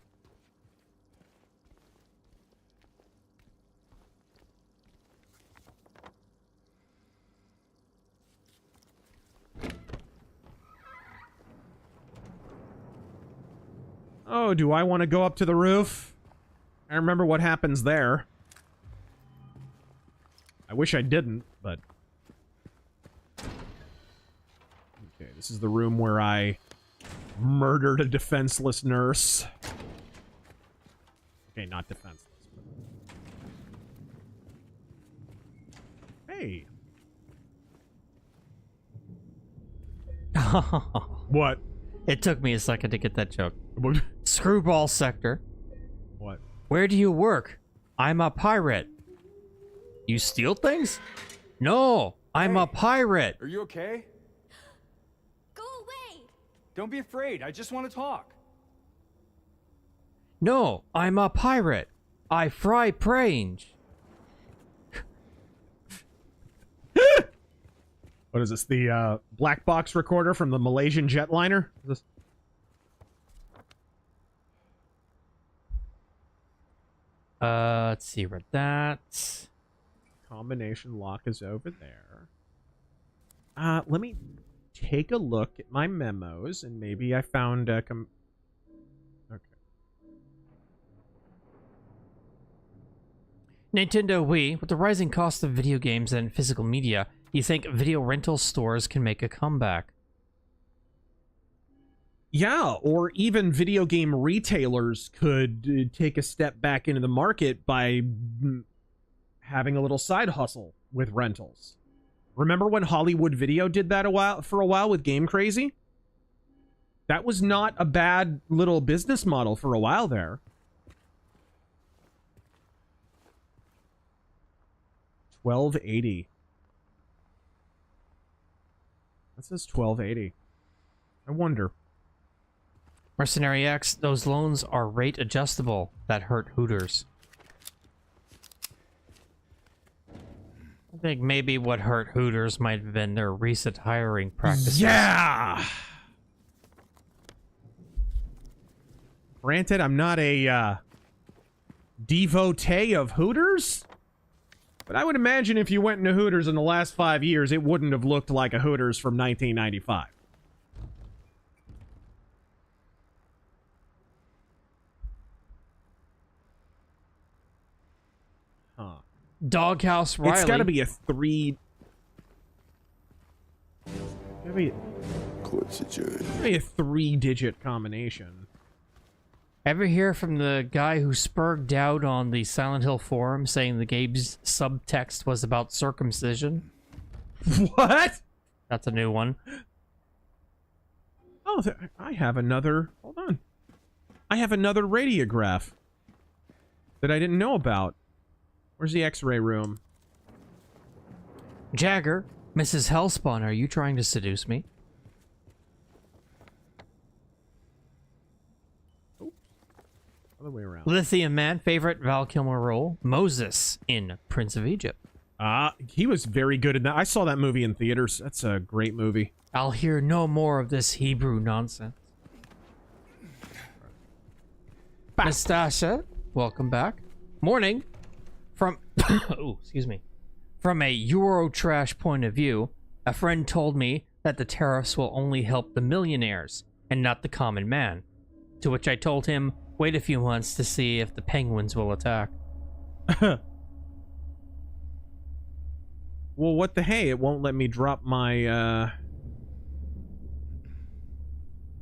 Speaker 3: Oh, do I want to go up to the roof? I remember what happens there. I wish I didn't, but... Okay, this is the room where I murdered a defenseless nurse. Okay, not defenseless. But... Hey. What?
Speaker 5: It took me a second to get that joke. Screwball sector.
Speaker 3: What?
Speaker 5: Where do you work? I'm a pirate. You steal things? No, I'm a pirate.
Speaker 9: Are you okay?
Speaker 13: Go away!
Speaker 9: Don't be afraid. I just want to talk.
Speaker 5: No, I'm a pirate. I fry prange.
Speaker 3: What is this? The black box recorder from the Malaysian jetliner? Is this...
Speaker 5: Let's see where that.
Speaker 3: Combination lock is over there. Let me take a look at my memos, and maybe I found a okay.
Speaker 5: Nintendo Wii, with the rising cost of video games and physical media, you think video rental stores can make a comeback?
Speaker 3: Yeah, or even video game retailers could take a step back into the market by having a little side hustle with rentals. Remember when Hollywood Video did that for a while with Game Crazy? That was not a bad little business model for a while there. $12.80. That says $12.80. I wonder.
Speaker 5: Mercenary X, those loans are rate adjustable. That hurt Hooters. I think maybe what hurt Hooters might have been their recent hiring practices.
Speaker 3: Yeah! Granted, I'm not a devotee of Hooters, But I would imagine if you went into Hooters in the last 5 years, it wouldn't have looked like a Hooters from 1995. Huh.
Speaker 5: Doghouse Riley.
Speaker 3: It's got to be a 3...
Speaker 18: Court's adjourned.
Speaker 3: Maybe a 3-digit combination.
Speaker 5: Ever hear from the guy who spurred doubt on the Silent Hill forum saying the game's subtext was about circumcision?
Speaker 3: What?
Speaker 5: That's a new one.
Speaker 3: Oh, I have another... Hold on. I have another radiograph that I didn't know about. Where's the x-ray room?
Speaker 5: Jagger, Mrs. Hellspawn, are you trying to seduce me?
Speaker 3: Other way around.
Speaker 5: Lithium Man, favorite Val Kilmer role? Moses in Prince of Egypt.
Speaker 3: He was very good in that. I saw that movie in theaters. That's a great movie.
Speaker 5: I'll hear no more of this Hebrew nonsense. Nastasha, welcome back. Morning. From oh, excuse me. From a Eurotrash point of view, a friend told me that the tariffs will only help the millionaires and not the common man. To which I told him, wait a few months to see if the penguins will attack.
Speaker 3: Well, what the hey? It won't let me drop my,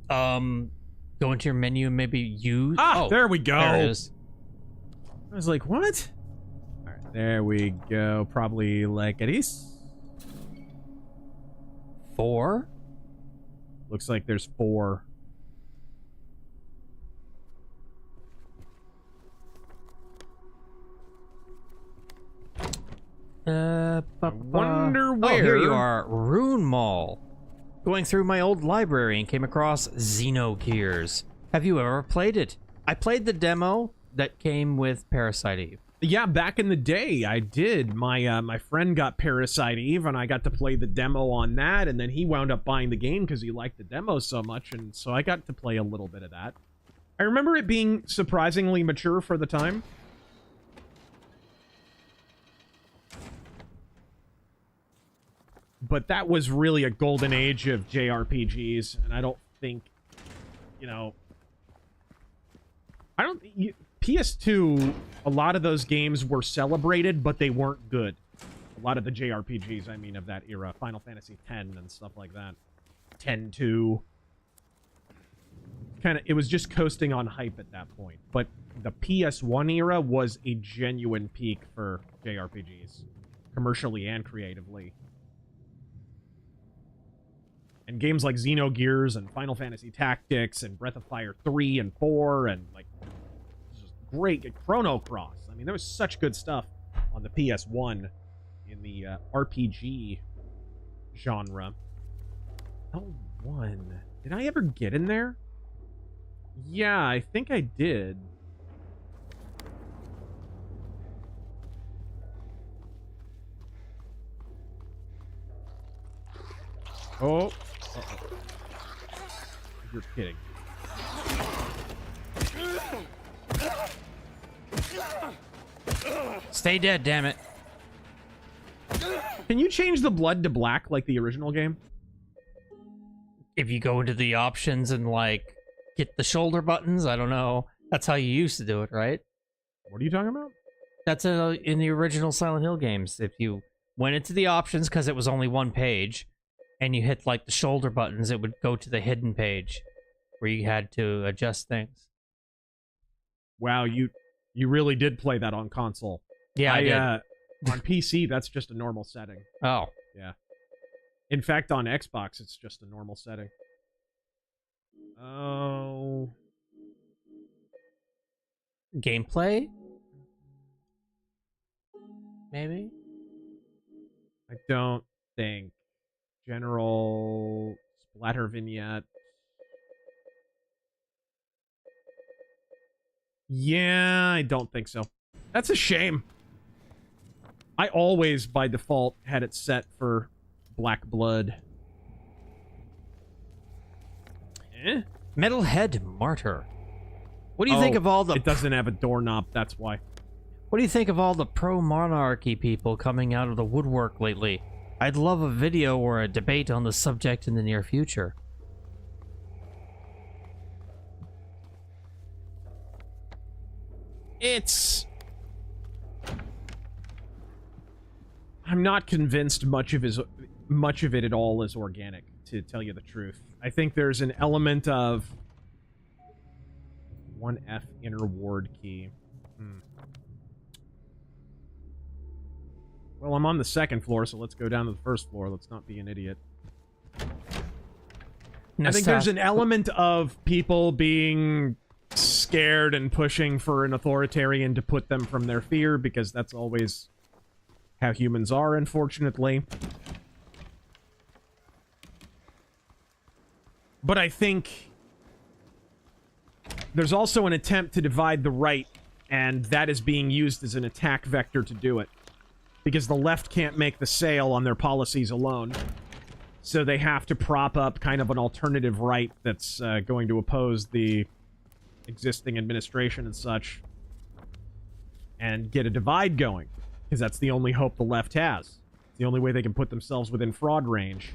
Speaker 5: Go into your menu and maybe use...
Speaker 3: Ah, there we go.
Speaker 5: There it is.
Speaker 3: I was like, what? All right, there we go. Probably like this.
Speaker 5: 4?
Speaker 3: Looks like there's 4. Wonder where.
Speaker 5: Oh, here you are, Rune Mall. Going through my old library and came across Xenogears. Have you ever played it? I played the demo that came with Parasite Eve.
Speaker 3: Yeah, back in the day, I did. My friend got Parasite Eve, and I got to play the demo on that, and then he wound up buying the game because he liked the demo so much, and so I got to play a little bit of that. I remember it being surprisingly mature for the time. But that was really a golden age of JRPGs, and I don't think, you know... I don't... PS2, a lot of those games were celebrated, but they weren't good. A lot of the JRPGs, I mean, of that era. Final Fantasy X and stuff like that. 10-2. It was just coasting on hype at that point. But the PS1 era was a genuine peak for JRPGs. Commercially and creatively. And games like Xenogears and Final Fantasy Tactics and Breath of Fire 3 and 4 and, like, just great. Chrono Cross. I mean, there was such good stuff on the PS1 in the RPG genre. Oh, 1. Did I ever get in there? Yeah, I think I did. Oh. Uh-oh. You're kidding.
Speaker 5: Stay dead, damn it.
Speaker 3: Can you change the blood to black like the original game?
Speaker 5: If you go into the options and, like, get the shoulder buttons, I don't know. That's how you used to do it, right?
Speaker 3: What are you talking about?
Speaker 5: That's in the original Silent Hill games. If you went into the options, because it was only one page, and you hit, like, the shoulder buttons, it would go to the hidden page where you had to adjust things.
Speaker 3: Wow, you really did play that on console.
Speaker 5: Yeah, I did.
Speaker 3: On PC, that's just a normal setting.
Speaker 5: Oh.
Speaker 3: Yeah. In fact, on Xbox, it's just a normal setting. Oh.
Speaker 5: Gameplay? Maybe?
Speaker 3: I don't think. General splatter vignette. Yeah, I don't think so. That's a shame. I always, by default, had it set for black blood.
Speaker 5: Metalhead Martyr. What do you think of all the...
Speaker 3: It doesn't have a doorknob, that's why.
Speaker 5: What do you think of all the pro-monarchy people coming out of the woodwork lately? I'd love a video or a debate on the subject in the near future.
Speaker 3: I'm not convinced much of it at all is organic, to tell you the truth. I think there's an element of 1F inner ward key. Well, I'm on the second floor, so let's go down to the first floor. Let's not be an idiot. I think there's an element of people being scared and pushing for an authoritarian to put them from their fear, because that's always how humans are, unfortunately. But I think there's also an attempt to divide the right, and that is being used as an attack vector to do it. Because the left can't make the sale on their policies alone. So they have to prop up kind of an alternative right that's going to oppose the existing administration and such. And get a divide going. Because that's the only hope the left has. It's the only way they can put themselves within fraud range.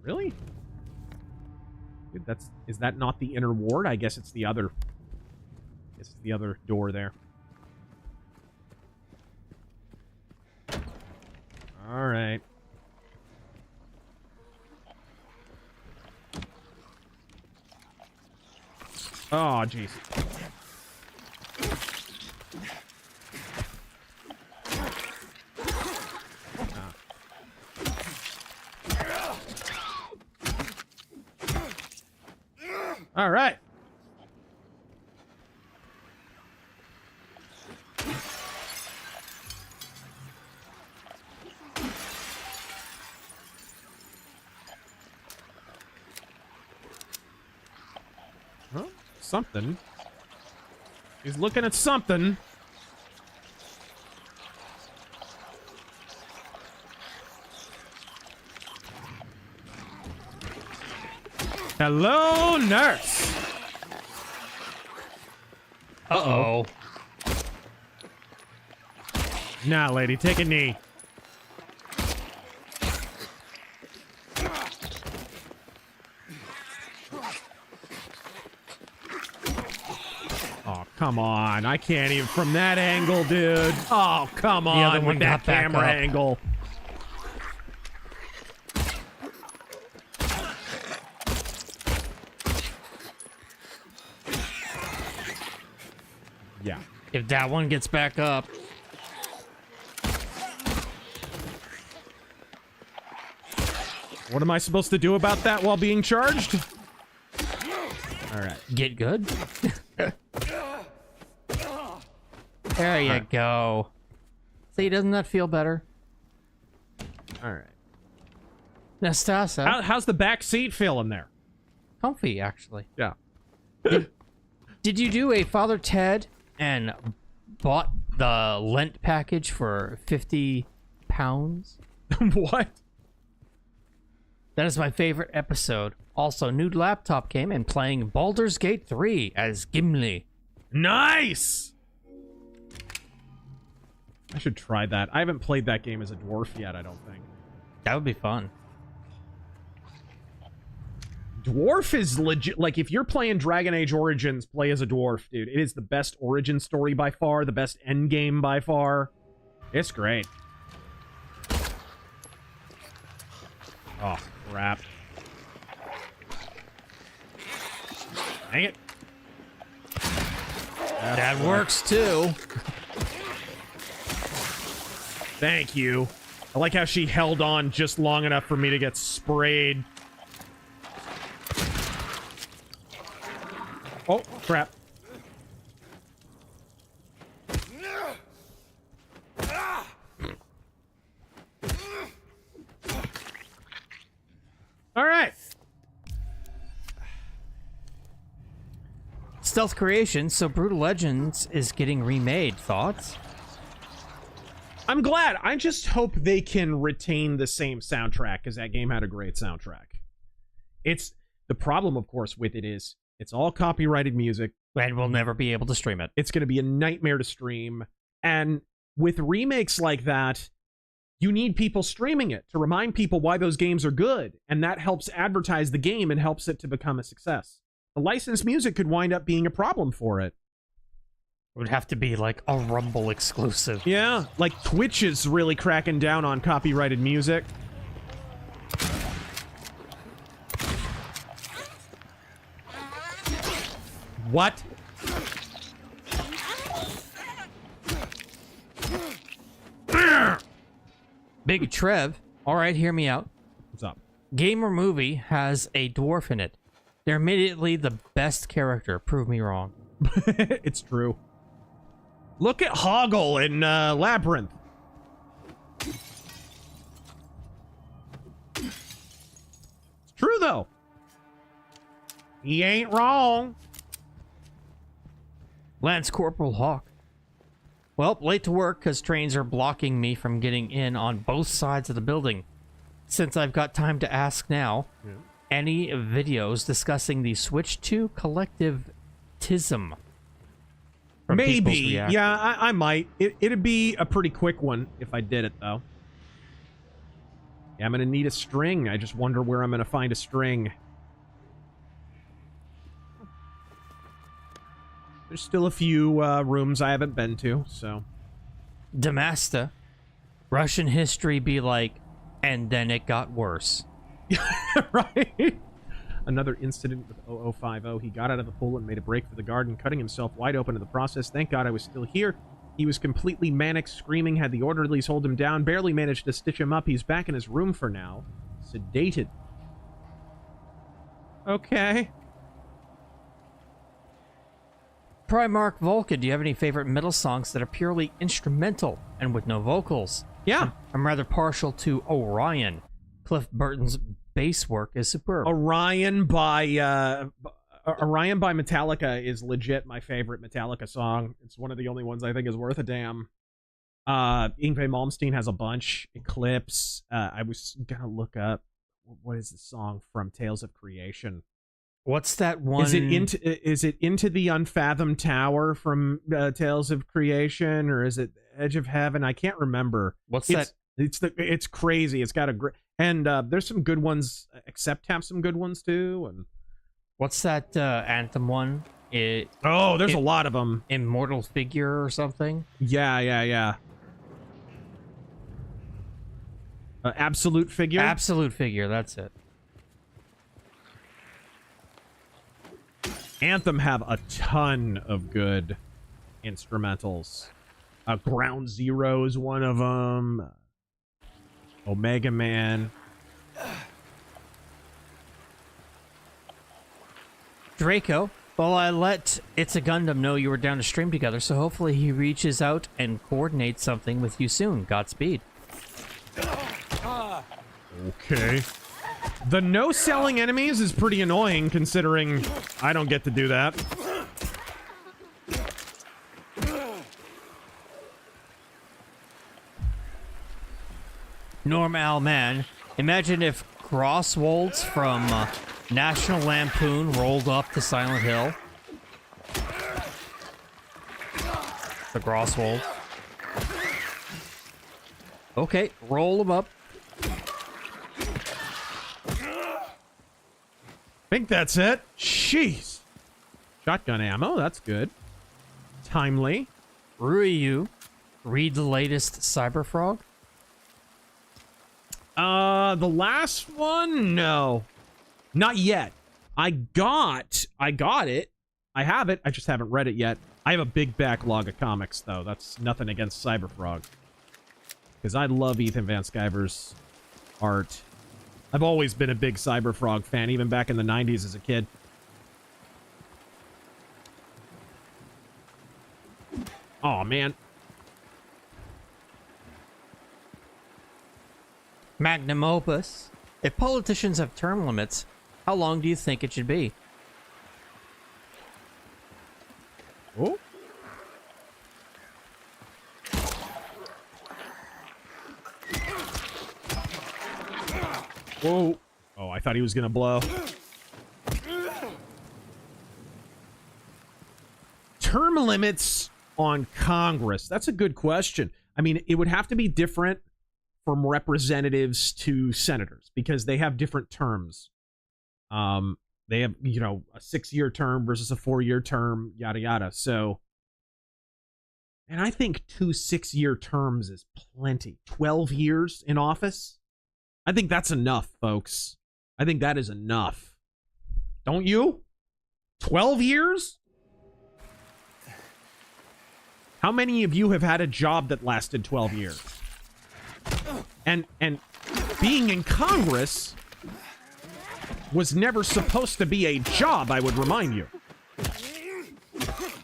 Speaker 3: Really? Dude, is that not the inner ward? I guess it's the other. It's the other door there. Alright. Oh, jeez. Alright. Well, something. He's looking at something. Hello, nurse.
Speaker 5: Uh-oh.
Speaker 3: Nah, lady, take a knee. Oh, come on. I can't even from that angle, dude. Oh, come on with that camera angle. Yeah.
Speaker 5: If that one gets back up.
Speaker 3: What am I supposed to do about that while being charged? All right.
Speaker 5: Get good. There you go. See, doesn't that feel better?
Speaker 3: All right.
Speaker 5: Nastasa.
Speaker 3: How's the back seat feeling there?
Speaker 5: Comfy, actually.
Speaker 3: Yeah.
Speaker 5: Did you do a Father Ted and bought the Lent package for £50?
Speaker 3: What?
Speaker 5: That is my favorite episode. Also, new laptop came and playing Baldur's Gate 3 as Gimli.
Speaker 3: Nice! I should try that. I haven't played that game as a dwarf yet, I don't think.
Speaker 5: That would be fun.
Speaker 3: Dwarf is legit. Like, if you're playing Dragon Age Origins, play as a dwarf, dude. It is the best origin story by far, the best endgame by far. It's great. Oh, crap. Dang it.
Speaker 5: That works, too.
Speaker 3: Thank you. I like how she held on just long enough for me to get sprayed. Oh, crap. All right.
Speaker 5: Stealth Creation, so Brutal Legends is getting remade. Thoughts?
Speaker 3: I'm glad. I just hope they can retain the same soundtrack, because that game had a great soundtrack. It's the problem, of course, with it is It's all copyrighted music.
Speaker 5: And we'll never be able to stream it.
Speaker 3: It's going to be a nightmare to stream. And with remakes like that, you need people streaming it to remind people why those games are good. And that helps advertise the game and helps it to become a success. The licensed music could wind up being a problem for it.
Speaker 5: It would have to be like a Rumble exclusive.
Speaker 3: Yeah, like Twitch is really cracking down on copyrighted music. What?
Speaker 5: Big Trev, all right, hear me out.
Speaker 3: What's up?
Speaker 5: Game or movie has a dwarf in it. They're immediately the best character. Prove me wrong.
Speaker 3: It's true. Look at Hoggle in Labyrinth. It's true, though. He ain't wrong.
Speaker 5: Lance Corporal Hawk. Well, late to work because trains are blocking me from getting in on both sides of the building. Since I've got time to ask now, any videos discussing the Switch 2 collectivism?
Speaker 3: Maybe. Yeah, I might. It'd be a pretty quick one if I did it, though. Yeah, I'm going to need a string. I just wonder where I'm going to find a string. There's still a few rooms I haven't been to, so...
Speaker 5: Damasta. Russian history be like, and then it got worse.
Speaker 3: Right? Another incident with 0050. He got out of the pool and made a break for the garden, cutting himself wide open in the process. Thank God I was still here. He was completely manic, screaming, had the orderlies hold him down, barely managed to stitch him up. He's back in his room for now. Sedated. Okay.
Speaker 5: Primarch Vulcan, do you have any favorite metal songs that are purely instrumental and with no vocals?
Speaker 3: Yeah.
Speaker 5: I'm rather partial to Orion. Cliff Burton's bass work is superb.
Speaker 3: Orion by Metallica is legit my favorite Metallica song. It's one of the only ones I think is worth a damn. Yngwie Malmsteen has a bunch. Eclipse. I was gonna look up what is the song from Tales of Creation.
Speaker 5: What's that one?
Speaker 3: Is it Into the Unfathomed Tower from Tales of Creation, or is it Edge of Heaven? I can't remember.
Speaker 5: That?
Speaker 3: It's crazy. It's got a great, and there's some good ones. Accept have some good ones too. And
Speaker 5: what's that Anthem one?
Speaker 3: There's a lot of them.
Speaker 5: Immortal Figure or something.
Speaker 3: Yeah. Absolute Figure.
Speaker 5: Absolute Figure. That's it.
Speaker 3: Anthem have a ton of good instrumentals. Ground Zero is one of them. Omega Man.
Speaker 5: Draco, well, I let It's a Gundam know you were down to stream together, so hopefully he reaches out and coordinates something with you soon. Godspeed.
Speaker 3: Okay. The no-selling enemies is pretty annoying, considering I don't get to do that.
Speaker 5: Normal man, imagine if Grosswolds from National Lampoon rolled up to Silent Hill. The Grosswold. Okay, roll them up.
Speaker 3: I think that's it. Jeez. Shotgun ammo, that's good. Timely.
Speaker 5: Ryu, read the latest Cyberfrog?
Speaker 3: The last one? No. Not yet. I got it. I have it. I just haven't read it yet. I have a big backlog of comics, though. That's nothing against Cyberfrog. Because I love Ethan Van Sciver's art. I've always been a big Cyberfrog fan, even back in the 90s as a kid. Oh man.
Speaker 5: Magnum Opus. If politicians have term limits, how long do you think it should be?
Speaker 3: Oh. Whoa. Oh, I thought he was gonna blow. term limits on Congress. That's a good question. I mean, it would have to be different from representatives to senators because they have different terms. They have, you know, a 6-year term versus a 4-year term, yada, yada. So, and I think 2 6-year terms is plenty. 12 years in office? I think that's enough, folks. I think that is enough. Don't you? 12 years? How many of you have had a job that lasted 12 years? And being in Congress was never supposed to be a job, I would remind you.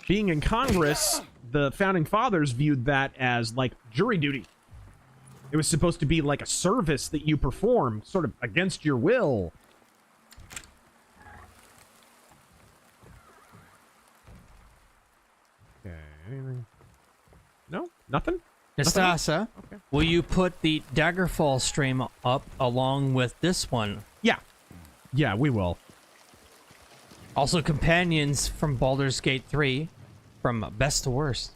Speaker 3: Being in Congress, the founding fathers viewed that as like jury duty. It was supposed to be like a service that you perform sort of against your will. Okay, anything? No? Nothing?
Speaker 5: Nastasa, will you put the Daggerfall stream up along with this one?
Speaker 3: Yeah. Yeah, we will.
Speaker 5: Also, companions from Baldur's Gate 3, from best to worst.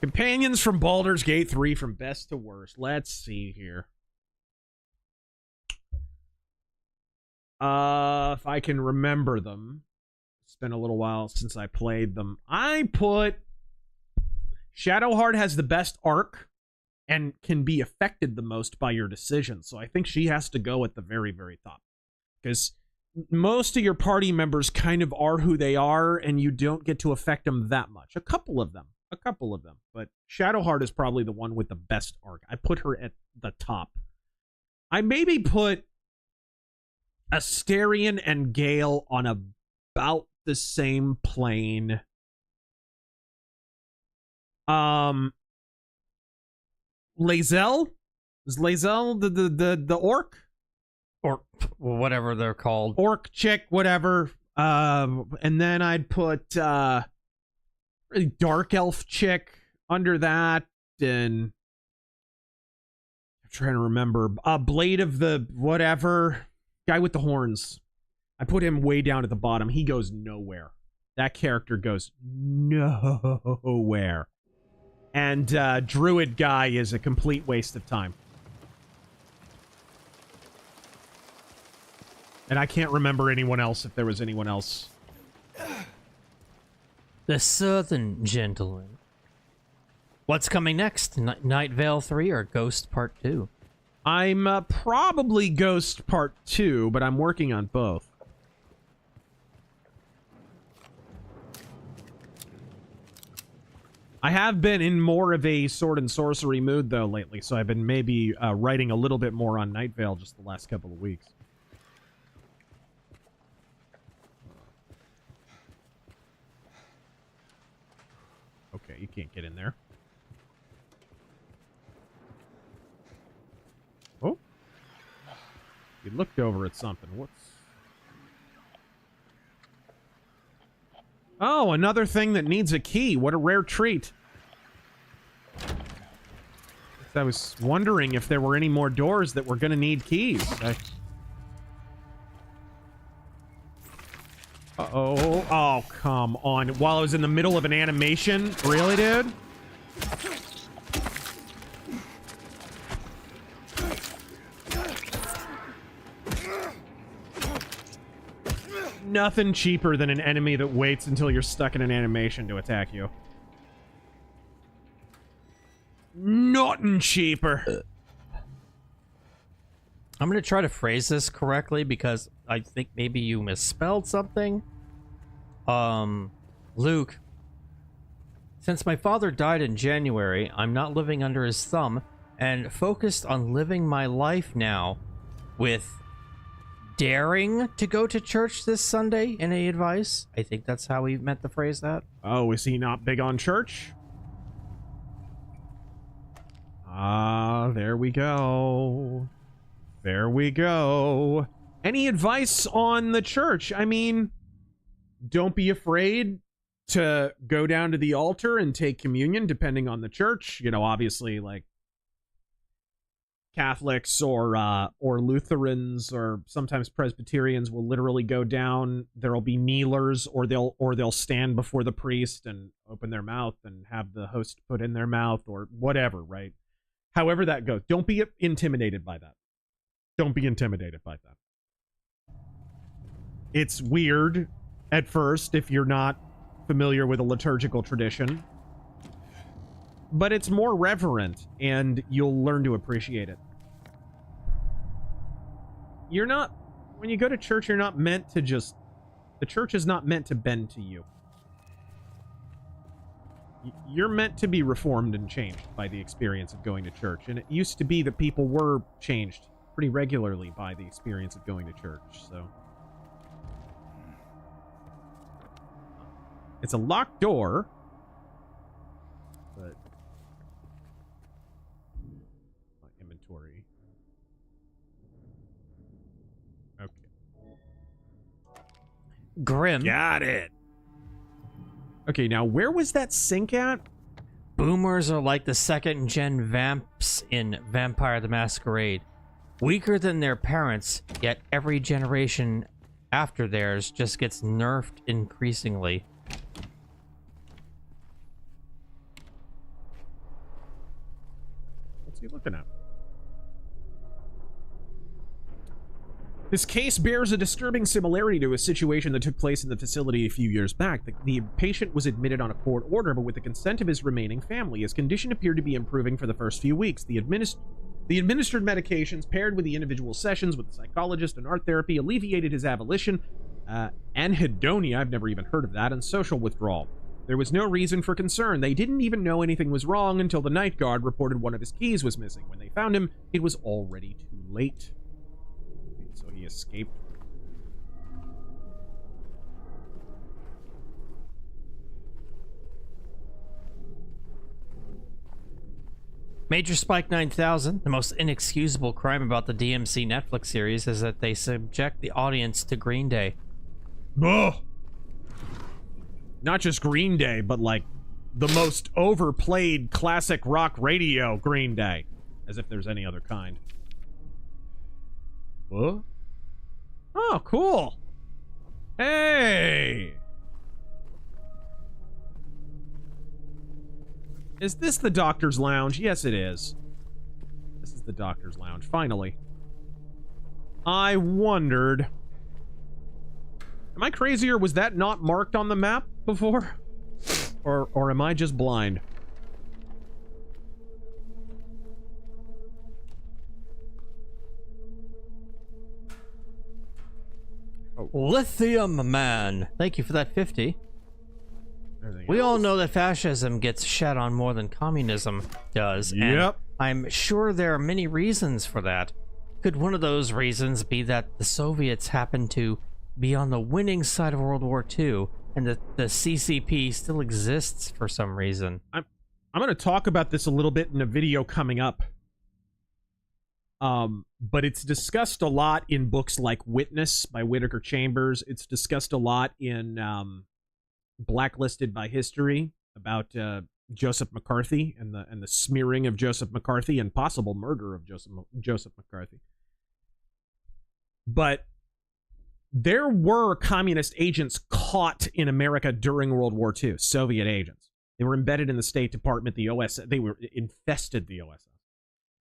Speaker 3: Companions from Baldur's Gate 3 from best to worst. Let's see here. If I can remember them. It's been a little while since I played them. I put Shadowheart has the best arc and can be affected the most by your decisions. So I think she has to go at the very, very top. Because most of your party members kind of are who they are, and you don't get to affect them that much. A couple of them. But Shadowheart is probably the one with the best arc. I put her at the top. I maybe put Asterion and Gale on about the same plane. Lae'zel? Is Lae'zel the orc?
Speaker 5: Or whatever they're called.
Speaker 3: Orc chick, whatever. And then I'd put really dark elf chick under that, and I'm trying to remember. Blade of the whatever. Guy with the horns. I put him way down at the bottom. He goes nowhere. That character goes nowhere. And druid guy is a complete waste of time. And I can't remember anyone else, if there was anyone else.
Speaker 5: The Southern Gentleman. What's coming next? Night Vale 3 or Ghost Part 2?
Speaker 3: I'm probably Ghost Part 2, but I'm working on both. I have been in more of a sword and sorcery mood, though, lately, so I've been maybe writing a little bit more on Night Vale just the last couple of weeks. Okay, you can't get in there. Oh. You looked over at something. What's... Oh, another thing that needs a key. What a rare treat. I was wondering if there were any more doors that were going to need keys. Uh-oh. Oh, come on. While I was in the middle of an animation? Really, dude? Nothing cheaper than an enemy that waits until you're stuck in an animation to attack you. Nothing cheaper.
Speaker 5: I'm going to try to phrase this correctly because I think maybe you misspelled something. Luke, since my father died in January, I'm not living under his thumb and focused on living my life now with daring to go to church this Sunday. Any advice? I think that's how he meant to phrase that.
Speaker 3: Oh, is he not big on church? Ah, there we go. There we go. Any advice on the church? I mean, don't be afraid to go down to the altar and take communion, depending on the church. You know, obviously, like, Catholics or Lutherans or sometimes Presbyterians will literally go down. There'll be kneelers, or they'll stand before the priest and open their mouth and have the host put in their mouth or whatever, right? However that goes. Don't be intimidated by that. Don't be intimidated by that. It's weird at first if you're not familiar with a liturgical tradition, but it's more reverent and you'll learn to appreciate it. When you go to church, you're not meant to the church is not meant to bend to you. You're meant to be reformed and changed by the experience of going to church. And it used to be that people were changed pretty regularly by the experience of going to church, so. It's a locked door, but my inventory. Okay.
Speaker 5: Grim.
Speaker 3: Got it. Okay, now where was that sink at?
Speaker 5: Boomers are like the second-gen vamps in Vampire the Masquerade. Weaker than their parents, yet every generation after theirs just gets nerfed increasingly.
Speaker 3: What's he looking at? This case bears a disturbing similarity to a situation that took place in the facility a few years back. The patient was admitted on a court order, but with the consent of his remaining family. His condition appeared to be improving for the first few weeks. The administered medications, paired with the individual sessions with the psychologist and art therapy, alleviated his avolition, anhedonia, I've never even heard of that, and social withdrawal. There was no reason for concern. They didn't even know anything was wrong until the night guard reported one of his keys was missing. When they found him, it was already too late. So he escaped.
Speaker 5: Major Spike 9000, the most inexcusable crime about the DMC Netflix series is that they subject the audience to Green Day.
Speaker 3: Ugh. Not just Green Day, but like the most overplayed classic rock radio Green Day. As if there's any other kind. What? Oh, cool. Hey! Is this the doctor's lounge? Yes, it is. This is the doctor's lounge, finally. I wondered. Am I crazy, or was that not marked on the map before? Or am I just blind?
Speaker 5: Oh. Lithium Man. Thank you for that 50. We all know that fascism gets shat on more than communism does.
Speaker 3: Yep.
Speaker 5: And I'm sure there are many reasons for that. Could one of those reasons be that the Soviets happened to be on the winning side of World War II, and that the CCP still exists for some reason?
Speaker 3: I'm going to talk about this a little bit in a video coming up. But it's discussed a lot in books like Witness by Whittaker Chambers. It's discussed a lot in Blacklisted by History about Joseph McCarthy and the smearing of Joseph McCarthy and possible murder of Joseph McCarthy. But there were communist agents caught in America during World War II, Soviet agents. They were embedded in the State Department, the OSS. They were infested the OSS.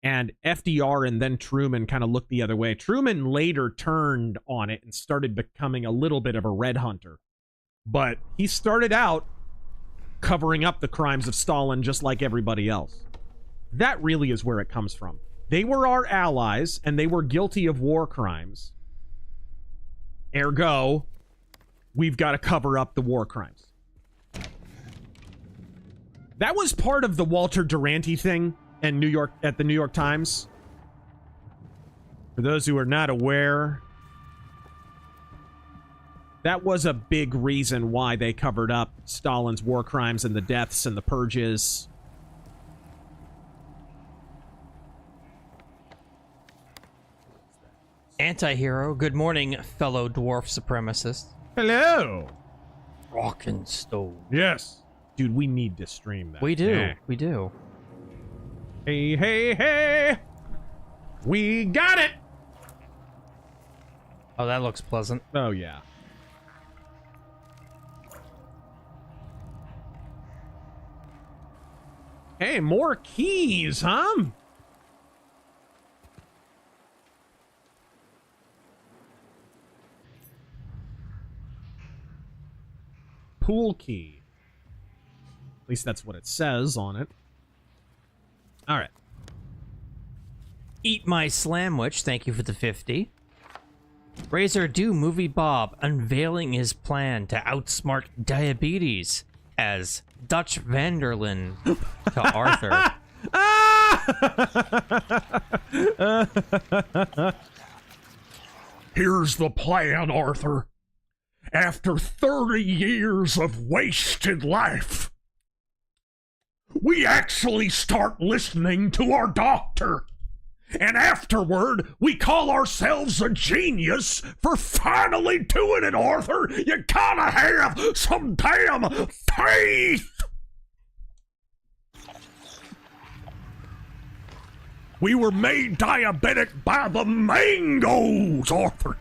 Speaker 3: And FDR and then Truman kind of looked the other way. Truman later turned on it and started becoming a little bit of a red hunter. But he started out covering up the crimes of Stalin just like everybody else. That really is where it comes from. They were our allies, and they were guilty of war crimes. Ergo, we've got to cover up the war crimes. That was part of the Walter Duranty thing at the New York Times. For those who are not aware, that was a big reason why they covered up Stalin's war crimes and the deaths and the purges.
Speaker 5: Anti-hero, good morning, fellow dwarf supremacists.
Speaker 3: Hello!
Speaker 5: Rockin' stove.
Speaker 3: Yes. Dude, we need to stream that.
Speaker 5: We do.
Speaker 3: Yeah.
Speaker 5: We do.
Speaker 3: Hey, hey, hey! We got it!
Speaker 5: Oh, that looks pleasant.
Speaker 3: Oh, yeah. Hey, more keys, huh? Pool key. At least that's what it says on it. All right.
Speaker 5: Eat my slamwich. Thank you for the 50. Razor Do Movie Bob unveiling his plan to outsmart diabetes as Dutch Vanderlyn to Arthur.
Speaker 4: Here's the plan, Arthur. After 30 years of wasted life, we actually start listening to our doctor. And afterward, we call ourselves a genius for finally doing it, Arthur. You gotta have some damn faith. We were made diabetic by the mangoes, Arthur.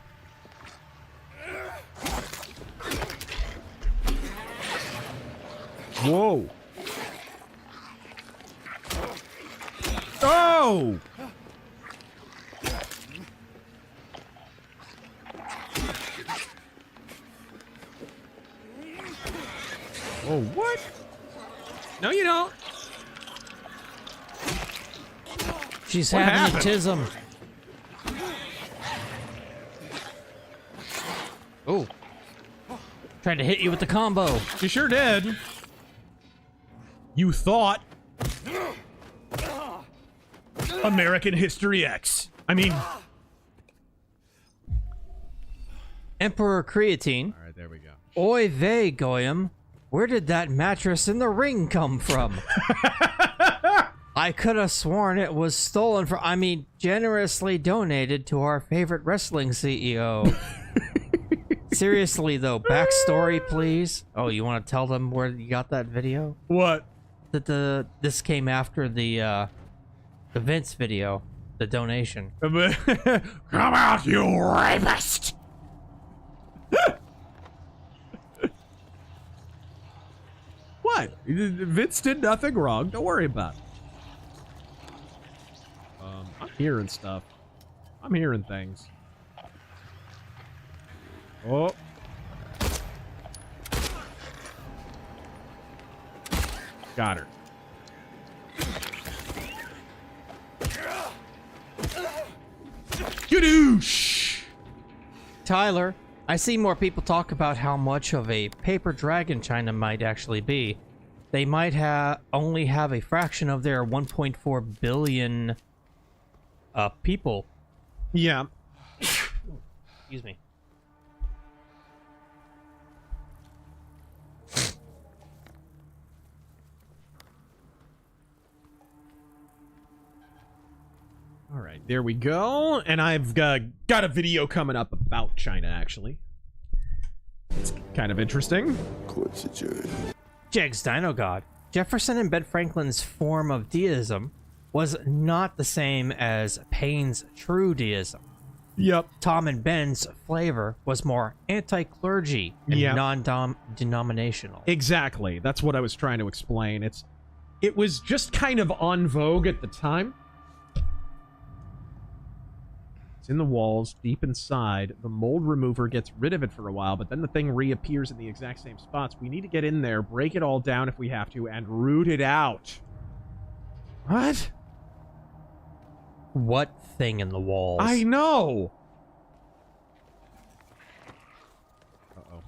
Speaker 3: Whoa. Oh! Oh, what? No, you don't.
Speaker 5: She's
Speaker 3: What
Speaker 5: having
Speaker 3: happened?
Speaker 5: a tism. Oh. Tried to hit you with the combo.
Speaker 3: You sure did. You thought.
Speaker 4: American History X. I mean,
Speaker 5: Emperor Creatine.
Speaker 3: All right, there we go.
Speaker 5: Oy vey, Goyim. Where did that mattress in the ring come from? I could have sworn it was stolen from, generously donated to our favorite wrestling CEO. Seriously, though, backstory, please. Oh, you want to tell them where you got that video?
Speaker 3: What?
Speaker 5: That this came after the Vince video, the donation.
Speaker 4: come out, you rapist!
Speaker 3: What? Vince did nothing wrong. Don't worry about it. I'm hearing stuff. I'm hearing things. Oh. Got her.
Speaker 4: Yadoosh!
Speaker 5: Tyler, I see more people talk about how much of a paper dragon China might actually be. They might only have a fraction of their 1.4 billion people.
Speaker 3: Yeah.
Speaker 5: Excuse me.
Speaker 3: All right, there we go. And I've got a video coming up about China, actually. It's kind of interesting.
Speaker 5: Jegs Dino God. Jefferson and Ben Franklin's form of deism was not the same as Paine's true deism.
Speaker 3: Yep.
Speaker 5: Tom and Ben's flavor was more anti-clergy and
Speaker 3: Yep.
Speaker 5: non-denominational.
Speaker 3: Exactly. That's what I was trying to explain. It was just kind of en vogue at the time. It's in the walls, deep inside. The mold remover gets rid of it for a while, but then the thing reappears in the exact same spots. We need to get in there, break it all down if we have to, and root it out. What?
Speaker 5: What thing in the walls?
Speaker 3: I know! Uh-oh.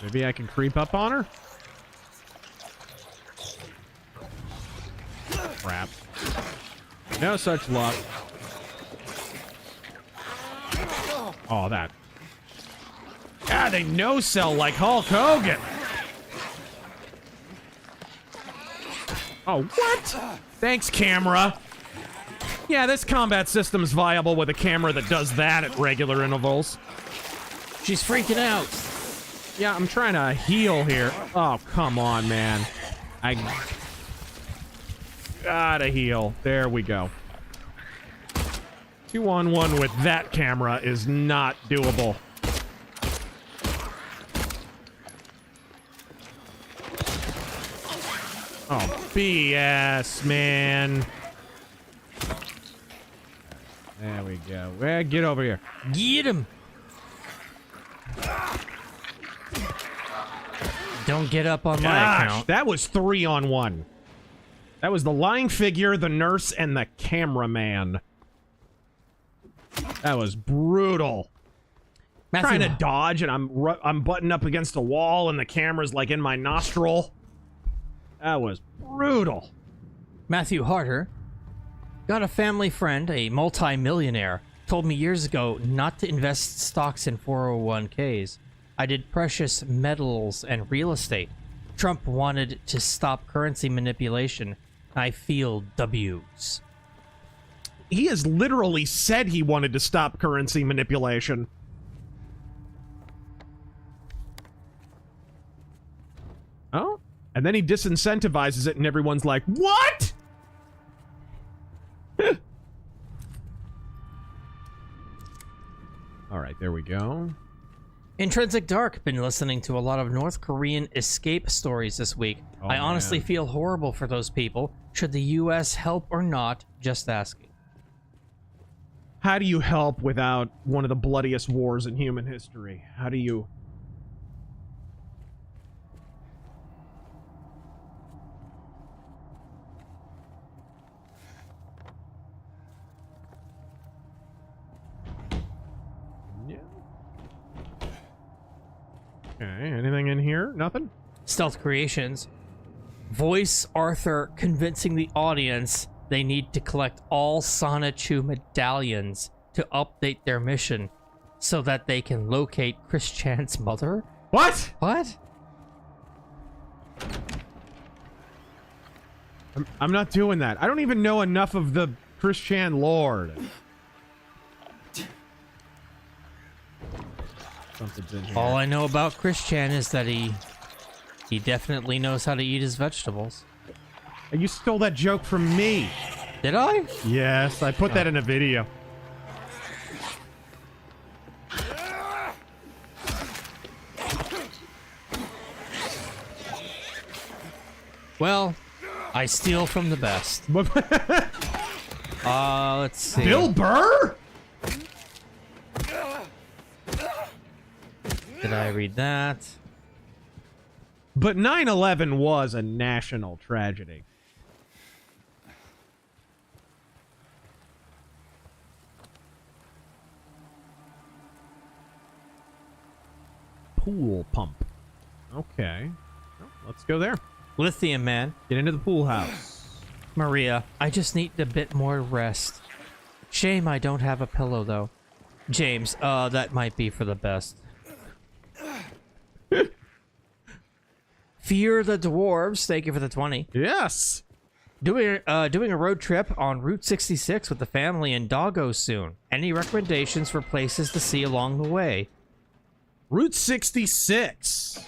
Speaker 3: Maybe I can creep up on her? Crap. No such luck. Oh, that. God, they no-sell like Hulk Hogan. Oh, what? Thanks, camera. Yeah, this combat system's viable with a camera that does that at regular intervals.
Speaker 5: She's freaking out.
Speaker 3: Yeah, I'm trying to heal here. Oh, come on, man. I gotta heal. There we go. 2-on-1 with that camera is not doable. Oh, BS, man. There we go. Well, get over here.
Speaker 5: Get him. Don't get up on my account.
Speaker 3: That was 3-on-1. That was the lying figure, the nurse, and the cameraman. That was brutal.
Speaker 5: Matthew,
Speaker 3: Trying to dodge, and I'm buttoned up against a wall, and the camera's like in my nostril. That was brutal.
Speaker 5: Matthew Harder got a family friend, a multi-millionaire, told me years ago not to invest stocks in 401ks. I did precious metals and real estate. Trump wanted to stop currency manipulation. I feel W's.
Speaker 3: He has literally said he wanted to stop currency manipulation. Oh? And then he disincentivizes it and everyone's like, what? All right, there we go.
Speaker 5: Intrinsic Dark, been listening to a lot of North Korean escape stories this week.
Speaker 3: Oh,
Speaker 5: I honestly
Speaker 3: man.
Speaker 5: feel horrible for those people. Should the US help or not? Just asking.
Speaker 3: How do you help without one of the bloodiest wars in human history? How do you... Okay, anything in here? Nothing?
Speaker 5: Stealth Creations. Voice Arthur convincing the audience they need to collect all Sonichu medallions to update their mission so that they can locate Chris Chan's mother?
Speaker 3: What?
Speaker 5: What?
Speaker 3: I'm not doing that. I don't even know enough of the Chris Chan lore. Something's in here.
Speaker 5: All I know about Chris Chan is that he definitely knows how to eat his vegetables.
Speaker 3: You stole that joke from me.
Speaker 5: Did I?
Speaker 3: Yes, I put that in a video.
Speaker 5: Well, I steal from the best. Let's see.
Speaker 3: Bill Burr?
Speaker 5: Did I read that?
Speaker 3: But 9/11 was a national tragedy. Pool pump. Okay. Well, let's go there.
Speaker 5: Lithium Man.
Speaker 3: Get into the pool house.
Speaker 5: Maria, I just need a bit more rest. Shame I don't have a pillow, though. James, that might be for the best. Fear the Dwarves, thank you for the 20.
Speaker 3: Yes!
Speaker 5: Doing a road trip on Route 66 with the family and doggo soon. Any recommendations for places to see along the way?
Speaker 3: Route 66.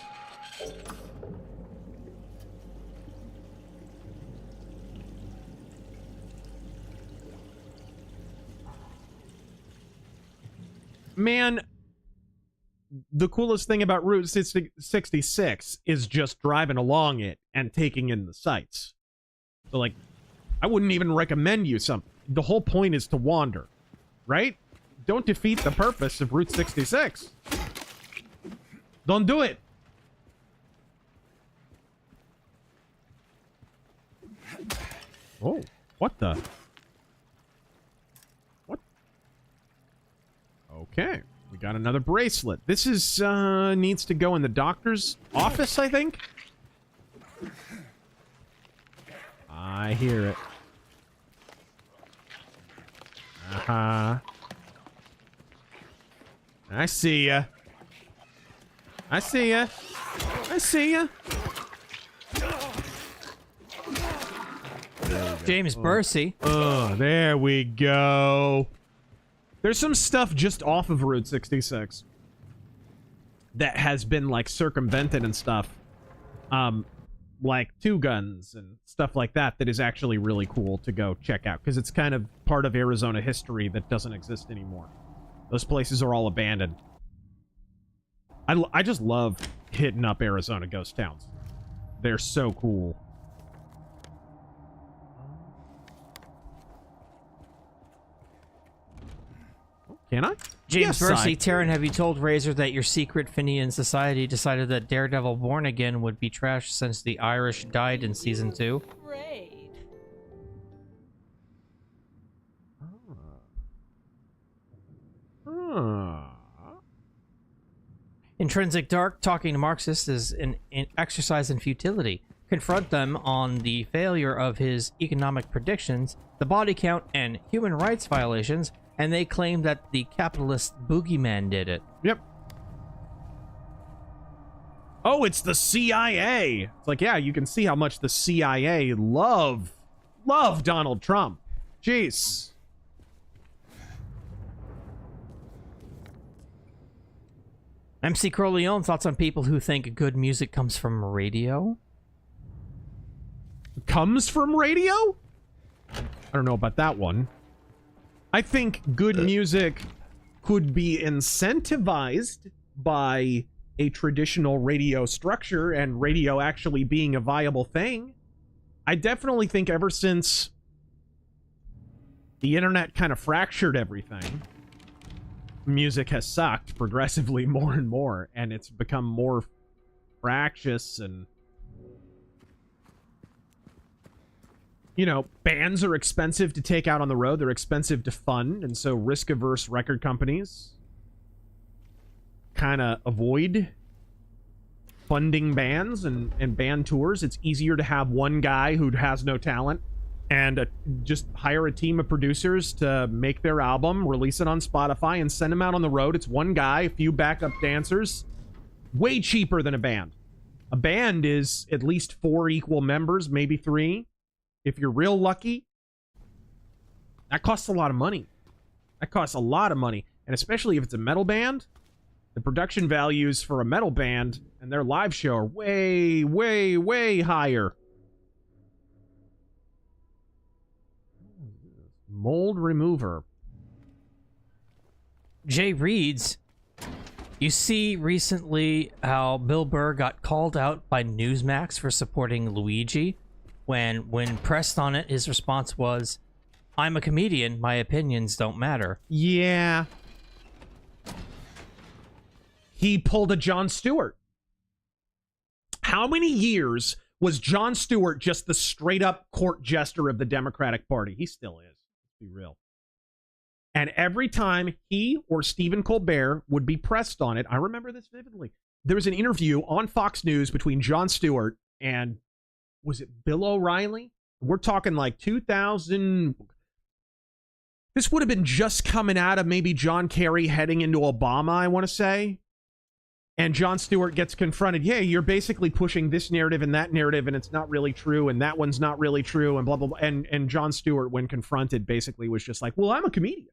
Speaker 3: Man, the coolest thing about Route 66 is just driving along it and taking in the sights. So, like, I wouldn't even recommend you some. The whole point is to wander, right? Don't defeat the purpose of Route 66. Don't do it. Oh, what the? What? Okay, we got another bracelet. This is, needs to go in the doctor's office, I think? I hear it. Uh-huh. I see ya. I see ya. I see ya. There we
Speaker 5: James Bursey.
Speaker 3: Oh, there we go. There's some stuff just off of Route 66 that has been like circumvented and stuff. Like Two Guns and stuff like that is actually really cool to go check out because it's kind of part of Arizona history that doesn't exist anymore. Those places are all abandoned. I just love hitting up Arizona ghost towns. They're so cool. Can I?
Speaker 5: James
Speaker 3: Yes,
Speaker 5: Bursey, Taryn, have you told Razor that your secret Finian society decided that Daredevil Born Again would be trashed since the Irish died in season 2? Intrinsic Dark, talking to Marxists is an exercise in futility. Confront them on the failure of his economic predictions, the body count, and human rights violations, and they claim that the capitalist boogeyman did it.
Speaker 3: Yep. Oh, it's the CIA. It's like, yeah, you can see how much the CIA love Donald Trump. Jeez.
Speaker 5: MC Corleone, thoughts on people who think good music comes from radio?
Speaker 3: Comes from radio? I don't know about that one. I think good music could be incentivized by a traditional radio structure and radio actually being a viable thing. I definitely think ever since the internet kind of fractured everything, music has sucked progressively more and more, and it's become more fractious and, you know, bands are expensive to take out on the road. They're expensive to fund, and so risk-averse record companies kind of avoid funding bands and band tours. It's easier to have one guy who has no talent and just hire a team of producers to make their album, release it on Spotify, and send them out on the road. It's one guy, a few backup dancers. Way cheaper than a band. A band is at least 4 equal members, maybe 3. If you're real lucky, that costs a lot of money. That costs a lot of money. And especially if it's a metal band, the production values for a metal band and their live show are way, way, way higher. Mold remover.
Speaker 5: Jay reads, you see recently how Bill Burr got called out by Newsmax for supporting Luigi. When pressed on it, his response was, I'm a comedian, my opinions don't matter.
Speaker 3: Yeah. He pulled a Jon Stewart. How many years was Jon Stewart just the straight-up court jester of the Democratic Party? He still is. Let's be real. And every time he or Stephen Colbert would be pressed on it, I remember this vividly. There was an interview on Fox News between Jon Stewart and, was it Bill O'Reilly? We're talking like 2000. This would have been just coming out of maybe John Kerry heading into Obama, I want to say. And Jon Stewart gets confronted. Yeah, you're basically pushing this narrative and that narrative, and it's not really true, and that one's not really true, and blah, blah, blah. And Jon Stewart, when confronted, basically was just like, well, I'm a comedian.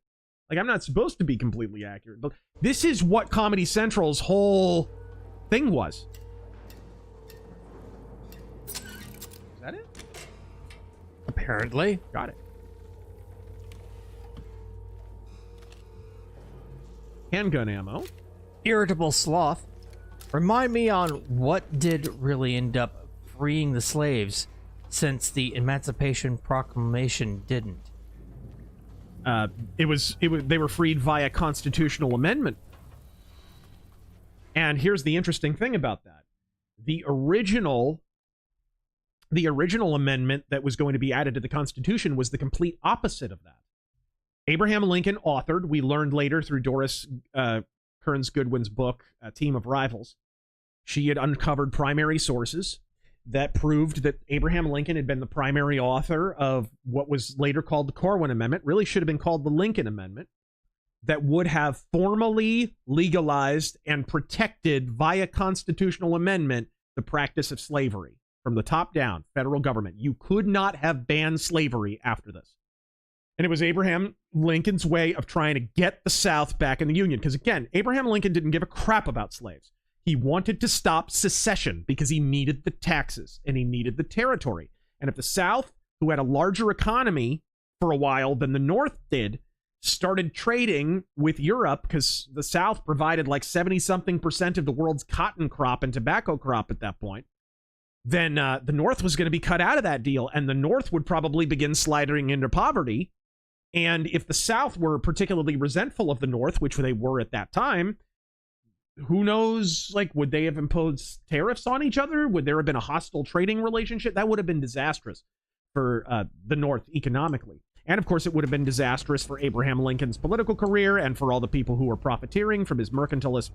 Speaker 3: Like, I'm not supposed to be completely accurate. But this is what Comedy Central's whole thing was. Is that it?
Speaker 5: Apparently.
Speaker 3: Got it. Handgun ammo.
Speaker 5: Irritable Sloth. Remind me on what did really end up freeing the slaves, since the Emancipation Proclamation didn't.
Speaker 3: They were freed via constitutional amendment. And here's the interesting thing about that. The original amendment that was going to be added to the Constitution was the complete opposite of that. Abraham Lincoln authored, we learned later through Doris Kearns Goodwin's book, Team of Rivals. She had uncovered primary sources that proved that Abraham Lincoln had been the primary author of what was later called the Corwin Amendment, really should have been called the Lincoln Amendment, that would have formally legalized and protected via constitutional amendment the practice of slavery. from the top down, federal government. You could not have banned slavery after this. And it was Abraham Lincoln's way of trying to get the South back in the Union. Because again, Abraham Lincoln didn't give a crap about slaves. He wanted to stop secession because he needed the taxes and he needed the territory. And if the South, who had a larger economy for a while than the North did, started trading with Europe, because the South provided like 70-something% of the world's cotton crop and tobacco crop at that point, then the North was going to be cut out of that deal, and the North would probably begin sliding into poverty. And if the South were particularly resentful of the North, which they were at that time, who knows, like, would they have imposed tariffs on each other? Would there have been a hostile trading relationship? That would have been disastrous for the North economically. And of course, it would have been disastrous for Abraham Lincoln's political career and for all the people who were profiteering from his mercantilist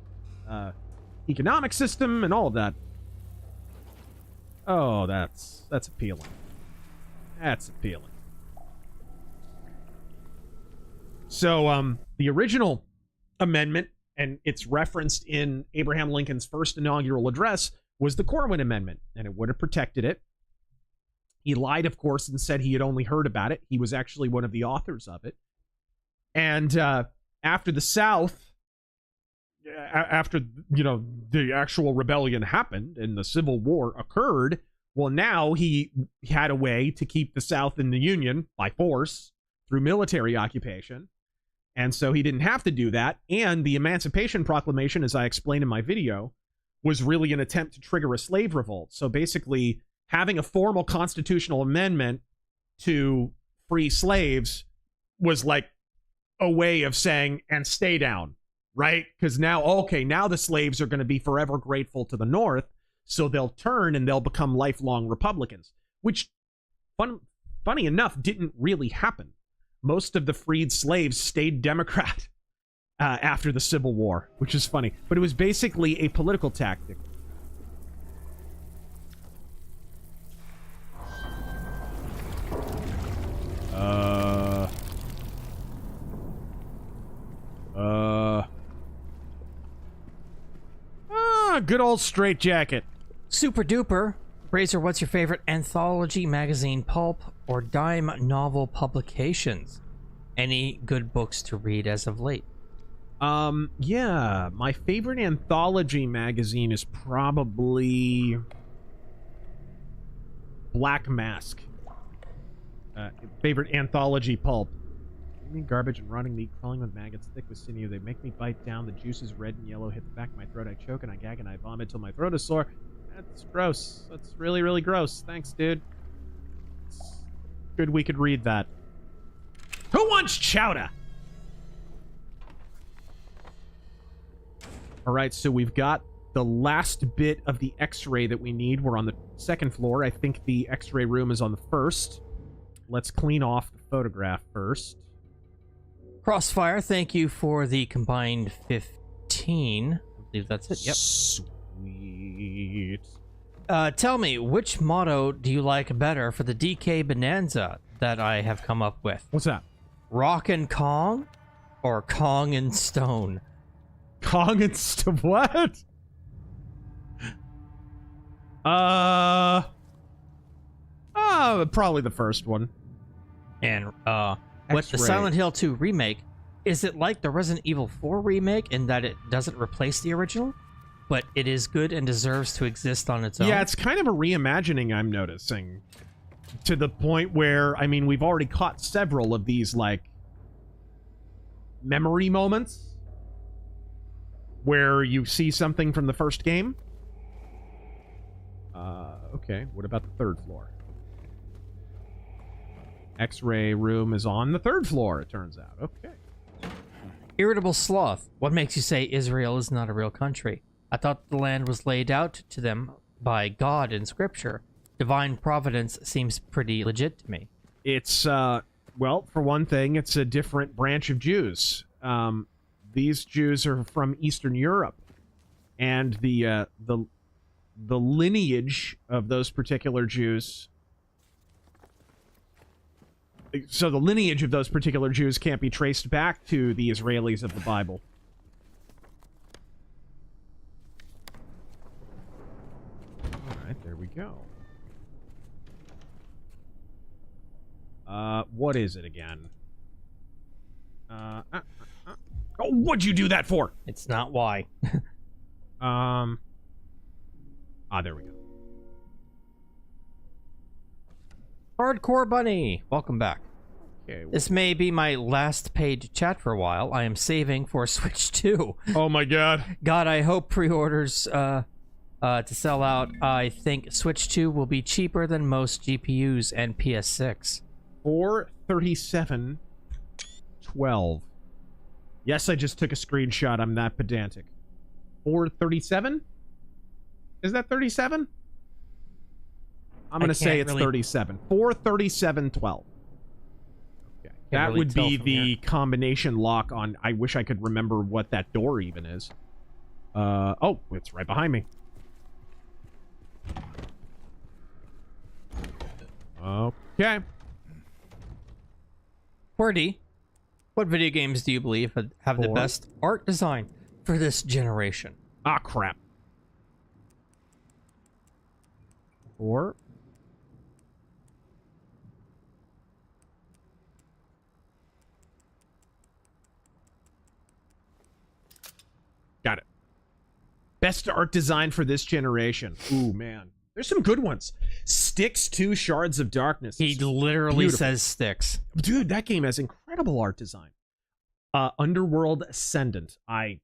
Speaker 3: economic system and all of that. Oh, that's appealing. That's appealing. So, the original amendment, and it's referenced in Abraham Lincoln's first inaugural address, was the Corwin Amendment, and it would have protected it. He lied, of course, and said he had only heard about it. He was actually one of the authors of it. And after the South, after, the actual rebellion happened and the Civil War occurred, well, now he had a way to keep the South in the Union by force through military occupation. And so he didn't have to do that. And the Emancipation Proclamation, as I explained in my video, was really an attempt to trigger a slave revolt. So basically, having a formal constitutional amendment to free slaves was like a way of saying, and stay down, right? Because now, okay, now the slaves are going to be forever grateful to the North, so they'll turn and they'll become lifelong Republicans, which, funny enough, didn't really happen. Most of the freed slaves stayed Democrat after the Civil War, which is funny. But it was basically a political tactic. Good old straitjacket.
Speaker 5: Super duper. Razor, what's your favorite anthology, magazine, pulp, or dime novel publications? Any good books to read as of late?
Speaker 3: Yeah, my favorite anthology magazine is probably Black Mask. Favorite anthology pulp. Garbage and rotting meat crawling with maggots thick with sinew. They make me bite down. The juice is red and yellow. Hit the back of my throat. I choke and I gag and I vomit till my throat is sore. That's gross. That's really, really gross. Thanks, dude. It's good we could read that. Who wants chowder? All right, so we've got the last bit of the x-ray that we need. We're on the second floor. I think the x-ray room is on the first. Let's clean off the photograph first.
Speaker 5: Crossfire, thank you for the combined 15. I believe that's it. Yep.
Speaker 3: Sweet.
Speaker 5: Tell me, which motto do you like better for the DK Bonanza that I have come up with?
Speaker 3: What's that?
Speaker 5: Rock and Kong or Kong and Stone?
Speaker 3: Kong and Stone? What? Probably the first one.
Speaker 5: And, with the Silent Hill 2 remake, is it like the Resident Evil 4 remake in that it doesn't replace the original, but it is good and deserves to exist on its own?
Speaker 3: Yeah, it's kind of a reimagining, I'm noticing. To the point where, I mean, we've already caught several of these, like, memory moments where you see something from the first game. Okay, what about the third floor? X-ray room is on the third floor, it turns out. Okay.
Speaker 5: Irritable Sloth, what makes you say Israel is not a real country? I thought the land was laid out to them by God in scripture. Divine providence seems pretty legit to me.
Speaker 3: It's, well, for one thing, it's a different branch of Jews. These Jews are from Eastern Europe, and the lineage of those particular Jews... So the lineage of those particular Jews can't be traced back to the Israelis of the Bible. Alright, there we go. What is it again? Oh, what'd you do that for?
Speaker 5: It's not why.
Speaker 3: There we go.
Speaker 5: Hardcore Bunny, welcome back.
Speaker 3: Okay.
Speaker 5: This may be my last paid chat for a while. I am saving for Switch 2.
Speaker 3: Oh my god.
Speaker 5: God, I hope pre-orders to sell out. I think Switch 2 will be cheaper than most GPUs and PS6.
Speaker 3: 437.12. Yes, I just took a screenshot. I'm that pedantic. 437? Is that 37? I'm going to say it's 37. 437.12. Okay. That
Speaker 5: really
Speaker 3: would
Speaker 5: tell
Speaker 3: be
Speaker 5: from
Speaker 3: the
Speaker 5: here.
Speaker 3: combination lock on... I wish I could remember what that door even is. Oh, it's right behind me. Okay.
Speaker 5: QWERTY, what video games do you believe have the best art design for this generation?
Speaker 3: Ah, crap. 4. Got it. Best art design for this generation. Ooh, man. There's some good ones. Styx 2 Shards of Darkness.
Speaker 5: He literally says Styx.
Speaker 3: Dude, that game has incredible art design. Underworld Ascendant. I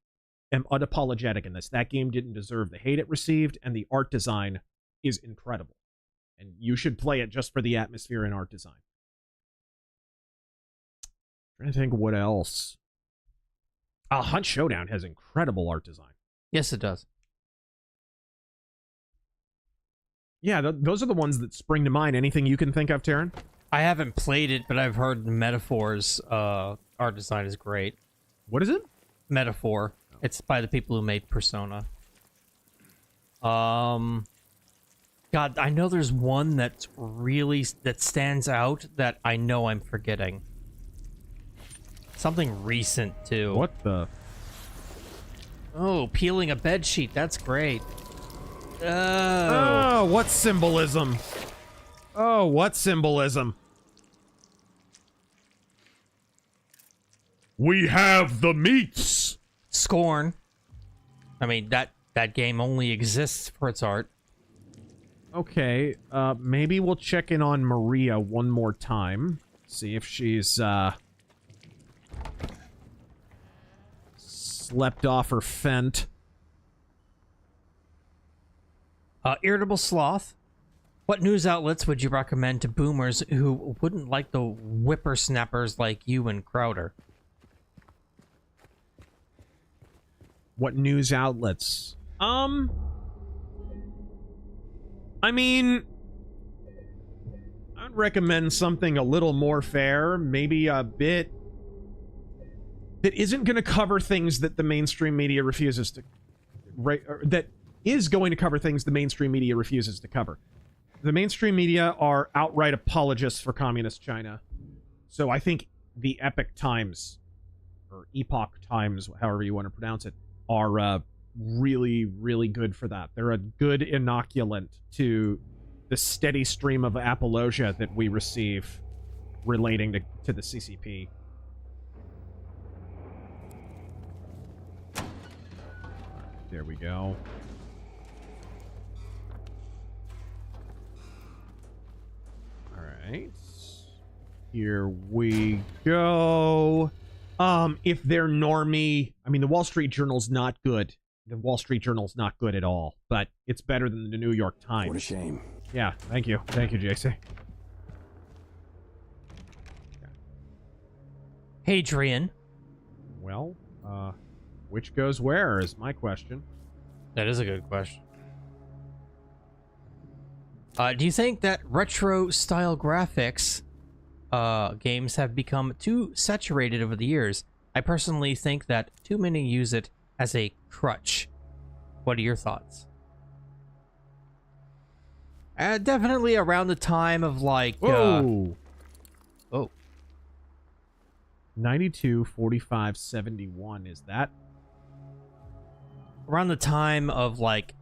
Speaker 3: am unapologetic in this. That game didn't deserve the hate it received, and the art design is incredible. And you should play it just for the atmosphere and art design. Trying to think what else. Hunt Showdown has incredible art design.
Speaker 5: Yes, it does.
Speaker 3: Yeah, those are the ones that spring to mind. Anything you can think of, Taryn?
Speaker 5: I haven't played it, but I've heard Metaphor's art design is great.
Speaker 3: What is it?
Speaker 5: Metaphor. It's by the people who made Persona. God, I know there's one that stands out that I know I'm forgetting. Something recent too.
Speaker 3: What the?
Speaker 5: Oh, peeling a bed sheet. That's great.
Speaker 3: Oh, what symbolism? Oh, what symbolism?
Speaker 4: We have the meats.
Speaker 5: Scorn. I mean, that game only exists for its art.
Speaker 3: Okay, maybe we'll check in on Maria one more time. See if she's, slept off her fent.
Speaker 5: Irritable Sloth. What news outlets would you recommend to boomers who wouldn't like the whippersnappers like you and Crowder?
Speaker 3: What news outlets? I mean, I'd recommend something a little more fair, maybe a bit that isn't going to cover things that the mainstream media refuses to, that is going to cover things the mainstream media refuses to cover. The mainstream media are outright apologists for communist China. So I think the Epoch Times, or Epoch Times, however you want to pronounce it, are really, really good for that. They're a good inoculant to the steady stream of apologia that we receive relating to the CCP. There we go. Alright. Here we go. If they're normie... I mean, the Wall Street Journal's not good. The Wall Street Journal's not good at all, but it's better than the New York Times.
Speaker 6: What a shame.
Speaker 3: Yeah, thank you. Thank you, JC.
Speaker 5: Hadrian.
Speaker 3: Well, which goes where is my question.
Speaker 5: That is a good question. Do you think that retro-style graphics games have become too saturated over the years? I personally think that too many use it as a crutch. What are your thoughts? Definitely around the time of like...
Speaker 3: Oh!
Speaker 5: 92,
Speaker 3: 45, 71, is that?
Speaker 5: Around the time of like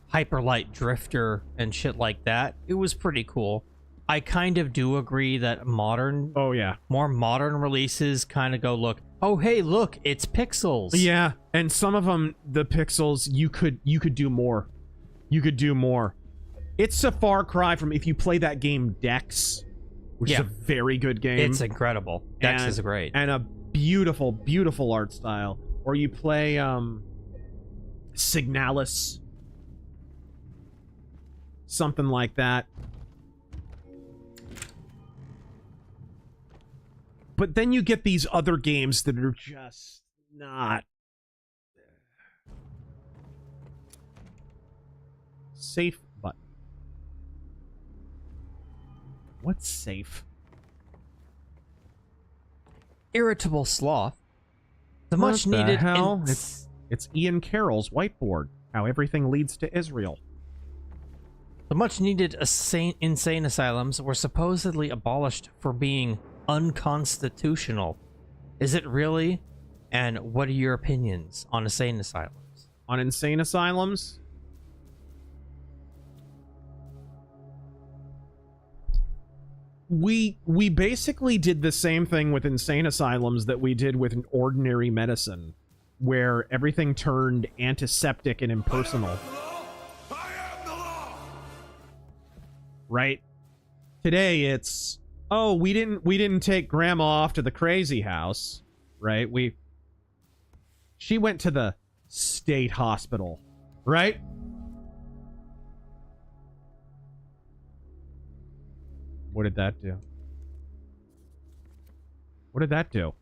Speaker 5: Hyper Light Drifter and shit like that. It was pretty cool. I kind of do agree that more modern releases kind of go, look, oh hey, look, it's pixels.
Speaker 3: Yeah, and some of them, the pixels, you could do more. You could do more. It's a far cry from if you play that game Dex, which is a very good game.
Speaker 5: It's incredible. Dex is great.
Speaker 3: And a beautiful, beautiful art style. Or you play Signalis. Something like that. But then you get these other games that are just not... Safe button. What's safe?
Speaker 5: Irritable Sloth. The
Speaker 3: What
Speaker 5: much
Speaker 3: the
Speaker 5: needed...
Speaker 3: hell? It's Ian Carroll's whiteboard. How everything leads to Israel.
Speaker 5: The much needed insane asylums were supposedly abolished for being unconstitutional. Is it really? And what are your opinions on insane asylums?
Speaker 3: On insane asylums? We basically did the same thing with insane asylums that we did with an ordinary medicine, where everything turned antiseptic and impersonal. Right? Today it's, oh, we didn't take grandma off to the crazy house, right? She went to the state hospital, right? What did that do? What did that do?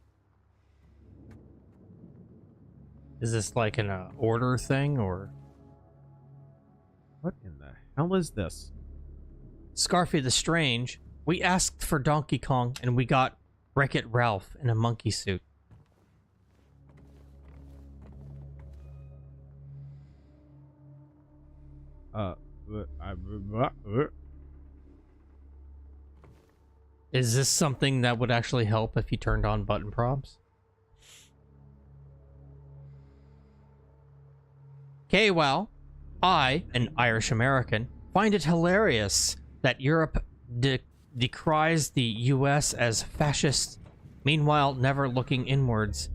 Speaker 5: Is this like an order thing, or?
Speaker 3: What in the hell is this?
Speaker 5: Scarfy the Strange. We asked for Donkey Kong, and we got Wreck-It Ralph in a monkey suit. Is this something that would actually help if you turned on button prompts? Okay, well, I, an Irish American, find it hilarious that Europe decries the US as fascist, meanwhile never looking inwards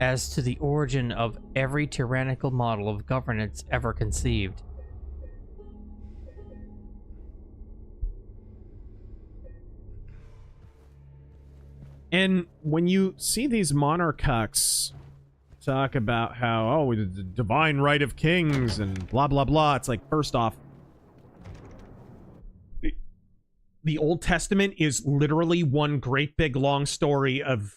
Speaker 5: as to the origin of every tyrannical model of governance ever conceived.
Speaker 3: And when you see these monarchs talk about how, oh, the divine right of kings and blah, blah, blah, it's like, first off, the Old Testament is literally one great big long story of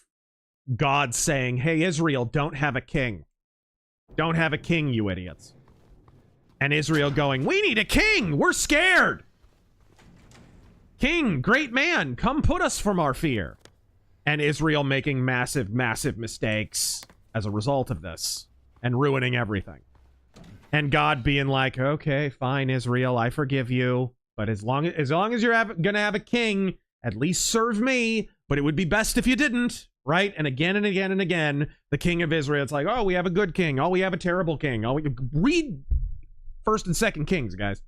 Speaker 3: God saying, hey, Israel, don't have a king. Don't have a king, you idiots. And Israel going, we need a king! We're scared! King, great man, come put us from our fear. And Israel making massive, massive mistakes as a result of this. And ruining everything. And God being like, okay, fine, Israel, I forgive you. But as long as you're gonna have a king, at least serve me. But it would be best if you didn't, right? And again and again and again, the king of Israel, it's like, oh, we have a good king. Oh, we have a terrible king. Oh, read 1st and 2nd Kings, guys.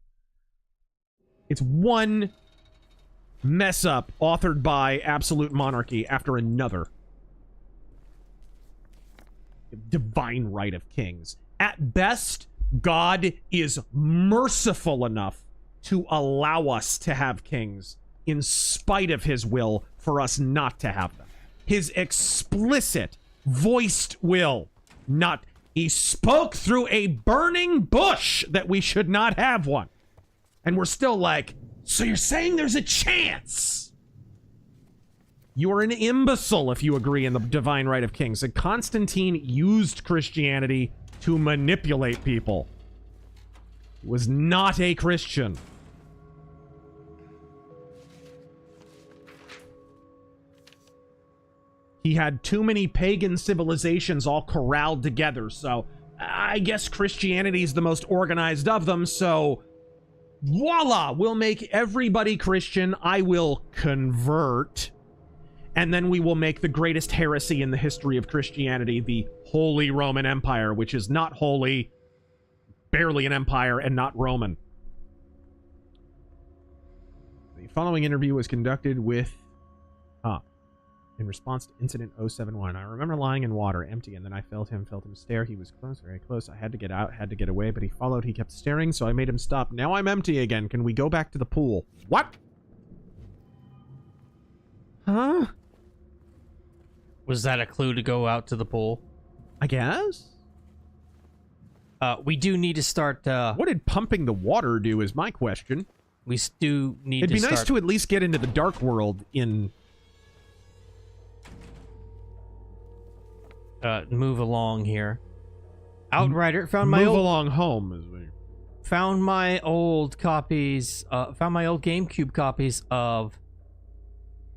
Speaker 3: It's one mess up authored by absolute monarchy after another. Divine right of kings. At best, God is merciful enough to allow us to have kings in spite of his will for us not to have them. His explicit, voiced will. Not, he spoke through a burning bush that we should not have one. And we're still like, so you're saying there's a chance? You are an imbecile if you agree in the divine right of kings. And Constantine used Christianity to manipulate people. He was not a Christian. He had too many pagan civilizations all corralled together, so I guess Christianity is the most organized of them, so voila, we'll make everybody Christian, I will convert, and then we will make the greatest heresy in the history of Christianity, the Holy Roman Empire, which is not holy, barely an empire, and not Roman. They following interview was conducted with... in response to incident 071. I remember lying in water, empty, and then I felt him stare. He was close, very close. I had to get out, had to get away, but he followed. He kept staring, so I made him stop. Now I'm empty again. Can we go back to the pool? What? Huh?
Speaker 5: Was that a clue to go out to the pool?
Speaker 3: I guess.
Speaker 5: We do need to start...
Speaker 3: what did pumping the water do is my question.
Speaker 5: We do need
Speaker 3: It'd
Speaker 5: to
Speaker 3: be nice to at least get into the dark world in...
Speaker 5: move along here. Outrider found my
Speaker 3: move
Speaker 5: old...
Speaker 3: along home as we...
Speaker 5: Found my old copies, found my old GameCube copies of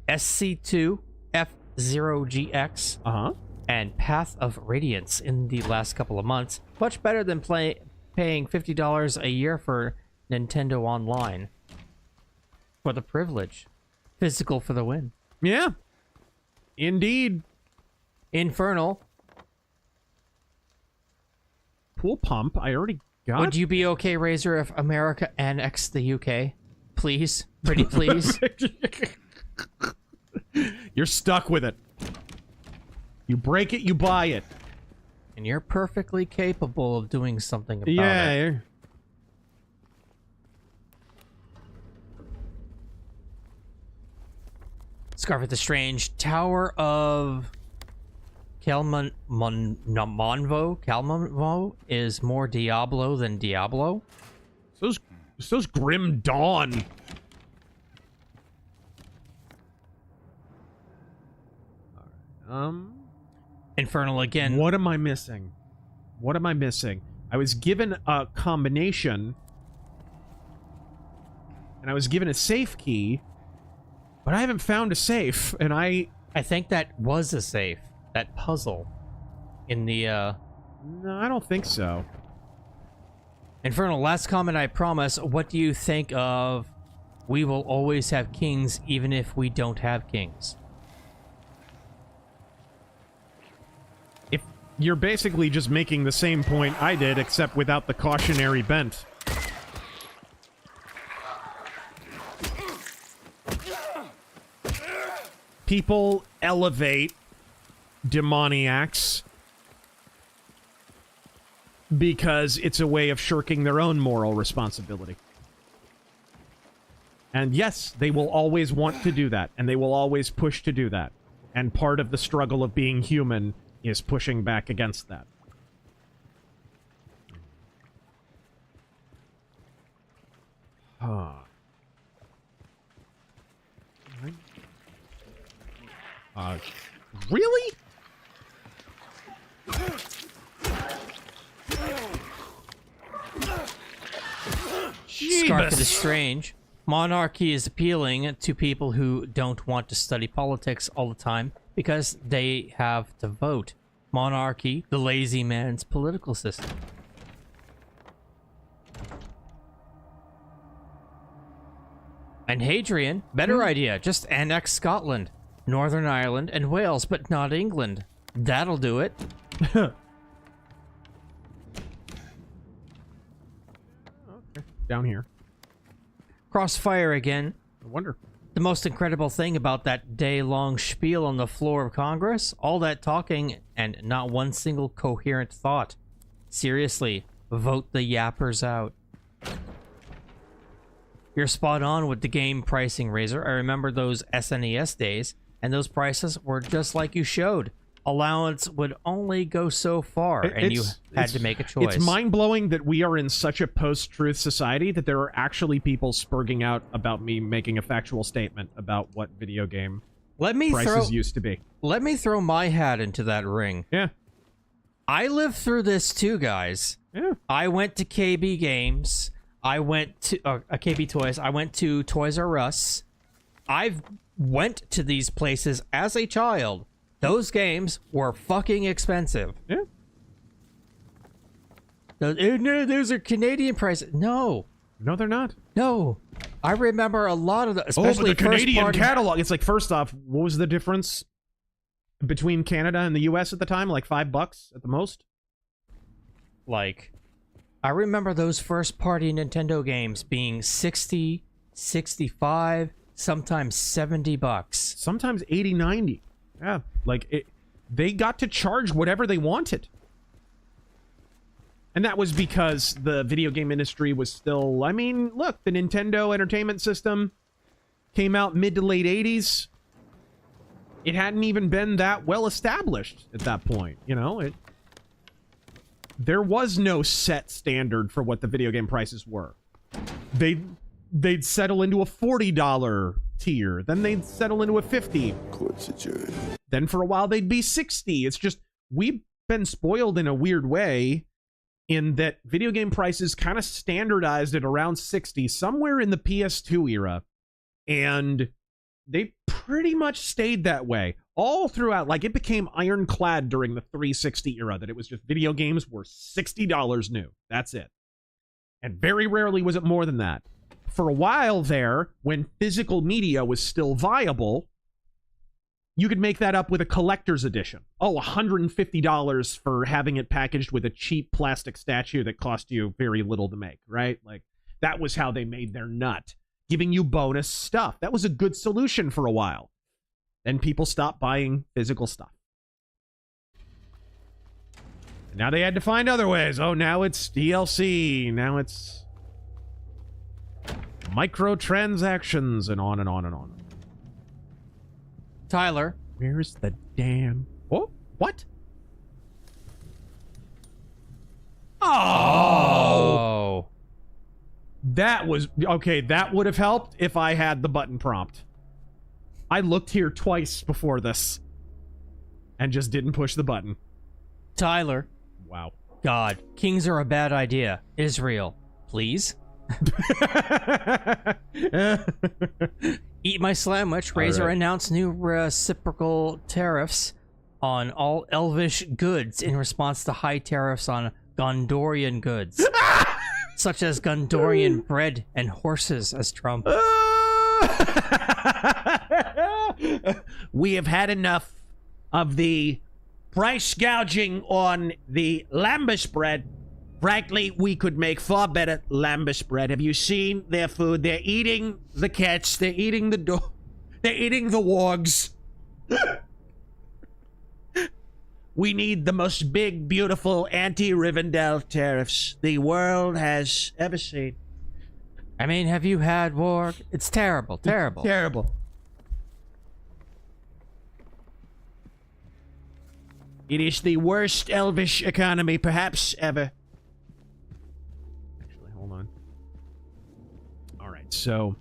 Speaker 5: SC2 F0GX and Path of Radiance in the last couple of months. Much better than paying $50 a year for Nintendo Online. For the privilege. Physical for the win.
Speaker 3: Yeah. Indeed.
Speaker 5: Infernal.
Speaker 3: Pool pump? I already got...
Speaker 5: Would you be okay, Razor, if America annexed the UK? Please? Pretty please?
Speaker 3: You're stuck with it. You break it, you buy it.
Speaker 5: And you're perfectly capable of doing something about it.
Speaker 3: Yeah.
Speaker 5: Scarf the Strange. Tower of... Calmonvo is more Diablo than Diablo.
Speaker 3: So's Grim Dawn.
Speaker 5: Infernal again.
Speaker 3: What am I missing? What am I missing? I was given a combination, and I was given a safe key, but I haven't found a safe, and I
Speaker 5: think that was a safe. That puzzle in the
Speaker 3: No, I don't think so.
Speaker 5: Infernal, last comment I promise. What do you think of we will always have kings even if we don't have kings?
Speaker 3: If you're basically just making the same point I did, except without the cautionary bent. People elevate demoniacs because it's a way of shirking their own moral responsibility. And yes, they will always want to do that, and they will always push to do that. And part of the struggle of being human is pushing back against that. Really?
Speaker 5: Scarf of the Strange. Monarchy is appealing to people who don't want to study politics all the time because they have to vote. Monarchy, the lazy man's political system. And Hadrian, better idea. Just annex Scotland, Northern Ireland, and Wales, but not England. That'll do it.
Speaker 3: Okay. Down here.
Speaker 5: Crossfire again.
Speaker 3: I wonder.
Speaker 5: The most incredible thing about that day-long spiel on the floor of Congress, all that talking and not one single coherent thought. Seriously, vote the yappers out. You're spot on with the game pricing, Razor. I remember those SNES days, and those prices were just like you showed. Allowance would only go so far, and you had to make a choice.
Speaker 3: It's mind-blowing that we are in such a post-truth society that there are actually people spurging out about me making a factual statement about what video game prices used to be.
Speaker 5: Let me throw my hat into that ring.
Speaker 3: Yeah.
Speaker 5: I lived through this too, guys.
Speaker 3: Yeah.
Speaker 5: I went to KB Games. I went to KB Toys. I went to Toys R Us. I've went to these places as a child. Those games were fucking expensive.
Speaker 3: Yeah.
Speaker 5: Those are Canadian prices. No.
Speaker 3: No, they're not.
Speaker 5: No. I remember a lot of the, especially
Speaker 3: but the Canadian catalog. It's like, first off, what was the difference between Canada and the US at the time? Like $5 at the most?
Speaker 5: Like, I remember those first party Nintendo games being 60, 65, Sometimes $70.
Speaker 3: Sometimes 80, 90. Yeah, like they got to charge whatever they wanted. And that was because the video game industry was still, I mean, look, the Nintendo Entertainment System came out mid to late 80s. It hadn't even been that well established at that point, you know? There was no set standard for what the video game prices were. They'd settle into a $40 tier, then they'd settle into a $50. Then for a while they'd be $60. It's just, we've been spoiled in a weird way in that video game prices kind of standardized at around $60 somewhere in the PS2 era, and they pretty much stayed that way all throughout. Like, it became ironclad during the 360 era that it was just video games were $60 new. That's it. And very rarely was it more than that. For a while there, when physical media was still viable, you could make that up with a collector's edition. Oh, $150 for having it packaged with a cheap plastic statue that cost you very little to make, right? Like, that was how they made their nut. Giving you bonus stuff. That was a good solution for a while. Then people stopped buying physical stuff. And now they had to find other ways. Oh, now it's DLC. Now it's microtransactions and on and on and on.
Speaker 5: Tyler.
Speaker 3: Where's the damn... Oh, what? Oh! That was... Okay, that would have helped if I had the button prompt. I looked here twice before this. And just didn't push the button.
Speaker 5: Tyler.
Speaker 3: Wow.
Speaker 5: God. Kings are a bad idea. Israel. Please? Eat my sandwich. Razor announced new reciprocal tariffs on all elvish goods in response to high tariffs on Gondorian goods, such as Gondorian bread and horses, as Trump.
Speaker 3: We have had enough of the price gouging on the lambus bread. Frankly, we could make far better lambus bread. Have you seen their food? They're eating the cats. They're eating the they're eating the wargs. We need the most big, beautiful anti-Rivendell tariffs the world has ever seen.
Speaker 5: I mean, have you had warg? It's terrible. Terrible.
Speaker 3: Terrible. It is the worst elvish economy perhaps ever. Hold on. All right, so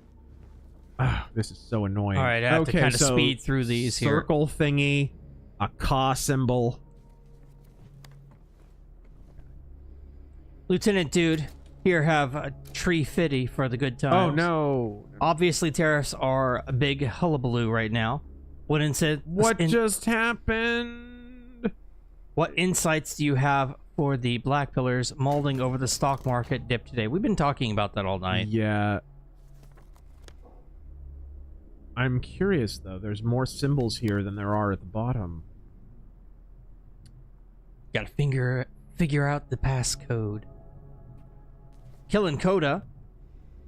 Speaker 3: this is so annoying.
Speaker 5: All right, I have to kind of speed through these here.
Speaker 3: Circle thingy, a Ka symbol.
Speaker 5: Lieutenant Dude, here have a tree fitty for the good times.
Speaker 3: Oh no!
Speaker 5: Obviously, tariffs are a big hullabaloo right now. What
Speaker 3: just happened?
Speaker 5: What insights do you have for the black pillars molding over the stock market dip today? We've been talking about that all night.
Speaker 3: Yeah. I'm curious, though. There's more symbols here than there are at the bottom.
Speaker 5: Gotta figure out the passcode. Killin' Coda.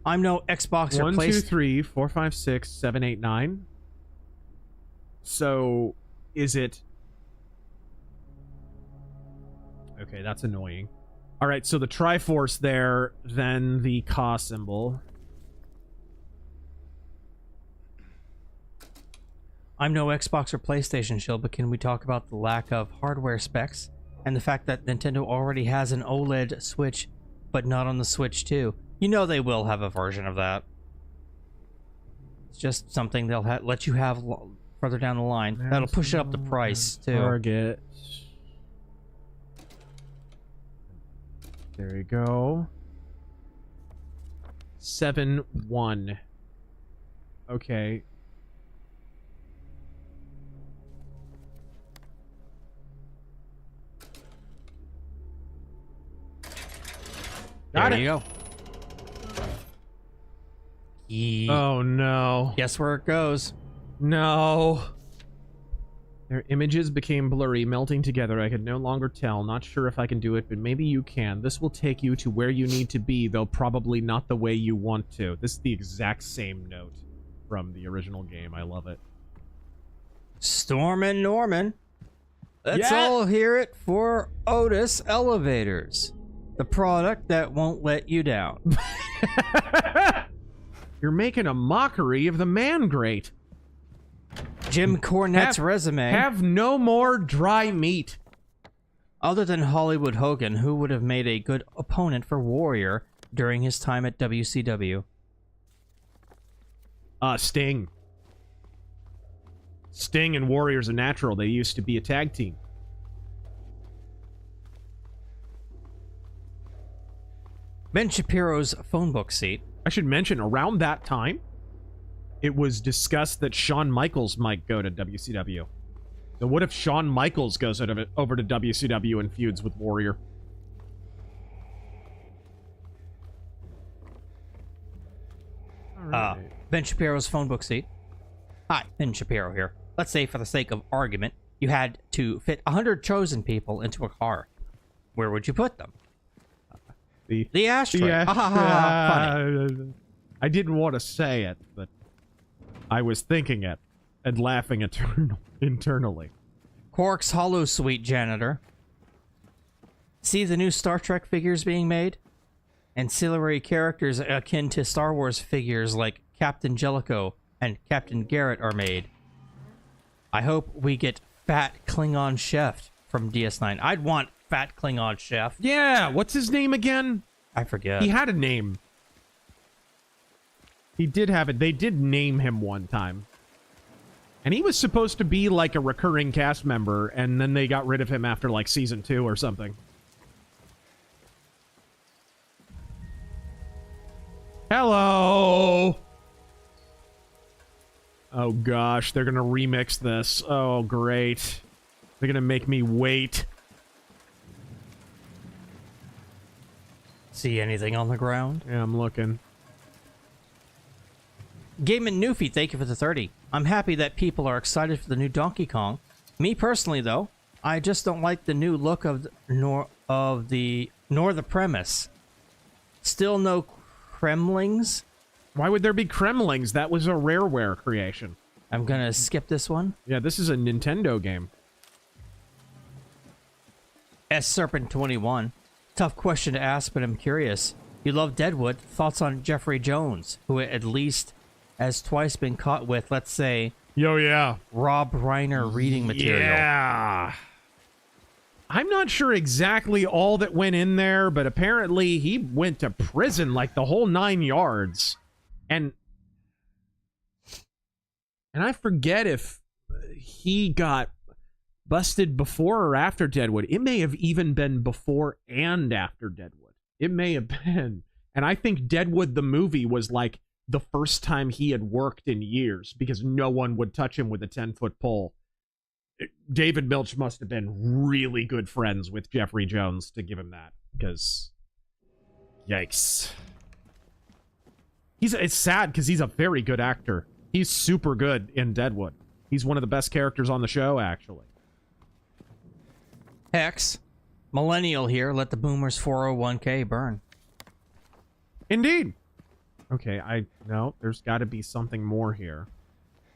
Speaker 5: I'm no Xbox or
Speaker 3: 1, 2, 3, 4, 5, 6, 7, 8, 9. So, is it... Okay, that's annoying. All right, so the Triforce there, then the Ka symbol.
Speaker 5: I'm no Xbox or PlayStation shill, but can we talk about the lack of hardware specs and the fact that Nintendo already has an OLED Switch, but not on the Switch 2? You know they will have a version of that. It's just something they'll let you have further down the line. That'll push up the price, too.
Speaker 3: Target. There you go. 7-1. Okay.
Speaker 5: There you go.
Speaker 3: Oh no.
Speaker 5: Guess where it goes.
Speaker 3: No. Their images became blurry, melting together. I could no longer tell. Not sure if I can do it, but maybe you can. This will take you to where you need to be, though probably not the way you want to. This is the exact same note. from the original game. I love it.
Speaker 5: Storm and Norman. Let's
Speaker 3: Yeah.
Speaker 5: all hear it for Otis Elevators. The product that won't let you down.
Speaker 3: You're making a mockery of the man great.
Speaker 5: Jim Cornette's resume.
Speaker 3: Have no more dry meat.
Speaker 5: Other than Hollywood Hogan, who would have made a good opponent for Warrior during his time at WCW?
Speaker 3: Sting. Sting and Warrior's a natural. They used to be a tag team.
Speaker 5: Ben Shapiro's phone book seat.
Speaker 3: I should mention, around that time, it was discussed that Shawn Michaels might go to WCW. So what if Shawn Michaels goes over to WCW and feuds with Warrior?
Speaker 5: Ben Shapiro's phone book seat. Hi, Ben Shapiro here. Let's say, for the sake of argument, you had to fit 100 chosen people into a car. Where would you put them? The ashtray. Funny.
Speaker 3: I didn't want to say it, but I was thinking it and laughing internally.
Speaker 5: Quark's Hollow Suite janitor. See the new Star Trek figures being made? Ancillary characters akin to Star Wars figures like Captain Jellicoe and Captain Garrett are made. I hope we get Fat Klingon Chef from DS9. I'd want Fat Klingon Chef.
Speaker 3: Yeah, what's his name again?
Speaker 5: I forget.
Speaker 3: He had a name. He did have it. They did name him one time. And he was supposed to be like a recurring cast member, and then they got rid of him after like season 2 or something. Hello! Oh gosh, they're gonna remix this. Oh great. They're gonna make me wait.
Speaker 5: See anything on the ground?
Speaker 3: Yeah, I'm looking.
Speaker 5: Game and Newfie, thank you for the 30. I'm happy that people are excited for the new Donkey Kong. Me personally, though, I just don't like the new look of nor the premise. Still no Kremlings.
Speaker 3: Why would there be Kremlings? That was a Rareware creation.
Speaker 5: I'm gonna skip this one.
Speaker 3: Yeah, this is a Nintendo game.
Speaker 5: S Serpent 21. Tough question to ask, but I'm curious. You love Deadwood. Thoughts on Jeffrey Jones, who at least has twice been caught with, let's say,
Speaker 3: yeah,
Speaker 5: Rob Reiner reading material.
Speaker 3: Yeah. I'm not sure exactly all that went in there, but apparently he went to prison like the whole 9 yards. And I forget if he got busted before or after Deadwood. It may have even been before and after Deadwood. It may have been. And I think Deadwood the movie was like the first time he had worked in years because no one would touch him with a 10-foot pole. David Milch must have been really good friends with Jeffrey Jones to give him that, because yikes. It's sad because he's a very good actor. He's super good in Deadwood. He's one of the best characters on the show, actually.
Speaker 5: Hex. Millennial here. Let the boomers 401k burn.
Speaker 3: Indeed. Okay, no, there's got to be something more here.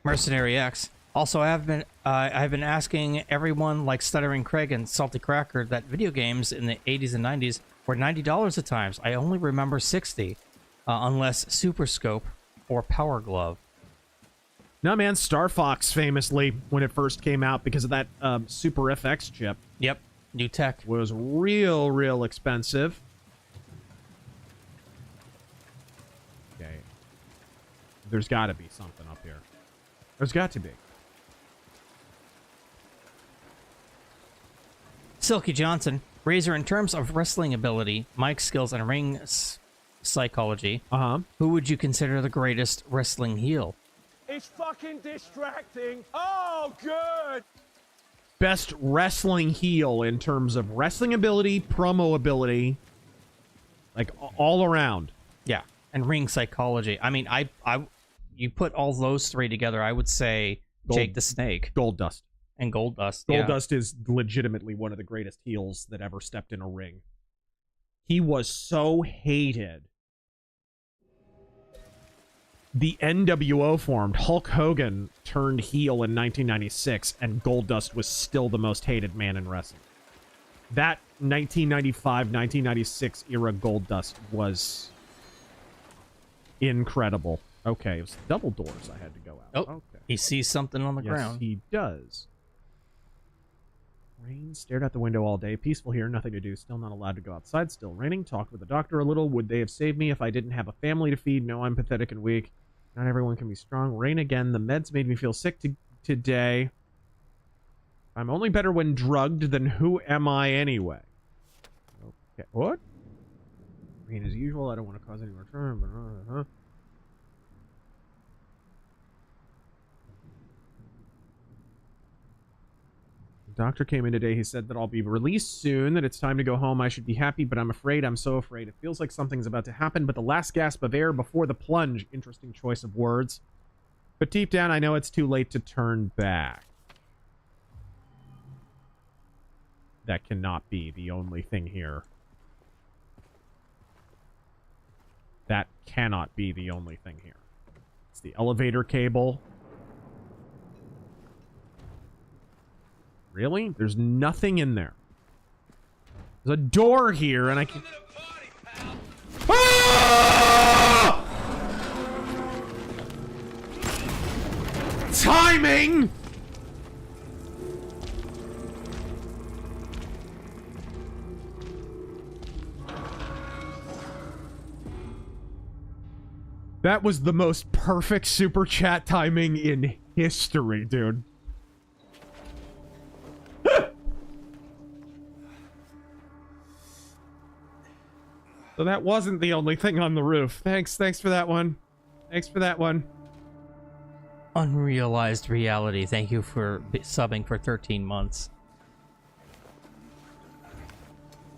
Speaker 5: Mercenary X. Also, I've been asking everyone like Stuttering Craig and Salty Cracker that video games in the 80s and 90s were $90 at times. I only remember 60, unless Super Scope or Power Glove.
Speaker 3: No, man, Star Fox famously, when it first came out, because of that Super FX chip.
Speaker 5: Yep, new tech.
Speaker 3: Was real expensive. Okay. There's got to be something up here. There's got to be.
Speaker 5: Silky Johnson. Razor, in terms of wrestling ability, mic skills, and ring psychology, who would you consider the greatest wrestling heel?
Speaker 16: It's fucking distracting. Oh, good.
Speaker 3: Best wrestling heel in terms of wrestling ability, promo ability, like all around.
Speaker 5: Yeah, and ring psychology. I mean, you put all those three together, I would say Jake the Snake.
Speaker 3: Goldust.
Speaker 5: And Goldust.
Speaker 3: Goldust is legitimately one of the greatest heels that ever stepped in a ring. He was so hated. the NWO formed, Hulk Hogan turned heel in 1996, and Goldust was still the most hated man in wrestling. That 1995, 1996 era Goldust was incredible. Okay, it was double doors I had to go out.
Speaker 5: Oh,
Speaker 3: okay.
Speaker 5: He sees something on the
Speaker 3: Yes,
Speaker 5: ground.
Speaker 3: he does. Rain stared out the window all day. Peaceful here, nothing to do. Still not allowed to go outside. Still raining. Talked with the doctor a little. Would they have saved me if I didn't have a family to feed? No, I'm pathetic and weak. Not everyone can be strong. Rain again. The meds made me feel sick today. I'm only better when drugged, then who am I anyway? Okay. What? Rain as usual. I don't want to cause any more trouble, but Doctor came in today. He said that I'll be released soon, that it's time to go home. I should be happy, but I'm afraid. I'm so afraid. It feels like something's about to happen, but the last gasp of air before the plunge. Interesting choice of words. But deep down, I know it's too late to turn back. That cannot be the only thing here. That cannot be the only thing here. It's the elevator cable. Really? There's nothing in there. There's a door here, and I can... Ah! Timing! That was the most perfect super chat timing in history, dude. So that wasn't the only thing on the roof. Thanks for that one. Thanks for that one.
Speaker 5: Unrealized reality. Thank you for subbing for 13 months.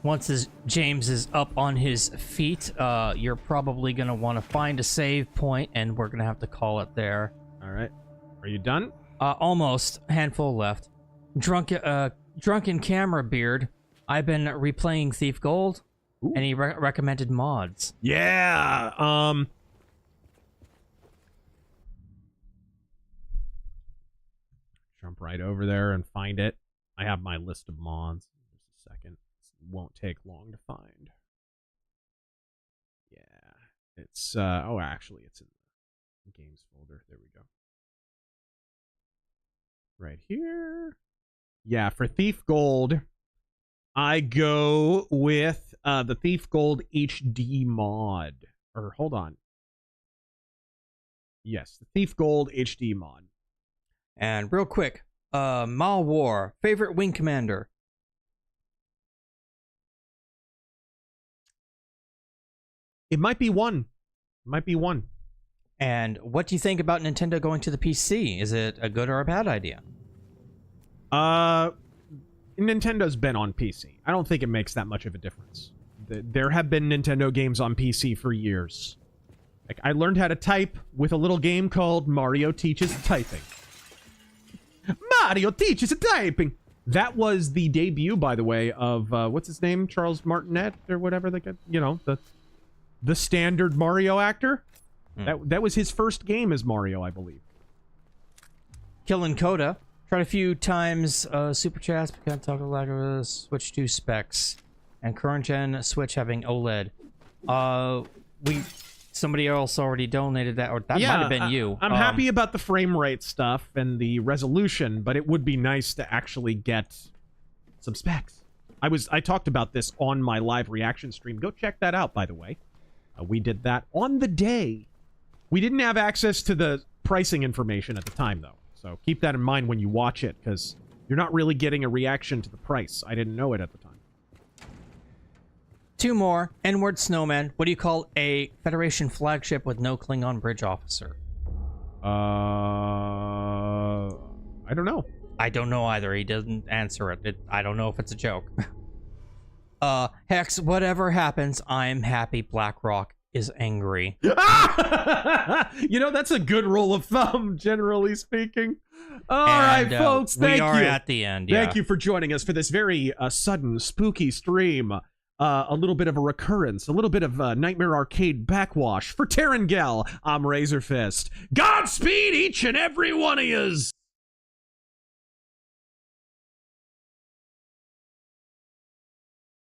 Speaker 5: Once James is up on his feet, you're probably going to want to find a save point, and we're going to have to call it there.
Speaker 3: All right. Are you done?
Speaker 5: Almost. Handful left. Drunken Camera Beard. I've been replaying Thief Gold. Ooh. And he recommended mods.
Speaker 3: Yeah. Jump right over there and find it. I have my list of mods. Just a second. It won't take long to find. Yeah. It's oh, actually it's in the games folder. There we go. Right here. Yeah, for Thief Gold, I go with the Thief Gold HD mod. Or, hold on. Yes, the Thief Gold HD mod.
Speaker 5: And real quick, Mal War, favorite wing commander?
Speaker 3: It might be one. It might be one.
Speaker 5: And what do you think about Nintendo going to the PC? Is it a good or a bad idea?
Speaker 3: Nintendo's been on PC. I don't think it makes that much of a difference. There have been Nintendo games on PC for years. Like, I learned how to type with a little game called Mario Teaches Typing. Mario Teaches Typing! That was the debut, by the way, of, what's his name? Charles Martinet, or whatever, the standard Mario actor? That was his first game as Mario, I believe.
Speaker 5: Killin' Coda. Tried a few times super chats, but can't talk a lack of Switch 2 specs and current gen Switch having OLED. Somebody else already donated that, or that might have been you.
Speaker 3: I'm happy about the frame rate stuff and the resolution, but it would be nice to actually get some specs. I talked about this on my live reaction stream. Go check that out, by the way. We did that on the day. We didn't have access to the pricing information at the time, though. So keep that in mind when you watch it, because you're not really getting a reaction to the price. I didn't know it at the time.
Speaker 5: Two more. N-word snowman. What do you call a Federation flagship with no Klingon bridge officer?
Speaker 3: I don't know.
Speaker 5: I don't know either. He doesn't answer it. I don't know if it's a joke. Hex, whatever happens, I'm happy BlackRock is angry.
Speaker 3: You know, that's a good rule of thumb, generally speaking. All right, folks, thank you.
Speaker 5: We are at the end, yeah.
Speaker 3: Thank you for joining us for this very sudden, spooky stream. a little bit of a recurrence, a little bit of Nightmare Arcade backwash. For Terrangel, I'm RazorFist. Godspeed each and every one of yous!